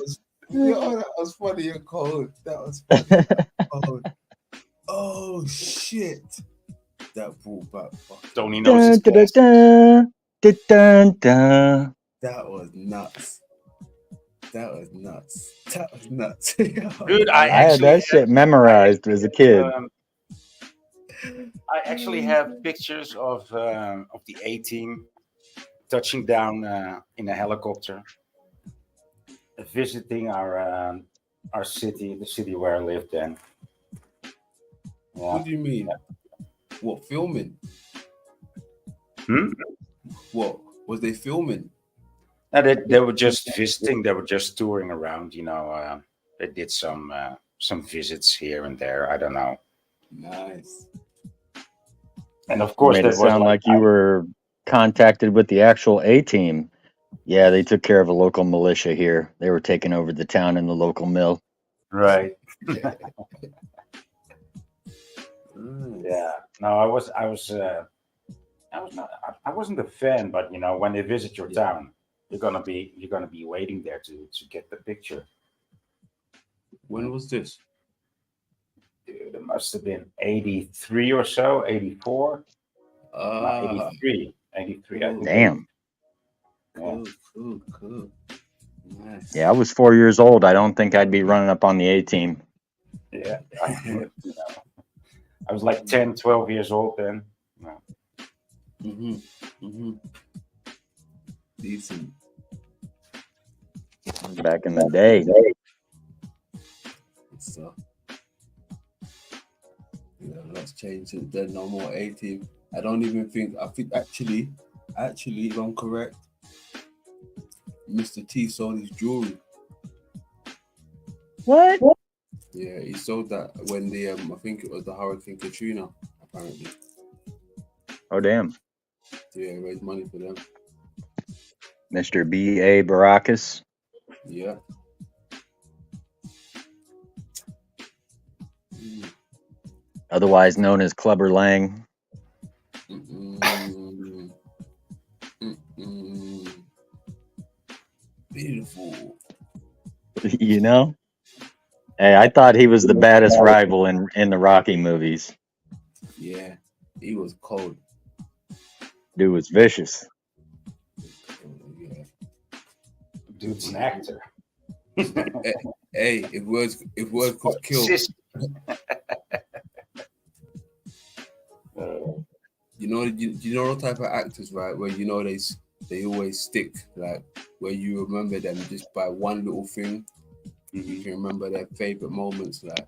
was funny and cold. That was funny and cold. Oh shit! That brought back. Tony knows his Dun, class. dun, dun, dun, dun. That was nuts. That was nuts. Dude, I had that shit memorized as a kid. I actually have pictures of the A-team touching down in a helicopter, visiting our city, the city where I lived in. Yeah. What do you mean? What, filming? What was they filming? No, they were just visiting. They were just touring around. You know, they did some visits here and there. I don't know. Nice. And of course, Made that it was sound like you were contacted with the actual A-team. Yeah, they took care of a local militia here. They were taking over the town and the local mill. Right. Yeah. No, I wasn't a fan, but you know, when they visit your town, you're gonna be waiting there to get the picture. When was this? Dude, it must have been 83 or so, 84. 83, I think. Damn. Yeah. Cool. Nice. Yeah, I was 4 years old. I don't think I'd be running up on the A-team. Yeah. I was like 10, 12 years old then. No. Decent. Back in the day. So, let's change it. Then no more A-team. I don't even think. I think actually, if I'm correct, Mr. T sold his jewelry. What? Yeah, he sold that when I think it was the Hurricane Katrina, apparently. Oh, damn. Yeah, raised money for them. Mr. B.A. Baracus. Yeah. Otherwise known as Clubber Lang. Beautiful. You know? Hey, I thought he was the baddest rival in the Rocky movies. Yeah, he was cold. Dude was vicious. Yeah. Dude's an actor. Hey, if words could kill. You know the type of actors, right? Where they always stick, like where you remember them just by one little thing. You can remember their favorite moments, like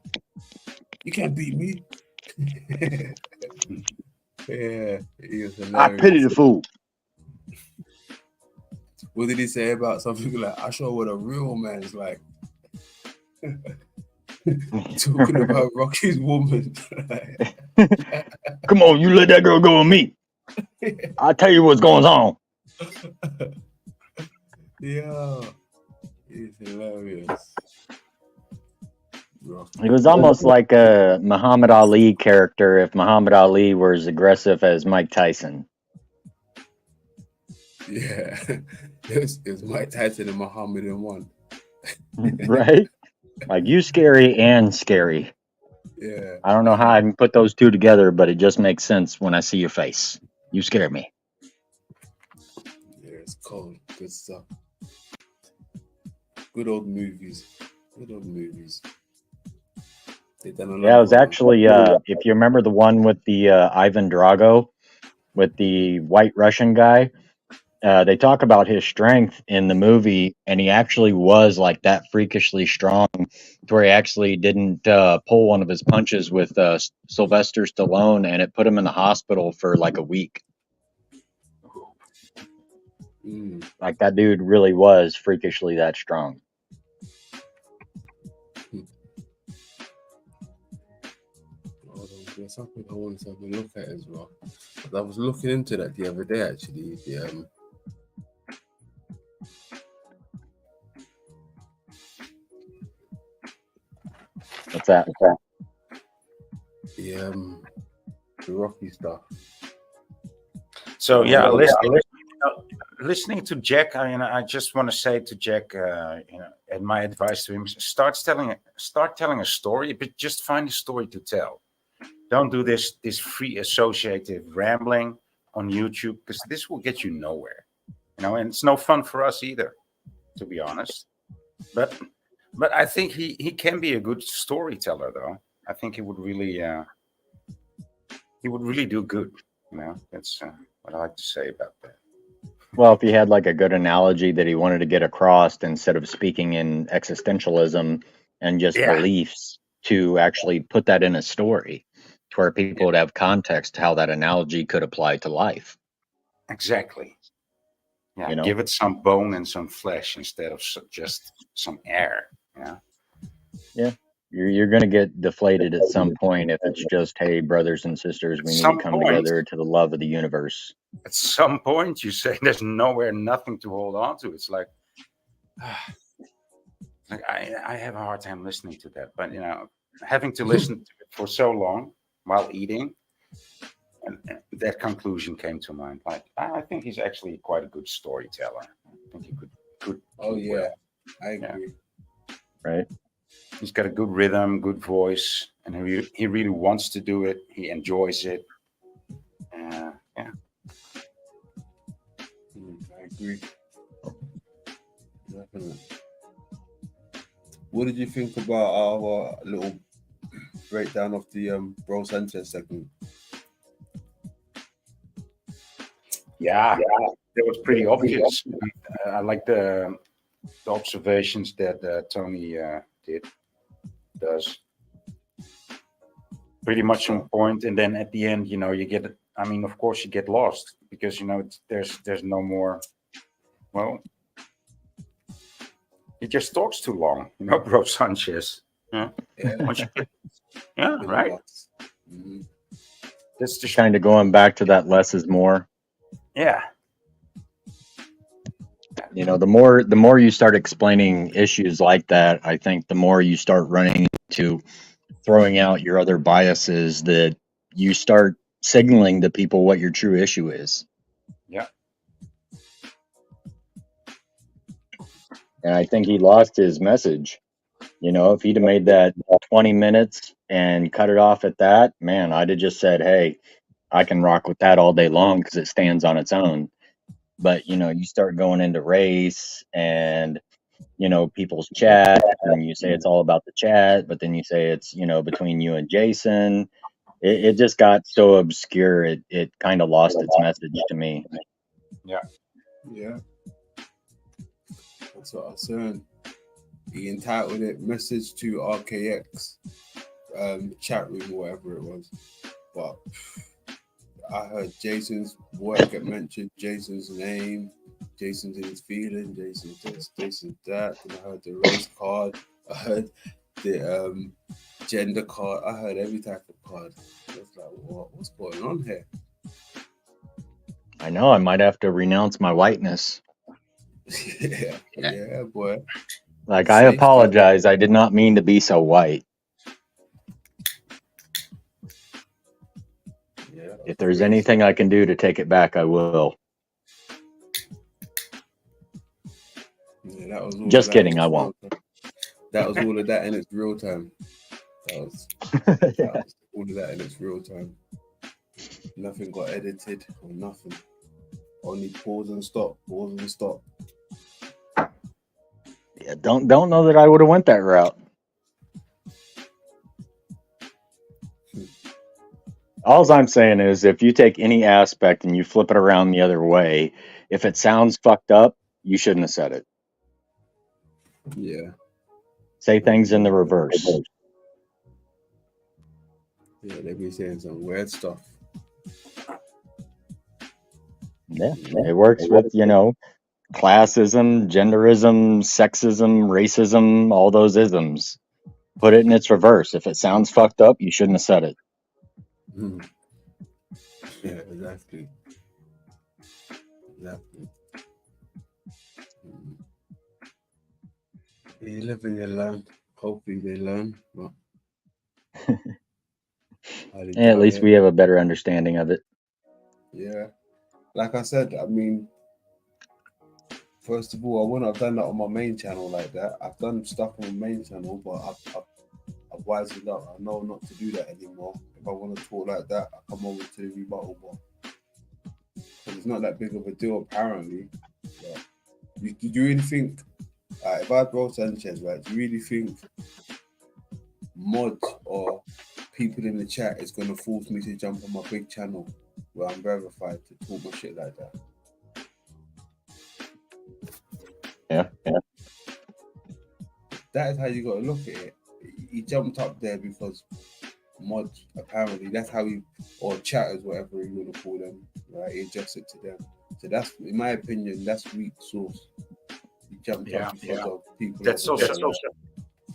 you can't beat me. Yeah, he was hilarious. I pity the fool. What did he say about something like, I show what a real man's like? Talking about Rocky's woman. Come on, you let that girl go with me. I'll tell you what's going on. Yeah, he's hilarious. It was almost like a Muhammad Ali character if Muhammad Ali were as aggressive as Mike Tyson. Yeah, it was Mike Tyson and Muhammad in one. Right? Like, you scary and scary. Yeah. I don't know how I can put those two together, but it just makes sense when I see your face. You scare me. Yeah, it's cold. Good stuff. Good old movies. Good old movies. Yeah, it was actually, if you remember the one with the Ivan Drago, with the white Russian guy, they talk about his strength in the movie, and he actually was like that freakishly strong to where he actually didn't pull one of his punches with Sylvester Stallone, and it put him in the hospital for like a week. Like, that dude really was freakishly that strong. There's something I wanted to have a look at as well. I was looking into that the other day, actually. What's that? The Rocky stuff. So yeah, listening to Jack, I just want to say to Jack, and my advice to him: start telling a story, but just find a story to tell. Don't do this free associative rambling on YouTube, because this will get you nowhere. And it's no fun for us either, to be honest. But I think he can be a good storyteller, though. I think he would really do good. That's what I like to say about that. Well, if he had like a good analogy that he wanted to get across, instead of speaking in existentialism and just beliefs, to actually put that in a story to where people would have context how that analogy could apply to life. Exactly. Yeah, You know? give it some bone and some flesh instead of just some air. Yeah. You're going to get deflated at some point if it's just, hey, brothers and sisters, we need to come together to the love of the universe. At some point, you say there's nothing to hold on to. It's like, I have a hard time listening to that. But, having to listen to it for so long while eating, and that conclusion came to mind. Like, I think he's actually quite a good storyteller. I think he could. Oh, yeah. I agree. Right. He's got a good rhythm, good voice, and he really wants to do it. He enjoys it. Yeah. I agree. Definitely. What did you think about our little breakdown of the Bro Sanchez segment? Yeah, that was pretty obvious. I like the observations that Tony does. Pretty much on point, and then at the end, you get. I mean, of course, you get lost because there's no more. Well, he just talks too long, Bro Sanchez. Yeah, right. Mm-hmm. That's just kind of going back to that less is more. Yeah. The more you start explaining issues like that, I think the more you start running into throwing out your other biases, that you start signaling to people what your true issue is. Yeah. And I think he lost his message. You know, if he'd have made that 20 minutes and cut it off at that, man, I'd have just said, hey, I can rock with that all day long because it stands on its own. But, you know, you start going into race and, you know, people's chat, and you say it's all about the chat, but then you say it's, you know, between you and Jason. It just got so obscure, it kind of lost its message to me. Yeah. Yeah. That's what I was saying. He entitled it Message to RKX chat room, whatever it was. But I heard Jason's work get mentioned, Jason's name, Jason's in his feeling, Jason's this, Jason's that. And I heard the race card, I heard the gender card, I heard every type of card. I was like, what's going on here? I know I might have to renounce my whiteness. yeah, boy. Like, I apologize. I did not mean to be so white. Yeah, if there's anything I can do to take it back, I will. Yeah, that was all Just of that kidding, in I its won't. real time. That was all of that in its real time. That was all of that in its real time. Nothing got edited or nothing. Only pause and stop, pause and stop. Yeah, don't know that I would have went that route. All I'm saying is, if you take any aspect and you flip it around the other way, if it sounds fucked up, you shouldn't have said it. Yeah. Say things in the reverse. Yeah, they be saying some weird stuff. Yeah, it works with, you know, classism, genderism, sexism, racism, all those isms. Put it in its reverse. If it sounds fucked up, you shouldn't have said it. Yeah, exactly. Exactly. You live and you learn. Hopefully they learn. But Yeah, at least we have a better understanding of it. Yeah. Like I said, I mean, first of all, I wouldn't have done that on my main channel like that. I've done stuff on my main channel, but I've wisened up. I know not to do that anymore. If I want to talk like that, I come over to the Rebuttal Bar. But it's not that big of a deal, apparently. But do you really think, if I had Bro Sanchez, right, do you really think mods or people in the chat is going to force me to jump on my big channel where I'm verified to talk my shit like that? Yeah. That is how you got to look at it. He jumped up there because mods, apparently, that's how he, or chatters, whatever you want to call them, right? He adjusts it to them. So that's, in my opinion, that's weak source. He jumped up because of people. That's also.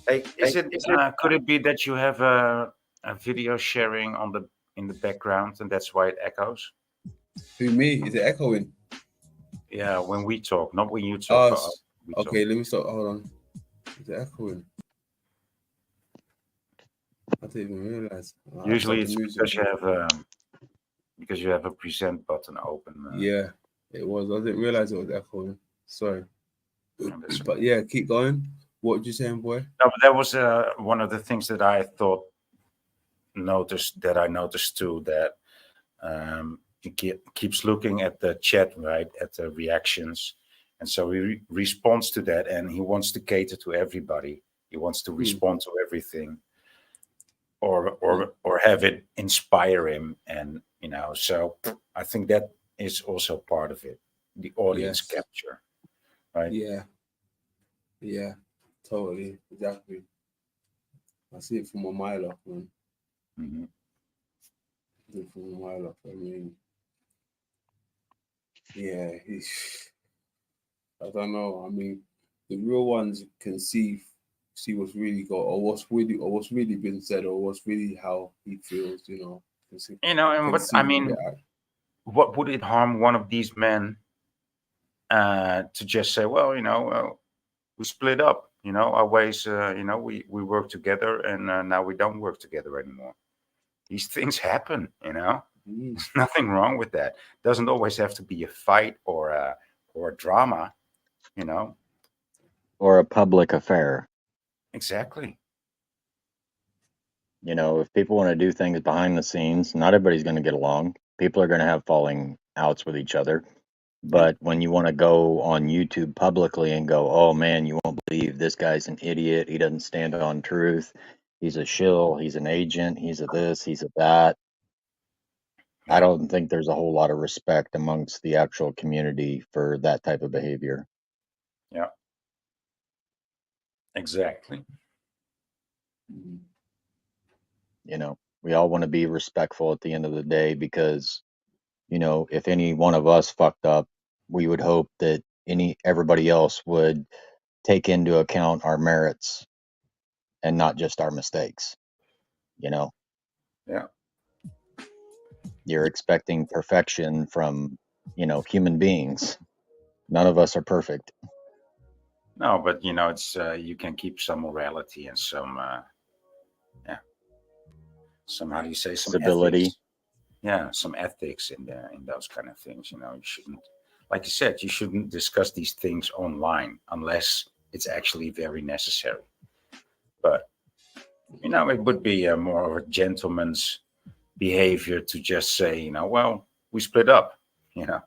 Hey, could it be that you have a video sharing in the background and that's why it echoes? Who, me? Is it echoing? Yeah, when we talk, not when you talk. Okay, let me stop. Hold on. Is it echoing? I didn't even realize. Usually it's because you have a present button open. Yeah, it was. I didn't realize it was echoing. Sorry. But yeah, keep going. What were you saying, boy? No, but that was one of the things that I noticed too, that he keeps looking at the chat, right, at the reactions, and so he responds to that, and he wants to cater to everybody. He wants to respond to everything, or have it inspire him, and so I think that is also part of it, the audience capture, right? Yeah, totally, exactly. I see it from a mile off, man. Mm-hmm. I see it from a mile off. I mean, yeah, I don't know. I mean, the real ones can see what's really got, or what's really been said, or what's really how he feels. And what I mean, what would it harm one of these men to just say, well, we split up. Our ways. We work together, and now we don't work together anymore. These things happen. There's nothing wrong with that. Doesn't always have to be a fight or a drama. Or a public affair. Exactly. You know, if people want to do things behind the scenes, not everybody's going to get along. People are going to have falling outs with each other. But when you want to go on YouTube publicly and go, oh man, you won't believe this guy's an idiot. He doesn't stand on truth. He's a shill. He's an agent. He's a this. He's a that. I don't think there's a whole lot of respect amongst the actual community for that type of behavior. Yeah. Exactly. You know, we all want to be respectful at the end of the day because, you know, if any one of us fucked up, we would hope that everybody else would take into account our merits and not just our mistakes. You know, Yeah. you're expecting perfection from, you know, human beings. None of us are perfect. No, but you know, it's you can keep some morality and some some how do you say, some Civility. ethics. Yeah, some ethics in those kind of things. You know, you shouldn't, like you said, you shouldn't discuss these things online unless it's actually very necessary. But you know, it would be more of a gentleman's behavior to just say, you know, well, we split up. You know,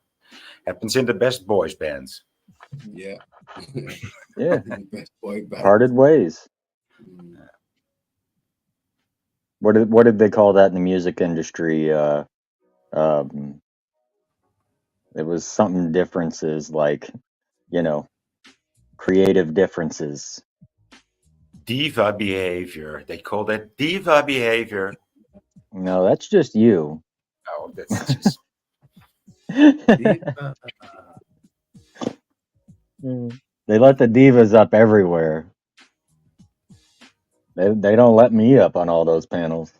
happens in the best boys bands. Yeah. Yeah. Best boy band. Parted ways. What did they call that in the music industry? Um, it was something differences, like, you know, creative differences. Diva behavior. They call that diva behavior. No, that's just you. Oh, that's just. They let the divas up everywhere. They don't let me up on all those panels.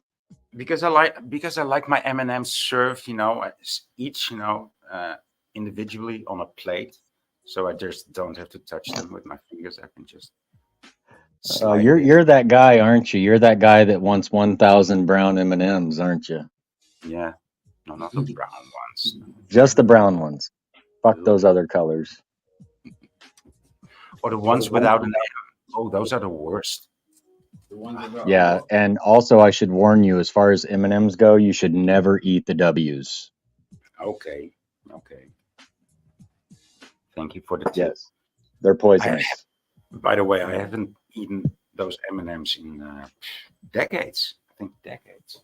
Because I like my M&Ms served, you know, each, you know, individually on a plate, so I just don't have to touch them with my fingers. I can just slide it in. You're that guy, aren't you? You're that guy that wants 1,000 brown M&Ms, aren't you? Yeah, no, not the brown ones. Just the brown ones. Fuck those other colors. Or the ones without an M. Oh, those are the worst. Yeah, and also I should warn you, as far as M&Ms go, you should never eat the W's. Okay. Thank you for the tip. Yes, they're poisonous. By the way, I haven't eaten those M&Ms in decades. I think decades.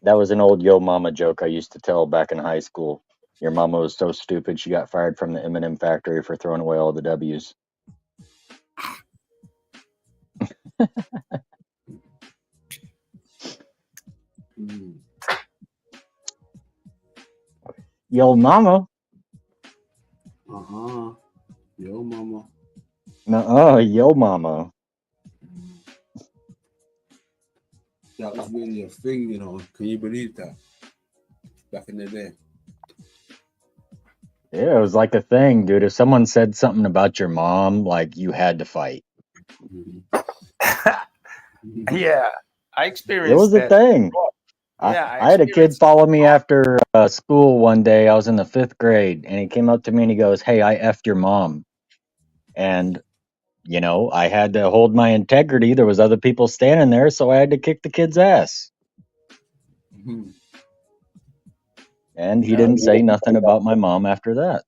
That was an old yo mama joke I used to tell back in high school. Your mama was so stupid she got fired from the M&M factory for throwing away all the W's. Yo mama. Yo mama. Yo mama. That was really a thing, you know. Can you believe that? Back in the day. Yeah, it was like a thing, dude. If someone said something about your mom, like, you had to fight. Yeah, I It experienced was a that. thing. Yeah, I had a kid follow me after school one day. I was in the 5th grade, and he came up to me and he goes, "Hey, I effed your mom." And, you know, I had to hold my integrity. There was other people standing there, so I had to kick the kid's ass. And he didn't say nothing about my mom after that.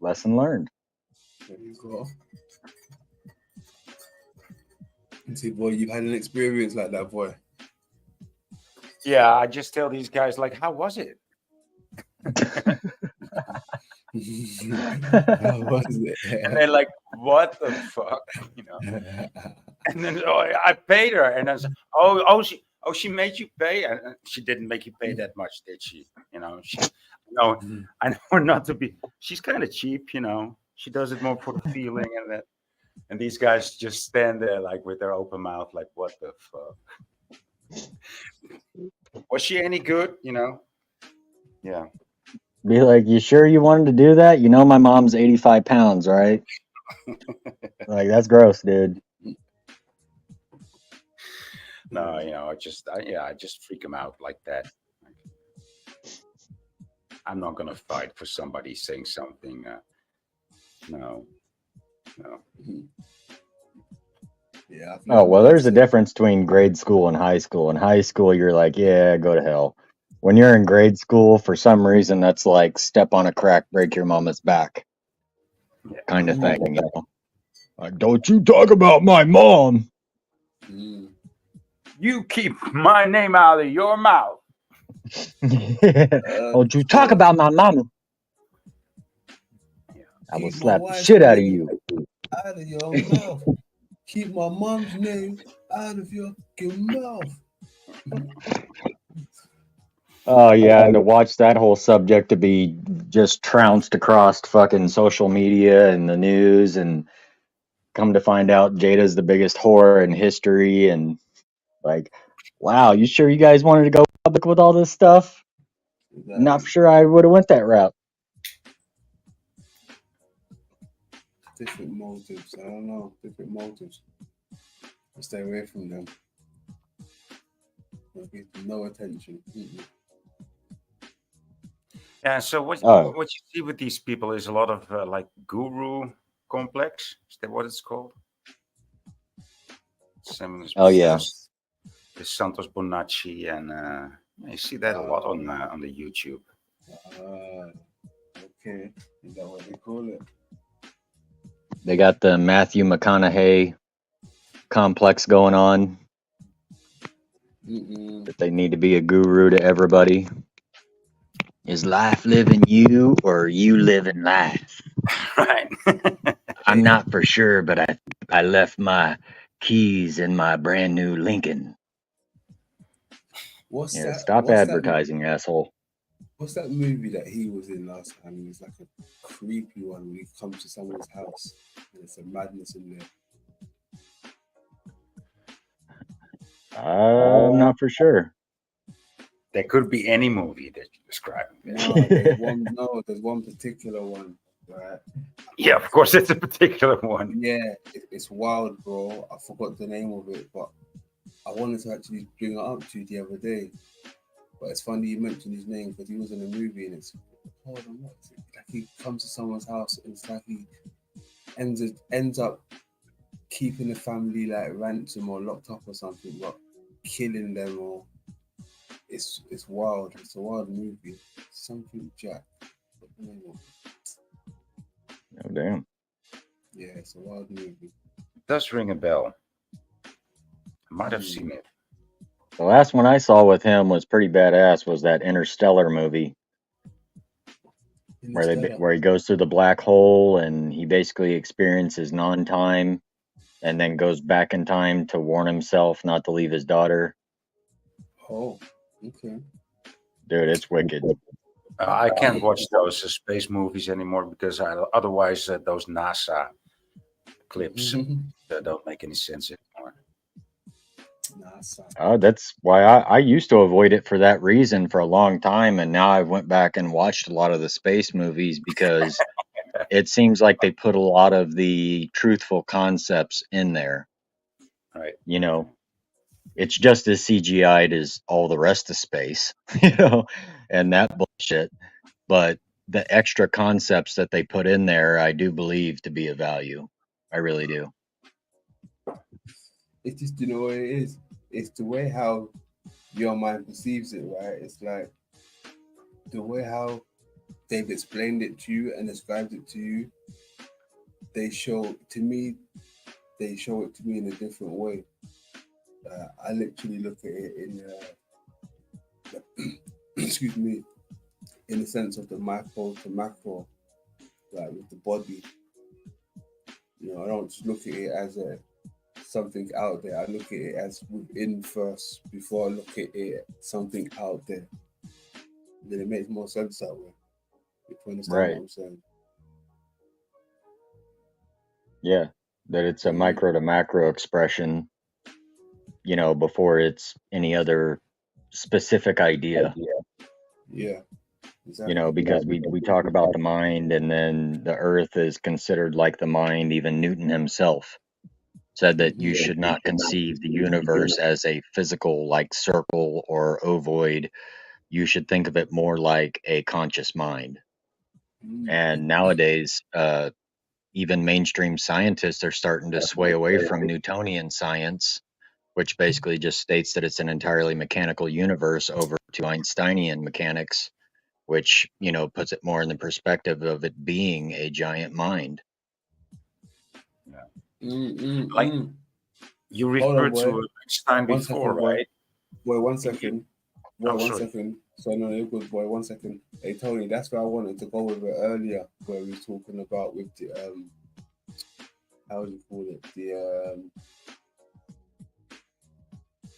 Lesson learned. There you go. See, boy, you've had an experience like that, boy. Yeah, I just tell these guys, like, how was it? How was it? And they're like, what the fuck? You know. And then I paid her, and I was, she made you pay. And she didn't make you pay that much, did she? You know, I know her not to be. She's kind of cheap, you know. She does it more for the feeling and that. And these guys just stand there like with their open mouth, like, what the fuck? Was she any good? You know? Yeah. Be like, you sure you wanted to do that? You know my mom's 85 pounds, right? Like, that's gross, dude. No, you know, I just freak them out like that. I'm not gonna fight for somebody saying something. No. Yeah, I've Oh, learned my well, there's a lesson. difference between grade school and high school. In high school, you're like, yeah, go to hell. When you're in grade school, for some reason, that's like step on a crack, break your mama's back kind of thing, you know? Like, don't you talk about my mom. You keep my name out of your mouth. Don't you talk about my mama. I will Keep my slap the wife's shit out of name you. out of your mouth. Keep my mom's name out of your fucking mouth. Oh, yeah, and to watch that whole subject to be just trounced across fucking social media and the news, and come to find out Jada's the biggest whore in history, and like, wow, you sure you guys wanted to go public with all this stuff? Not for sure I would have went that route. Different motives. I don't know. Different motives. I stay away from them. I'll give them no attention. Yeah. So what Oh. what you see with these people is a lot of like guru complex. Is that what it's called? Same as Oh, yeah. the Santos Bonacci, and you see that a lot on the YouTube. Okay. Is that what they call it? They got the Matthew McConaughey complex going on. That they need to be a guru to everybody. Is life living you, or you living life? Right. I'm not for sure, but I left my keys in my brand new Lincoln. What's Yeah, that? stop What's advertising, asshole. What's that movie that he was in last time? It was like a creepy one where he comes to someone's house and there's a madness in there. I'm not for sure. There could be any movie that you're describing. No, there's one particular one, right? Yeah, of course, it's a particular one. Yeah, it's wild, bro. I forgot the name of it, but I wanted to actually bring it up to you the other day. But it's funny you mentioned his name because he was in a movie and it's, hold on, what is it? Like he comes to someone's house and it's like he ends up keeping the family like ransom or locked up or something, but killing them, or it's wild. It's a wild movie. Something Jack. Oh, damn. Yeah, it's a wild movie. It does ring a bell. I might have seen it. The last one I saw with him was pretty badass. Was that Interstellar movie where he goes through the black hole and he basically experiences non-time and then goes back in time to warn himself not to leave his daughter. Oh, okay. Dude, it's wicked. I can't watch those space movies anymore because otherwise those NASA clips don't make any sense anymore. That's why I used to avoid it for that reason for a long time, and now I went back and watched a lot of the space movies because it seems like they put a lot of the truthful concepts in there. Right. You know, it's just as CGI'd as all the rest of space, you know, and that bullshit. But the extra concepts that they put in there, I do believe to be of value. I really do. It's just, you know what it is? It's the way how your mind perceives it, right? It's like the way how they've explained it to you and described it to you. They show it to me in a different way. I literally look at it in excuse me, in the sense of the micro to macro, like with the body. You know, I don't just look at it as something out there. I look at it as within first before I look at it something out there. Then it makes more sense that way. If you understand Right. what I'm saying. Yeah, that it's a micro to macro expression, you know, before it's any other specific idea. Yeah, exactly. You know, because we talk about the mind, and then the earth is considered like the mind. Even Newton himself said that you should not conceive the universe as a physical like circle or ovoid. You should think of it more like a conscious mind. And nowadays, even mainstream scientists are starting to sway away from Newtonian science, which basically just states that it's an entirely mechanical universe, over to Einsteinian mechanics, which, you know, puts it more in the perspective of it being a giant mind. Like you Hold on, referred boy. to Einstein 1 before, second, boy. right? Boy, 1 second. Boy, Oh, 1 sorry. second. So no, you're good, boy. 1 second. Hey, Tony, that's where I wanted to go with it earlier, where we were talking about with the how do you call it? The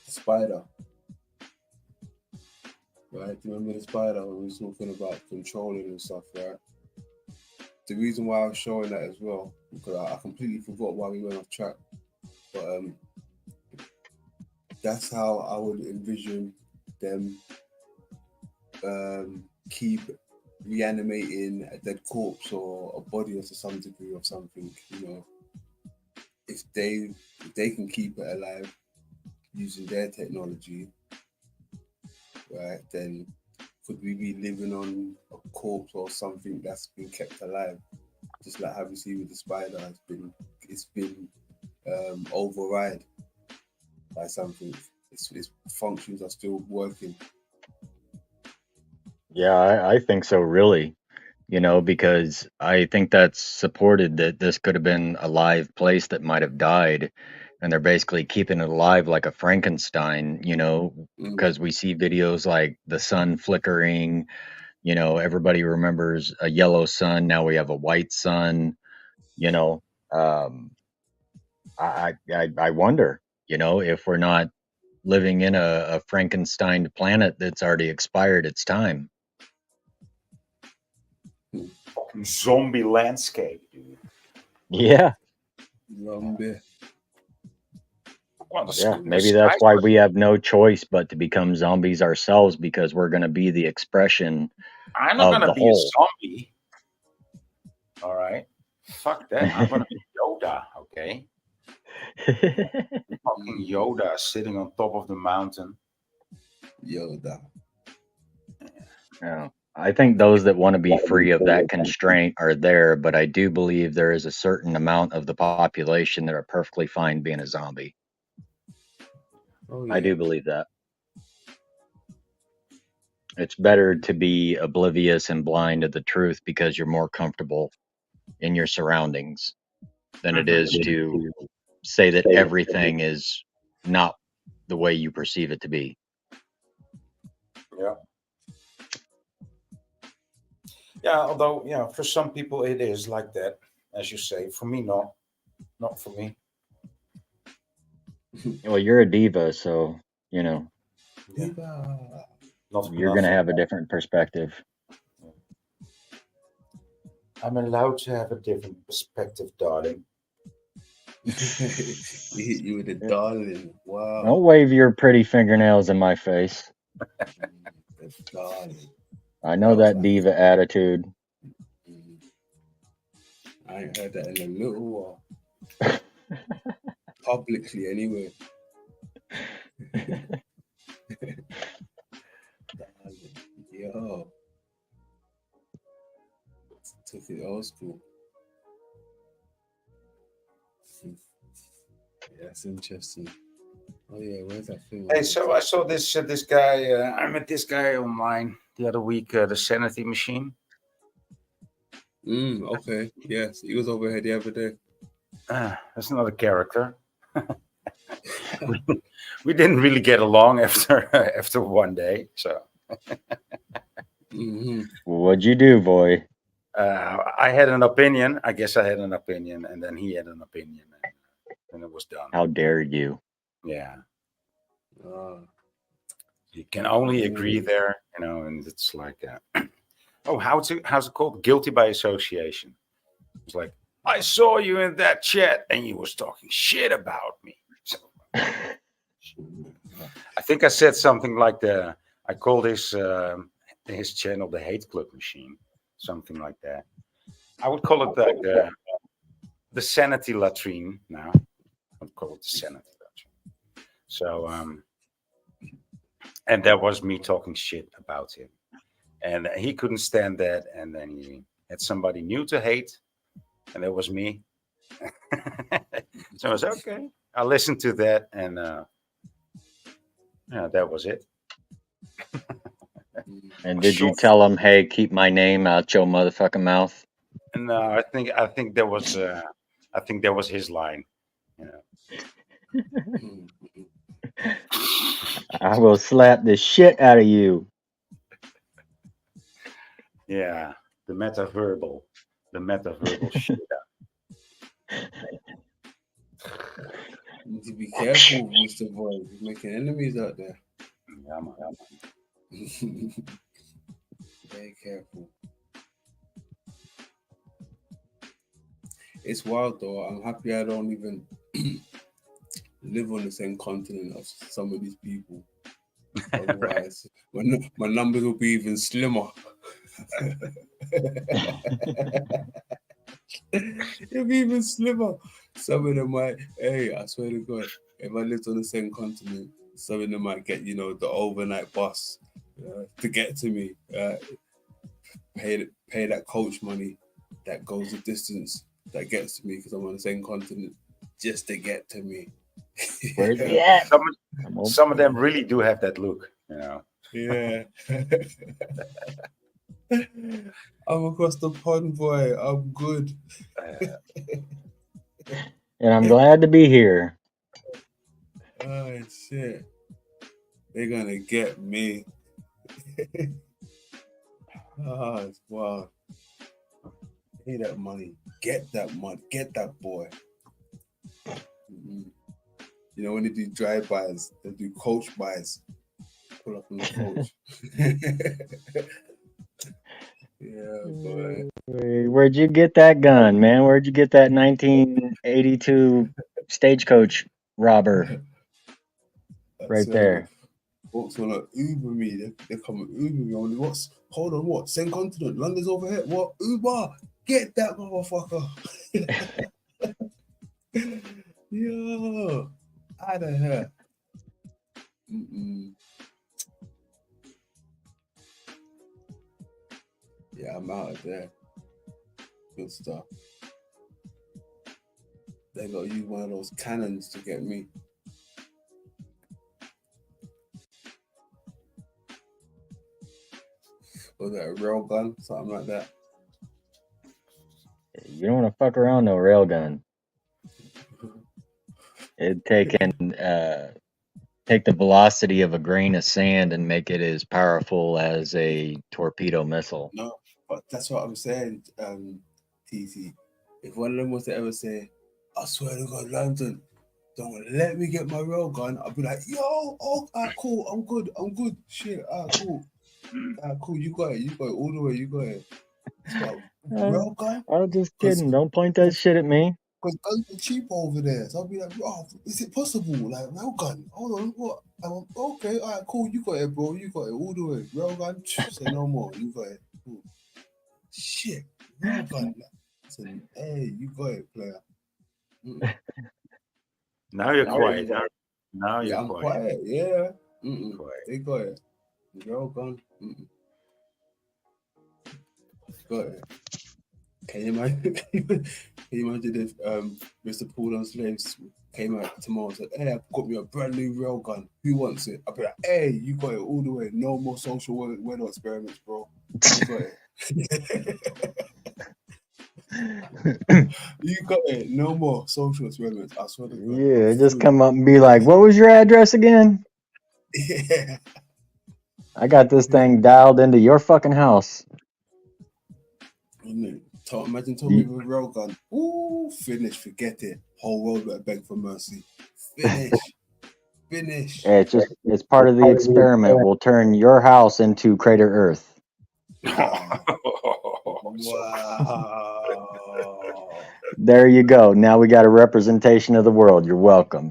spider. Right? Do you remember the spider when we were talking about controlling and stuff, right? The reason why I was showing that as well, because I completely forgot why we went off track. But that's how I would envision them keep reanimating a dead corpse or a body to some degree of something, you know. If they can keep it alive using their technology, right, then could we be living on a corpse or something that's been kept alive? Just like how we see with the spider, it's been override by something. Its functions are still working. Yeah, I think so, really. You know, because I think that's supported that this could have been a live place that might have died, and they're basically keeping it alive like a Frankenstein, you know, because we see videos like the sun flickering, you know, everybody remembers a yellow sun, now we have a white sun, you know. Um, I wonder, you know, if we're not living in a Frankenstein planet that's already expired its time. Fucking zombie landscape, dude. Yeah. Zombie. Yeah, maybe that's why we have no choice but to become zombies ourselves, because we're going to be the expression I'm not of gonna the be a whole. zombie. All right. Fuck that. I'm gonna be Yoda, okay? Fucking Yoda sitting on top of the mountain. Yoda. Yeah. I think those that want to be free of that constraint are there, but I do believe there is a certain amount of the population that are perfectly fine being a zombie. Oh, I do believe that. It's better to be oblivious and blind to the truth because you're more comfortable in your surroundings than it is to say that everything is not the way you perceive it to be. Yeah. Yeah, although, yeah, for some people it is like that, as you say. For me, no. Not for me. Well, you're a diva, so, you know, Not you're going to nothing. have a different perspective. I'm allowed to have a different perspective, darling. He hit you with a darling. Wow. Don't wave your pretty fingernails in my face. That's darling. I know that diva attitude. I ain't heard that in a little while. Publicly, anyway. Yo. Took it old school. Yeah, that's interesting. Oh yeah, where's that thing? Hey, so I saw this guy. I met this guy online the other week. The Sanity Machine. Okay. Yes, he was over here the other day. That's not a character. we didn't really get along after one day. So. What'd you do, boy? I had an opinion. I guess I had an opinion, and then he had an opinion, and it was done. How dare you? Yeah. You can only agree there, you know, and it's like, oh, how's it called? Guilty by association. It's like, I saw you in that chat, and you was talking shit about me. So, I think I said something like I called his channel the Hate Club Machine, something like that. I would call it like the Sanity Latrine now. I'd call it the Sanity Latrine. So, and that was me talking shit about him. And he couldn't stand that. And then he had somebody new to hate. and that was me. So I was okay. I listened to that, and yeah, that was it. And A did you short- tell him, "Hey, keep my name out your motherfucking mouth"? And I think that was his line. You know. I will slap the shit out of you. Yeah, the metaverbal shit. You need to be careful, Mr. Boy. You're making enemies out there. Yeah, man. Very careful. It's wild though. I'm happy I don't even live on the same continent as some of these people. Otherwise, my numbers will be even slimmer. It'll be even slimmer. Some of them might, hey, I swear to God, if I lived on the same continent, some of them might get, the overnight bus to get to me. Pay that coach money that goes the distance that gets to me because I'm on the same continent just to get to me. Where's he at? Some of them really do have that look, you know. Yeah. I'm across the pond, boy. I'm good. And I'm glad to be here. Oh shit. They're gonna get me. Oh, it's wild. Pay that money. Get that money. Get that boy. Mm-hmm. When they do drive-bys, they do coach buys. Pull up on the coach. Yeah, boy. Where'd you get that gun, man? Where'd you get that 1982 stagecoach robber? Right there. Folks wanna Uber me. They come and Uber me. Only what's? Hold on, what? Same continent. London's over here. What? Uber? Get that motherfucker. Yo, out of here. Yeah, I'm out of there. Good stuff. They gotta use one of those cannons to get me. Was that a rail gun? Something like that. You don't want to fuck around no railgun. It'd take the velocity of a grain of sand and make it as powerful as a torpedo missile. No, but that's what I'm saying, TT. If one of them was to ever say, I swear to God, London, don't let me get my rail gun, I'll be like, yo, cool, I'm good. Shit, cool. Cool, you got it, all the way, you got it. Rail gun? I was just kidding. Don't point that shit at me. Because guns are cheap over there. So I'll be like, oh, is it possible? Like, rail gun? Hold on, what? Okay, all right, cool, you got it, bro. You got it all the way. Rail gun? Say no more. You got it. Cool. Shit, rail gun. Listen, hey, you got it, player. Now you're quiet. Now you're I'm quiet. Yeah. They got it. Rail gun. Got it. Can you imagine if Mr. Paul on Slaves came out tomorrow and said, hey, I've got me a brand new rail gun. Who wants it? I'll be like, hey, you got it all the way. No more social weather experiments, bro. You got it. You got it. No more social experiments. I swear to God. Yeah, just come up and be like, what was your address again? Yeah. I got this thing dialed into your fucking house. Imagine Tommy with a rail gun. Ooh, finish, forget it. Whole world better beg for mercy. Finish. Yeah, it's part of the experiment. We'll turn your house into Crater Earth. Wow. There you go. Now we got a representation of the world. You're welcome.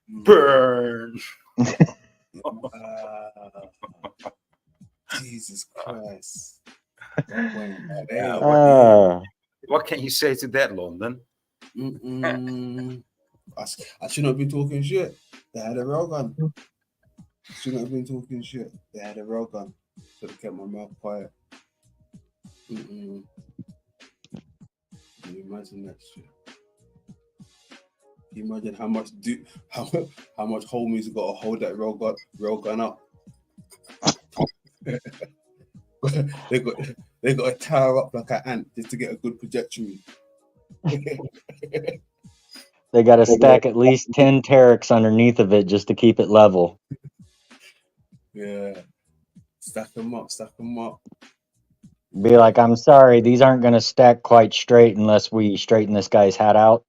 Burn. Jesus Christ. What can you say to that, London? I shouldn't have been talking shit. They had a rail gun. Shouldn't have been talking shit. They had a rail gun. Should have kept my mouth quiet. Can you imagine that shit? Can you imagine how much homies got to hold that rail gun up? they got to tower up like an ant just to get a good trajectory. They got to stack at least 10 Terex underneath of it just to keep it level. Yeah, stack them up. Be like, I'm sorry, these aren't going to stack quite straight unless we straighten this guy's hat out.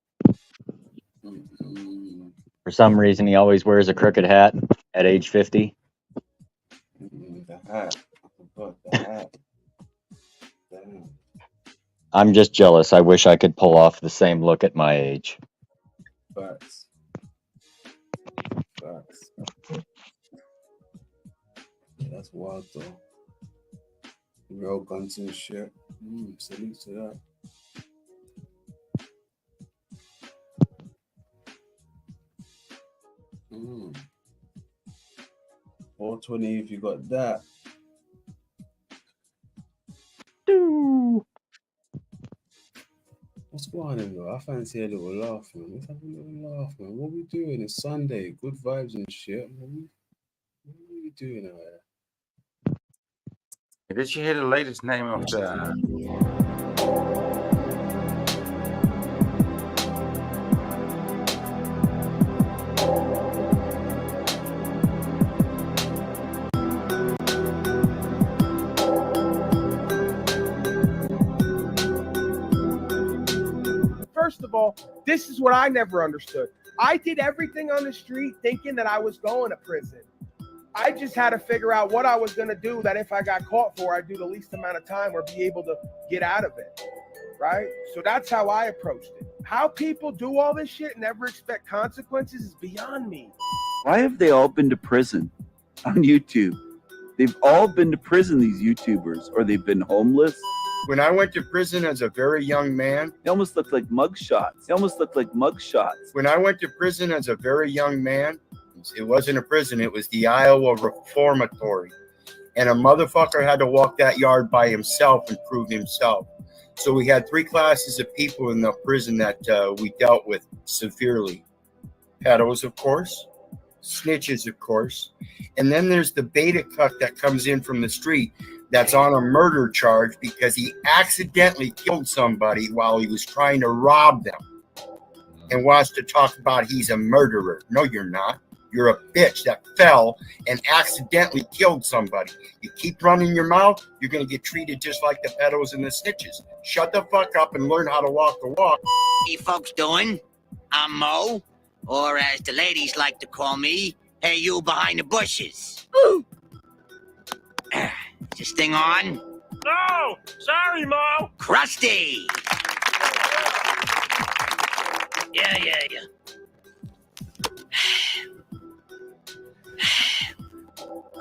For some reason, he always wears a crooked hat at age 50. The hat. I forgot the hat. Damn. I'm just jealous. I wish I could pull off the same look at my age. Facts. Yeah, that's wild though. Rail guns and shit. Salute to that. 420 if you got that. What's going on, though? I fancy a little laugh, man. Let's have a little laugh, man. What we doing? It's Sunday. Good vibes and shit. What are we doing out here? Did you hear the latest name of the... First of all, this is what I never understood. I did everything on the street thinking that I was going to prison. I just had to figure out what I was going to do that if I got caught for, I'd do the least amount of time or be able to get out of it, right? So that's how I approached it. How people do all this shit and never expect consequences is beyond me. Why have they all been to prison on YouTube? They've all been to prison, these YouTubers, or they've been homeless. When I went to prison as a very young man, They almost look like mugshots. When I went to prison as a very young man, it wasn't a prison, it was the Iowa Reformatory. And a motherfucker had to walk that yard by himself and prove himself. So we had 3 classes of people in the prison that we dealt with severely. Pedos, of course. Snitches, of course. And then there's the beta cuck that comes in from the street that's on a murder charge because he accidentally killed somebody while he was trying to rob them and wants to talk about he's a murderer. No, you're not. You're a bitch that fell and accidentally killed somebody. You keep running your mouth, you're going to get treated just like the pedos and the snitches. Shut the fuck up and learn how to walk the walk. You folks doing? I'm Mo, or as the ladies like to call me, hey, you behind the bushes. Woo! Is this thing on? No! Sorry, Mo! Krusty! Yeah.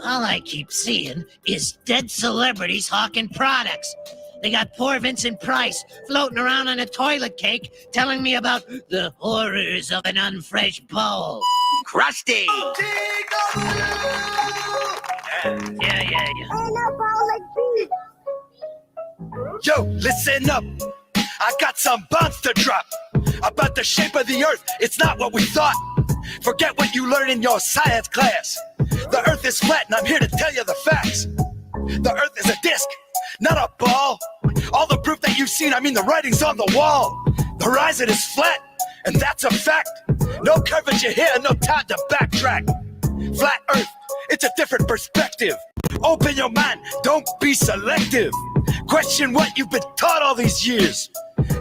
All I keep seeing is dead celebrities hawking products. They got poor Vincent Price floating around on a toilet cake telling me about the horrors of an unfresh bowl. Krusty! Yeah. Yo, listen up. I got some bombs to drop about the shape of the earth. It's not what we thought. Forget what you learned in your science class. The earth is flat, and I'm here to tell you the facts. The earth is a disc, not a ball. All the proof that you've seen, I mean the writing's on the wall. The horizon is flat, and that's a fact. No curvature here, no time to backtrack. Flat earth, it's a different perspective. Open your mind, don't be selective. Question what you've been taught all these years.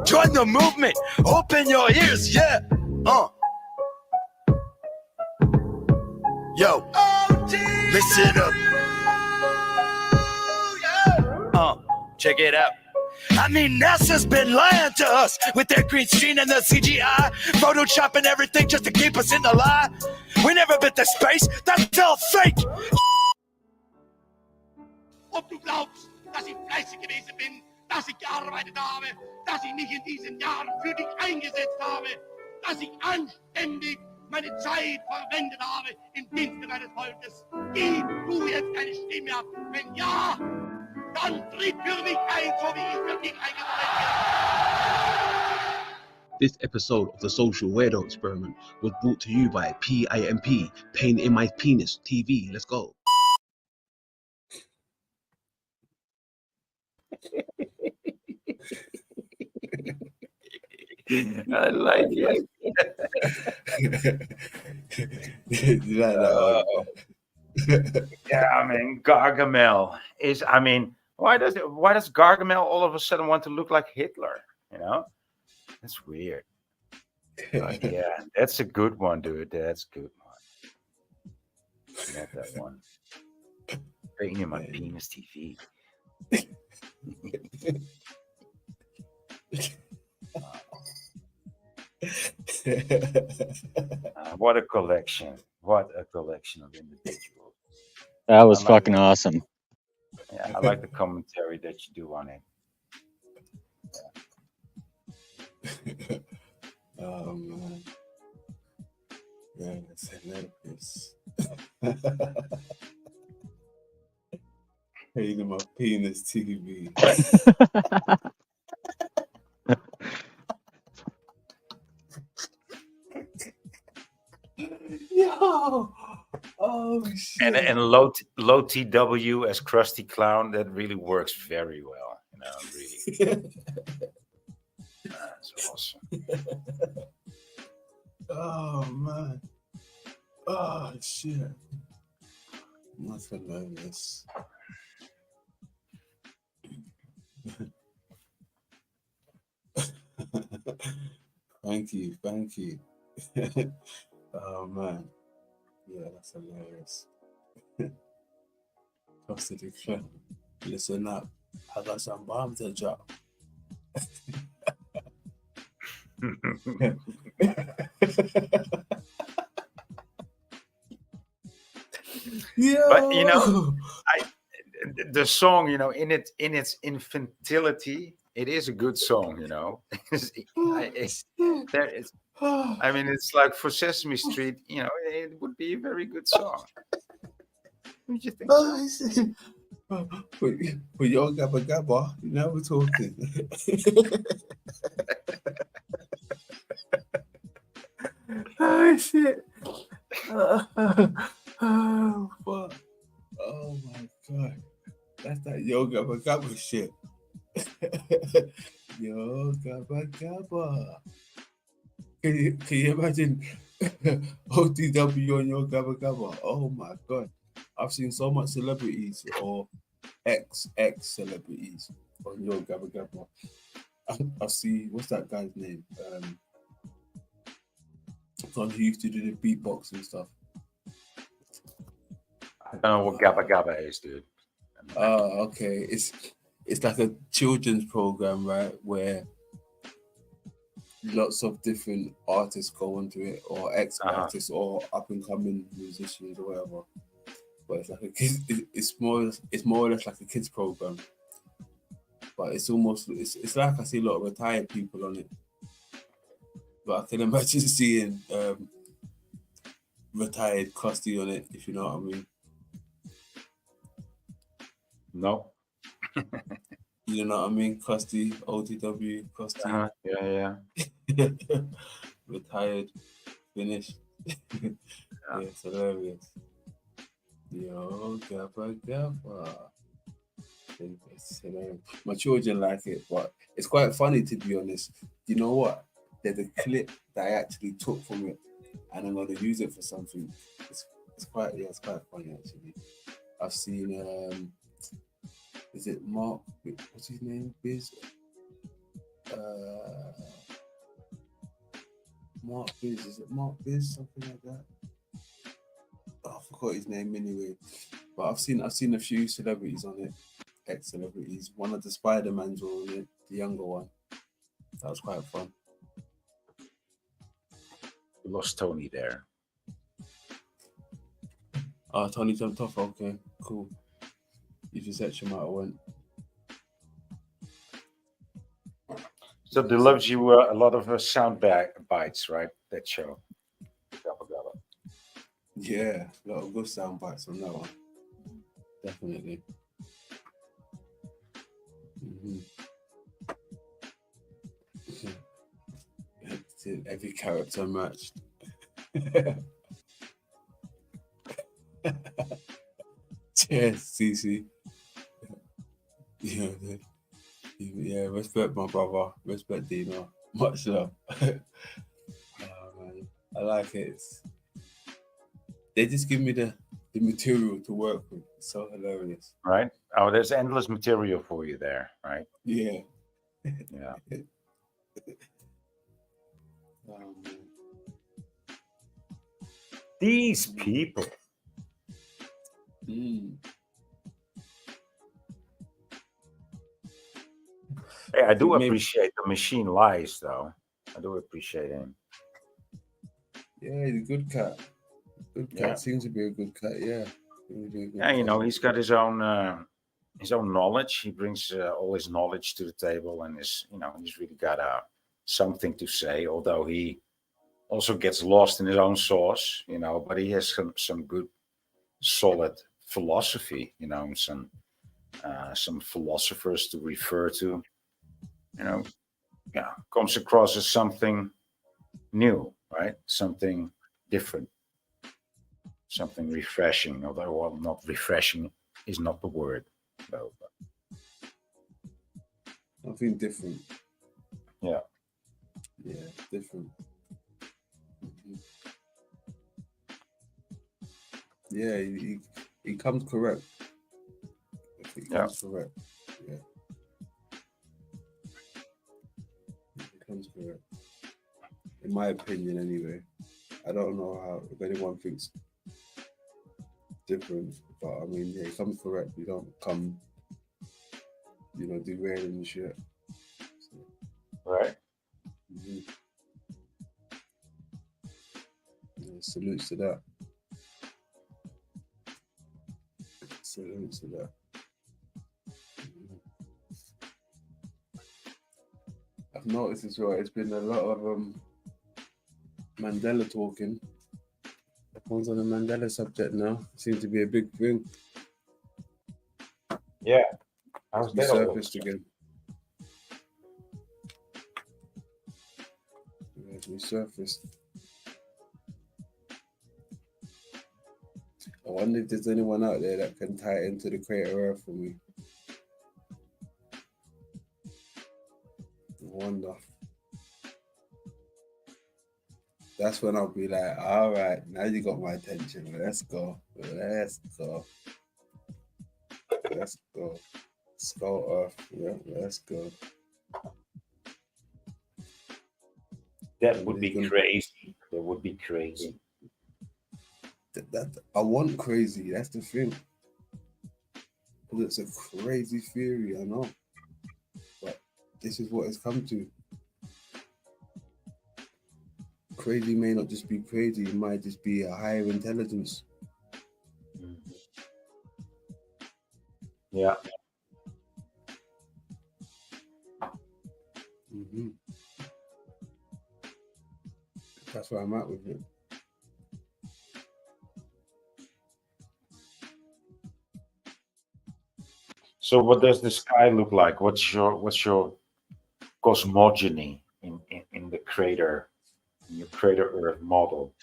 Join the movement, open your ears, yeah. Yo, listen up. Check it out. I mean, NASA's been lying to us with their green screen and the CGI, photoshopping everything just to keep us in the lie. We never been to space, that's all fake. Ob du glaubst, dass ich fleißig gewesen bin, dass ich gearbeitet habe, dass ich mich in diesen Jahren für dich eingesetzt habe, dass ich anständig meine Zeit verwendet habe im Dienste deines Volkes. Gib du jetzt deine Stimme ab. Wenn ja, dann tritt für mich ein, so wie ich für dich eingetreten bin. This episode of the Social Weirdo Experiment was brought to you by PIMP, Pain in My Penis TV. Let's go. I like it. You like that one? Yeah, I mean, Gargamel is. I mean, why does Gargamel all of a sudden want to look like Hitler? You know, that's weird. But yeah, that's a good one, dude. That's a good one. Love that one. Pain in My Penis TV. What a collection! What a collection of individuals. That was I like fucking awesome. Yeah, I like the commentary that you do on it. Oh man. Yeah, that's hilarious. Pain in My Penis TV. Yo! Oh shit! And low TW as Krusty Clown, that really works very well. You know, really. That's awesome. Oh man! Oh shit! That's hilarious. Thank you. Oh man, yeah, that's hilarious. Trusted the clown. Listen up, I got some bombs to drop. But you know, the song, you know, in its infantility, it is a good song. You know, I mean, it's like for Sesame Street. You know, it would be a very good song. Would you think so? But y'all gabba gabba, now we're talking. Oh shit! Oh fuck! Oh my god! That's that yo gabba gabba shit. Yo gabba gabba. Can you imagine OTW on your gabba gabba? Oh my god! I've seen so much celebrities or ex celebrities on your gabba gabba. I see, what's that guy's name? Someone who used to do the beatbox and stuff. I don't know what Gabba Gabba is, dude. Okay. It's like a children's program, right? Where lots of different artists go onto it, or ex-artists, or up-and-coming musicians, or whatever. But it's like a kid. It's more or less like a kids program. But it's like I see a lot of retired people on it. But I can imagine seeing retired Krusty on it, if you know what I mean. No. You know what I mean? Krusty, OTW, Krusty. Yeah. Retired, finished. Yeah, it's hilarious. Yo, gabba gabba. It's hilarious. My children like it, but it's quite funny, to be honest. You know what? There's a clip that I actually took from it, and I'm gonna use it for something. It's quite funny actually. I've seen is it Mark? What's his name? Biz. Mark Biz. Is it Mark Biz? Something like that. Oh, I forgot his name anyway. But I've seen a few celebrities on it. Ex-celebrities. One of the Spider-Mans were on it. The younger one. That was quite fun. We lost Tony there. Tony jumped off. Okay, cool. You just let him out. I went. So they loves you a lot of sound bites, right? That show. Gabba Gabba. Yeah, a lot of good sound bites on that one. Definitely. Till every character matched. Cheers, CC. Yeah, respect my brother. Respect Dino. Much love. Man, I like it. They just give me the material to work with. It's so hilarious. Right? Oh, there's endless material for you there, right? Yeah. Yeah. These people. Hey, I do appreciate the machine lies, though. I do appreciate him. Yeah, he's a good cat. Good cat. Yeah. Seems to be a good cat. Yeah. Yeah, you know, he's got his own knowledge. He brings all his knowledge to the table, and he's really got something to say. Although he also gets lost in his own sauce, but he has some good, solid philosophy. Some philosophers to refer to. Comes across as something new, right? Something different, something refreshing. Although, well, not refreshing is not the word, though. Something different. Yeah. Yeah, different. Yeah, he comes correct. He comes correct. Yeah. He comes correct. In my opinion, anyway. I don't know if anyone thinks different, but I mean, yeah, he comes correct. You don't come, derailing shit. So. Right. Mm-hmm. Yeah, salutes to that. Salutes to that. I've noticed as well, it's been a lot of Mandela talking. Everyone's on the Mandela subject now. Seems to be a big thing. Yeah. How's that resurfaced again? Yeah, it's resurfaced. I wonder if there's anyone out there that can tie it into the Crater Earth for me. I wonder. That's when I'll be like, all right, now you got my attention. Let's go. Let's go. Let's go. Skull Earth. Yeah, let's go. That would be crazy. That would be crazy. That I want crazy. That's the thing. Because it's a crazy theory, I know. But this is what it's come to. Crazy may not just be crazy, it might just be a higher intelligence. Yeah. Mm-hmm. That's where I'm at with it. So what does the sky look like? What's your cosmogony in the crater, in your crater Earth model?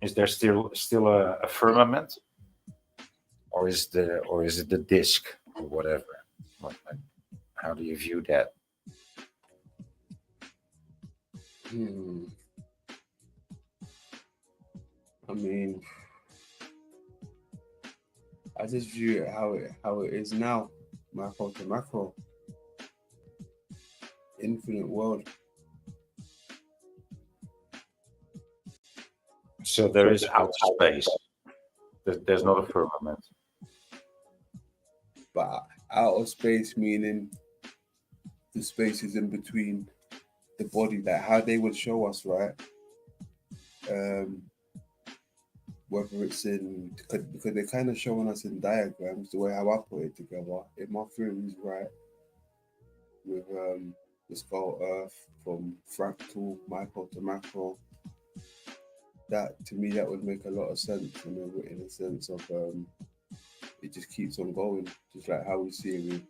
Is there still a firmament, or is it the disk or whatever? How do you view that? I mean, I just view it how it is now, macro to macro, infinite world. So there is outer space. There's not a firmament. But outer space meaning the spaces in between the body, like how they would show us, right? Whether it's because they're kind of showing us in diagrams, the way how I put it together. If my theory is right, with the skull Earth from fractal, micro to macro, that to me that would make a lot of sense, in a sense of it just keeps on going, just like how we see it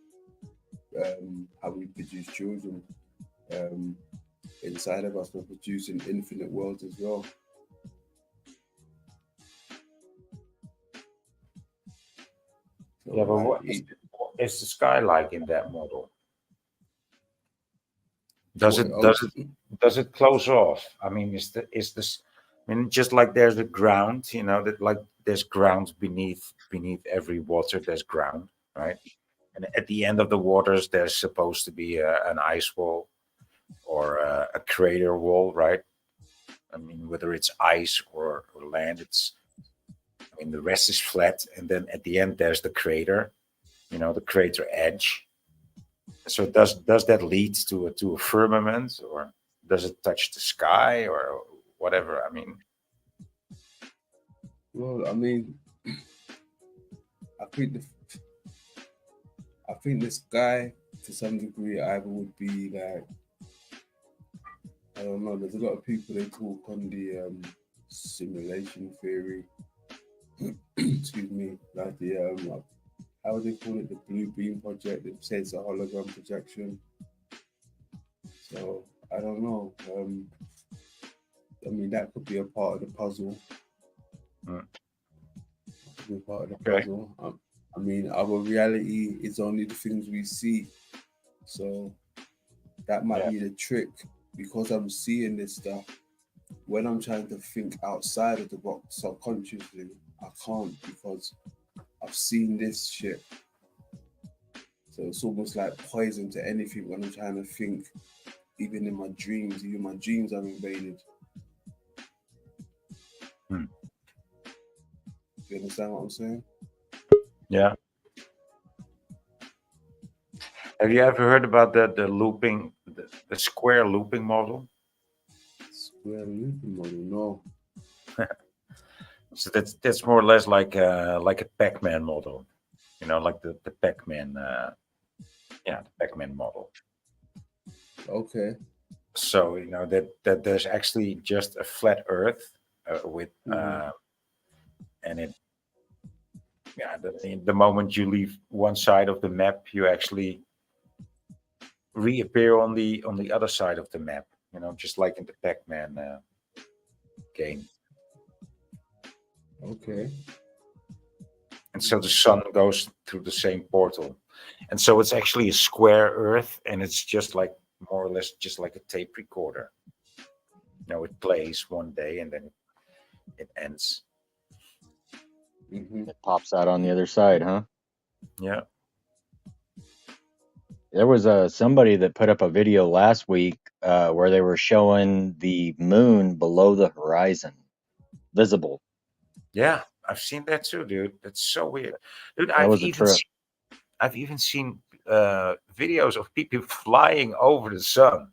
with how we produce children. inside of us, we're producing infinite worlds as well. So Yeah, but like, what is the sky like in that model? Does it does it close off? I mean, is this? I mean, just like there's the ground, you know, that like there's ground beneath every water. There's ground, right? And at the end of the waters, there's supposed to be an ice wall or a crater wall, right? I mean, whether it's ice or land, I mean, the rest is flat, and then at the end there's the crater, you know, the crater edge. So does that lead to a firmament, or does it touch the sky, or whatever? I mean, well, I mean, I think the sky, to some degree, either would be like, I don't know. There's a lot of people they talk on the simulation theory. Excuse me, like the how would they call it? The blue beam project. They say it's a hologram projection. So I don't know. I mean, that could be a part of the puzzle. Could be a part of the puzzle. I mean, our reality is only the things we see. So that might be the trick, because I'm seeing this stuff. When I'm trying to think outside of the box subconsciously, I can't, because I've seen this shit. So it's almost like poison to anything when I'm trying to think, even in my dreams. Even my dreams are invaded. Do you understand what I'm saying? yeah. Have you ever heard about the looping, the square looping model? Square looping model, no. So that's more or less like a Pac-Man model, you know, like the Pac-Man, the Pac-Man model. Okay. So you know that there's actually just a flat Earth with, and it, the moment you leave one side of the map, you actually reappear on the other side of the map. You know, just like in the Pac-Man game. Okay. And so the sun goes through the same portal, and so it's actually a square Earth, and it's just like more or less just like a tape recorder. You know, it plays one day and then it ends. It pops out on the other side, huh? Yeah. There was somebody that put up a video last week where they were showing the moon below the horizon, visible. Yeah, I've seen that too, dude. That's so weird, dude. That was a trip. I've even seen videos of people flying over the sun,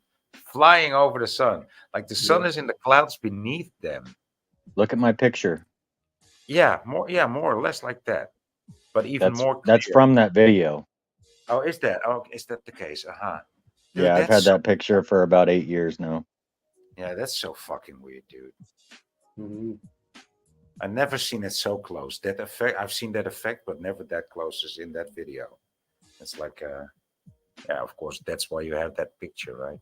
like the sun is in the clouds beneath them. Look at my picture. Yeah, more or less like that, but even more clear. That's from that video. Oh, is that? Oh, is that the case? Dude, Yeah, I've had that picture for about 8 years now. Yeah, that's so fucking weird, dude. I've never seen it so close. That effect, I've seen that effect, but never that close as in that video. It's like, yeah, of course, that's why you have that picture, right?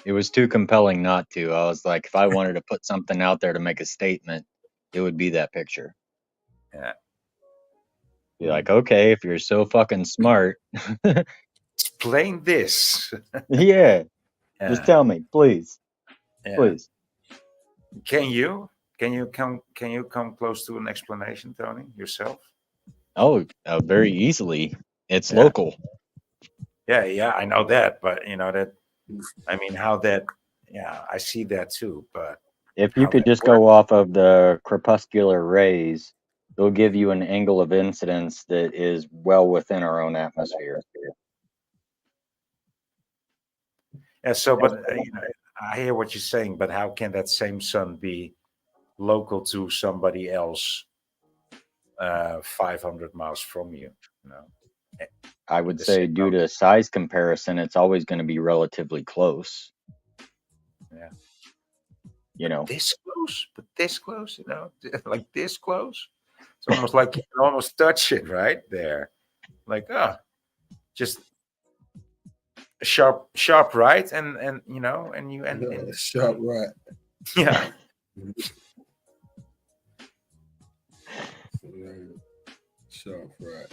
It was too compelling not to. I was like, if I wanted to put something out there to make a statement, it would be that picture. Yeah. Be like, okay, if you're so fucking smart, explain this. Yeah. Just tell me, please. Yeah. Please. Can you come close to an explanation, Tony, yourself? Oh, very easily. It's local. Yeah, I know that, but you know that. I mean, how that? Yeah, I see that too. But If you could just go off of the crepuscular rays, it'll give you an angle of incidence that is well within our own atmosphere. Yeah. So, but you know, I hear what you're saying, but how can that same sun be local to somebody else 500 miles from you? You know. I would say due to size comparison, it's always going to be relatively close. Yeah. You know. This close, but this close, you know, like this close. It's almost like you can almost touch it right there. Like, just sharp right, and you know, and you and Sharp right. yeah. Sharp right.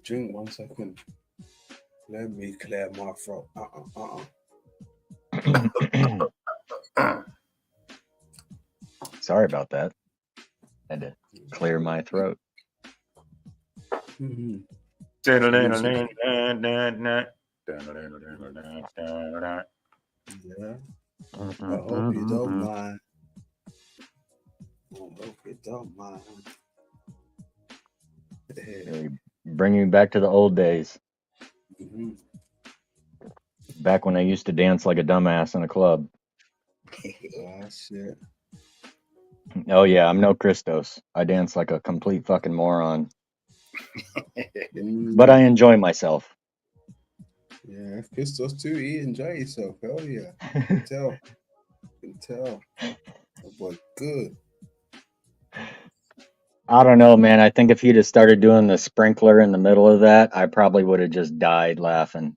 Drink 1 second. Let me clear my throat. Sorry about that. Had to clear my throat. Yeah. I hope you don't mind. I hope you don't mind. Really bring me back to the old days. Back when I used to dance like a dumbass in a club. Oh, shit. Oh yeah, I'm no Christos. I dance like a complete fucking moron. But I enjoy myself. Yeah, Christos too. He enjoy himself. Hell yeah. I can tell. That boy good. I don't know, man. I think if he'd have started doing the sprinkler in the middle of that, I probably would have just died laughing.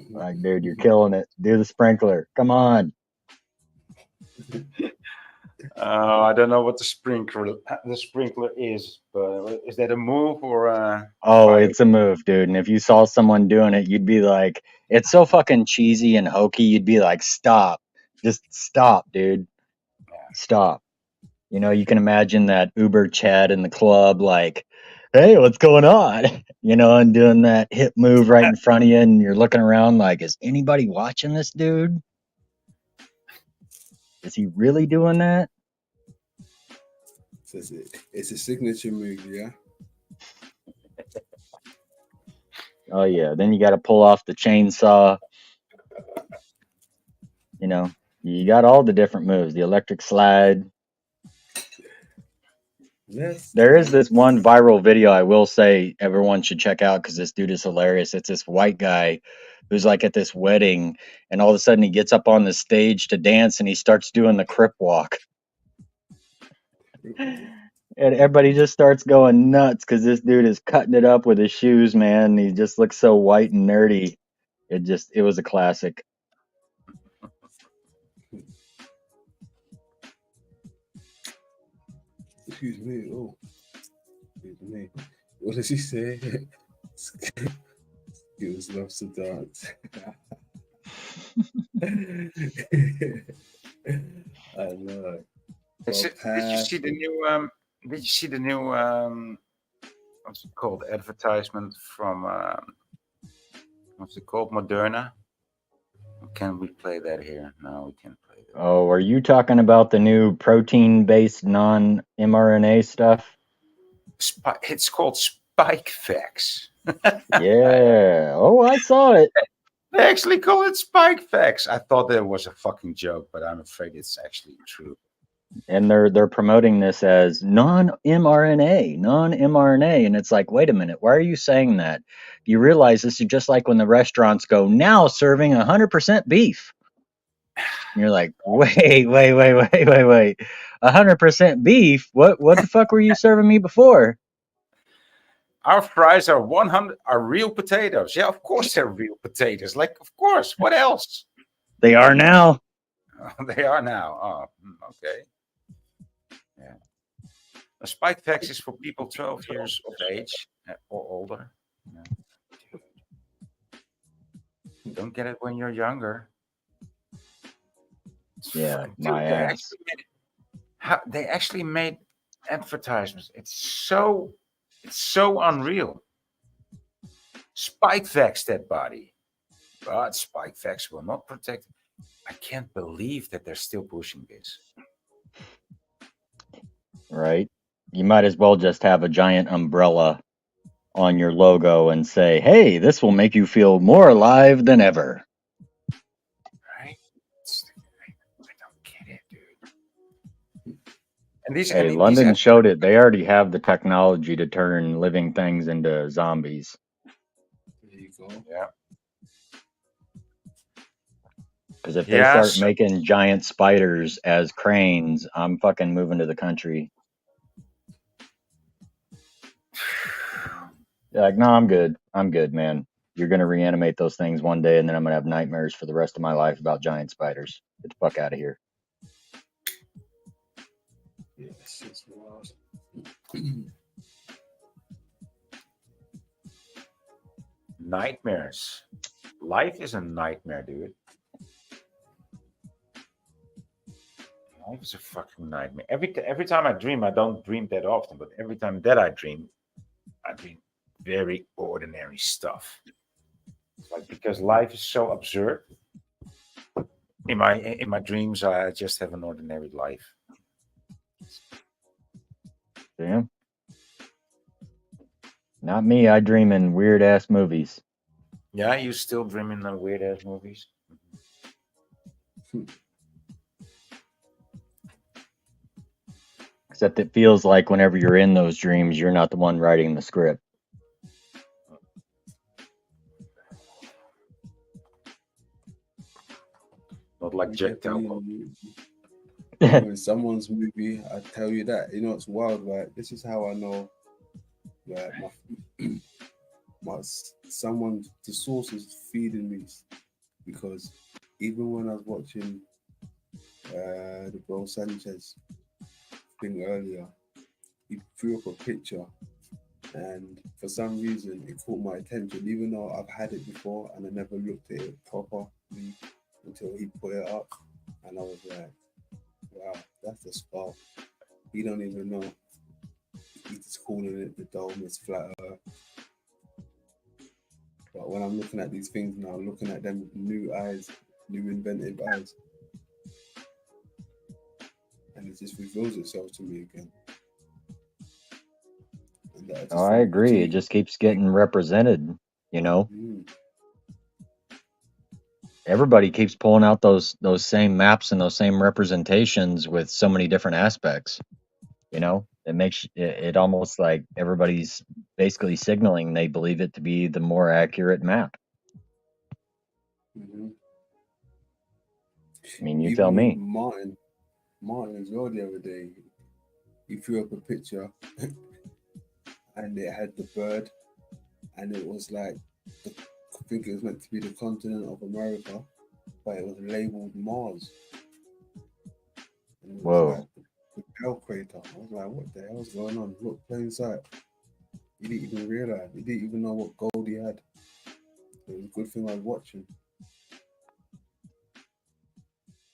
Like, dude, you're killing it. Do the sprinkler. Come on. I don't know what the sprinkler is, but is that a move or Oh, fire? it's a move, dude. And if you saw someone doing it, you'd be like, it's so fucking cheesy and hokey. You'd be like, stop. Just stop, dude. Stop. You know, you can imagine that Uber Chad in the club, like, hey, what's going on? You know, and doing that hip move right in front of you, and you're looking around like, is anybody watching this dude? Is he really doing that? It's a signature move, yeah. Oh yeah. Then you got to pull off the chainsaw. You know, you got all the different moves. The electric slide. Yes. There is this one viral video I will say everyone should check out because this dude is hilarious. It's this white guy who's like at this wedding, and all of a sudden he gets up on the stage to dance and he starts doing the crip walk. And everybody just starts going nuts because this dude is cutting it up with his shoes, man. He just looks so white and nerdy. It was a classic. Excuse me. Oh, excuse me. What did she say? Skills loves to dance. I know. Did you see the new? Did you see the new? What's it called? Advertisement from what's it called? Moderna. Can we play that here? No, we can't play that. Oh, are you talking about the new protein-based non-mRNA stuff? It's called Spike Facts. Yeah. Oh, I saw it. They actually call it Spike Facts. I thought that was a fucking joke, but I'm afraid it's actually true. And they're promoting this as non-mRNA, and it's like, wait a minute, why are you saying that? You realize this is just like when the restaurants go now serving 100% beef. And you're like, wait, 100% beef? What the fuck were you serving me before? Our fries are 100 are real potatoes. Yeah, of course they're real potatoes. Like, of course. What else? They are now. They are now. Oh, okay. Yeah. A Spike Facts is for people 12 years of age or older. You don't get it when you're younger. Yeah, Dude, my ass. they actually made advertisements. It's so unreal. Spike Facts that body, but Spike Facts will not protect. I can't believe that they're still pushing this. Right? You might as well just have a giant umbrella on your logo and say, hey, this will make you feel more alive than ever. Right? I don't get it, dude. And these, Hey, London showed it. They already have the technology to turn living things into zombies. There you go. Yeah. Because if they Yeah, start so, making giant spiders as cranes, I'm fucking moving to the country. Like, no, I'm good. I'm good, man. You're gonna reanimate those things one day, and then I'm gonna have nightmares for the rest of my life about giant spiders. Get the fuck out of here. Yes, it's wild. nightmares. Life is a nightmare, dude. Life is a fucking nightmare. Every time I dream, I don't dream that often, but every time that I dream very ordinary stuff. It's like because life is so absurd. In my dreams, I just have an ordinary life. Damn. Not me. I dream in weird ass movies. Yeah, you still dreaming in weird ass movies? Except it feels like whenever you're in those dreams, you're not the one writing the script. Not like Jack Telco. In someone's movie, I tell you that. You know, it's wild, right? This is how I know that the source is feeding me, because even when I was watching the Bro Sanchez thing earlier, he threw up a picture, and for some reason it caught my attention, even though I've had it before and I never looked at it properly until he put it up, and I was like, wow, that's a spark. He don't even know. He's just calling it the dome, it's flat earth. But when I'm looking at these things now, looking at them with new eyes, new inventive eyes, and it just reveals itself to me again. And that Oh, I agree. It just keeps getting represented, you know? Everybody keeps pulling out those same maps and those same representations with so many different aspects. You know, it makes it almost like everybody's basically signaling they believe it to be the more accurate map. Mm-hmm. I mean, you Even tell with me. Martin as well the other day, he threw up a picture and it had the bird, and it was like, I think it was meant to be the continent of America, but it was labeled Mars. And it was Whoa. like the Bell crater. I was like, what the hell's going on? Look, plain sight. He didn't even realize. He didn't even know what gold he had. It was a good thing I was watching.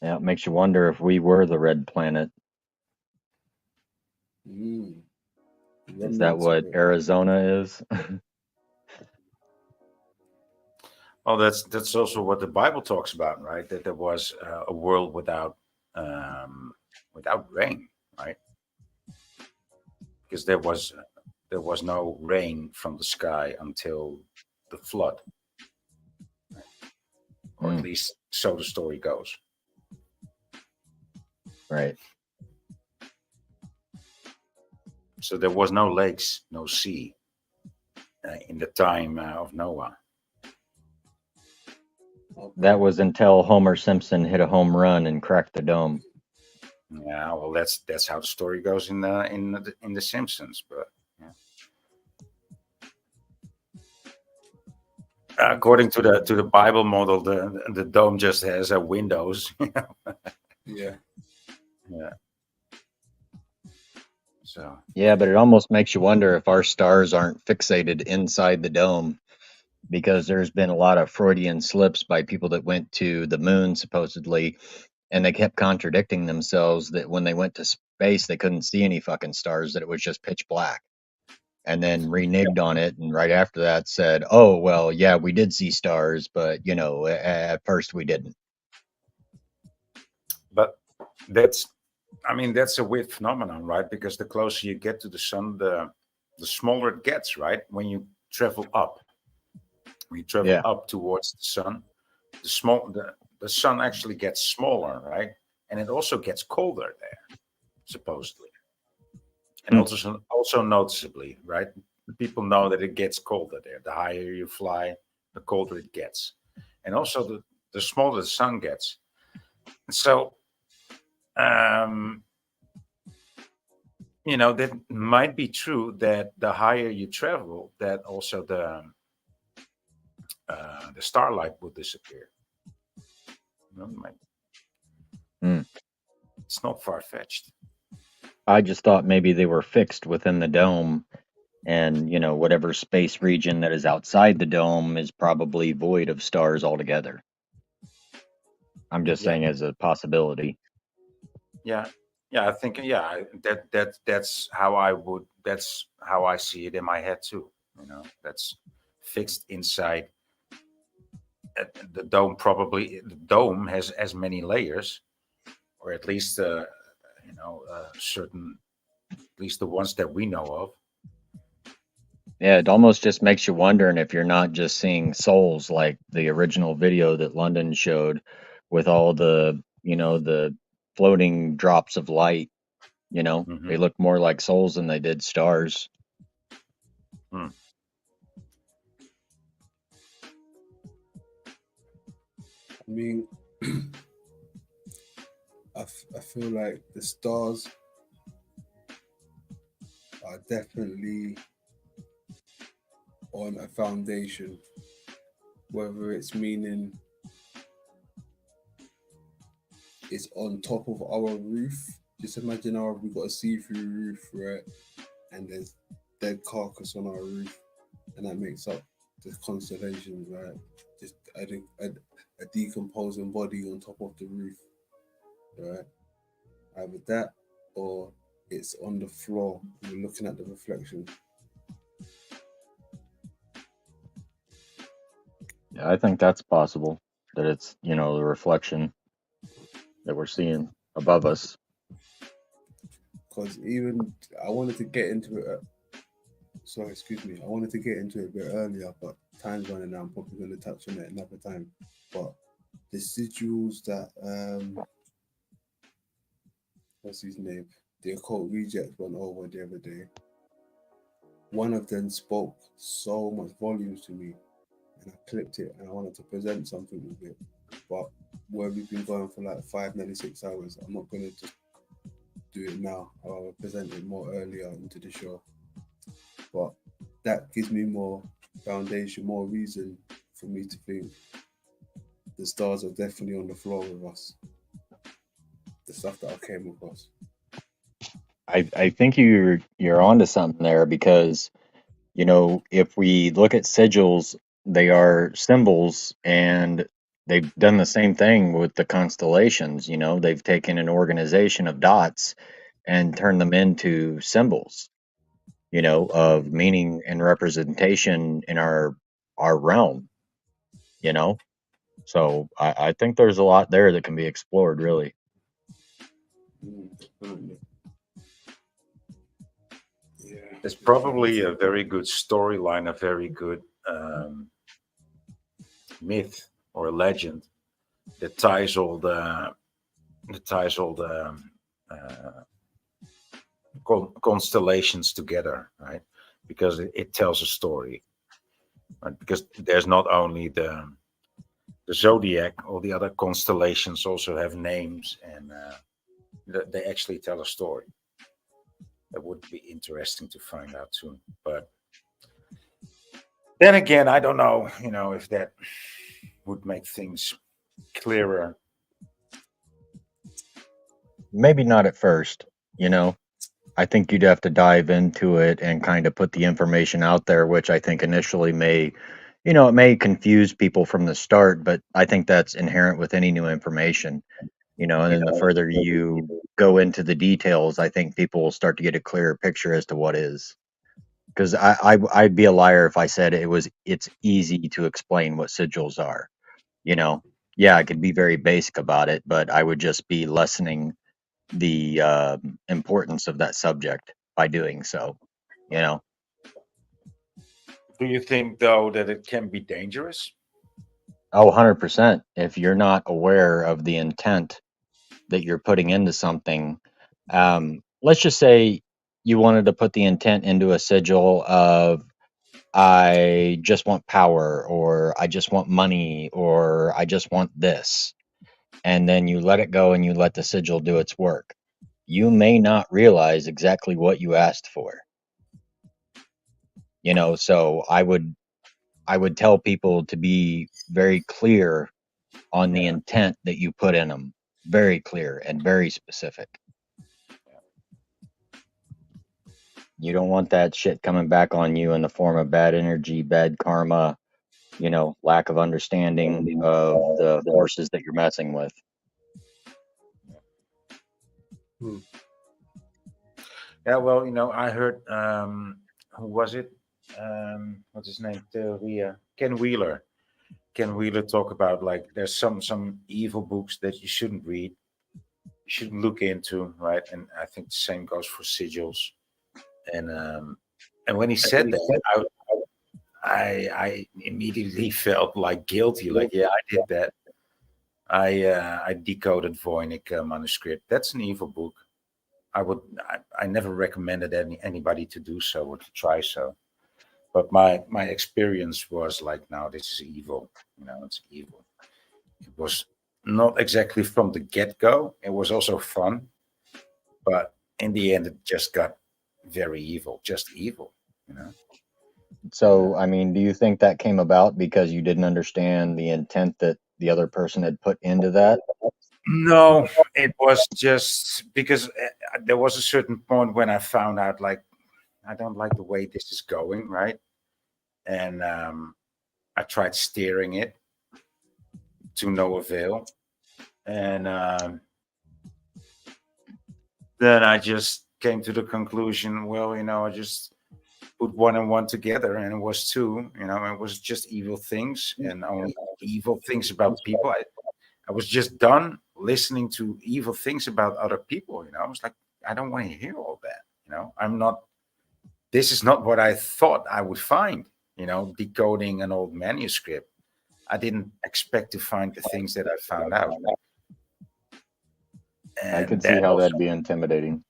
Yeah, it makes you wonder if we were the red planet. Is that what Arizona is? Oh, that's also what the Bible talks about, right? That there was a world without rain, right? Because there was no rain from the sky until the flood, or at least so the story goes. Right. So there was no lakes, no sea in the time of Noah. That was until Homer Simpson hit a home run and cracked the dome. Yeah, well, that's how the story goes in the Simpsons, but yeah. According to the Bible model, the dome just has windows. Yeah. Yeah. So. Yeah, but it almost makes you wonder if our stars aren't fixated inside the dome, because there's been a lot of Freudian slips by people that went to the moon supposedly, and they kept contradicting themselves that when they went to space they couldn't see any fucking stars, that it was just pitch black, and then reneged on it, and right after that said, oh well, yeah, we did see stars, but you know, at first we didn't. But that's a weird phenomenon, right? Because the closer you get to the sun, the smaller it gets, right? When you travel up up towards the sun, the sun actually gets smaller, right? And it also gets colder there, supposedly, and also noticeably, right? People know that it gets colder there. The higher you fly, the colder it gets, and also the smaller the sun gets. So, that might be true that the higher you travel, that also the starlight will disappear. Hmm. It's not far fetched. I just thought maybe they were fixed within the dome, and whatever space region that is outside the dome is probably void of stars altogether. I'm just Yeah. saying as a possibility. Yeah, I think that's how I see it in my head too. That's fixed inside. The dome has as many layers, or at least certain, at least the ones that we know of. Yeah, it almost just makes you wondering if you're not just seeing souls like the original video that London showed with all the floating drops of light. They look more like souls than they did stars. Hmm. I mean, I feel like the stars are definitely on a foundation, whether it's meaning it's on top of our roof. Just imagine we've got a see-through roof, right? And there's dead carcass on our roof, and that makes up the constellations, right? Just a decomposing body on top of the roof, right? Either that or it's on the floor. We're looking at the reflection. Yeah, I think that's possible. That it's the reflection that we're seeing above us. Because even I wanted to get into it. Sorry, excuse me. I wanted to get into it a bit earlier, but time's running out. I'm probably going to touch on it another time. But the sigils that what's his name? The occult reject went over the other day. One of them spoke so much volumes to me, and I clipped it, and I wanted to present something with it. But where we've been going for like 5, nearly 6 hours, I'm not going to just do it now. I'll present it more earlier into the show. But that gives me more foundation, more reason for me to think the stars are definitely on the floor with us. The stuff that I came across. I think you're onto something there, because if we look at sigils, they are symbols, and they've done the same thing with the constellations. They've taken an organization of dots and turned them into symbols, of meaning and representation in our realm. So I think there's a lot there that can be explored, really. It's probably a very good storyline, a very good myth or legend that ties all the constellations together, right? Because it tells a story, right? Because there's not only the zodiac, all the other constellations also have names, and they actually tell a story. That would be interesting to find out soon. But then again, I don't know, if that would make things clearer. Maybe not at first. I think you'd have to dive into it and kind of put the information out there, which I think initially may, it may confuse people from the start, but I think that's inherent with any new information. And then the further you go into the details, I think people will start to get a clearer picture as to what is. Because I'd be a liar if I said it's easy to explain what sigils are. Yeah, I could be very basic about it, but I would just be lessening the importance of that subject by doing so. Do you think, though, that it can be dangerous? Oh, 100%. If you're not aware of the intent that you're putting into something, let's just say you wanted to put the intent into a sigil of I just want power, or I just want money, or I just want this. And then you let it go and you let the sigil do its work. You may not realize exactly what you asked for. So I would tell people to be very clear on the intent that you put in them. Very clear and very specific. You don't want that shit coming back on you in the form of bad energy, bad karma, lack of understanding of the forces that you're messing with. Yeah, well, I heard, who was it? What's his name? Ken Wheeler. Ken Wheeler talk about, like, there's some evil books that you shouldn't read, you shouldn't look into, right? And I think the same goes for sigils. And when he said that, I immediately felt like guilty. Like, yeah, I did that. I decoded Voynich manuscript. That's an evil book. I never recommended anybody to do so or to try so. But my experience was like, no, this is evil. It's evil. It was not exactly from the get-go. It was also fun, but in the end, it just got very evil. Just evil. So, I mean, do you think that came about because you didn't understand the intent that the other person had put into that? No, it was just because there was a certain point when I found out, like, I don't like the way this is going, right? And I tried steering it to no avail. And then I just came to the conclusion, well, I just put one and one together, and it was two. It was just evil things, and only evil things about people. I was just done listening to evil things about other people. I was like, I don't want to hear all that. I'm not. This is not what I thought I would find. Decoding an old manuscript. I didn't expect to find the things that I found out. And I could see how that'd be intimidating.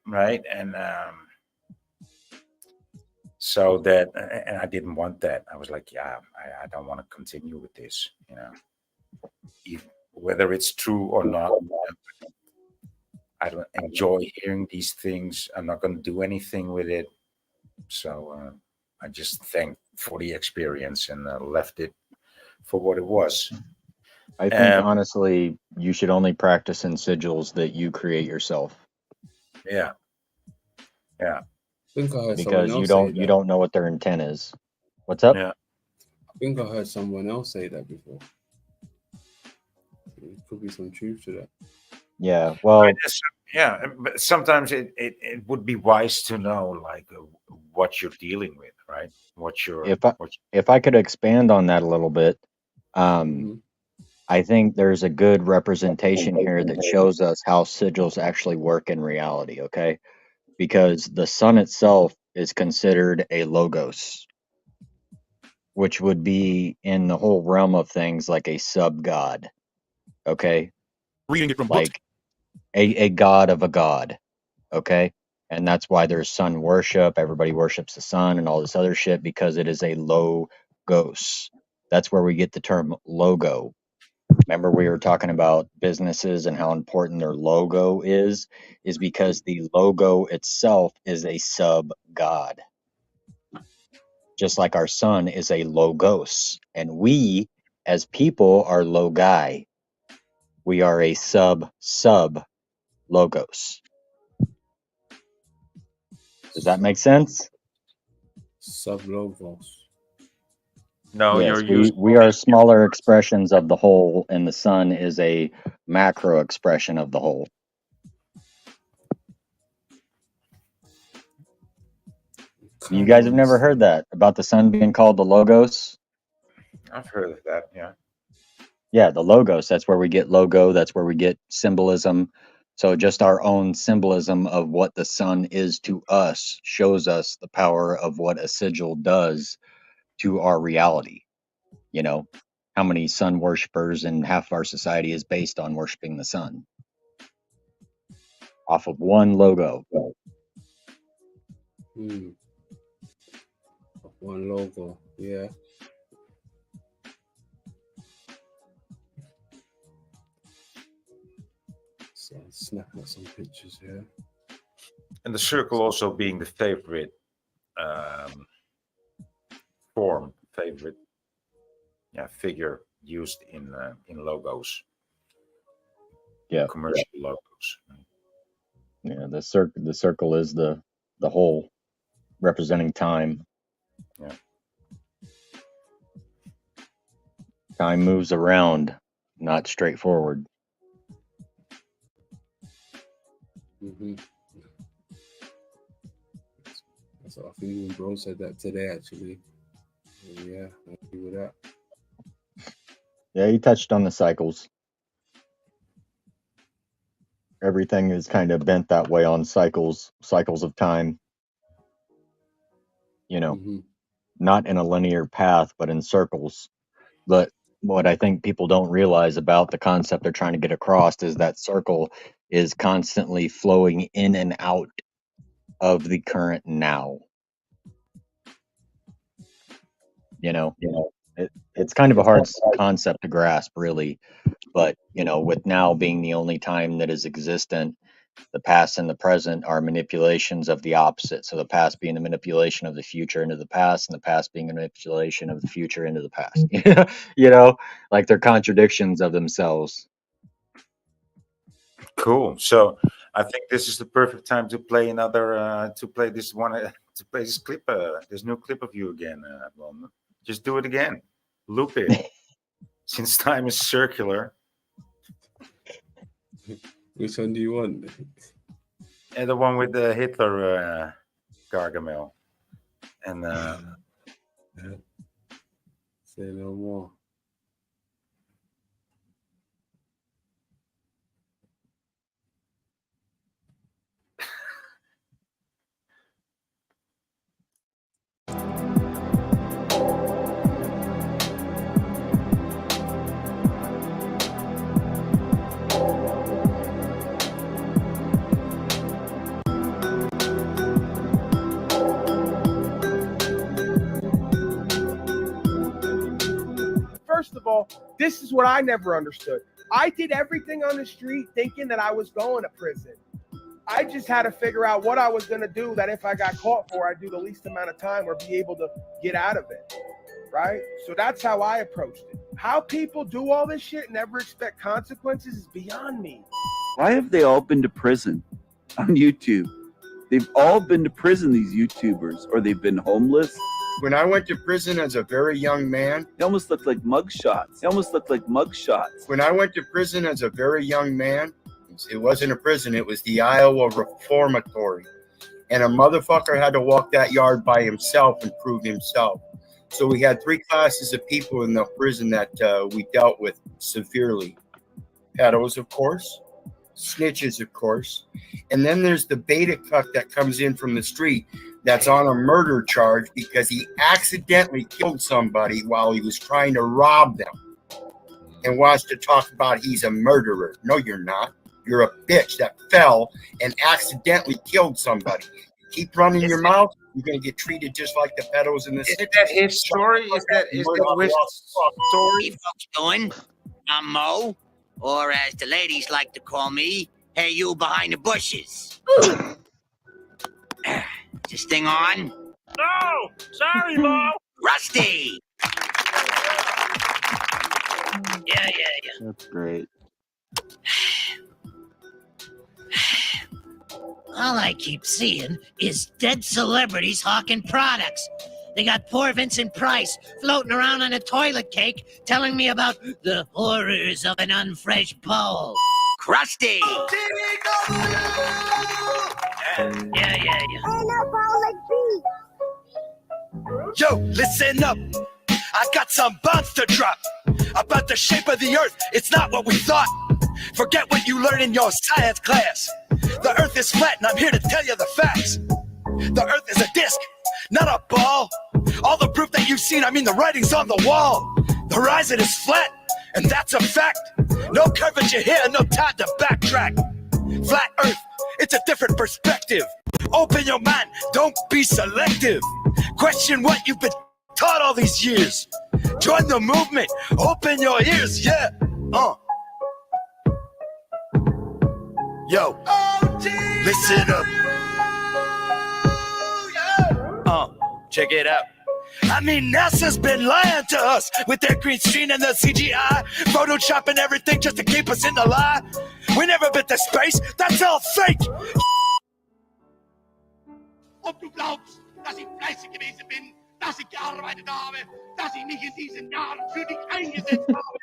Right. And so that, and I didn't want that. I was like, yeah, I don't want to continue with this, whether it's true or not. I don't enjoy hearing these things. I'm not going to do anything with it. So I just thanked for the experience and left it for what it was. I think honestly, you should only practice in sigils that you create yourself. Yeah. Yeah. I think I heard because you don't know what their intent is. What's up? Yeah. I think I heard someone else say that before. There could be some truth to that. Yeah. Well. Yeah, but sometimes it would be wise to know, like, what you're dealing with, right? If I could expand on that a little bit, I think there's a good representation here that shows us how sigils actually work in reality. Okay. Because the sun itself is considered a logos, which would be in the whole realm of things like a sub-god, okay? Reading it from like a god of a god, okay? And that's why there's sun worship. Everybody worships the sun and all this other shit because it is a logos. That's where we get the term logo. Remember we were talking about businesses and how important their logo is because the logo itself is a sub-god. Just like our sun is a logos. And we, as people, are logi. We are a sub-logos. Does that make sense? Sub-logos. No, yes, we are smaller expressions of the whole, and the sun is a macro expression of the whole. You guys have never heard that about the sun being called the logos? I've heard of that, yeah. Yeah, the logos, that's where we get logo, that's where we get symbolism. So just our own symbolism of what the sun is to us shows us the power of what a sigil does to our reality. How many sun worshipers in half of our society is based on worshiping the sun off of one logo. One logo. Yeah. So I'm snapping at some pictures here. And the circle also being the favorite figure used in logos. Yeah. Commercial logos. Yeah, the circle is the whole representing time. Yeah. Time moves around, not straight forward. Mm-hmm. So I think even bro said that today actually. Yeah, I agree with that. Yeah, he touched on the cycles. Everything is kind of bent that way on cycles of time. You know, not in a linear path, but in circles. But what I think people don't realize about the concept they're trying to get across is that circle is constantly flowing in and out of the current now. You know, it's kind of a hard concept to grasp, really. But, you know, with now being the only time that is existent, the past and the present are manipulations of the opposite. So the past being a manipulation of the future into the past, and the past being a manipulation of the future into the past. You know, like they're contradictions of themselves. Cool. So I think this is the perfect time to play another, to play this clip, this new clip of you again. Well, just do it again. Loop it. Since time is circular. Which one do you want? And the one with the Hitler Gargamel. And say no more. First of all, this is what I never understood. I did everything on the street thinking that I was going to prison. I just had to figure out what I was going to do that if I got caught for, I'd do the least amount of time or be able to get out of it, right? So that's how I approached it. How people do all this shit and never expect consequences is beyond me. Why have they all been to prison on YouTube? They've all been to prison, these YouTubers, or they've been homeless. When I went to prison as a very young man, They almost look like mugshots. They almost look like mugshots. when I went to prison as a very young man, it wasn't a prison, it was the Iowa Reformatory. And a motherfucker had to walk that yard by himself and prove himself. So we had three classes of people in the prison that we dealt with severely. Pedos, of course. Snitches, of course. And then there's the beta cuck that comes in from the street that's on a murder charge because he accidentally killed somebody while he was trying to rob them and wants to talk about he's a murderer. No, you're not. You're a bitch that fell and accidentally killed somebody. Keep running your mouth, you're going to get treated just like the pedos in the city. Is that his story? Is that his story? Hey, folks doing? I'm Mo, or as the ladies like to call me, hey, you behind the bushes. Is this thing on? No! Sorry, Mo! Rusty! Yeah. That's great. All I keep seeing is dead celebrities hawking products. They got poor Vincent Price floating around on a toilet cake telling me about the horrors of an unfresh bowl. Krusty! Yeah. Yo, listen up. I got some bombs to drop about the shape of the earth. It's not what we thought. Forget what you learned in your science class. The earth is flat, and I'm here to tell you the facts. The earth is a disc, not a ball. All the proof that you've seen, I mean the writing's on the wall. The horizon is flat, and that's a fact. No curvature here, no time to backtrack. Flat earth, it's a different perspective. Open your mind, don't be selective. Question what you've been taught all these years. Join the movement, open your ears, yeah. Yo, listen up. Check it out. I mean, NASA's been lying to us with their green screen and the CGI, photoshopping everything just to keep us in the lie. We never been to space, that's all fake. Ob du glaubst, dass ich fleißig gewesen bin, dass ich gearbeitet habe, dass ich mich in diesen Jahren für dich eingesetzt habe,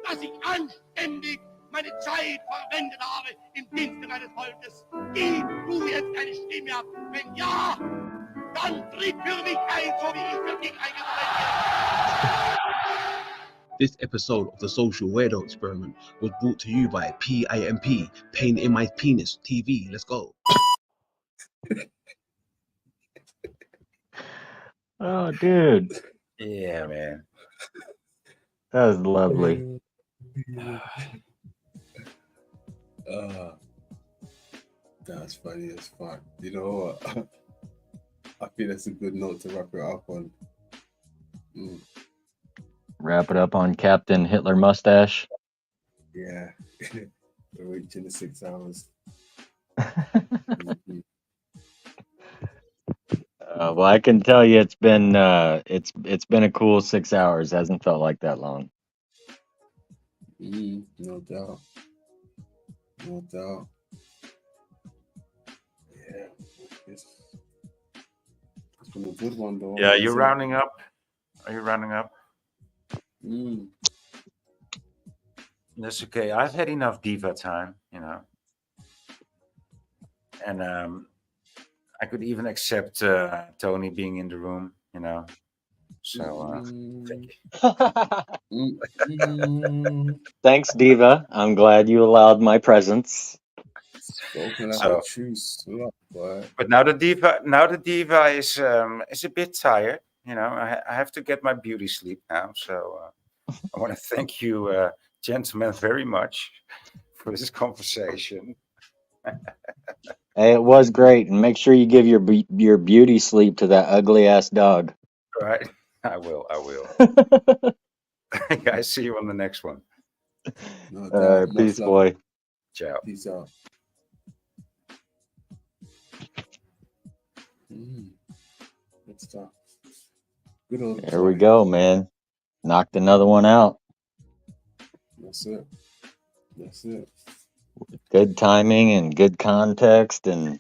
dass ich anständig meine Zeit verwendet habe im Dienste meines Volkes. Gib du jetzt deine Stimme ab. Wenn ja, dann tritt für mich ein, so wie ich für dich eingetreten bin. This episode of the Social Weirdo Experiment was brought to you by PIMP, Pain in My Penis TV. Let's go. Oh, dude. Yeah, man. That was lovely. That's funny as fuck. You know what? I think that's a good note to wrap it up on. Wrap it up on Captain Hitler Mustache. Yeah. We're reaching the 6 hours. Well, I can tell you it's been a cool 6 hours. Hasn't felt like that long. No doubt. No doubt. Yeah. It's been a good one, though. Yeah, you're rounding up. Are you rounding up? That's okay. I've had enough diva time, you know. And I could even accept Tony being in the room, you know. So, thank you. Thanks, Diva. I'm glad you allowed my presence. Spoken like So- a true slut, boy. But now the diva is a bit tired. You know, I have to get my beauty sleep now. So I want to thank you, gentlemen, very much for this conversation. Hey, it was great, and make sure you give your beauty sleep to that ugly ass dog. Right? I will. Guys, see you on the next one. No All doubt. right, Much peace, love. boy. Ciao. Peace out. Good stuff. Good old There we Tony. go, man. Knocked another one out. That's it. That's it. Good timing and good context, and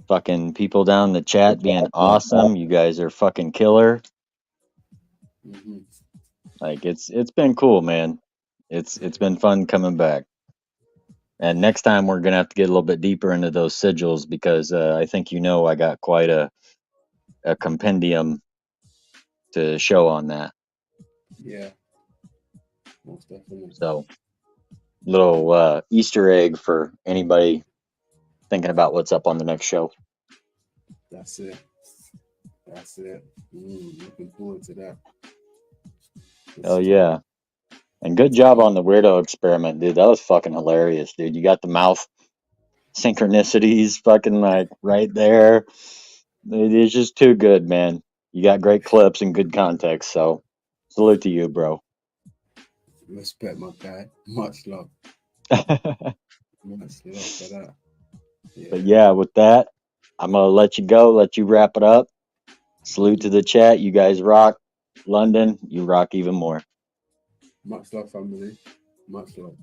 fucking people down in the chat being awesome. You guys are fucking killer. Like it's been cool, man. It's been fun coming back. And next time we're gonna have to get a little bit deeper into those sigils because I think I got quite a compendium to show on that. Yeah. Most definitely. So little Easter egg for anybody thinking about what's up on the next show. That's it. That's it. Looking forward to that. Oh yeah. And good job on the weirdo experiment, dude. That was fucking hilarious, dude. You got the mouth synchronicities fucking like right there. It's just too good, man. You got great clips and good context, so salute to you, bro. Respect, my guy. Much love. Much love for that. But yeah, with that, I'm gonna let you go, let you wrap it up. Salute to the chat. You guys rock. London, you rock even more. Much love, family. Much love.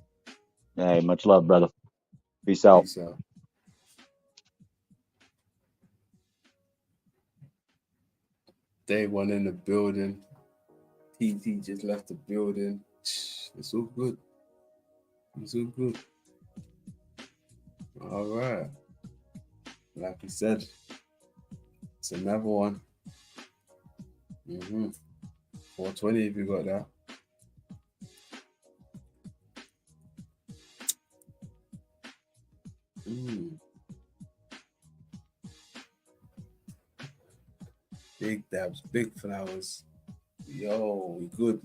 Hey, much love, brother. Peace out. Peace out. Day one in the building. TT just left the building. It's all good. It's all good. All right. Like we said, it's another one. 420 if you got that. Big dabs, big flowers. Yo, we good.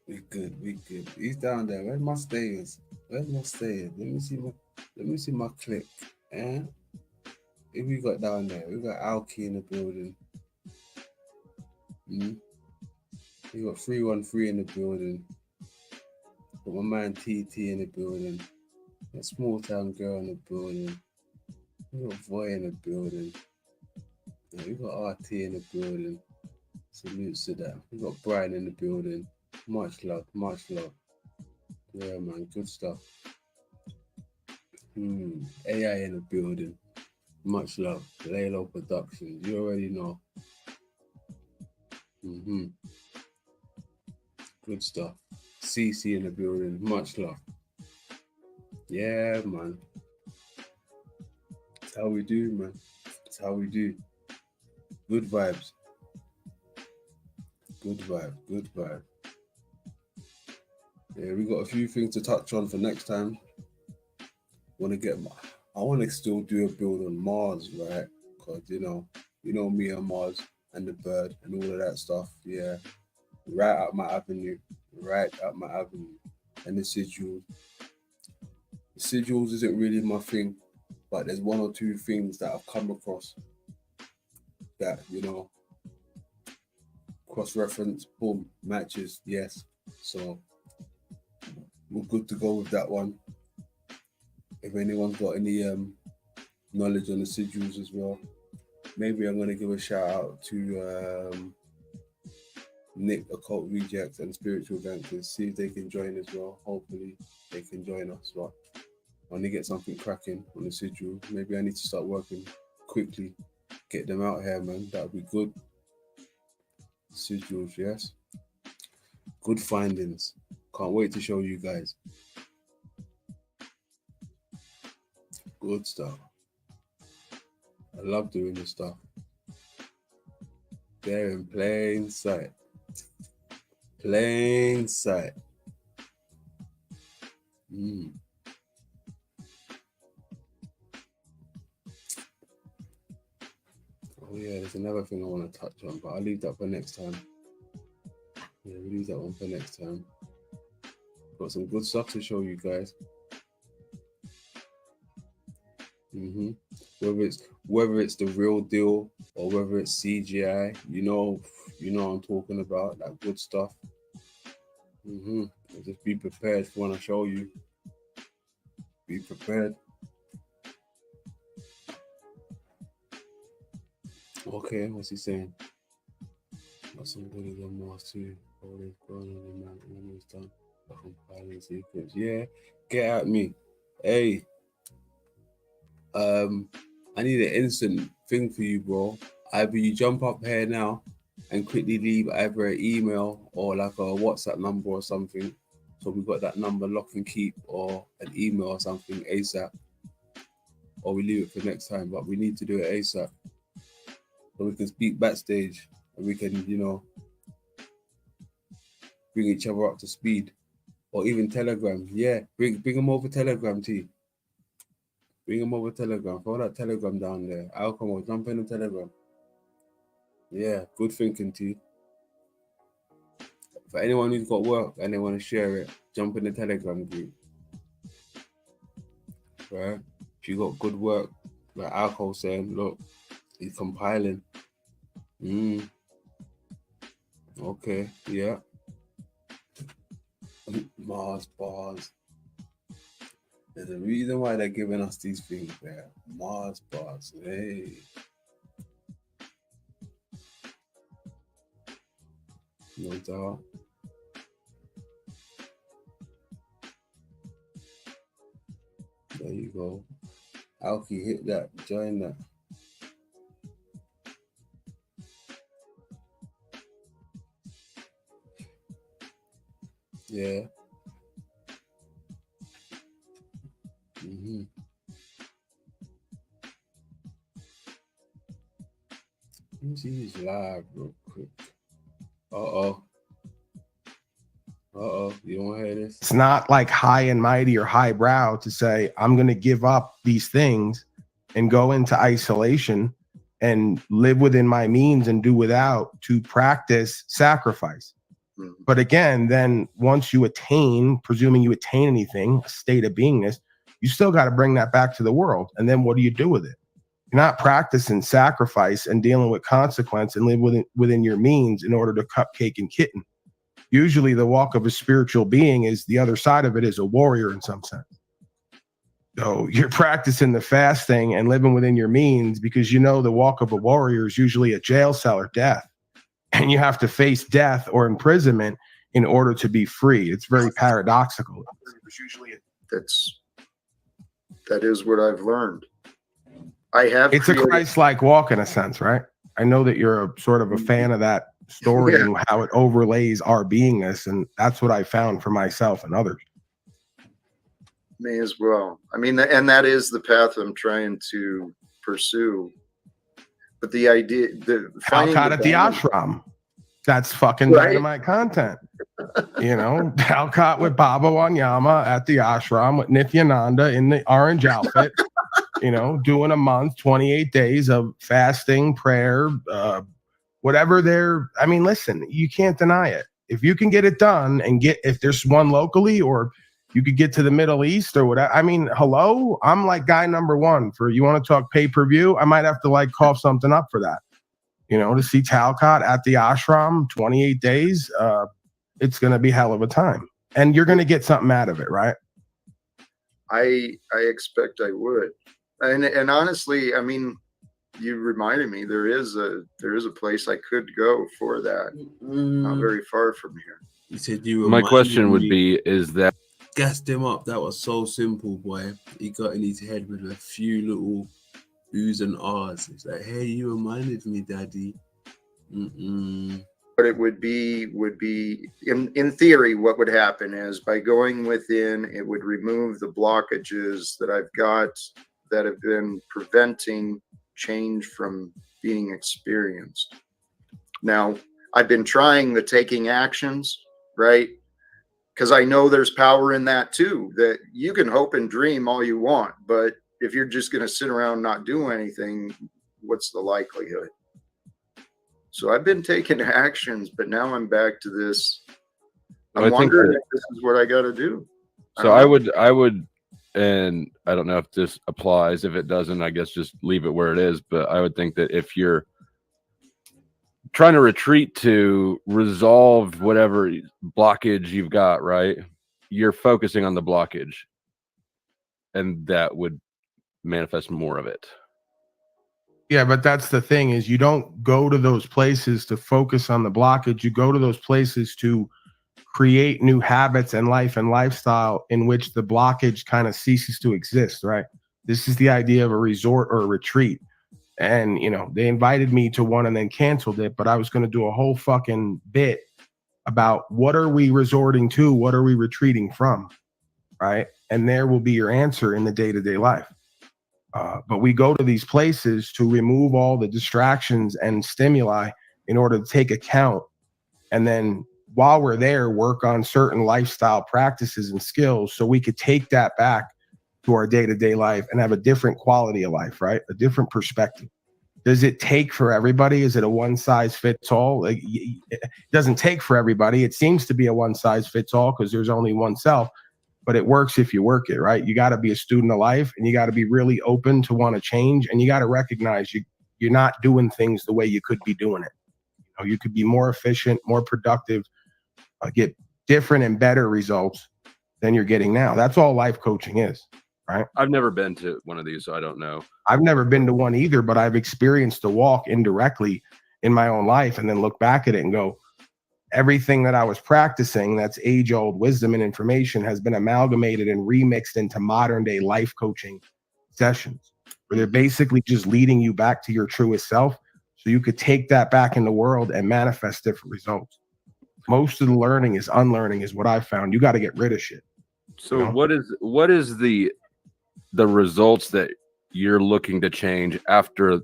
We good. He's down there. Where's my stayers? Where's my saying? Let me see my click. Eh? If we got down there, we got Alki in the building. We got 313 in the building. Got my man TT in the building. Got Small Town Girl in the building. We got Voy in the building. Yeah, we got RT in the building. Salute to that. We got Brian in the building. Much love, much love. Yeah, man, good stuff. AI in the building. Much love. Laylo Productions. You already know. Good stuff. CC in the building. Much love. Yeah, man. That's how we do, man. That's how we do. Good vibes. Good vibe. Good vibe. Yeah, we got a few things to touch on for next time. I want to still do a build on Mars, right? Because you know me and Mars and the bird and all of that stuff. Yeah, right up my avenue. And the sigils. The sigils isn't really my thing, but there's one or two things that I've come across that cross-reference, boom, matches. Yes, so we're good to go with that one. If anyone's got any knowledge on the sigils as well, maybe I'm going to give a shout out to Nick, Occult Rejects, and Spiritual Gangsters, see if they can join as well. Hopefully they can join us. But when they get something cracking on the sigil, maybe I need to start working quickly, get them out here, man. That would be good. Sigils, yes. Good findings. Can't wait to show you guys. Good stuff. I love doing this stuff. They're in plain sight. Plain sight. Oh yeah, there's another thing I want to touch on, but I'll leave that for next time. Yeah, we'll leave that one for next time. Got some good stuff to show you guys. Whether it's the real deal or whether it's CGI, you know I'm talking about that good stuff. Just be prepared for when I show you. Be prepared. Okay, what's he saying? Got some goodies on Mars too. Always burning the man when it's done. Compiling secrets. Yeah, get at me. Hey. I need an instant thing for you, bro. Either you jump up here now and quickly leave either an email or like a WhatsApp number or something. So we got that number lock and keep, or an email or something ASAP. Or we leave it for next time, but we need to do it ASAP. So we can speak backstage and we can, bring each other up to speed. Or even Telegram. Yeah, bring them over Telegram, T. Bring them over Telegram. Throw that Telegram down there. I'll come over. Jump in the Telegram. Yeah, good thinking, T. For anyone who's got work and they want to share it, jump in the Telegram group. Right? If you got good work, like Alcohol saying, look, he's compiling. Okay, yeah. Mars bars. There's a reason why they're giving us these things there. Mars bars. Hey. No doubt. There you go. Alki, hit that. Join that. Yeah. Let me see his live real quick. Uh-oh. You don't want to hear this? It's not like high and mighty or highbrow to say, I'm going to give up these things and go into isolation and live within my means and do without to practice sacrifice. But again, then once you attain, presuming you attain anything, a state of beingness, you still got to bring that back to the world. And then what do you do with it? You're not practicing sacrifice and dealing with consequence and live within your means in order to cupcake and kitten. Usually the walk of a spiritual being is the other side of it is a warrior in some sense. So you're practicing the fasting and living within your means because you know the walk of a warrior is usually a jail cell or death. And you have to face death or imprisonment in order to be free. It's very paradoxical. That is what I've learned. It's a Christ-like walk in a sense, right? I know that you're a sort of a fan of that story and how it overlays our beingness, and that's what I found for myself and others. May as well. I mean, and that is the path I'm trying to pursue. But the idea, Talcott at the ashram, that's fucking dynamite content. You know, Talcott with Baba Wanyama at the ashram with Nityananda in the orange outfit. You know, doing a month, 28 days of fasting, prayer, whatever I mean, listen, you can't deny it. If you can get it done and if there's one locally or you could get to the Middle East or whatever. I mean, hello, I'm like guy number one for, you want to talk pay-per-view? I might have to like cough something up for that. You know, to see Talcott at the ashram, 28 days, it's going to be hell of a time. And you're going to get something out of it, right? I expect I would. And honestly, I mean, you reminded me there is a place I could go for that, not very far from here. You said you were. My question would be: is that gassed him up? That was so simple, boy. He got in his head with a few little oohs and ahs. It's like, hey, you reminded me, Daddy. What it would be in theory, what would happen is by going within, it would remove the blockages that I've got that have been preventing change from being experienced. Now, I've been trying the taking actions, right? Because I know there's power in that too, that you can hope and dream all you want, but if you're just going to sit around and not do anything, what's the likelihood? So I've been taking actions, but now I'm back to this. I'm wondering if this is what I got to do. So I would, and I don't know if this applies. If it doesn't, I guess just leave it where it is. But I would think that if you're trying to retreat to resolve whatever blockage you've got, right, you're focusing on the blockage, and that would manifest more of it. Yeah, but that's the thing is you don't go to those places to focus on the blockage. You go to those places to create new habits and life and lifestyle in which the blockage kind of ceases to exist, right? This is the idea of a resort or a retreat. And, you know, they invited me to one and then canceled it, but I was going to do a whole fucking bit about what are we resorting to? What are we retreating from? Right? And there will be your answer in the day-to-day life. But we go to these places to remove all the distractions and stimuli in order to take account. And then while we're there, work on certain lifestyle practices and skills so we could take that back to our day-to-day life and have a different quality of life, right? A different perspective. Does it take for everybody? Is it a one-size-fits-all? Like, it doesn't take for everybody. It seems to be a one-size-fits-all because there's only one self. But it works if you work it, right? You got to be a student of life and you got to be really open to want to change. And you got to recognize you're not doing things the way you could be doing it. You know, you could be more efficient, more productive, get different and better results than you're getting now. That's all life coaching is, right? I've never been to one of these, so I don't know. I've never been to one either, but I've experienced the walk indirectly in my own life and then look back at it and go, everything that I was practicing, that's age-old wisdom and information, has been amalgamated and remixed into modern-day life coaching sessions, where they're basically just leading you back to your truest self so you could take that back in the world and manifest different results. Most of the learning is unlearning is what I've found. You got to get rid of shit. So you know? what is the results that you're looking to change after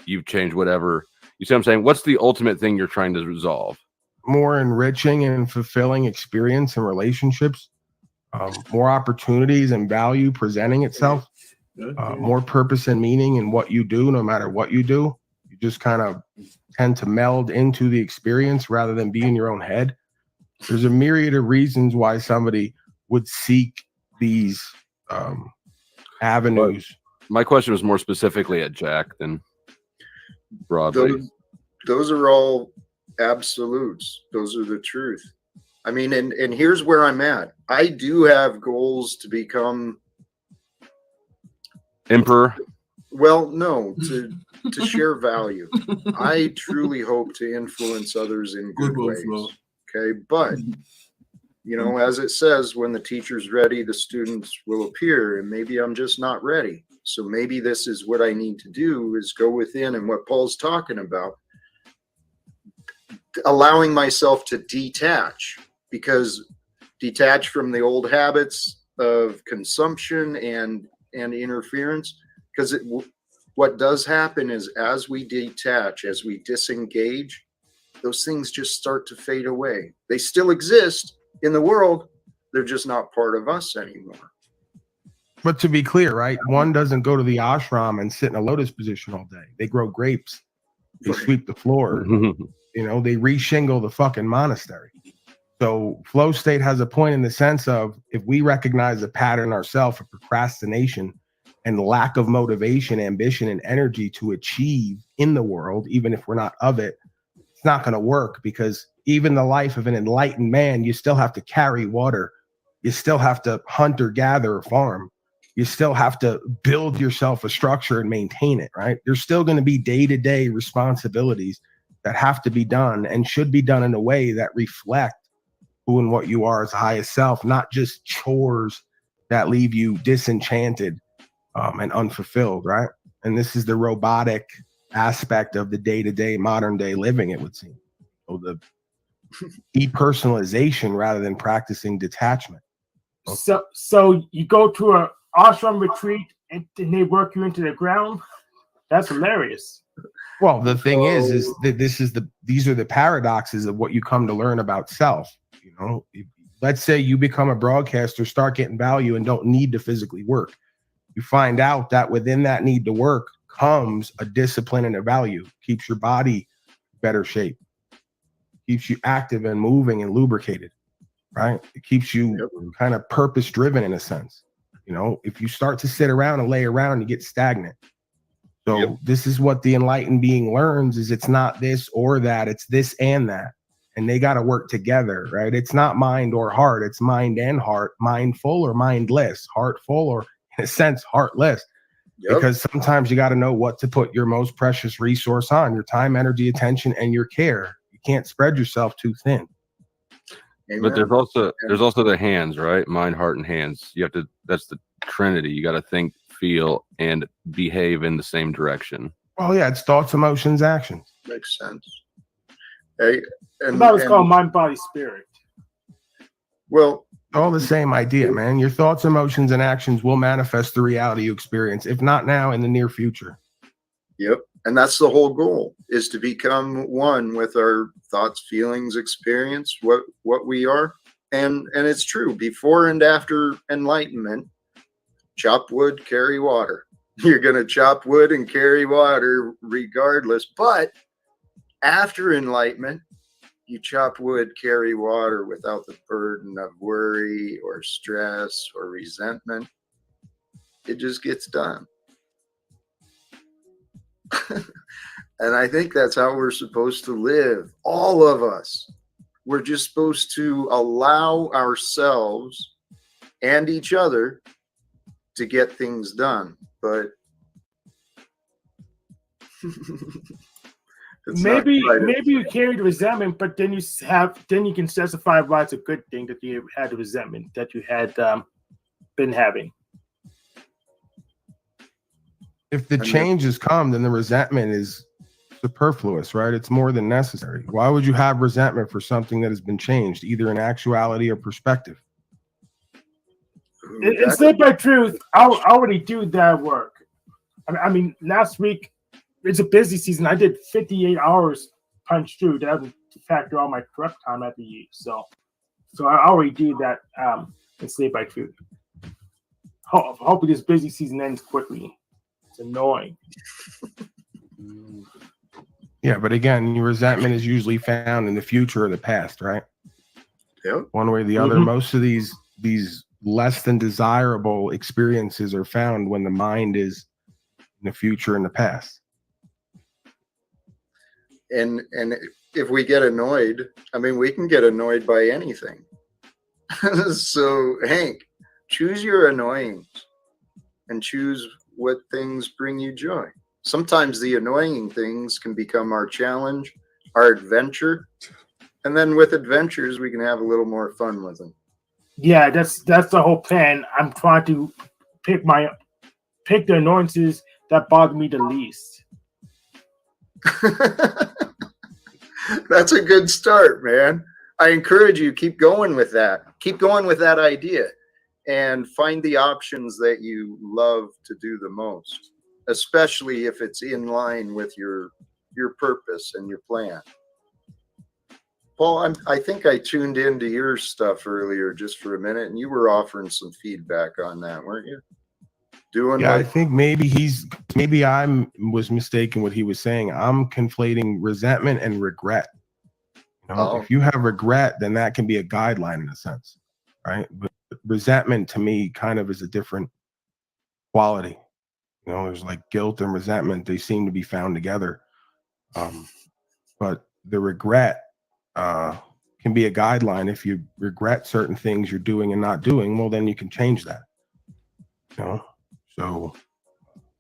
you've changed whatever? You see what I'm saying? What's the ultimate thing you're trying to resolve? More enriching and fulfilling experience and relationships, more opportunities and value presenting itself, more purpose and meaning in what you do, no matter what you do. You just kind of tend to meld into the experience rather than be in your own head. There's a myriad of reasons why somebody would seek these avenues. But my question was more specifically at Jack than broadly. Those are all absolutes. Those are the truth. I mean, and here's where I'm at. I do have goals to become emperor. Well, no, to share value. I truly hope to influence others in good ways. Okay, but you know, as it says, when the teacher's ready, the students will appear, and maybe I'm just not ready. So maybe this is what I need to do, is go within, and what Paul's talking about, allowing myself to detach, because detach from the old habits of consumption and interference, because what does happen is, as we detach, as we disengage, those things just start to fade away. They still exist in the world, they're just not part of us anymore. But to be clear, right? One doesn't go to the ashram and sit in a lotus position all day. They grow grapes. They sweep the floor. You know, they reshingle the fucking monastery. So flow state has a point in the sense of, if we recognize a pattern ourselves of procrastination and lack of motivation, ambition, and energy to achieve in the world, even if we're not of it, it's not going to work, because even the life of an enlightened man, you still have to carry water. You still have to hunt or gather or farm. You still have to build yourself a structure and maintain it, right? There's still going to be day-to-day responsibilities that have to be done and should be done in a way that reflect who and what you are as highest self, not just chores that leave you disenchanted and unfulfilled, right? And this is the robotic aspect of the day-to-day modern day living, it would seem. So the depersonalization rather than practicing detachment. So you go to a ashram retreat and they work you into the ground? That's hilarious. Well, the thing is that these are the paradoxes of what you come to learn about self. You know, let's say you become a broadcaster, start getting value, and don't need to physically work. You find out that within that need to work comes a discipline and a value. Keeps your body better shape, keeps you active and moving and lubricated, right? It keeps you kind of purpose driven in a sense. You know, if you start to sit around and lay around, you get stagnant. So this is what the enlightened being learns, is it's not this or that, it's this and that. And they got to work together, right? It's not mind or heart, it's mind and heart, mindful or mindless, heartful or in a sense heartless. Because sometimes you got to know what to put your most precious resource on, your time, energy, attention, and your care. You can't spread yourself too thin. But there's also the hands, right? Mind, heart, and hands. You have to, that's the Trinity. You got to think, feel, and behave in the same direction. Well, yeah, it's thoughts, emotions, actions. Makes sense. Hey, that was called mind, body, spirit. Well, all the same idea, man. Your thoughts, emotions, and actions will manifest the reality you experience, if not now, in the near future. Yep. And that's the whole goal, is to become one with our thoughts, feelings, experience, what we are. And it's true, before and after enlightenment, chop wood, carry water. You're going to chop wood and carry water regardless. But after enlightenment, you chop wood, carry water without the burden of worry or stress or resentment. It just gets done. And I think that's how we're supposed to live. All of us. We're just supposed to allow ourselves and each other to get things done. But maybe you carry the resentment, but then you can specify why it's a good thing that you had the resentment that you had been having. If the changes come, then the resentment is superfluous, right? It's more than necessary. Why would you have resentment for something that has been changed, either in actuality or perspective? Instead by truth, I already do that work. I mean, last week, it's a busy season. I did 58 hours punch through. That doesn't factor all my prep time at the use. So I already do that instead by truth. Hopefully this busy season ends quickly. It's annoying. Yeah, but again, your resentment is usually found in the future or the past, right? Yep. One way or the other. Most of these less than desirable experiences are found when the mind is in the future and the past. And if we get annoyed, I mean, we can get annoyed by anything. So, Hank, choose your annoyings and choose what things bring you joy. Sometimes the annoying things can become our challenge, our adventure. And then with adventures, we can have a little more fun with them. Yeah, that's the whole plan. I'm trying to pick the annoyances that bother me the least. That's a good start, man. I encourage you, keep going with that. Keep going with that idea and find the options that you love to do the most, especially if it's in line with your purpose and your plan. Paul, I think I tuned into your stuff earlier just for a minute, and you were offering some feedback on that, weren't you? Yeah, I think maybe I was mistaken what he was saying. I'm conflating resentment and regret. You know, if you have regret, then that can be a guideline in a sense, right? But resentment to me kind of is a different quality. You know, there's like guilt and resentment; they seem to be found together. But the regret can be a guideline. If you regret certain things you're doing and not doing, well, then you can change that. You know, so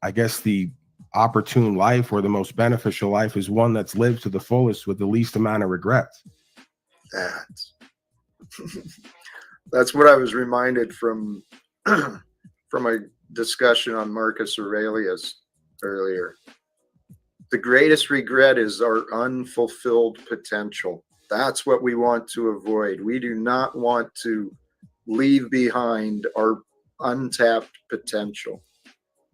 I guess the opportune life or the most beneficial life is one that's lived to the fullest with the least amount of regrets. That's what I was reminded from a discussion on Marcus Aurelius earlier. The greatest regret is our unfulfilled potential. That's what we want to avoid. We do not want to leave behind our untapped potential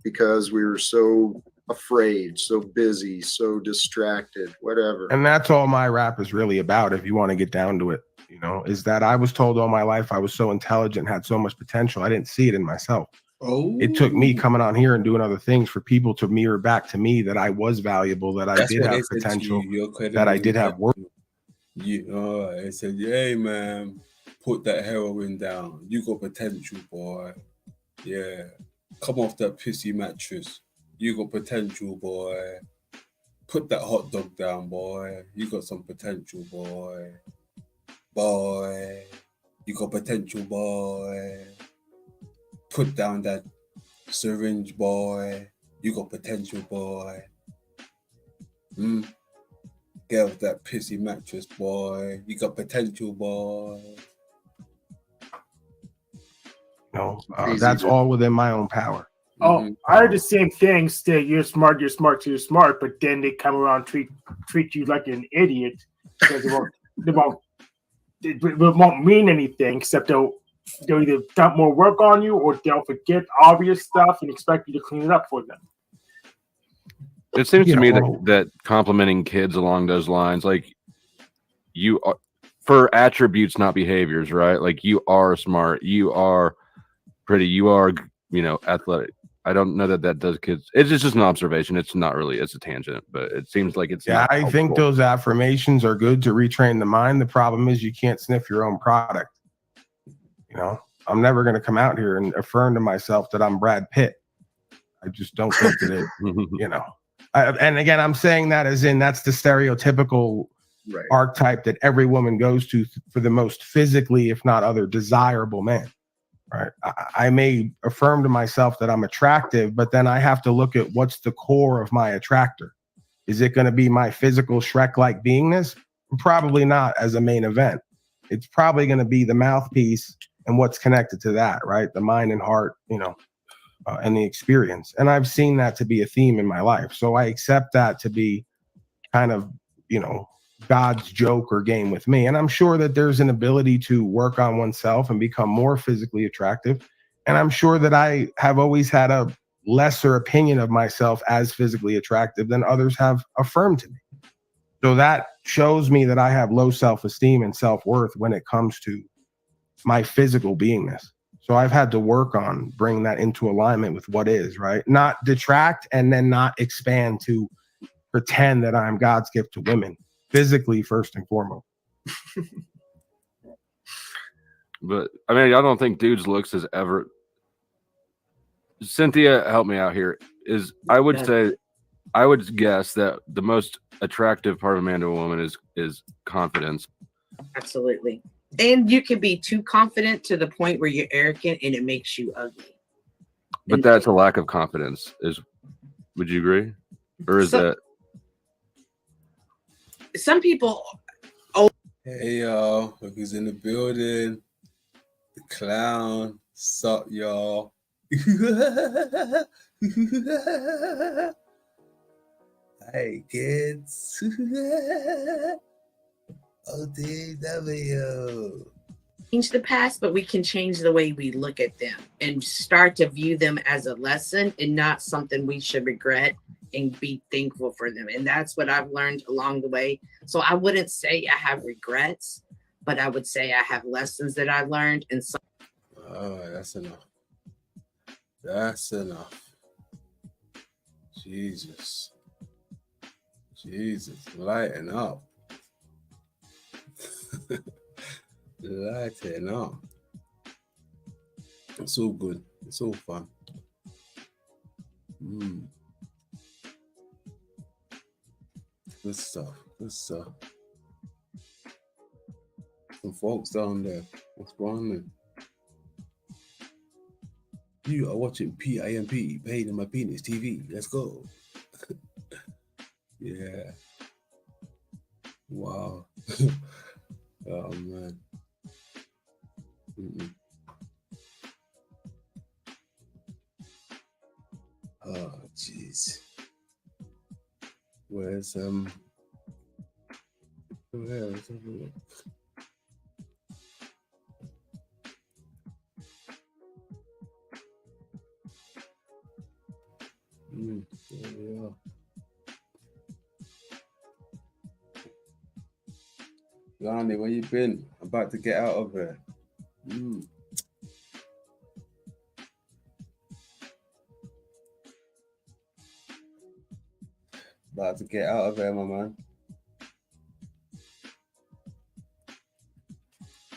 because we were so afraid, so busy, so distracted, whatever. And that's all my rap is really about, if you want to get down to it, you know, is that I was told all my life I was so intelligent, had so much potential. I didn't see it in myself. It took me coming on here and doing other things for people to mirror back to me that I was valuable, that I did have potential, that I did have work. It said, hey, man, put that heroin down. You got potential, boy. Yeah. Come off that pissy mattress. You got potential, boy. Put that hot dog down, boy. You got some potential, boy. Boy. You got potential, boy. Put down that syringe, boy. You got potential, boy. Get off that pissy mattress, boy. You got potential, boy. No, that's all within my own power. Oh, I heard the same thing. Say you're smart, so you're smart, but then they come around treat you like an idiot because it won't mean anything except they'll either dump more work on you or they'll forget obvious stuff and expect you to clean it up for them. It seems to me that complimenting kids along those lines, like you are for attributes, not behaviors, right? Like you are smart, you are pretty, you are, you know, athletic. I don't know that does kids. It's just an observation. It's not really. It's a tangent, but it seems like it's. Yeah, I think those affirmations are good to retrain the mind. The problem is you can't sniff your own product. You know, I'm never going to come out here and affirm to myself that I'm Brad Pitt. I just don't think that it. You know, and again, I'm saying that as in that's the stereotypical archetype that every woman goes to for the most physically, if not other, desirable man. Right. I may affirm to myself that I'm attractive, but then I have to look at what's the core of my attractor. Is it going to be my physical Shrek-like beingness? Probably not as a main event. It's probably going to be the mouthpiece and what's connected to that, right? The mind and heart, you know, and the experience. And I've seen that to be a theme in my life. So I accept that to be kind of, you know, God's joke or game with me. And I'm sure that there's an ability to work on oneself and become more physically attractive. And I'm sure that I have always had a lesser opinion of myself as physically attractive than others have affirmed to me. So that shows me that I have low self-esteem and self-worth when it comes to my physical beingness. So I've had to work on bringing that into alignment with what is, right? Not detract and then not expand to pretend that I'm God's gift to women. Physically, first and foremost. But I mean, I don't think dudes' looks has ever. Cynthia, help me out here. I would guess that the most attractive part of a man to a woman is confidence. Absolutely. And you can be too confident to the point where you're arrogant and it makes you ugly. But that's a lack of confidence. Would you agree? Or is that some people? Hey y'all, look who's in the building. The clown. Sup, y'all? Hey kids. ODW. Change the past, but we can change the way we look at them and start to view them as a lesson and not something we should regret and be thankful for them. And that's what I've learned along the way. So I wouldn't say I have regrets, but I would say I have lessons that I learned. And so that's enough. That's enough. Jesus, lighten up. Lighten up. It's all good. It's all fun. Good stuff. Good stuff. Some folks down there. What's going on? You are watching PIMP, Pain in My Penis TV. Let's go. Yeah. Wow. Oh, man. Oh, jeez. Let's have a look. There we are. Lonnie, where you been? I'm about to get out of here. About to get out of here, my man.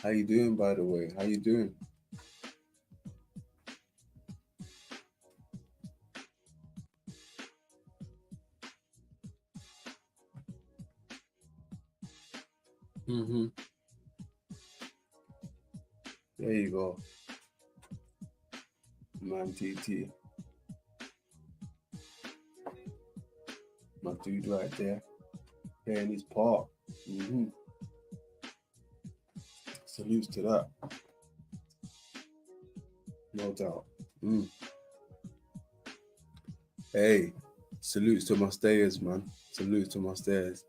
How you doing, by the way? How you doing? There you go. Man, TT. My dude right there. Playing his part. Salutes to that. No doubt. Hey, salutes to my stayers, man. Salutes to my stayers.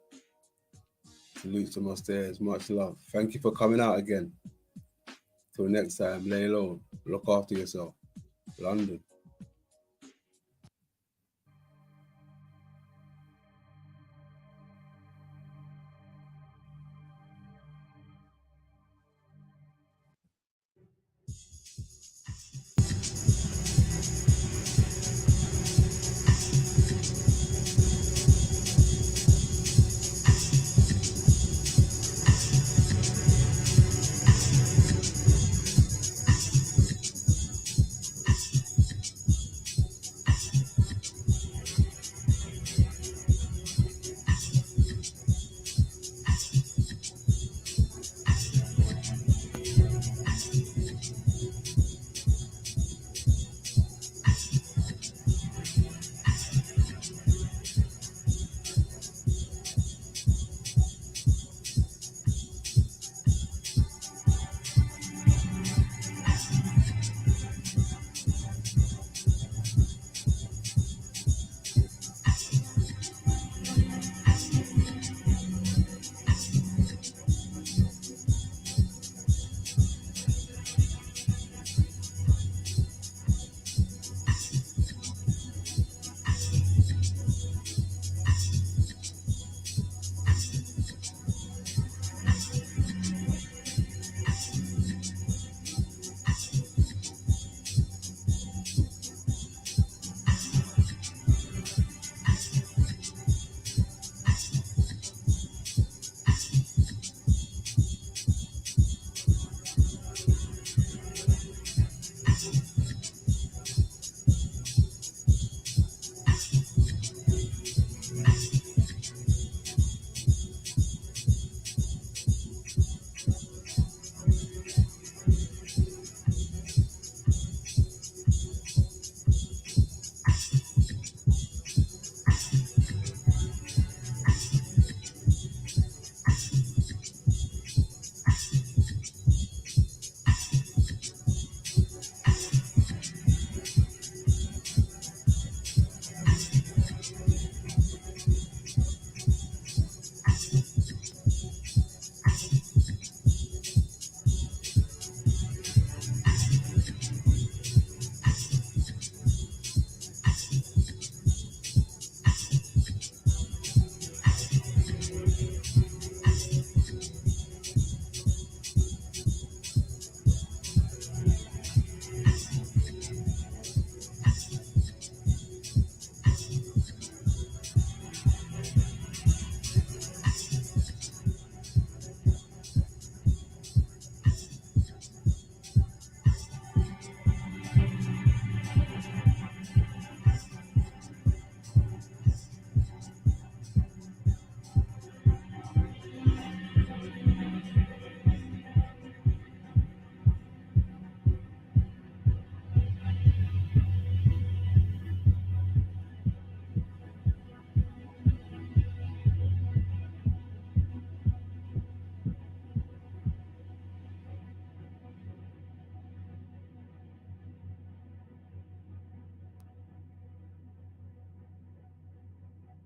Salutes to my stairs. Much love. Thank you for coming out again. Till next time, lay low. Look after yourself. London.